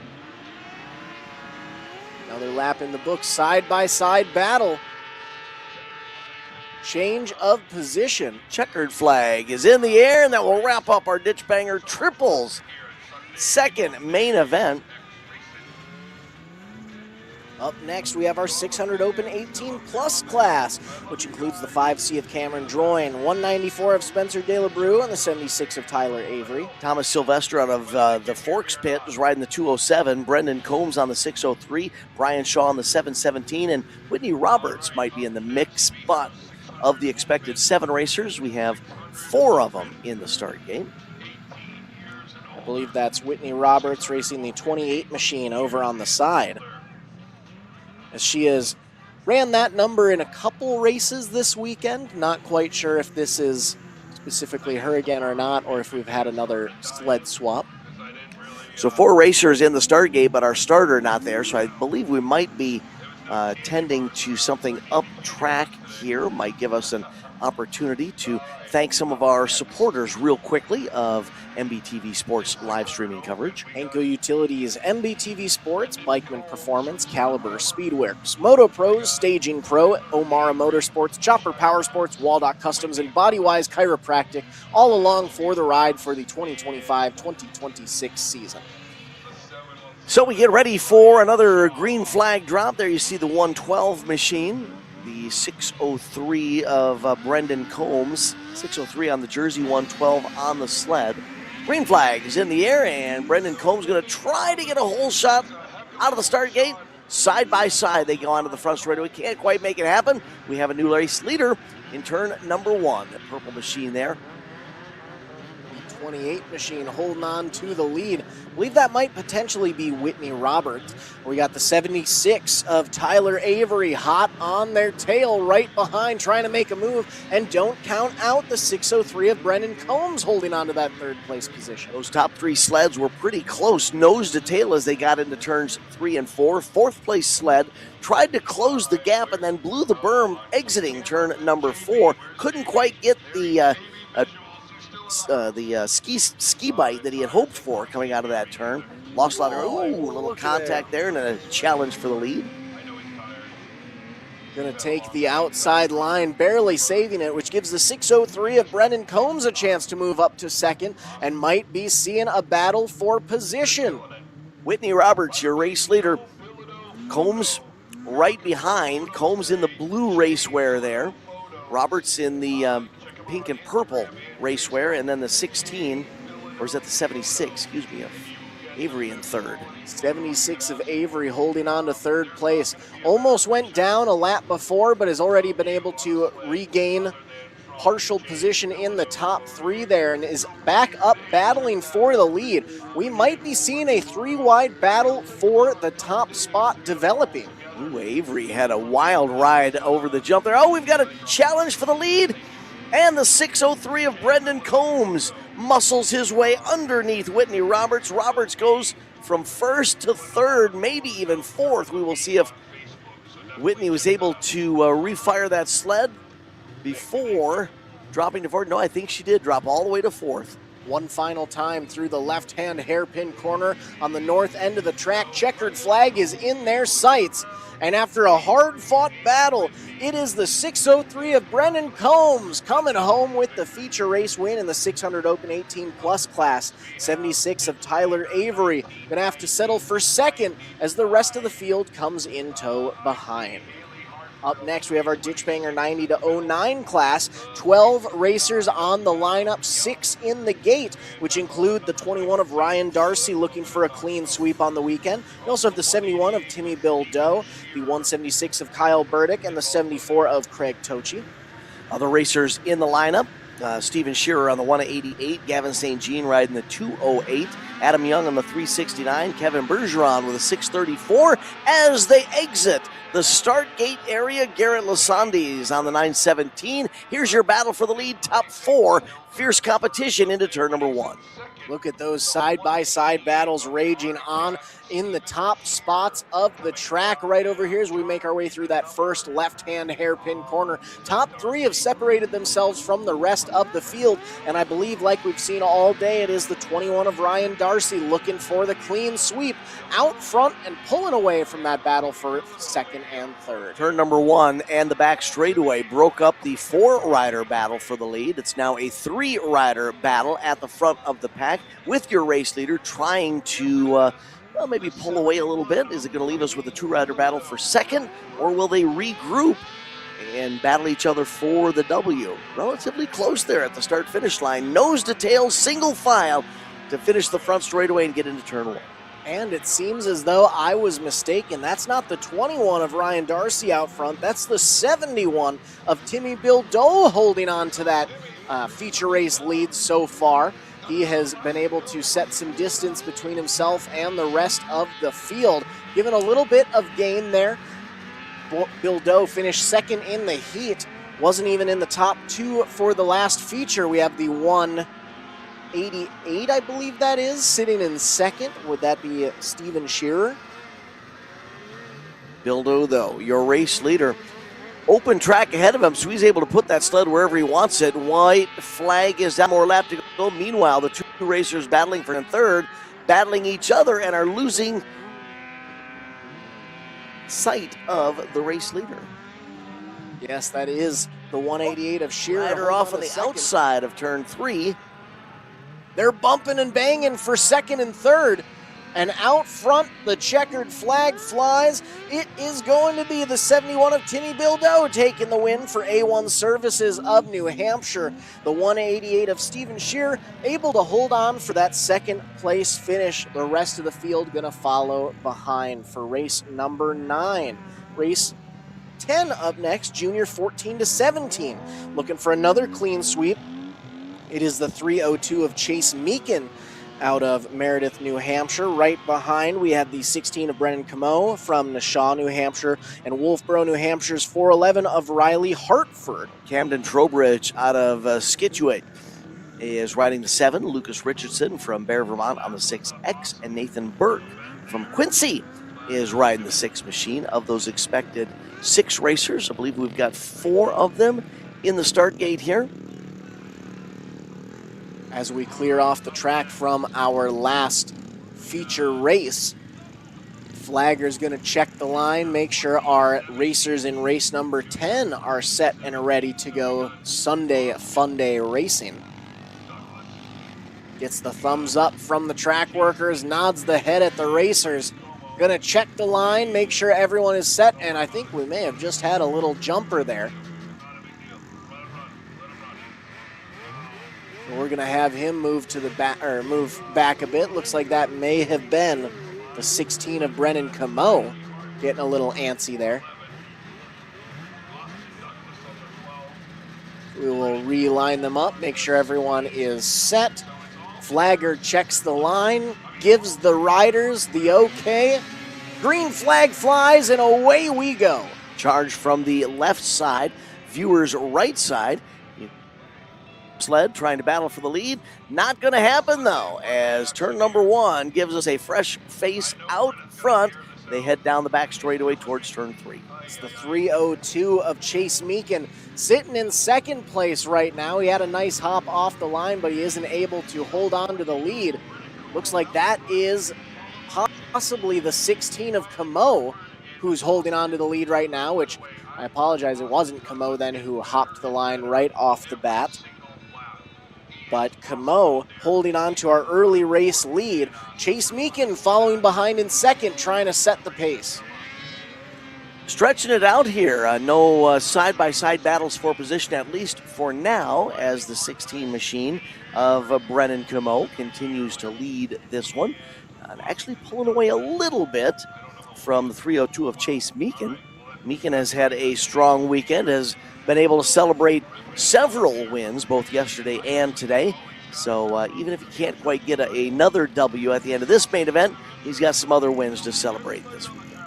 Another lap in the books, side-by-side battle. Change of position. Checkered flag is in the air, and that will wrap up our Ditchbanger Triples second main event. Up next, we have our 600 Open 18-plus class, which includes the 5C of Cameron Droyne, 194 of Spencer De La Brue, and the 76 of Tyler Avery. Thomas Sylvester out of the Forks pit was riding the 207. Brendan Combs on the 603. Brian Shaw on the 717. And Whitney Roberts might be in the mix, but of the expected 7 racers, we have 4 of them in the start gate. I believe that's Whitney Roberts racing the 28 machine over on the side, as she has ran that number in a couple races this weekend. Not quite sure if this is specifically her again or not, or if we've had another sled swap. So 4 racers in the start gate, but our starter not there, so I believe we might be tending to something up track here. Might give us an opportunity to thank some of our supporters real quickly of MBTV Sports live streaming coverage. Henko Utilities, MBTV Sports, Bikeman Performance, Caliber Speedworks, Moto Pros, Staging Pro, Omara Motorsports, Chopper Power Sports, Waldock Customs, and Bodywise Chiropractic, all along for the ride for the 2025-2026 season. So we get ready for another green flag drop. There you see the 112 machine, the 603 of Brendan Combs, 603 on the jersey, 112 on the sled. Green flag is in the air, and Brendan Combs going to try to get a hole shot out of the start gate. Side by side, they go onto the front straightaway. Can't quite make it happen. We have a new race leader in turn number 1. The purple machine there. 28 machine holding on to the lead. I believe that might potentially be Whitney Roberts. We got the 76 of Tyler Avery hot on their tail right behind, trying to make a move, and don't count out the 603 of Brendan Combs holding on to that 3rd place position. Those top 3 sleds were pretty close, nose to tail as they got into turns 3 and 4. 4th place sled tried to close the gap and then blew the berm exiting turn number 4. Couldn't quite get the ski bite that he had hoped for coming out of that turn. Lost a lot of, a little contact there and a challenge for the lead. Going to take the outside line, barely saving it, which gives the 603 of Brendan Combs a chance to move up to 2nd and might be seeing a battle for position. Whitney Roberts, your race leader. Combs right behind. Combs in the blue racewear there. Roberts in the pink and purple racewear, and then the 16, or is that the 76, excuse me, of Avery in 3rd. 76 of Avery holding on to 3rd place. Almost went down a lap before, but has already been able to regain partial position in the top 3 there and is back up battling for the lead. We might be seeing a 3-wide battle for the top spot developing. Ooh, Avery had a wild ride over the jump there. Oh, we've got a challenge for the lead. And the 603 of Brendan Combs muscles his way underneath Whitney Roberts. Roberts goes from 1st to 3rd, maybe even 4th. We will see if Whitney was able to refire that sled before dropping to 4th. No, I think she did drop all the way to 4th. One final time through the left-hand hairpin corner on the north end of the track. Checkered flag is in their sights. And after a hard-fought battle, it is the 603 of Brennan Combs coming home with the feature race win in the 600 Open 18-plus class. 76 of Tyler Avery going to have to settle for second as the rest of the field comes in tow behind. Up next, we have our Ditchbanger 90-09 class. 12 racers on the lineup, 6 in the gate, which include the 21 of Ryan Darcy looking for a clean sweep on the weekend. We also have the 71 of Timmy Bill Doe, the 176 of Kyle Burdick, and the 74 of Craig Tochi. Other racers in the lineup, Steven Shearer on the 188, Gavin St. Jean riding the 208, Adam Young on the 369, Kevin Bergeron with a 634 as they exit the start gate area. Garrett Lasandis on the 917. Here's your battle for the lead, top 4. Fierce competition into turn number 1. Look at those side-by-side battles raging on in the top spots of the track right over here as we make our way through that first left-hand hairpin corner. Top 3 have separated themselves from the rest of the field, and I believe, like we've seen all day, it is the 21 of Ryan Darcy looking for the clean sweep out front and pulling away from that battle for second and third. Turn number 1 and the back straightaway broke up the 4-rider battle for the lead. It's now a 3-rider battle at the front of the pack with your race leader trying to maybe pull away a little bit. Is it going to leave us with a 2-rider battle for second, or will they regroup and battle each other for the W? Relatively close there at the start-finish line. Nose to tail, single file to finish the front straightaway and get into turn 1. And it seems as though I was mistaken. That's not the 21 of Ryan Darcy out front. That's the 71 of Timmy Bill Doe holding on to that feature race lead so far. He has been able to set some distance between himself and the rest of the field, given a little bit of gain there. Bill Doe finished second in the heat, wasn't even in the top 2 for the last feature. We have the 188, I believe that is, sitting in second. Would that be Steven Shearer? Bill Doe, though, your race leader. Open track ahead of him, so he's able to put that sled wherever he wants it. White flag is down, more lap to go. Meanwhile, the 2 racers battling for third, battling each other and are losing sight of the race leader. Yes, that is the 188 of Shearer. Rider off on the outside of turn 3. They're bumping and banging for second and third. And out front, the checkered flag flies. It is going to be the 71 of Timmy Bill Doe taking the win for A1 Services of New Hampshire. The 188 of Steven Shearer able to hold on for that second place finish. The rest of the field going to follow behind for race number 9. Race 10 up next, junior 14 to 17. Looking for another clean sweep. It is the 302 of Chase Meekin out of Meredith, New Hampshire. Right behind, we have the 16 of Brennan Camo from Nashaw, New Hampshire, and Wolfboro, New Hampshire's 411 of Riley Hartford. Camden Trowbridge out of Scituate is riding the 7. Lucas Richardson from Bear, Vermont on the 6X, and Nathan Burke from Quincy is riding the 6 machine. Of those expected 6 racers, I believe we've got 4 of them in the start gate here. As we clear off the track from our last feature race, Flagger's going to check the line, make sure our racers in race number 10 are set and ready to go Sunday Funday racing. Gets the thumbs up from the track workers, nods the head at the racers. Going to check the line, make sure everyone is set, and I think we may have just had a little jumper there. We're going to have him move to the back, or move back a bit. Looks like that may have been the 16 of Brennan Camo getting a little antsy there. We will realign them up, make sure everyone is set. Flagger checks the line, gives the riders the okay. Green flag flies, and away we go. Charge from the left side, viewers right side. Sled trying to battle for the lead. Not going to happen, though, as turn number 1 gives us a fresh face out front. they head down the back straightaway towards turn 3. It's the 3:02 of Chase Meekin, sitting in second place right now. He had a nice hop off the line, but he isn't able to hold on to the lead. Looks like that is possibly the 16 of Camo, who's holding on to the lead right now, which I apologize, it wasn't Camo then who hopped the line right off the bat. But Camo holding on to our early race lead. Chase Meekin following behind in second, trying to set the pace. Stretching it out here, no side-by-side battles for position, at least for now, as the 16 machine of Brennan Camo continues to lead this one. Actually pulling away a little bit from the 3:02 of Chase Meekin. Meekin has had a strong weekend, has been able to celebrate several wins both yesterday and today. So even if he can't quite get another W at the end of this main event, he's got some other wins to celebrate this weekend.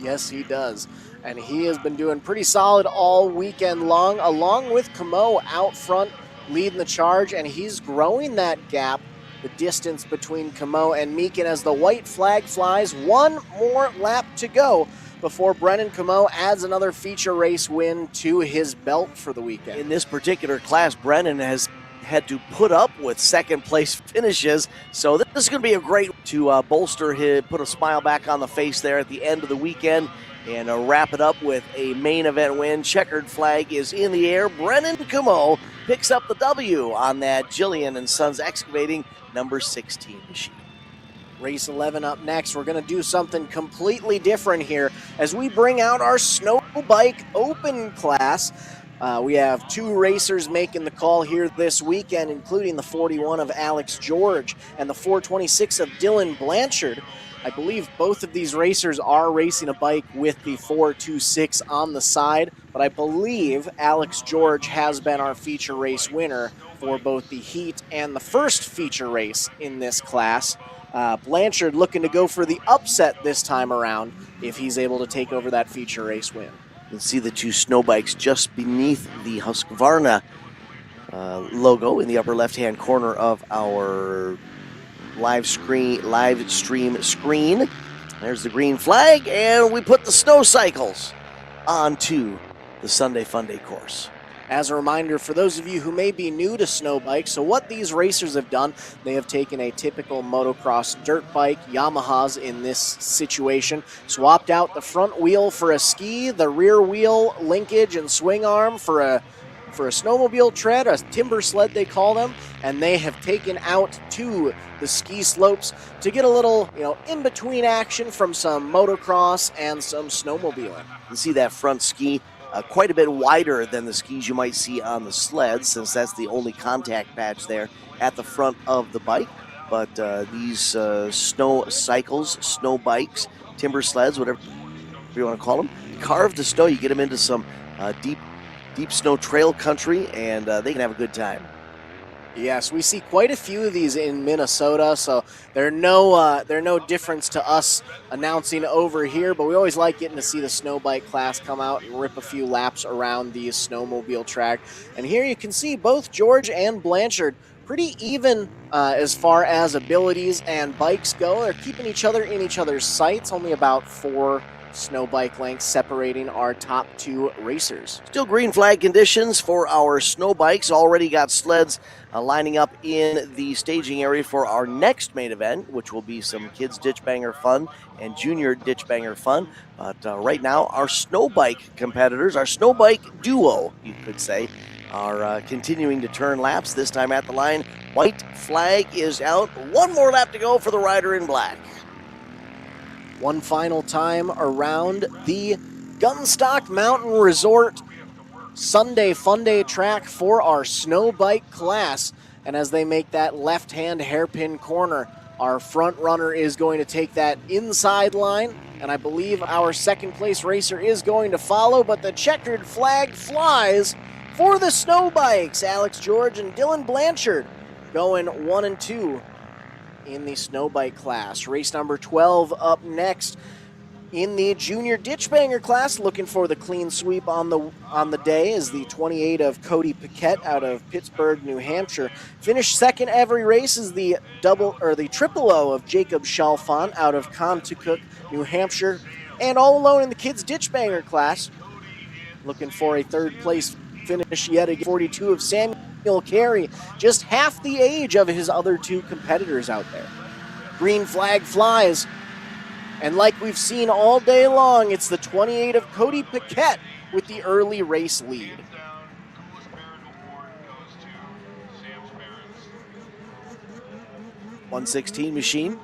Yes, he does. And he has been doing pretty solid all weekend long, along with Camo out front leading the charge, and he's growing that gap, the distance between Camo and Meekin, as the white flag flies. One more lap to go before Brennan Camo adds another feature race win to his belt for the weekend. In this particular class, Brennan has had to put up with second place finishes, so this is going to be a great to bolster his, put a smile back on the face there at the end of the weekend, and wrap it up with a main event win. Checkered flag is in the air. Brennan Camo picks up the W on that Jillian and Sons Excavating number 16 machine. Race 11 up next. We're going to do something completely different here as we bring out our snow bike open class. We have two racers making the call here this weekend, including the 41 of Alex George and the 426 of Dylan Blanchard. I believe both of these racers are racing a bike with the 426 on the side, but I believe Alex George has been our feature race winner for both the heat and the first feature race in this class. Blanchard looking to go for the upset this time around if he's able to take over that feature race win. You can see the two snow bikes just beneath the Husqvarna logo in the upper left-hand corner of our live stream screen. There's the green flag, and we put the snow cycles onto the Sunday Funday course. As a reminder, for those of you who may be new to snow bikes, so what these racers have done, they have taken a typical motocross dirt bike, Yamaha's in this situation, swapped out the front wheel for a ski, the rear wheel linkage and swing arm for a snowmobile tread, a timber sled they call them, and they have taken out to the ski slopes to get a little, in-between action from some motocross and some snowmobiling. You see that front ski quite a bit wider than the skis you might see on the sled, since that's the only contact patch there at the front of the bike. But these snow cycles, snow bikes, timber sleds, whatever you want to call them, carved to snow. You get them into some deep snow trail country, and they can have a good time. Yes, we see quite a few of these in Minnesota, so they're no difference to us announcing over here, but we always like getting to see the snow bike class come out and rip a few laps around the snowmobile track. And here you can see both George and Blanchard pretty even as far as abilities and bikes go. They're keeping each other in each other's sights, only about 4 snow bike lengths separating our top 2 racers. Still green flag conditions for our snow bikes. Already got sleds lining up in the staging area for our next main event, which will be some kids Ditchbanger fun and junior Ditchbanger fun. But right now, our snow bike competitors, our snow bike duo, you could say, are continuing to turn laps, this time at the line. White flag is out. One more lap to go for the rider in black. One final time around the Gunstock Mountain Resort Sunday Funday track for our snow bike class. And as they make that left-hand hairpin corner, our front runner is going to take that inside line, and I believe our second place racer is going to follow, but the checkered flag flies for the snow bikes. Alex George and Dylan Blanchard going 1 and 2 in the snow bike class. Race number 12 up next. In the junior Ditchbanger class, looking for the clean sweep on the day is the 28 of Cody Paquette out of Pittsburgh, New Hampshire. Finished second every race is the triple O of Jacob Chalfant out of Contoocook, New Hampshire. And all alone in the kids Ditchbanger class, looking for a third place finish yet again, 42 of Samuel Carey, just half the age of his other two competitors out there. Green flag flies. And like we've seen all day long, it's the 28 of Cody Paquette with the early race lead. .116 machine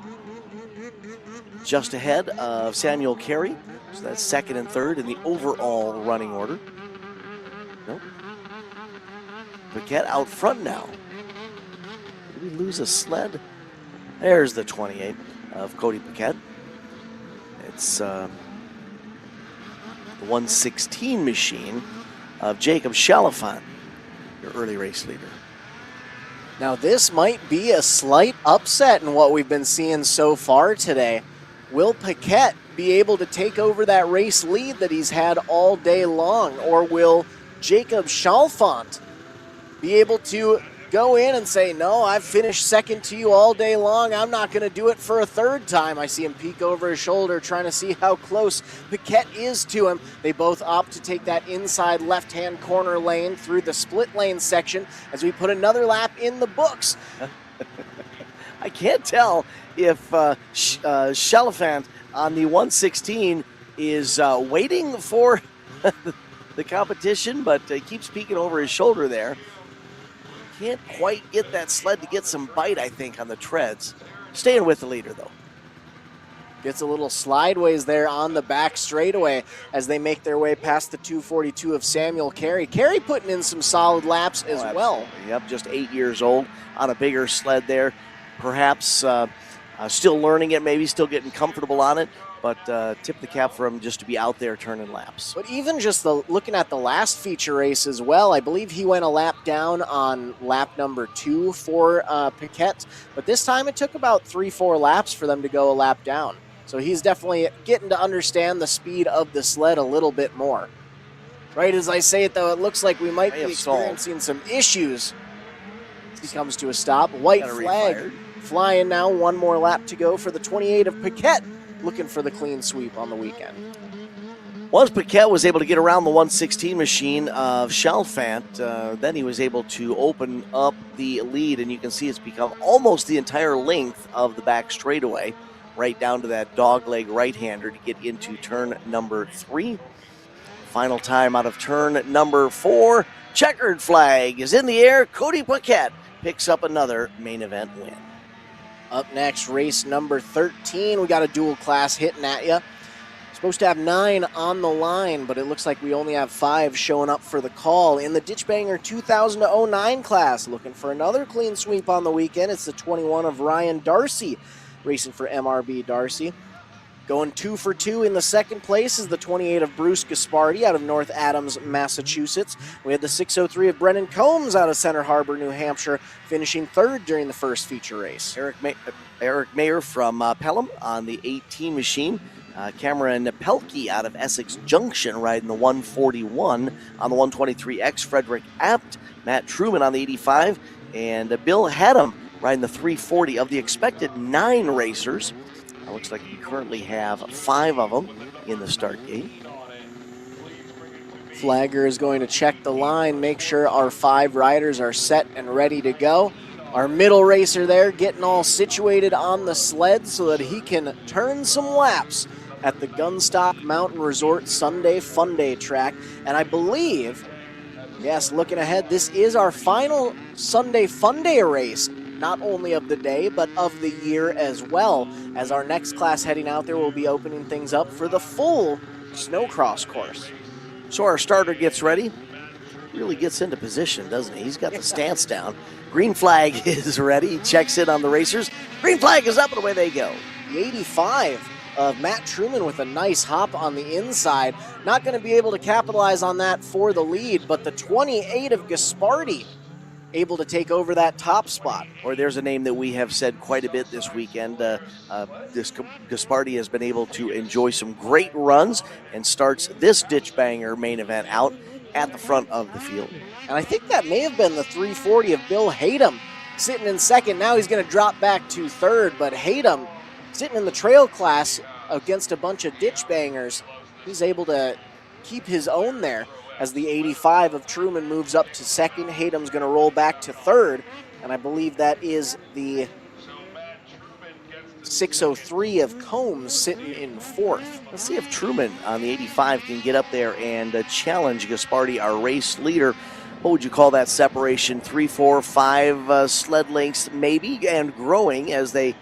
just ahead of Samuel Carey. So that's second and third in the overall running order. Nope. Paquette out front now. Did we lose a sled? There's the 28 of Cody Paquette. It's the 116 machine of Jacob Chalfant, your early race leader. Now this might be a slight upset in what we've been seeing so far today. Will Paquette be able to take over that race lead that he's had all day long, or will Jacob Chalfant be able to go in and say, no, I've finished second to you all day long. I'm not going to do it for a third time. I see him peek over his shoulder trying to see how close Paquette is to him. They both opt to take that inside left-hand corner lane through the split lane section as we put another lap in the books. I can't tell if Chalfant on the 116 is waiting for the competition, but he keeps peeking over his shoulder there. Can't quite get that sled to get some bite, I think, on the treads. Staying with the leader, though. Gets a little slideways there on the back straightaway as they make their way past the 242 of Samuel Carey. Carey putting in some solid laps as well. Yep, just 8 years old on a bigger sled there. Perhaps still learning it, maybe still getting comfortable on it, but tip the cap for him just to be out there turning laps. But even just looking at the last feature race as well, I believe he went a lap down on lap number 2 for Paquette, but this time it took about 3-4 laps for them to go a lap down. So he's definitely getting to understand the speed of the sled a little bit more. Right as I say it, though, it looks like we might be experiencing some issues. He comes to a stop. White flag flying now. One more lap to go for the 28 of Paquette, looking for the clean sweep on the weekend. Once Paquette was able to get around the 116 machine of Chalfant, then he was able to open up the lead, and you can see it's become almost the entire length of the back straightaway, right down to that dogleg right-hander to get into turn number 3. Final time out of turn number 4. Checkered flag is in the air. Cody Paquette picks up another main event win. Up next, race number 13. We got a dual class hitting at you. Supposed to have 9 on the line, but it looks like we only have 5 showing up for the call. In the Ditchbanger 2009 class, looking for another clean sweep on the weekend. It's the 21 of Ryan Darcy, racing for MRB Darcy. Going 2 for 2 in the second place is the 28 of Bruce Gaspardi out of North Adams, Massachusetts. We had the 603 of Brennan Combs out of Center Harbor, New Hampshire, finishing third during the first feature race. Eric Mayer from Pelham on the 18 machine. Cameron Pelkey out of Essex Junction riding the 141 on the 123X. Frederick Apt, Matt Truman on the 85, and Bill Haddam riding the 340. Of the expected 9 racers, looks like we currently have 5 of them in the start gate. Flagger is going to check the line, make sure our 5 riders are set and ready to go. Our middle racer there getting all situated on the sled so that he can turn some laps at the Gunstock Mountain Resort Sunday Funday track. And I believe, yes, looking ahead, this is our final Sunday Funday race, not only of the day, but of the year as well, as our next class heading out there will be opening things up for the full snowcross course. So our starter gets ready, really gets into position, doesn't he? He's got the stance down. Green flag is ready, he checks in on the racers. Green flag is up and away they go. The 85 of Matt Truman with a nice hop on the inside. Not going to be able to capitalize on that for the lead, but the 28 of Gaspardi able to take over that top spot. Or there's a name that we have said quite a bit this weekend. Gaspardi has been able to enjoy some great runs and starts this Ditchbanger main event out at the front of the field. And I think that may have been the 340 of Bill Hayden sitting in second. Now he's going to drop back to third, but Hayden sitting in the trail class against a bunch of Ditchbangers. He's able to keep his own there as the 85 of Truman moves up to second. Hayden's going to roll back to third, and I believe that is the 603 of Combs sitting in fourth. Let's see if Truman on the 85 can get up there and challenge Gaspardi, our race leader. What would you call that separation? 3, 4, 5 sled lengths maybe, and growing as they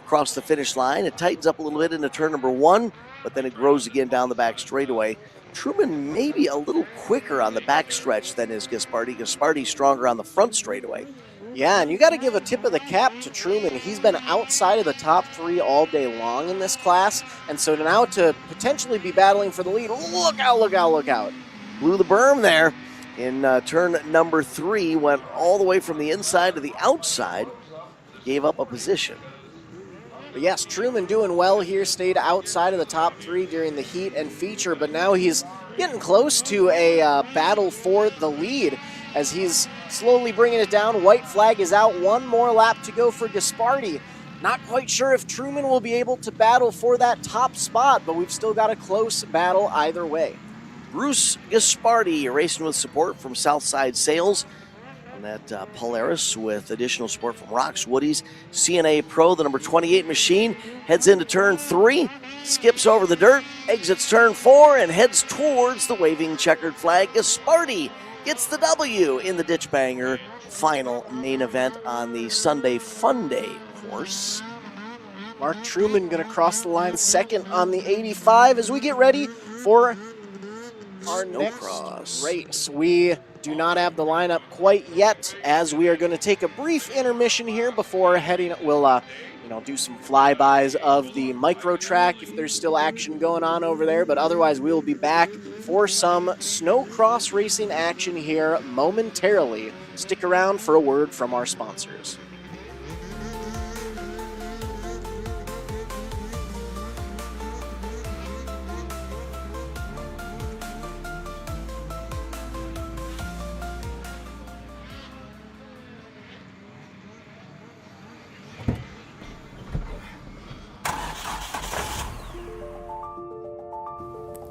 cross the finish line. It tightens up a little bit into turn number 1, but then it grows again down the back straightaway. Truman maybe a little quicker on the back stretch than is Gaspardi. Gaspardi stronger on the front straightaway. Yeah, and you got to give a tip of the cap to Truman. He's been outside of the top 3 all day long in this class, and so now to potentially be battling for the lead, look out, look out, look out. Blew the berm there in turn number 3, went all the way from the inside to the outside, gave up a position. But yes, Truman doing well here, stayed outside of the top 3 during the heat and feature, but now he's getting close to a battle for the lead as he's slowly bringing it down. White flag is out, 1 more lap to go for Gaspardi. Not quite sure if Truman will be able to battle for that top spot, but we've still got a close battle either way. Bruce Gaspardi racing with support from Southside Sales. That Polaris with additional support from Rocks Woody's CNA Pro. The number 28 machine heads into turn 3, skips over the dirt, exits turn 4, and heads towards the waving checkered flag. Gaspardi gets the W in the Ditchbanger final main event on the Sunday Funday course. Mark Truman going to cross the line second on the 85 as we get ready for our next race. We do not have the lineup quite yet, as we are going to take a brief intermission here before heading. We'll do some flybys of the micro track if there's still action going on over there, but otherwise we will be back for some snowcross racing action here momentarily. Stick around for a word from our sponsors.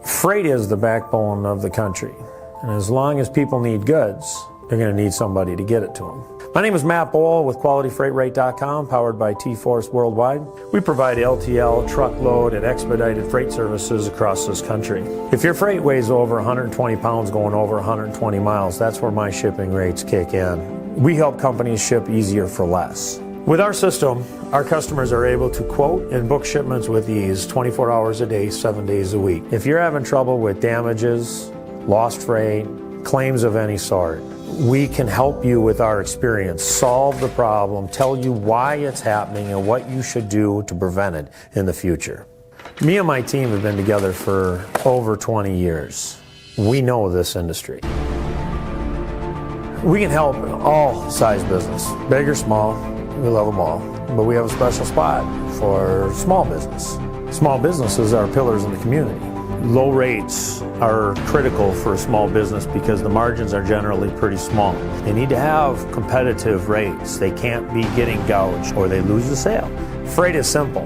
Freight is the backbone of the country, and as long as people need goods, they're going to need somebody to get it to them. My name is Matt Bohl with QualityFreightRate.com, powered by T-Force Worldwide. We provide LTL, truckload, and expedited freight services across this country. If your freight weighs over 120 pounds going over 120 miles, that's where my shipping rates kick in. We help companies ship easier for less. With our system, our customers are able to quote and book shipments with ease 24 hours a day, 7 days a week. If you're having trouble with damages, lost freight, claims of any sort, we can help you with our experience, solve the problem, tell you why it's happening and what you should do to prevent it in the future. Me and my team have been together for over 20 years. We know this industry. We can help all size business, big or small. We love them all, but we have a special spot for small business. Small businesses are pillars in the community. Low rates are critical for a small business because the margins are generally pretty small. They need to have competitive rates. They can't be getting gouged or they lose the sale. Freight is simple.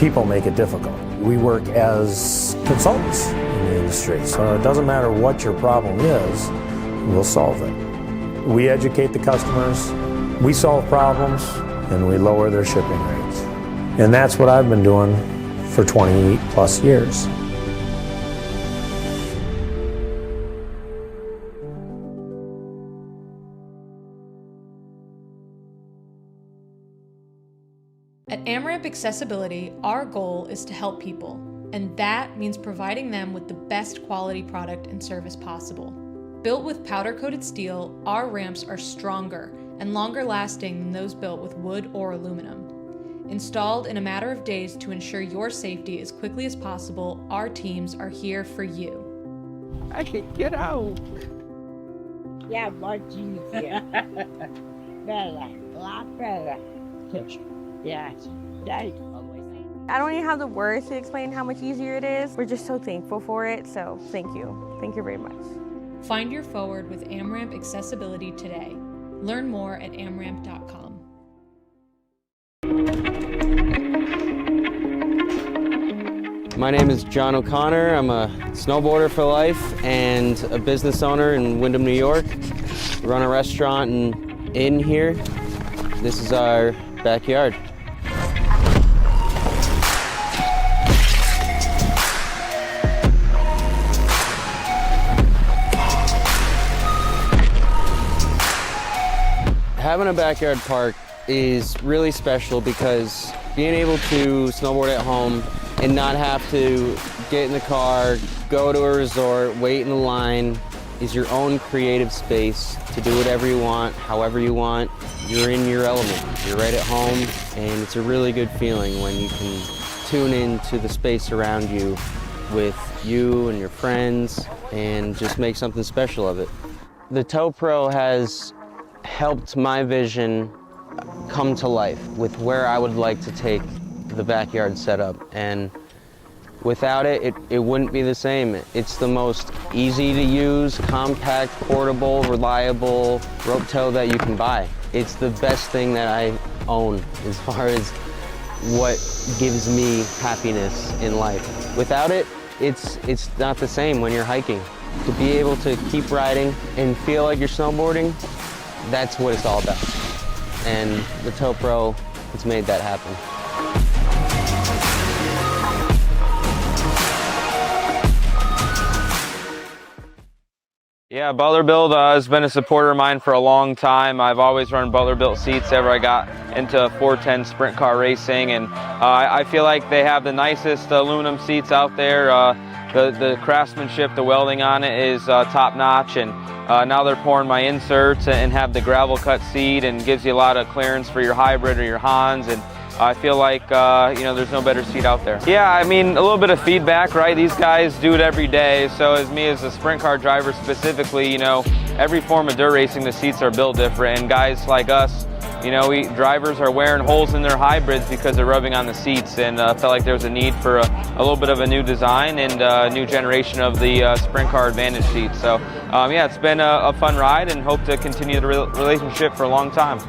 People make it difficult. We work as consultants in the industry, so it doesn't matter what your problem is, we'll solve it. We educate the customers. We solve problems, and we lower their shipping rates. And that's what I've been doing for 28 plus years. At AmRamp Accessibility, our goal is to help people, and that means providing them with the best quality product and service possible. Built with powder-coated steel, our ramps are stronger and longer lasting than those built with wood or aluminum. Installed in a matter of days to ensure your safety as quickly as possible, our teams are here for you. I can get out. Yeah, much easier. Better, a lot better. Yes, thank you. I don't even have the words to explain how much easier it is. We're just so thankful for it, so thank you. Thank you very much. Find your forward with AmRamp accessibility today. Learn more at amramp.com. My name is John O'Connor. I'm a snowboarder for life and a business owner in Windham, New York. We run a restaurant and inn here. This is our backyard. Having a backyard park is really special because being able to snowboard at home and not have to get in the car, go to a resort, wait in the line, is your own creative space to do whatever you want, however you want. You're in your element. You're right at home, and it's a really good feeling when you can tune into the space around you with you and your friends and just make something special of it. The Tow Pro has helped my vision come to life with where I would like to take the backyard setup, and without it, it wouldn't be the same. It's the most easy to use, compact, portable, reliable rope tow that you can buy. It's the best thing that I own as far as what gives me happiness in life. Without it, it's not the same when you're hiking. To be able to keep riding and feel like you're snowboarding, that's what it's all about. And the Tow Pro has made that happen. Yeah, Butler-Built has been a supporter of mine for a long time. I've always run Butler-Built seats ever I got into 410 sprint car racing, and I feel like they have the nicest aluminum seats out there. The craftsmanship, the welding on it is top notch, and now they're pouring my inserts and have the gravel cut seat and gives you a lot of clearance for your hybrid or your Hans, and I feel like, you know, there's no better seat out there. Yeah, I mean, a little bit of feedback, right? These guys do it every day, so as me as a sprint car driver specifically, you know, every form of dirt racing, the seats are built different, and guys like us, you know, drivers are wearing holes in their hybrids because they're rubbing on the seats, and felt like there was a need for a little bit of a new design and a new generation of the sprint car advantage seat. So, yeah, it's been a fun ride, and hope to continue the relationship for a long time.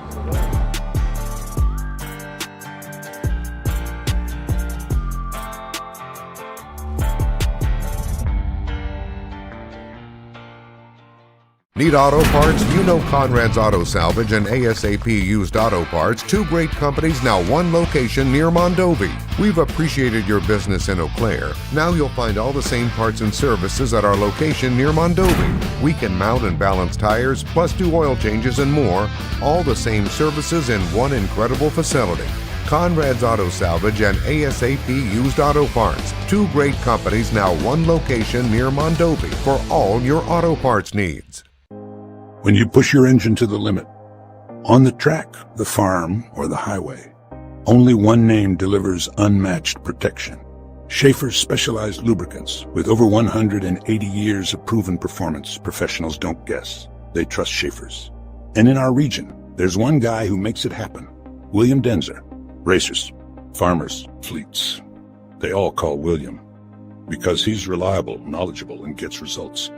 Need auto parts? You know Conrad's Auto Salvage and ASAP Used Auto Parts, two great companies, now one location near Mondovi. We've appreciated your business in Eau Claire. Now you'll find all the same parts and services at our location near Mondovi. We can mount and balance tires, plus do oil changes and more. All the same services in one incredible facility. Conrad's Auto Salvage and ASAP Used Auto Parts, two great companies, now one location near Mondovi for all your auto parts needs. When you push your engine to the limit, on the track, the farm, or the highway, only one name delivers unmatched protection. Schaefer's specialized lubricants. With over 180 years of proven performance, professionals don't guess. They trust Schaefer's. And in our region, there's one guy who makes it happen. William Denzer. Racers, farmers, fleets. They all call William because he's reliable, knowledgeable, and gets results.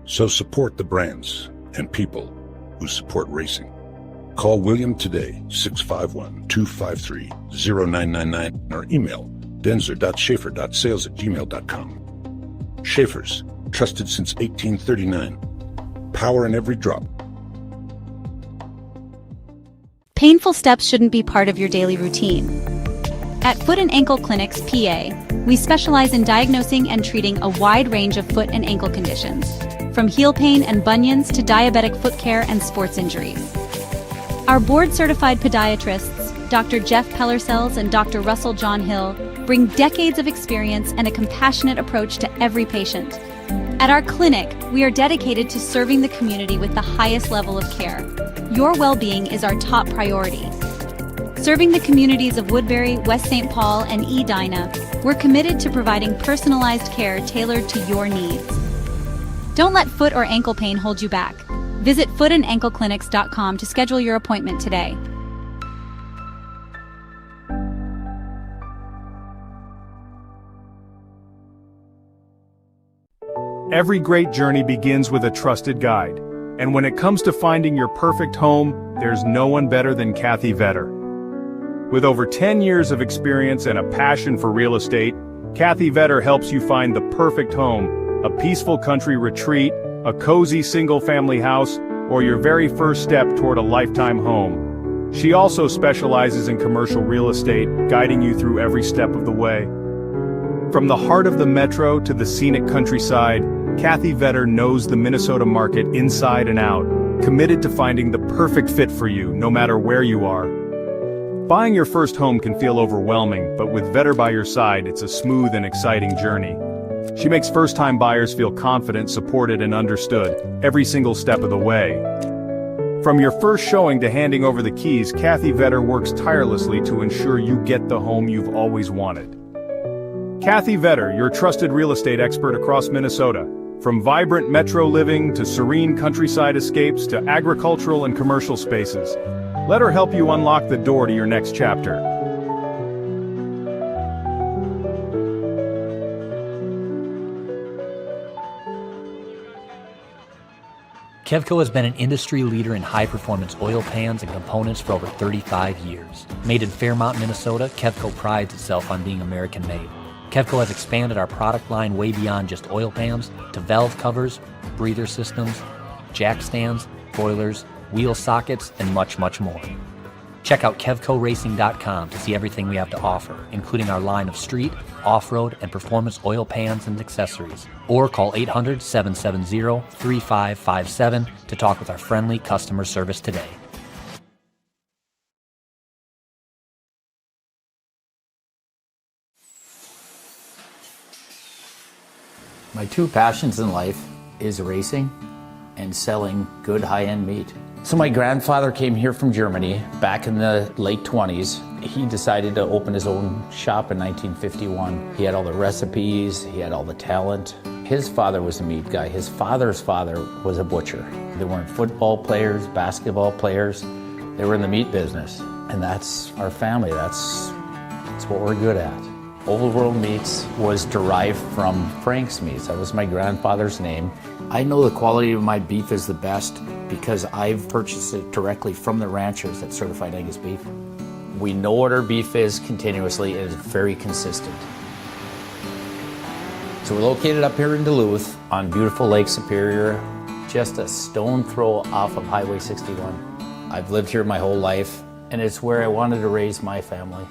So support the brands and people who support racing. Call William today, 651-253-0999, or email denzer.schaefer.sales@gmail.com. Schaefer's, trusted since 1839. Power in every drop. Painful steps shouldn't be part of your daily routine. At Foot and Ankle Clinics, PA, we specialize in diagnosing and treating a wide range of foot and ankle conditions, from heel pain and bunions to diabetic foot care and sports injuries. Our board-certified podiatrists, Dr. Jeff Pellersells and Dr. Russell John Hill, bring decades of experience and a compassionate approach to every patient. At our clinic, we are dedicated to serving the community with the highest level of care. Your well-being is our top priority. Serving the communities of Woodbury, West St. Paul, and Edina, we're committed to providing personalized care tailored to your needs. Don't let foot or ankle pain hold you back. Visit footandankleclinics.com to schedule your appointment today. Every great journey begins with a trusted guide. And when it comes to finding your perfect home, there's no one better than Kathy Vetter. With over 10 years of experience and a passion for real estate, Kathy Vetter helps you find the perfect home, a peaceful country retreat, a cozy single-family house, or your very first step toward a lifetime home. She also specializes in commercial real estate, guiding you through every step of the way. From the heart of the metro to the scenic countryside, Kathy Vetter knows the Minnesota market inside and out, committed to finding the perfect fit for you, no matter where you are. Buying your first home can feel overwhelming, but with Vetter by your side, it's a smooth and exciting journey. She makes first-time buyers feel confident, supported, and understood every single step of the way. From your first showing to handing over the keys, Kathy Vetter works tirelessly to ensure you get the home you've always wanted. Kathy Vetter, your trusted real estate expert across Minnesota. From vibrant metro living to serene countryside escapes to agricultural and commercial spaces. Let her help you unlock the door to your next chapter. Kevco has been an industry leader in high-performance oil pans and components for over 35 years. Made in Fairmont, Minnesota, Kevco prides itself on being American-made. Kevco has expanded our product line way beyond just oil pans to valve covers, breather systems, jack stands, boilers, wheel sockets, and much, much more. Check out KevcoRacing.com to see everything we have to offer, including our line of street, off-road, and performance oil pans and accessories. Or call 800-770-3557 to talk with our friendly customer service today. My two passions in life is racing and selling good high-end meat. So my grandfather came here from Germany back in the late 20s. He decided to open his own shop in 1951. He had all the recipes, he had all the talent. His father was a meat guy. His father's father was a butcher. They weren't football players, basketball players. They were in the meat business. And that's our family. That's what we're good at. Old World Meats was derived from Frank's Meats. That was my grandfather's name. I know the quality of my beef is the best because I've purchased it directly from the ranchers that certified Angus beef. We know what our beef is continuously, and it's very consistent. So we're located up here in Duluth on beautiful Lake Superior, just a stone throw off of Highway 61. I've lived here my whole life, and it's where I wanted to raise my family.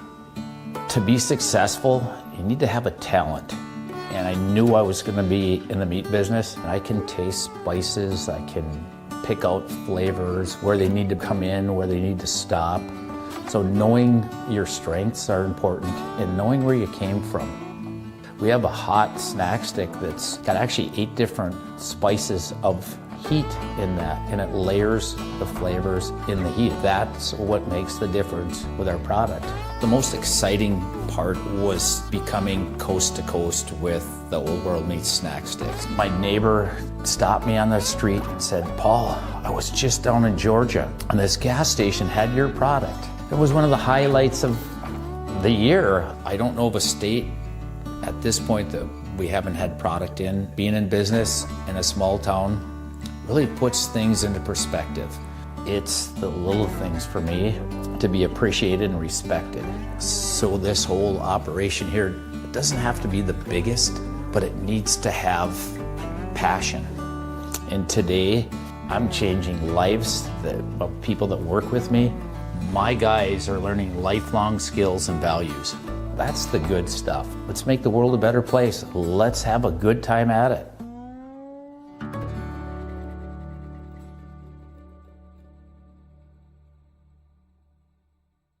To be successful, you need to have a talent. And I knew I was going to be in the meat business. I can taste spices, I can pick out flavors, where they need to come in, where they need to stop. So knowing your strengths are important and knowing where you came from. We have a hot snack stick that's got actually 8 different spices of heat in that, and it layers the flavors in the heat. That's what makes the difference with our product. The most exciting part was becoming coast to coast with the Old World Meats snack sticks. My neighbor stopped me on the street and said, "Paul, I was just down in Georgia and this gas station had your product." It was one of the highlights of the year. I don't know of a state at this point that we haven't had product in. Being in business in a small town really puts things into perspective. It's the little things for me to be appreciated and respected. So this whole operation here, it doesn't have to be the biggest, but it needs to have passion. And today, I'm changing lives of people that work with me. My guys are learning lifelong skills and values. That's the good stuff. Let's make the world a better place. Let's have a good time at it.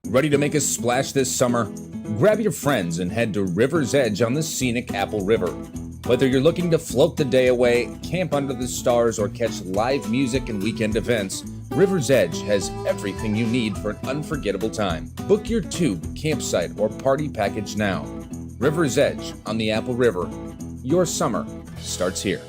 Ready to make a splash this summer? Grab your friends and head to River's Edge on the scenic Apple River. Whether you're looking to float the day away, camp under the stars, or catch live music and weekend events, River's Edge has everything you need for an unforgettable time. Book your tube, campsite, or party package now. River's Edge on the Apple River. Your summer starts here.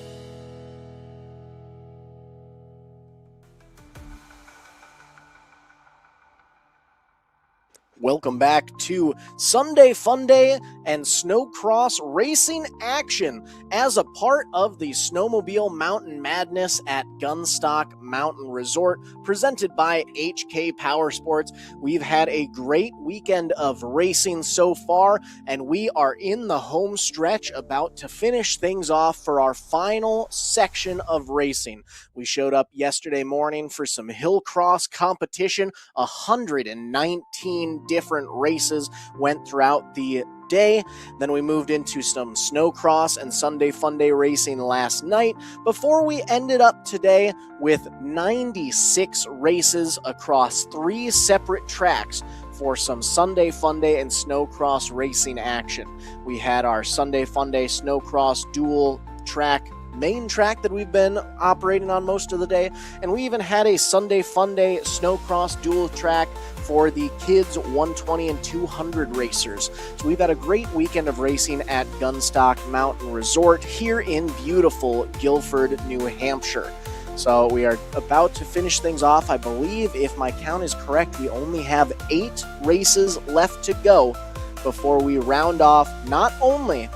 Welcome back to Sunday Funday and snowcross racing action as a part of the Snowmobile Mountain Madness at Gunstock Mountain Resort, presented by HK Power Sports. We've had a great weekend of racing so far, and we are in the home stretch about to finish things off for our final section of racing. We showed up yesterday morning for some hillcross competition. 119 different races went throughout the day. Then we moved into some snowcross and Sunday Funday racing last night before we ended up today with 96 races across 3 separate tracks for some Sunday Funday and snowcross racing action. We had our Sunday Funday snowcross dual track main track that we've been operating on most of the day, and we even had a Sunday Funday snowcross dual track for the kids 120 and 200 racers. So we've had a great weekend of racing at Gunstock Mountain Resort here in beautiful Guilford, New Hampshire. So we are about to finish things off. I believe, if my count is correct, we only have 8 races left to go before we round off not only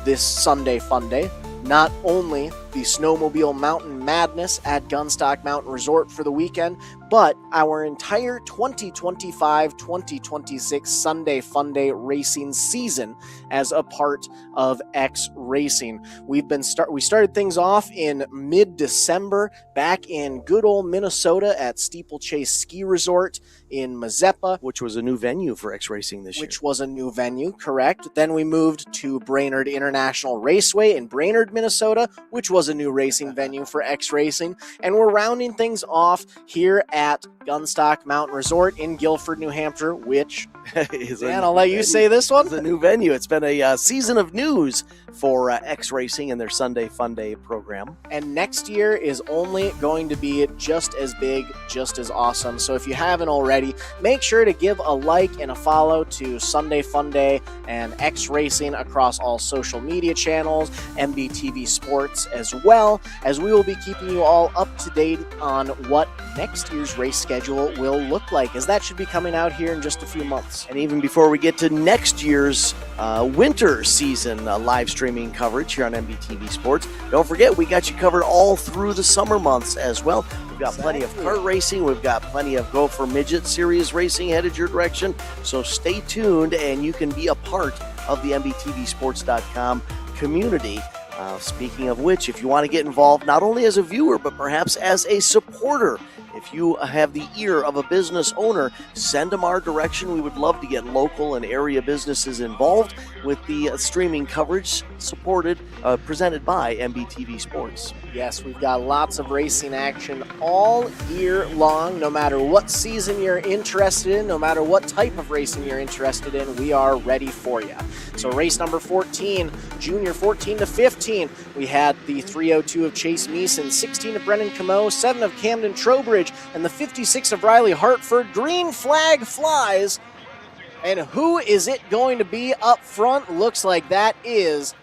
this Sunday Funday, not only the Snowmobile Mountain Madness at Gunstock Mountain Resort for the weekend, but our entire 2025-2026 Sunday Funday racing season as a part of X Racing. We started things off in mid-December back in good old Minnesota at Steeplechase Ski Resort in Mazeppa, which was a new venue for X Racing this year. Which was a new venue, correct. Then we moved to Brainerd International Raceway in Brainerd, Minnesota, which was a new racing venue for X Racing. And we're rounding things off here at Gunstock Mountain Resort in Guilford, New Hampshire, which is Dan, I'll let you say this one. It's a new venue. It's been a season of news for X Racing and their Sunday Funday program. And next year is only going to be just as big, just as awesome. So if you haven't already, make sure to give a like and a follow to Sunday Funday and X Racing across all social media channels, MBTV Sports, as well as we will be keeping you all up to date on what next year's race schedule will look like, as that should be coming out here in just a few months. And even before we get to next year's winter season live streaming coverage here on MBTV Sports, don't forget we got you covered all through the summer months as well. We've got plenty of kart racing. We've got plenty of Go for Midget Series racing headed your direction. So stay tuned, and you can be a part of the MBTVsports.com community. Speaking of which, if you want to get involved not only as a viewer, but perhaps as a supporter, if you have the ear of a business owner, send them our direction. We would love to get local and area businesses involved with the streaming coverage presented by MBTV Sports. Yes, we've got lots of racing action all year long. No matter what season you're interested in, no matter what type of racing you're interested in, we are ready for you. So race number 14, junior 14 to 15, we had the 302 of Chase Meeson, 16 of Brennan Camo, 7 of Camden Trowbridge, and the 56 of Riley Hartford. Green flag flies. And who is it going to be up front? Looks like that is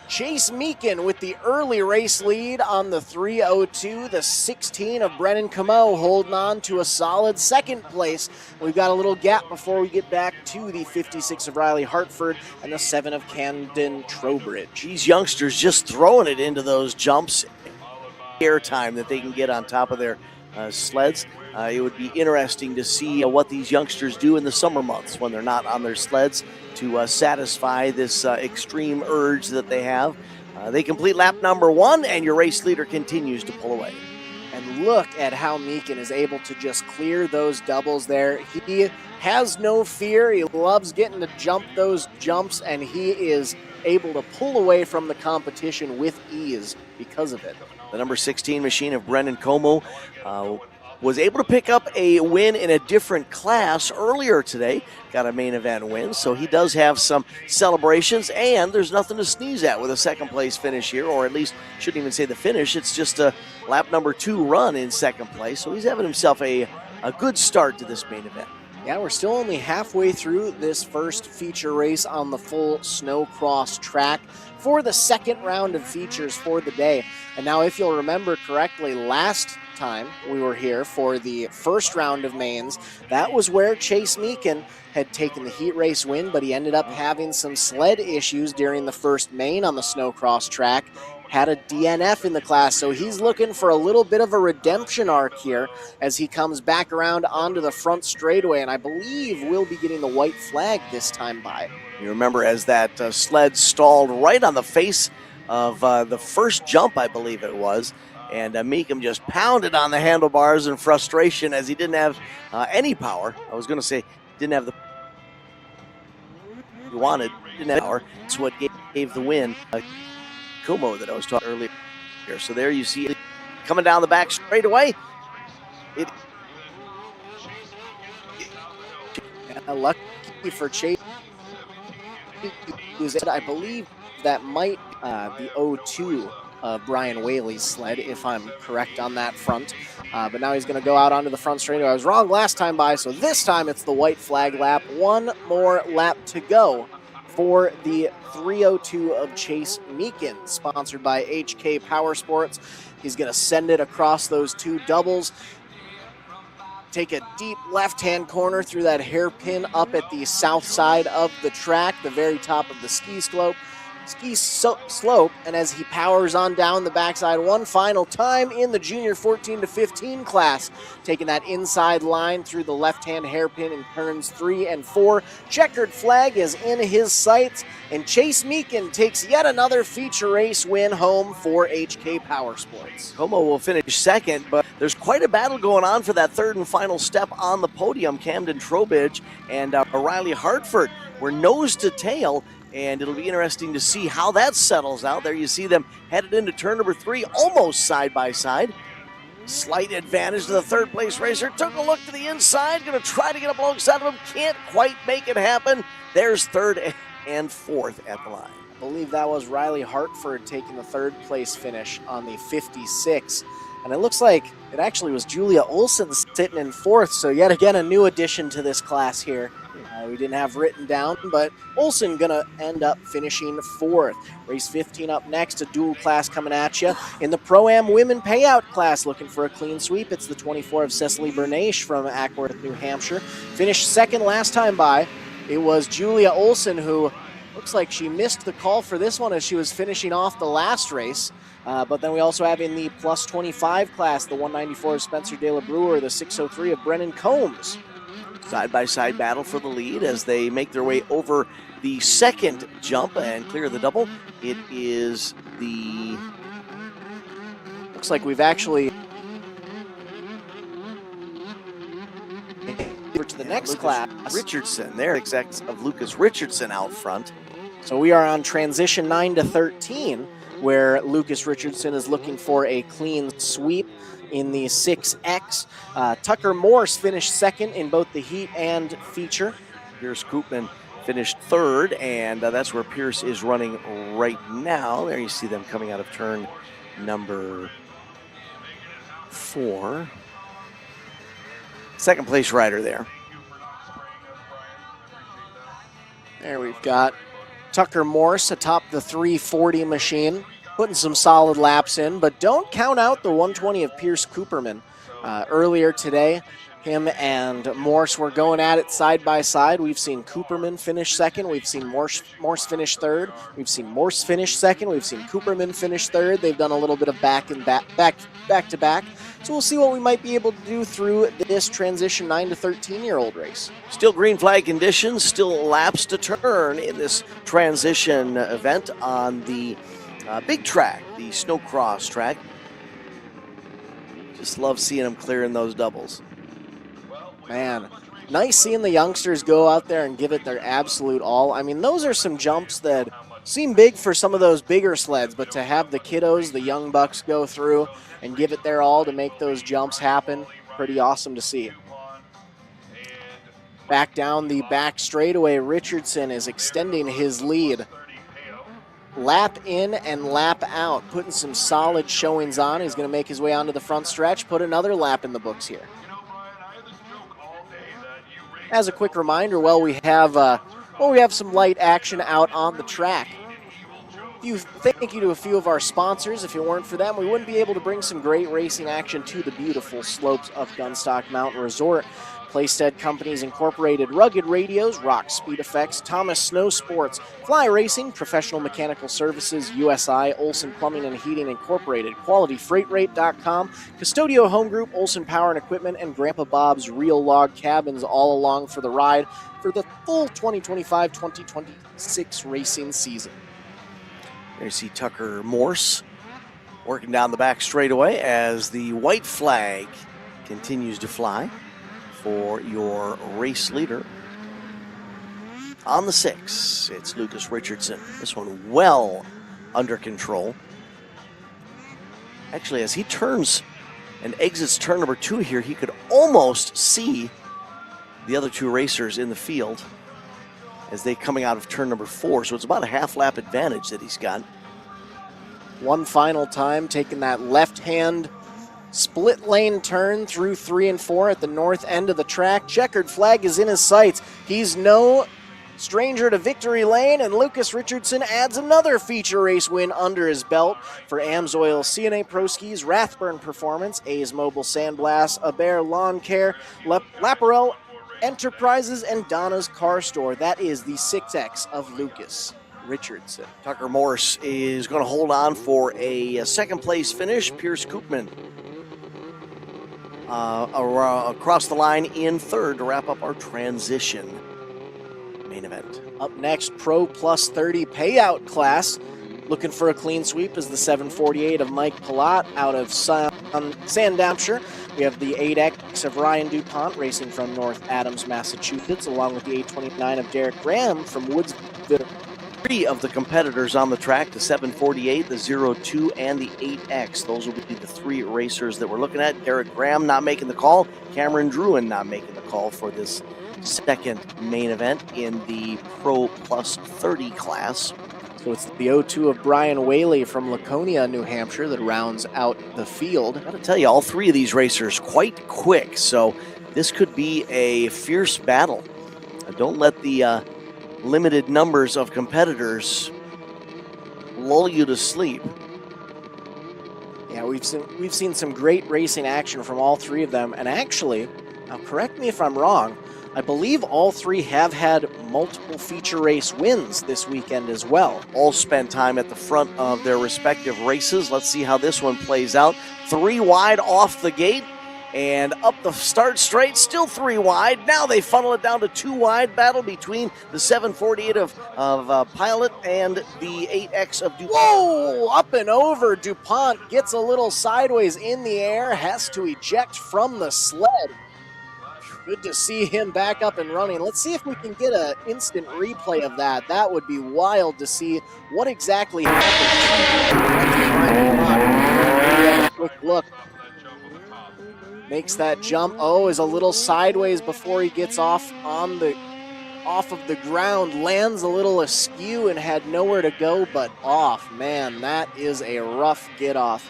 Chase Meekin with the early race lead on the 302. The 16 of Brennan Camo holding on to a solid second place. We've got a little gap before we get back to the 56 of Riley Hartford and the 7 of Camden Trowbridge. These youngsters just throwing it into those jumps. Airtime that they can get on top of their sleds. It would be interesting to see what these youngsters do in the summer months when they're not on their sleds to satisfy this extreme urge that they have. They complete lap number 1, and your race leader continues to pull away. And look at how Meekin is able to just clear those doubles there. He has no fear. He loves getting to jump those jumps, and he is able to pull away from the competition with ease because of it. The number 16 machine of Brendan Como was able to pick up a win in a different class earlier today. Got a main event win, so he does have some celebrations, and there's nothing to sneeze at with a second place finish here, or at least shouldn't even say the finish. It's just a lap number 2 run in second place, so he's having himself a good start to this main event. Yeah, we're still only halfway through this first feature race on the full snowcross track for the second round of features for the day. And now, if you'll remember correctly, last time we were here for the first round of mains, that was where Chase Meekin had taken the heat race win, but he ended up having some sled issues during the first main on the snowcross track. Had a DNF in the class, so he's looking for a little bit of a redemption arc here as he comes back around onto the front straightaway, and I believe we'll be getting the white flag this time by. You remember as that sled stalled right on the face of the first jump, I believe it was, and Meekum just pounded on the handlebars in frustration as he didn't have any power. I was going to say didn't have the he wanted, didn't have power. That's what gave the win. Kumo that I was talking earlier here. So there you see it coming down the back straight away. Lucky for Chase, I believe that might be the 02 of Brian Whaley's sled, if I'm correct on that front. But now he's going to go out onto the front straightaway. I was wrong last time by, so this time it's the white flag lap. One more lap to go for the 302 of Chase Meekin, sponsored by HK Power Sports. He's going to send it across those two doubles, take a deep left-hand corner through that hairpin up at the south side of the track, the very top of the ski slope, and as he powers on down the backside one final time in the junior 14 to 15 class, taking that inside line through the left-hand hairpin in turns 3 and 4. Checkered flag is in his sights, and Chase Meekin takes yet another feature race win home for HK Power Sports. Como will finish second, but there's quite a battle going on for that third and final step on the podium. Camden Trowbridge and O'Reilly Hartford were nose to tail, and it'll be interesting to see how that settles out. There you see them headed into turn number 3, almost side by side. Slight advantage to the third place racer. Took a look to the inside, going to try to get up alongside of him. Can't quite make it happen. There's third and fourth at the line. I believe that was Riley Hartford taking the third place finish on the 56. And it looks like it actually was Julia Olson sitting in fourth. So yet again, a new addition to this class here. We didn't have written down, but Olson gonna end up finishing fourth. Race 15 up next, a dual class coming at you. In the Pro-Am Women Payout class, looking for a clean sweep, it's the 24 of Cecily Bernache from Ackworth, New Hampshire. Finished second last time by. It was Julia Olson who looks like she missed the call for this one as she was finishing off the last race. But then we also have in the plus 25 class, the 194 of Spencer De La Brewer, the 603 of Brennan Combs. Side-by-side battle for the lead as they make their way over the second jump and clear the double. It is the... Looks like we've actually... over to the next Lucas class. Richardson, there, exact of Lucas Richardson out front. So we are on transition 9 to 13, where Lucas Richardson is looking for a clean sweep in the 6X. Tucker Morse finished second in both the heat and feature. Pierce Koopman finished third, and that's where Pierce is running right now. There you see them coming out of turn number 4. Second place rider there. There we've got Tucker Morse atop the 340 machine, putting some solid laps in, but don't count out the 120 of Pierce Cooperman. Earlier today, him and Morse were going at it side by side. We've seen Cooperman finish second. We've seen Morse finish third. We've seen Morse finish second. We've seen Cooperman finish third. They've done a little bit of back to back. So we'll see what we might be able to do through this transition 9 to 13-year-old race. Still green flag conditions, still laps to turn in this transition event on the big track, the snowcross track. Just love seeing them clearing those doubles. Man, nice seeing the youngsters go out there and give it their absolute all. I mean, those are some jumps that seem big for some of those bigger sleds, but to have the kiddos, the young bucks, go through and give it their all to make those jumps happen, pretty awesome to see. Back down the back straightaway, Richardson is extending his lead. Lap in and lap out, putting some solid showings on. He's going to make his way onto the front stretch, put another lap in the books here. As a quick reminder, we have some light action out on the track. Thank you to a few of our sponsors. If it weren't for them, we wouldn't be able to bring some great racing action to the beautiful slopes of Gunstock Mountain Resort. Playstead Companies Incorporated, Rugged Radios, Rock Speed Effects, Thomas Snow Sports, Fly Racing, Professional Mechanical Services, USI, Olson Plumbing and Heating Incorporated, QualityFreightRate.com, Custodio Home Group, Olson Power and Equipment, and Grandpa Bob's Real Log Cabins all along for the ride for the full 2025-2026 racing season. There you see Tucker Morse working down the back straightaway as the white flag continues to fly for your race leader. On the 6, it's Lucas Richardson. This one well under control. Actually, as he turns and exits turn number 2 here, he could almost see the other 2 racers in the field as they coming out of turn number 4. So it's about a half lap advantage that he's got. One final time, taking that left-hand split lane turn through 3 and 4 at the north end of the track. Checkered flag is in his sights. He's no stranger to victory lane, and Lucas Richardson adds another feature race win under his belt for Amsoil CNA Pro Skis, Rathburn Performance, A's Mobile Sandblast, Aber Lawn Care, Laparelle Enterprises, and Donna's Car Store. That is the 6X of Lucas Richardson. Tucker Morse is going to hold on for a second place finish. Pierce Koopman across the line in third to wrap up our transition main event. Up next, Pro Plus 30 payout class. Looking for a clean sweep is the 748 of Mike Palat out of Sandampshire. We have the 8X of Ryan DuPont racing from North Adams, Massachusetts, along with the 829 of Derek Graham from Woodsville. 3 of the competitors on the track, the 748, the 02, and the 8X. Those will be the 3 racers that we're looking at. Derek Graham not making the call. Cameron Druin not making the call for this second main event in the Pro Plus 30 class. So it's the 02 of Brian Whaley from Laconia, New Hampshire that rounds out the field. I gotta tell you, all 3 of these racers quite quick, so this could be a fierce battle. Don't let the limited numbers of competitors lull you to sleep. Yeah, we've seen some great racing action from all 3 of them, and actually, now correct me if I'm wrong, I believe all 3 have had multiple feature race wins this weekend as well. All spent time at the front of their respective races. Let's see how this one plays out. 3 wide off the gate. And up the start straight, still 3 wide. Now they funnel it down to 2 wide. Battle between the 748 of Pilot and the 8X of DuPont. Whoa! Up and over. DuPont gets a little sideways in the air, has to eject from the sled. Good to see him back up and running. Let's see if we can get an instant replay of that. That would be wild to see what exactly happened. Quick look. Makes that jump. Oh, is a little sideways before he gets off of the ground. Lands a little askew and had nowhere to go but off. Man, that is a rough get off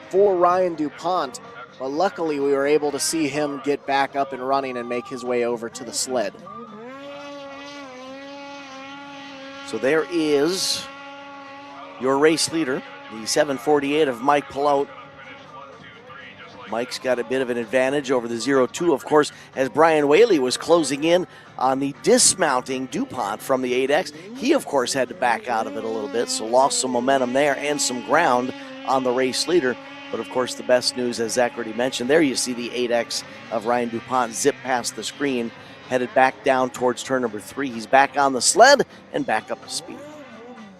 for Ryan DuPont. But luckily we were able to see him get back up and running and make his way over to the sled. So there is your race leader, the 748 of Mike Pilote. Mike's got a bit of an advantage over the 02, of course, as Brian Whaley was closing in on the dismounting DuPont from the 8X. He, of course, had to back out of it a little bit, so lost some momentum there and some ground on the race leader. But, of course, the best news, as Zach already mentioned, there you see the 8X of Ryan DuPont zip past the screen, headed back down towards turn number 3. He's back on the sled and back up to speed.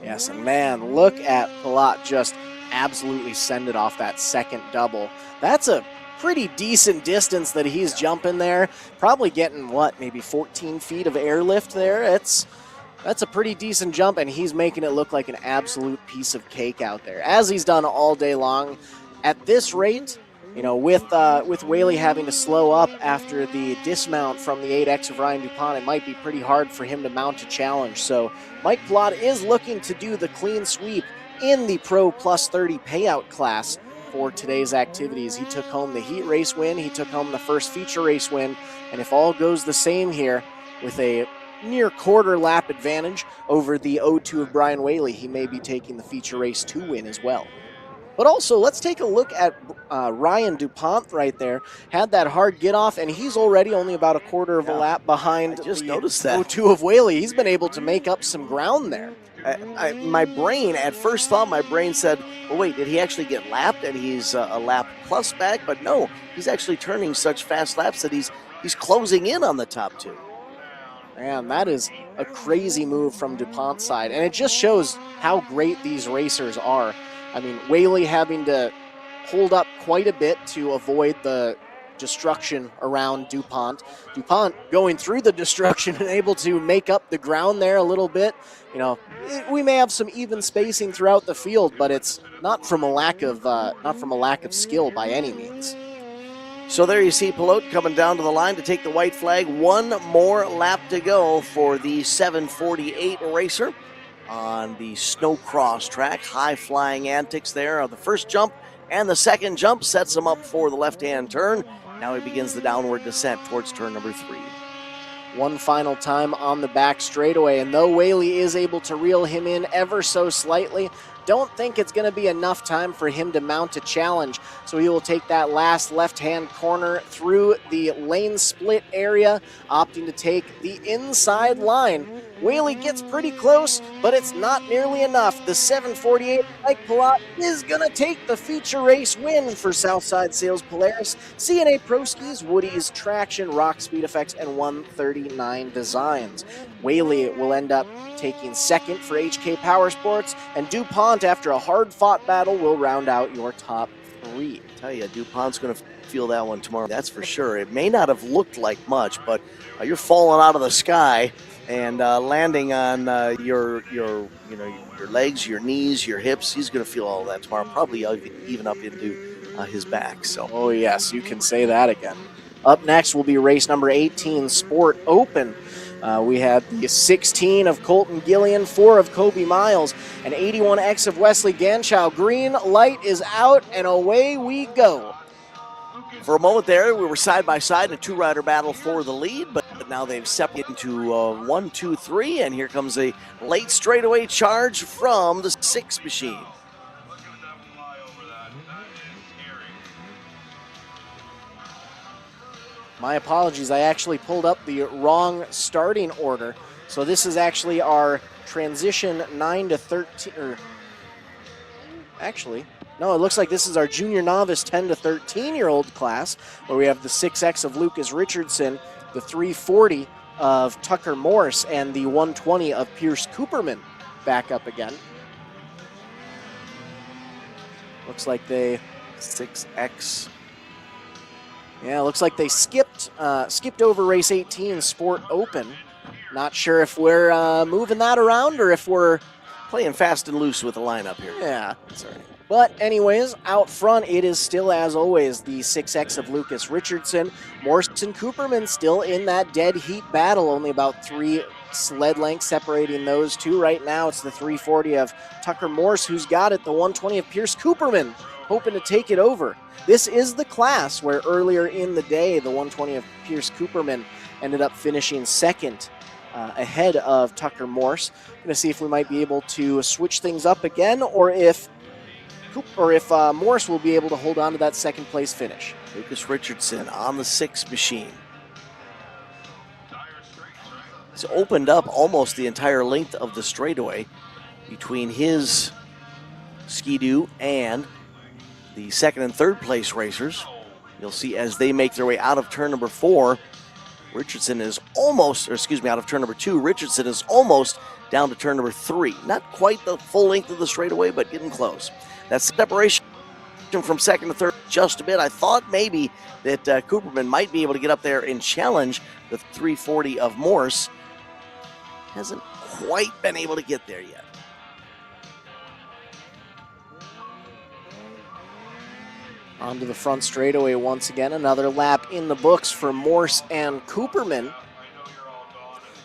Yes, and man, look at Palat just absolutely send it off that second double. That's a pretty decent distance that he's jumping there. Probably getting, maybe 14 feet of airlift there. That's a pretty decent jump, and he's making it look like an absolute piece of cake out there, as he's done all day long. At this rate, with Whaley having to slow up after the dismount from the 8X of Ryan DuPont, it might be pretty hard for him to mount a challenge. So Mike Palat is looking to do the clean sweep in the Pro Plus 30 payout class. for today's activities. He took home the heat race win, he took home the first feature race win, and if all goes the same here with a near quarter lap advantage over the O2 of Brian Whaley, he may be taking the feature race 2 win as well. But also, let's take a look at Ryan DuPont right there. Had that hard get off, and he's already only about a quarter of a lap behind I just noticed that. O2 of Whaley. He's been able to make up some ground there. My brain, at first thought, my brain said, well, wait, did he actually get lapped and he's a lap plus back? But no, he's actually turning such fast laps that he's closing in on the top 2. Man, that is a crazy move from DuPont's side, and it just shows how great these racers are. I mean, Whaley having to hold up quite a bit to avoid the destruction around DuPont. DuPont going through the destruction and able to make up the ground there a little bit. You know, we may have some even spacing throughout the field, but it's not from a lack of skill by any means. So there you see Pilote coming down to the line to take the white flag. One more lap to go for the 748 racer on the snowcross track. High flying antics there on the first jump, and the second jump sets him up for the left-hand turn. Now he begins the downward descent towards turn number 3. One final time on the back straightaway, and though Whaley is able to reel him in ever so slightly, don't think it's going to be enough time for him to mount a challenge. So he will take that last left-hand corner through the lane split area, opting to take the inside line. Whaley gets pretty close, but it's not nearly enough. The 748 Mike Pilote is going to take the feature race win for Southside Sales Polaris, CNA Pro Skis, Woody's Traction, Rock Speed Effects, and 139 Designs. Whaley will end up taking second for HK Power Sports, and DuPont, after a hard-fought battle, will round out your top 3. I tell you, DuPont's going to feel that one tomorrow. That's for sure. It may not have looked like much, but you're falling out of the sky and landing on your legs, your knees, your hips. He's going to feel all that tomorrow, probably even up into his back. So, oh yes, you can say that again. Up next will be race number 18, Sport Open. We have the 16 of Colton Gillian, 4 of Kobe Miles, and 81X of Wesley Ganschow. Green light is out, and away we go. For a moment there, we were side by side in a 2-rider battle for the lead, but now they've separated into 1, 2, 3, and here comes a late straightaway charge from the 6 machine. My apologies, I actually pulled up the wrong starting order. So this is actually our transition 9 to 13, or actually, no, it looks like this is our junior novice 10 to 13-year-old class, where we have the 6X of Lucas Richardson, the 340 of Tucker Morse, and the 120 of Pierce Cooperman back up again. Looks like they 6X. Yeah, looks like they skipped over race 18, Sport Open. Not sure if we're moving that around or if we're playing fast and loose with the lineup here. Yeah, that's all right. But anyways, out front, it is still, as always, the 6X of Lucas Richardson. Morse and Cooperman still in that dead heat battle, only about 3 sled lengths separating those two. Right now, it's the 340 of Tucker Morse who's got it, the 120 of Pierce Cooperman hoping to take it over. This is the class where earlier in the day, the 120 of Pierce Cooperman ended up finishing second ahead of Tucker Morse. Going to see if we might be able to switch things up again, or if Morse will be able to hold on to that second place finish. Lucas Richardson on the 6 machine. It's opened up almost the entire length of the straightaway between his Ski-Doo and the second and third place racers. You'll see as they make their way out of turn number 4, Richardson is almost, out of turn number 2, Richardson is almost down to turn number 3. Not quite the full length of the straightaway, but getting close. That separation from second to third just a bit. I thought maybe that Cooperman might be able to get up there and challenge the 340 of Morse. Hasn't quite been able to get there yet. Onto the front straightaway once again. Another lap in the books for Morse and Cooperman.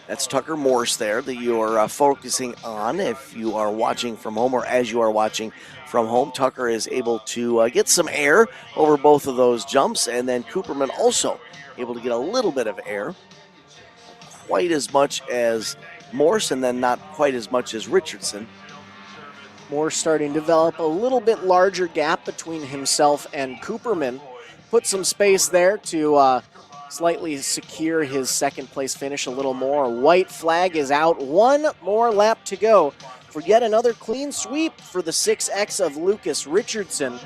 That's Tucker Morse there that you're focusing on if you are watching from home, or as you are watching from home. Tucker is able to get some air over both of those jumps, and then Cooperman also able to get a little bit of air. Quite as much as Morse, and then not quite as much as Richardson. Morse starting to develop a little bit larger gap between himself and Cooperman. Put some space there to slightly secure his second place finish a little more. White flag is out. One more lap to go for yet another clean sweep for the 6X of Lucas Richardson.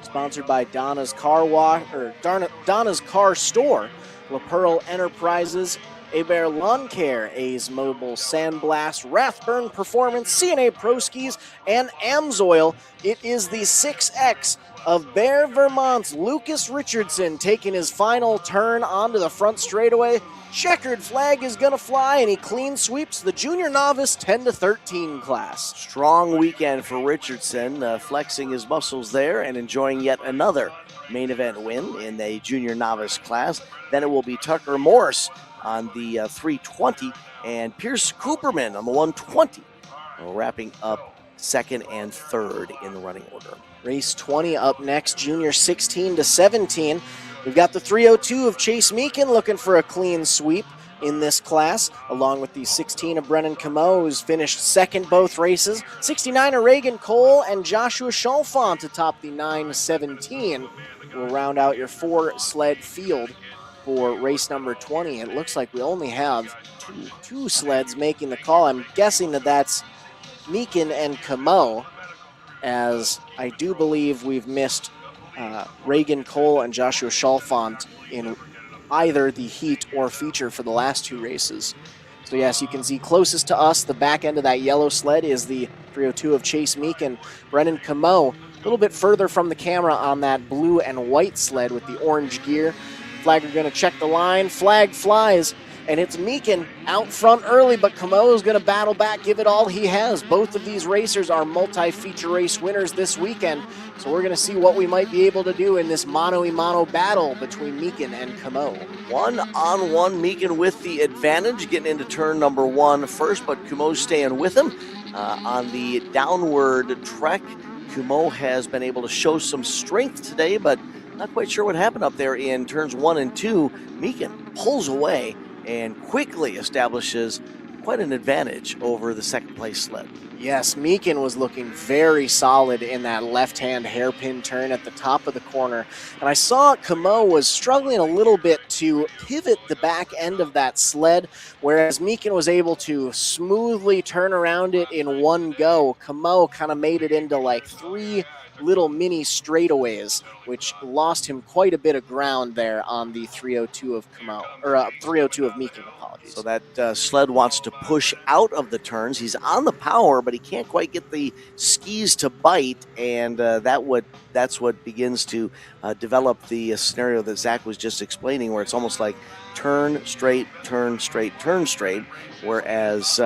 Sponsored by Donna's Car Wash, or Donna's Car Store, La Pearl Enterprises, Hebert Lawn Care, A's Mobile Sandblast, Rathburn Performance, CNA Pro Skis, and Amsoil. It is the 6X of Bear, Vermont's Lucas Richardson taking his final turn onto the front straightaway. Checkered flag is going to fly, and he clean sweeps the junior novice 10-13 class. Strong weekend for Richardson, flexing his muscles there and enjoying yet another main event win in the junior novice class. Then it will be Tucker Morse on the 320 and Pierce Cooperman on the 120, wrapping up second and third in the running order. Race 20 up next, junior 16-17. We've got the 302 of Chase Meekin looking for a clean sweep in this class, along with the 16 of Brennan Camo, who's finished second both races. 69 of Reagan Cole and Joshua Chalfant atop the 917 will round out your 4-sled field for race number 20. It looks like we only have two sleds making the call. I'm guessing that that's Meekin and Camo, as I do believe we've missed Reagan Cole and Joshua Chalfant in either the heat or feature for the last two races. So yes, you can see closest to us, the back end of that yellow sled is the 302 of Chase Meekin. Brennan Camo, a little bit further from the camera on that blue and white sled with the orange gear. Flagger going to check the line, flag flies, and it's Meekin out front early, but Camo is going to battle back, give it all he has. Both of these racers are multi-feature race winners this weekend, so we're going to see what we might be able to do in this mano-a-mano battle between Meekin and Camo. One-on-one, Meekin with the advantage, getting into turn number one first, but Camo's staying with him on the downward trek. Camo has been able to show some strength today, but not quite sure what happened up there in turns 1 and 2. Meekin pulls away and quickly establishes quite an advantage over the second place sled. Yes, Meekin was looking very solid in that left-hand hairpin turn at the top of the corner. And I saw Camo was struggling a little bit to pivot the back end of that sled, whereas Meekin was able to smoothly turn around it in one go. Camo kind of made it into like 3 little mini straightaways, which lost him quite a bit of ground there on the 302 of Camo, or 302 of Meekin, apologies. So that sled wants to push out of the turns. He's on the power, but he can't quite get the skis to bite, and that's what begins to develop the scenario that Zach was just explaining, where it's almost like turn straight, turn straight, turn straight, whereas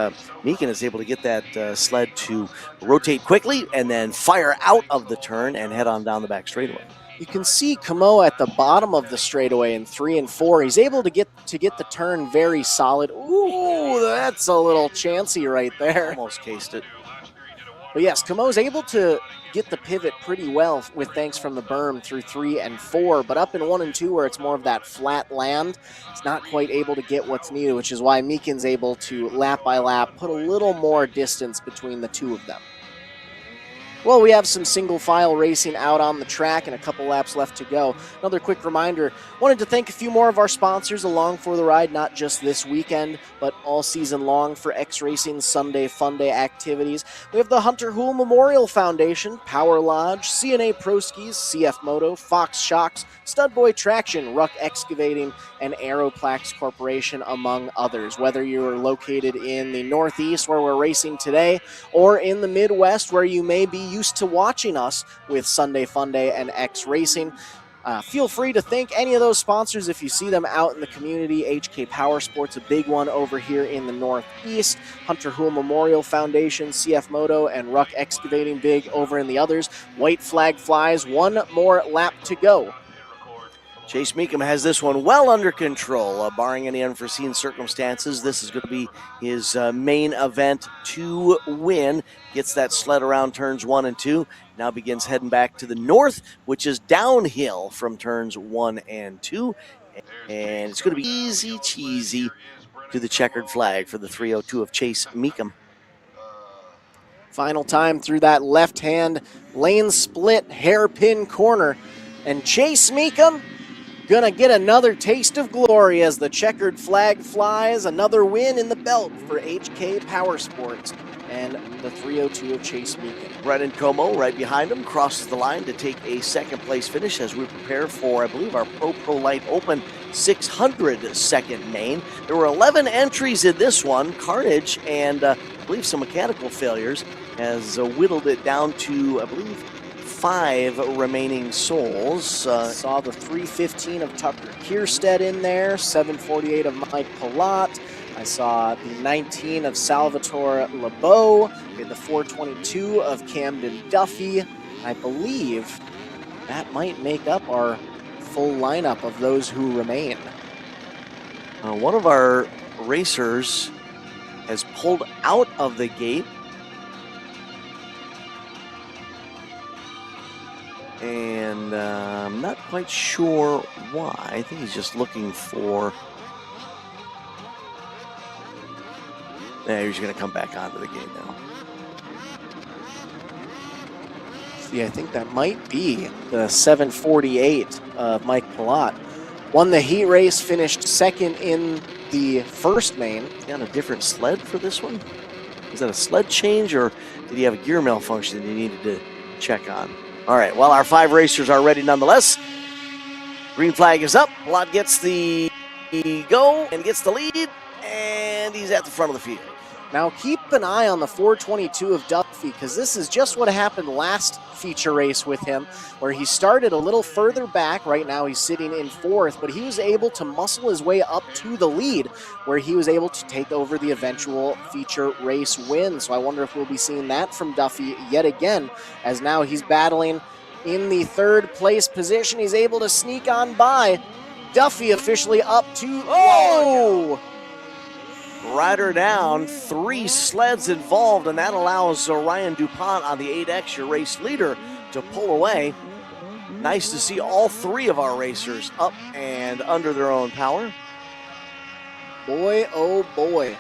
Meekin is able to get that sled to rotate quickly and then fire out of the turn and head on down the back straightaway. You can see Camo at the bottom of the straightaway in 3 and 4. He's able to get the turn very solid. Ooh, that's a little chancy right there. Almost cased it. But yes, Camo's able to get the pivot pretty well with thanks from the berm through 3 and 4, but up in 1 and 2 where it's more of that flat land, it's not quite able to get what's needed, which is why Meekin's able to lap by lap put a little more distance between the two of them. Well, we have some single file racing out on the track and a couple laps left to go. Another quick reminder, wanted to thank a few more of our sponsors along for the ride, not just this weekend, but all season long for X Racing's Sunday Funday activities. We have the Hunter Hool Memorial Foundation, Power Lodge, CNA Pro Skis, CF Moto, Fox Shocks, Studboy Traction, Ruck Excavating, and Aeroplax Corporation, among others. Whether you're located in the Northeast where we're racing today, or in the Midwest where you may be used to watching us with Sunday Funday and X Racing, feel free to thank any of those sponsors if you see them out in the community. HK Power Sports, a big one over here in the Northeast. Hunter Hool Memorial Foundation, CF Moto, and Ruck Excavating, big over in the others. White flag flies, one more lap to go. Chase Meekum has this one well under control, barring any unforeseen circumstances. This is going to be his main event to win. Gets that sled around turns 1 and 2. Now begins heading back to the north, which is downhill from turns 1 and 2. And it's going to be easy cheesy to the checkered flag for the 302 of Chase Meekum. Final time through that left-hand lane split hairpin corner. And Chase Meekum gonna get another taste of glory as the checkered flag flies. Another win in the belt for HK Power Sports and the 302 of Chase Meekum. Brennan Como right behind him crosses the line to take a second place finish as we prepare for, I believe, our ProLite Open 600 second main. There were 11 entries in this one. Carnage and I believe some mechanical failures has whittled it down to, I believe, 5 remaining souls. Saw the 315 of Tucker Kierstead in there, 748 of Mike Palat. I saw the 19 of Salvatore LeBeau, the 422 of Camden Duffy. I believe that might make up our full lineup of those who remain. One of our racers has pulled out of the gate. And I'm not quite sure why. I think he's just looking for... Yeah, he's going to come back onto the gate now. Yeah, I think that might be the 748 of Mike Palat. Won the heat race, finished second in the first main. Is he on a different sled for this one? Is that a sled change, or did he have a gear malfunction that he needed to check on? All right, well, our 5 racers are ready nonetheless. Green flag is up. Palat gets the go and gets the lead, and he's at the front of the field. Now keep an eye on the 422 of Duffy, because this is just what happened last feature race with him, where he started a little further back. Right now he's sitting in 4th, but he was able to muscle his way up to the lead, where he was able to take over the eventual feature race win. So I wonder if we'll be seeing that from Duffy yet again, as now he's battling in the 3rd place position. He's able to sneak on by. Duffy officially up to... Oh! Rider down, 3 sleds involved, and that allows Ryan DuPont on the 8X, your race leader, to pull away. Nice to see all 3 of our racers up and under their own power. Boy, oh boy,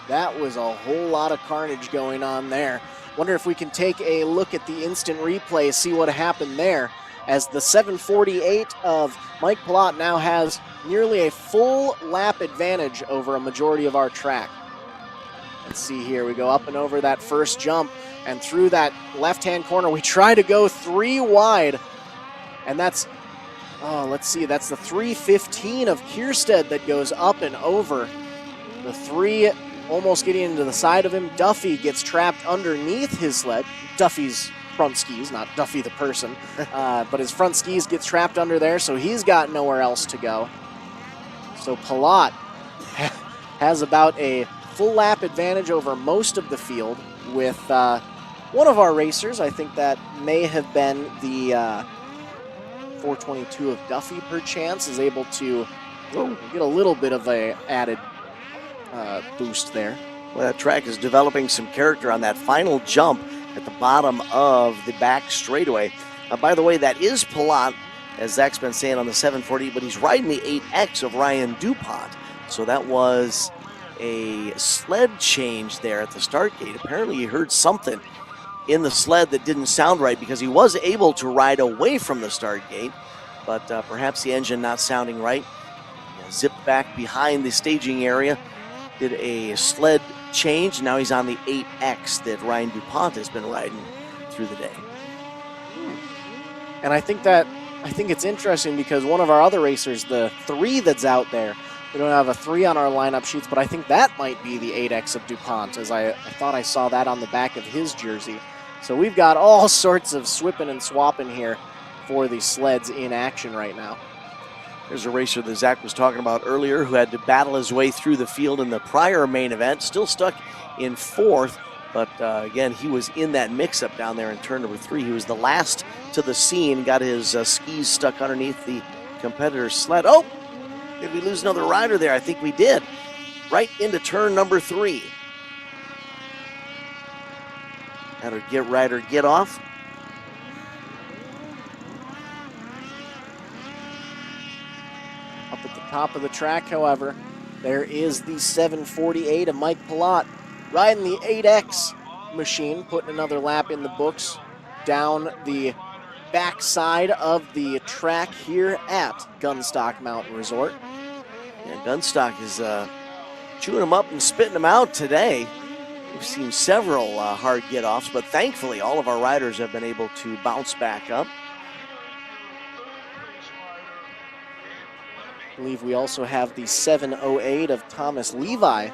that was a whole lot of carnage going on there. Wonder if we can take a look at the instant replay, see what happened there, as the 748 of Mike Palat now has nearly a full lap advantage over a majority of our track. Let's see here, we go up and over that first jump, and through that left-hand corner, we try to go 3 wide, and that's, let's see, that's the 315 of Kierstead that goes up and over. The 3 almost getting into the side of him. Duffy gets trapped underneath his sled. Duffy's front skis, not Duffy the person, but his front skis get trapped under there, so he's got nowhere else to go. So Palat has about a full lap advantage over most of the field with one of our racers. I think that may have been the 422 of Duffy, perchance, is able to get a little bit of a added boost there. Well, that track is developing some character on that final jump at the bottom of the back straightaway. By the way, that is Palat, as Zach's been saying, on the 740, but he's riding the 8X of Ryan DuPont. So that was a sled change there at the start gate. Apparently he heard something in the sled that didn't sound right, because he was able to ride away from the start gate, but perhaps the engine not sounding right. Zipped back behind the staging area, did a sled change. Now he's on the 8X that Ryan DuPont has been riding through the day. And I think it's interesting, because one of our other racers, the 3 that's out there, we don't have a 3 on our lineup sheets, but I think that might be the 8X of DuPont, as I thought I saw that on the back of his jersey. So we've got all sorts of swipping and swapping here for the sleds in action right now. There's a racer that Zach was talking about earlier who had to battle his way through the field in the prior main event, still stuck in 4th, but again, he was in that mix-up down there in turn number 3. He was the last to the scene, got his skis stuck underneath the competitor's sled. Oh, did we lose another rider there? I think we did. Right into turn number 3. Had her rider get off. Up at the top of the track, however, there is the 748 of Mike ProLite riding the 8X machine, putting another lap in the books down the backside of the track here at Gunstock Mountain Resort. Yeah, Gunstock is chewing them up and spitting them out today. We've seen several hard get-offs, but thankfully all of our riders have been able to bounce back up. I believe we also have the 708 of Thomas Levi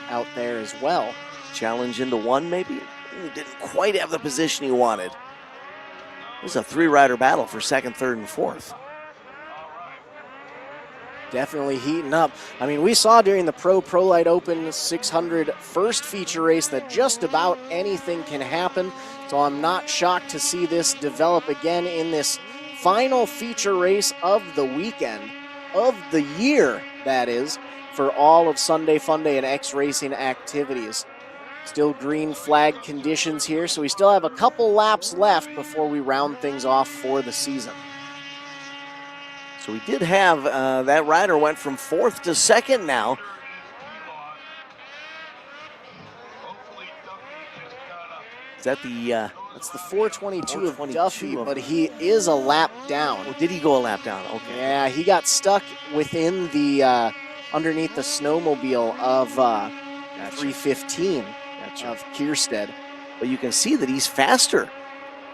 out there as well. Challenge into 1 maybe? He didn't quite have the position he wanted. It was a 3-rider battle for 2nd, 3rd, and 4th. Definitely heating up. I mean, we saw during the ProLite Open 600 first feature race that just about anything can happen. So I'm not shocked to see this develop again in this final feature race of the weekend, of the year, that is, for all of Sunday Funday and X Racing activities. Still green flag conditions here, so we still have a couple laps left before we round things off for the season. So we did have, that rider went from 4th to 2nd now. Is that the... That's the 422 of Duffy, but he is a lap down. Oh, did he go a lap down? Okay. Yeah, he got stuck within the, underneath the snowmobile of 315 of Kierstead. But you can see that he's faster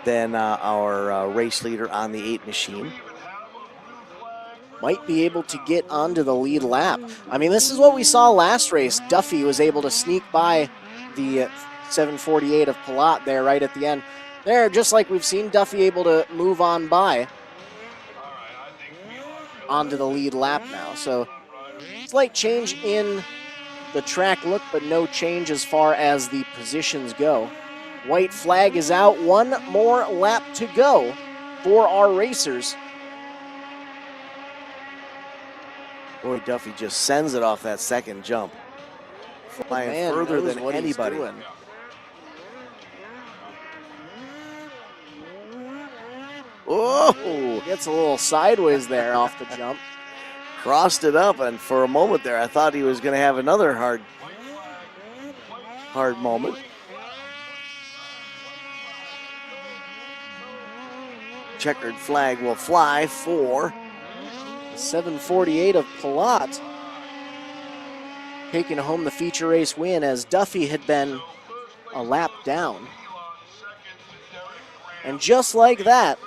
than our race leader on the 8 machine. Might be able to get onto the lead lap. I mean, this is what we saw last race. Duffy was able to sneak by the 748 of ProLite there right at the end. There, just like we've seen Duffy able to move on by onto the lead lap now. So slight change in the track look, but no change as far as the positions go. White flag is out. 1 more lap to go for our racers. Boy, Duffy just sends it off that 2nd jump. Flying further than anybody. Oh! Gets a little sideways there off the jump. Crossed it up, and for a moment there, I thought he was going to have another hard moment. Checkered flag will fly for 748 of ProLite, taking home the feature race win as Duffy had been a lap down. And just like that,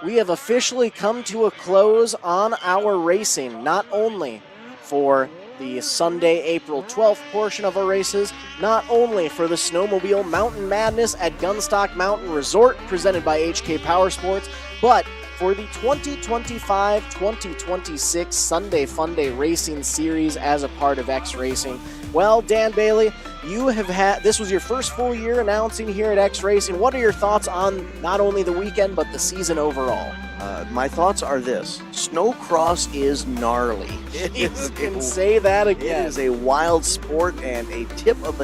we have officially come to a close on our racing, not only for the Sunday, April 12th portion of our races, not only for the Snowmobile Mountain Madness at Gunstock Mountain Resort presented by HK Power Sports, but for the 2025-2026 Sunday Funday Racing Series as a part of X Racing. Well, Dan Bailey, you have had, this was your first full year announcing here at X Racing. What are your thoughts on not only the weekend, but the season overall? My thoughts are this: snowcross is gnarly. You can say that again. It is a wild sport and a tip of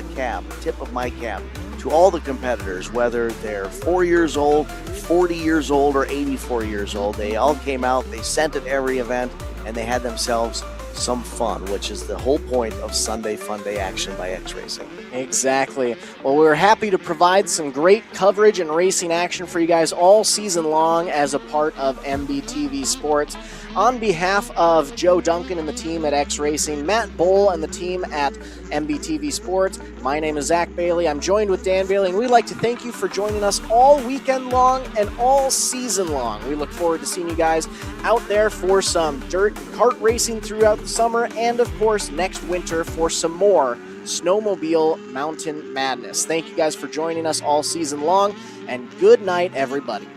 my cap to all the competitors, whether they're 4 years old, 40 years old, or 84 years old. They all came out, they sent at every event, and they had themselves some fun, which is the whole point of Sunday Funday action by X Racing. Exactly. Well, we're happy to provide some great coverage and racing action for you guys all season long as a part of MBTV Sports. On behalf of Joe Duncan and the team at X Racing, Matt Bowl and the team at MBTV Sports, my name is Zach Bailey. I'm joined with Dan Bailey, and we'd like to thank you for joining us all weekend long and all season long. We look forward to seeing you guys out there for some dirt and kart racing throughout the summer, and of course next winter for some more Snowmobile Mountain Madness. Thank you guys for joining us all season long, and good night, everybody.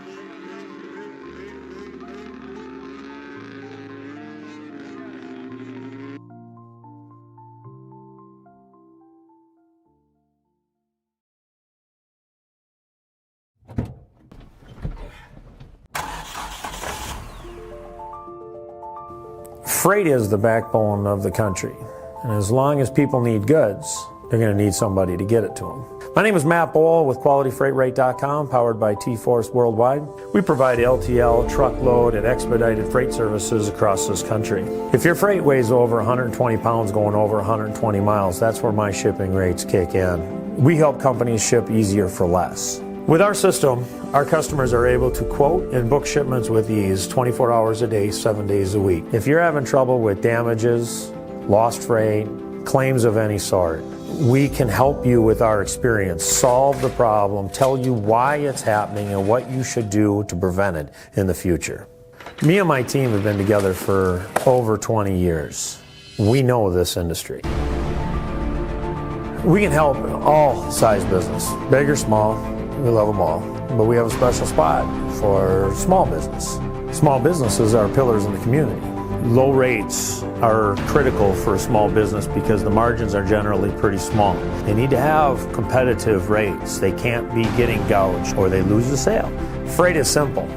Freight is the backbone of the country. And as long as people need goods, they're going to need somebody to get it to them. My name is Matt Bohl with QualityFreightRate.com, powered by T-Force Worldwide. We provide LTL, truckload, and expedited freight services across this country. If your freight weighs over 120 pounds going over 120 miles, that's where my shipping rates kick in. We help companies ship easier for less. With our system, our customers are able to quote and book shipments with ease 24 hours a day, 7 days a week. If you're having trouble with damages, lost freight, claims of any sort, we can help you with our experience, solve the problem, tell you why it's happening and what you should do to prevent it in the future. Me and my team have been together for over 20 years. We know this industry. We can help all size business, big or small, we love them all. But we have a special spot for small business. Small businesses are pillars in the community. Low rates are critical for a small business because the margins are generally pretty small. They need to have competitive rates. They can't be getting gouged or they lose the sale. Freight is simple.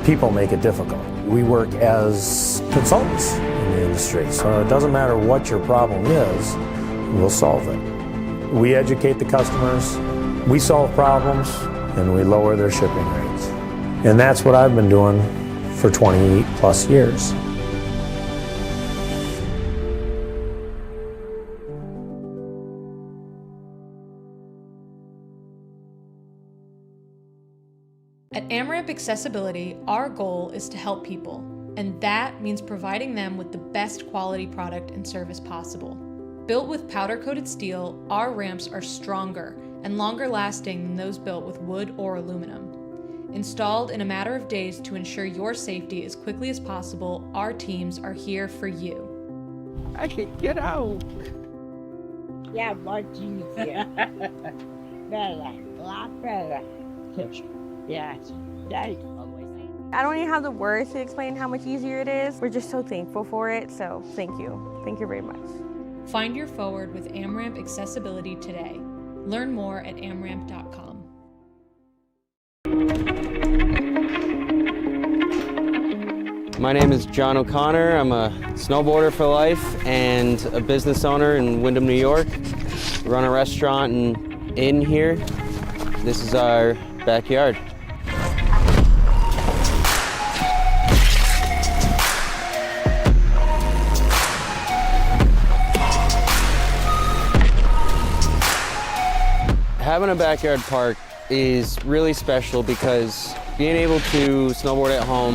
People make it difficult. We work as consultants in the industry, so it doesn't matter what your problem is, we'll solve it. We educate the customers, we solve problems, and we lower their shipping rates. And that's what I've been doing for 20 plus years. At AmRamp Accessibility, our goal is to help people, and that means providing them with the best quality product and service possible. Built with powder-coated steel, our ramps are stronger and longer lasting than those built with wood or aluminum. Installed in a matter of days to ensure your safety as quickly as possible, our teams are here for you. I can get out. Yeah, much easier. Better, a lot better. Yes, thanks. I don't even have the words to explain how much easier it is. We're just so thankful for it, so thank you. Thank you very much. Find your forward with AmRamp Accessibility today. Learn more at amramp.com. My name is John O'Connor. I'm a snowboarder for life and a business owner in Windham, New York. We run a restaurant and inn here. This is our backyard. Having a backyard park is really special because being able to snowboard at home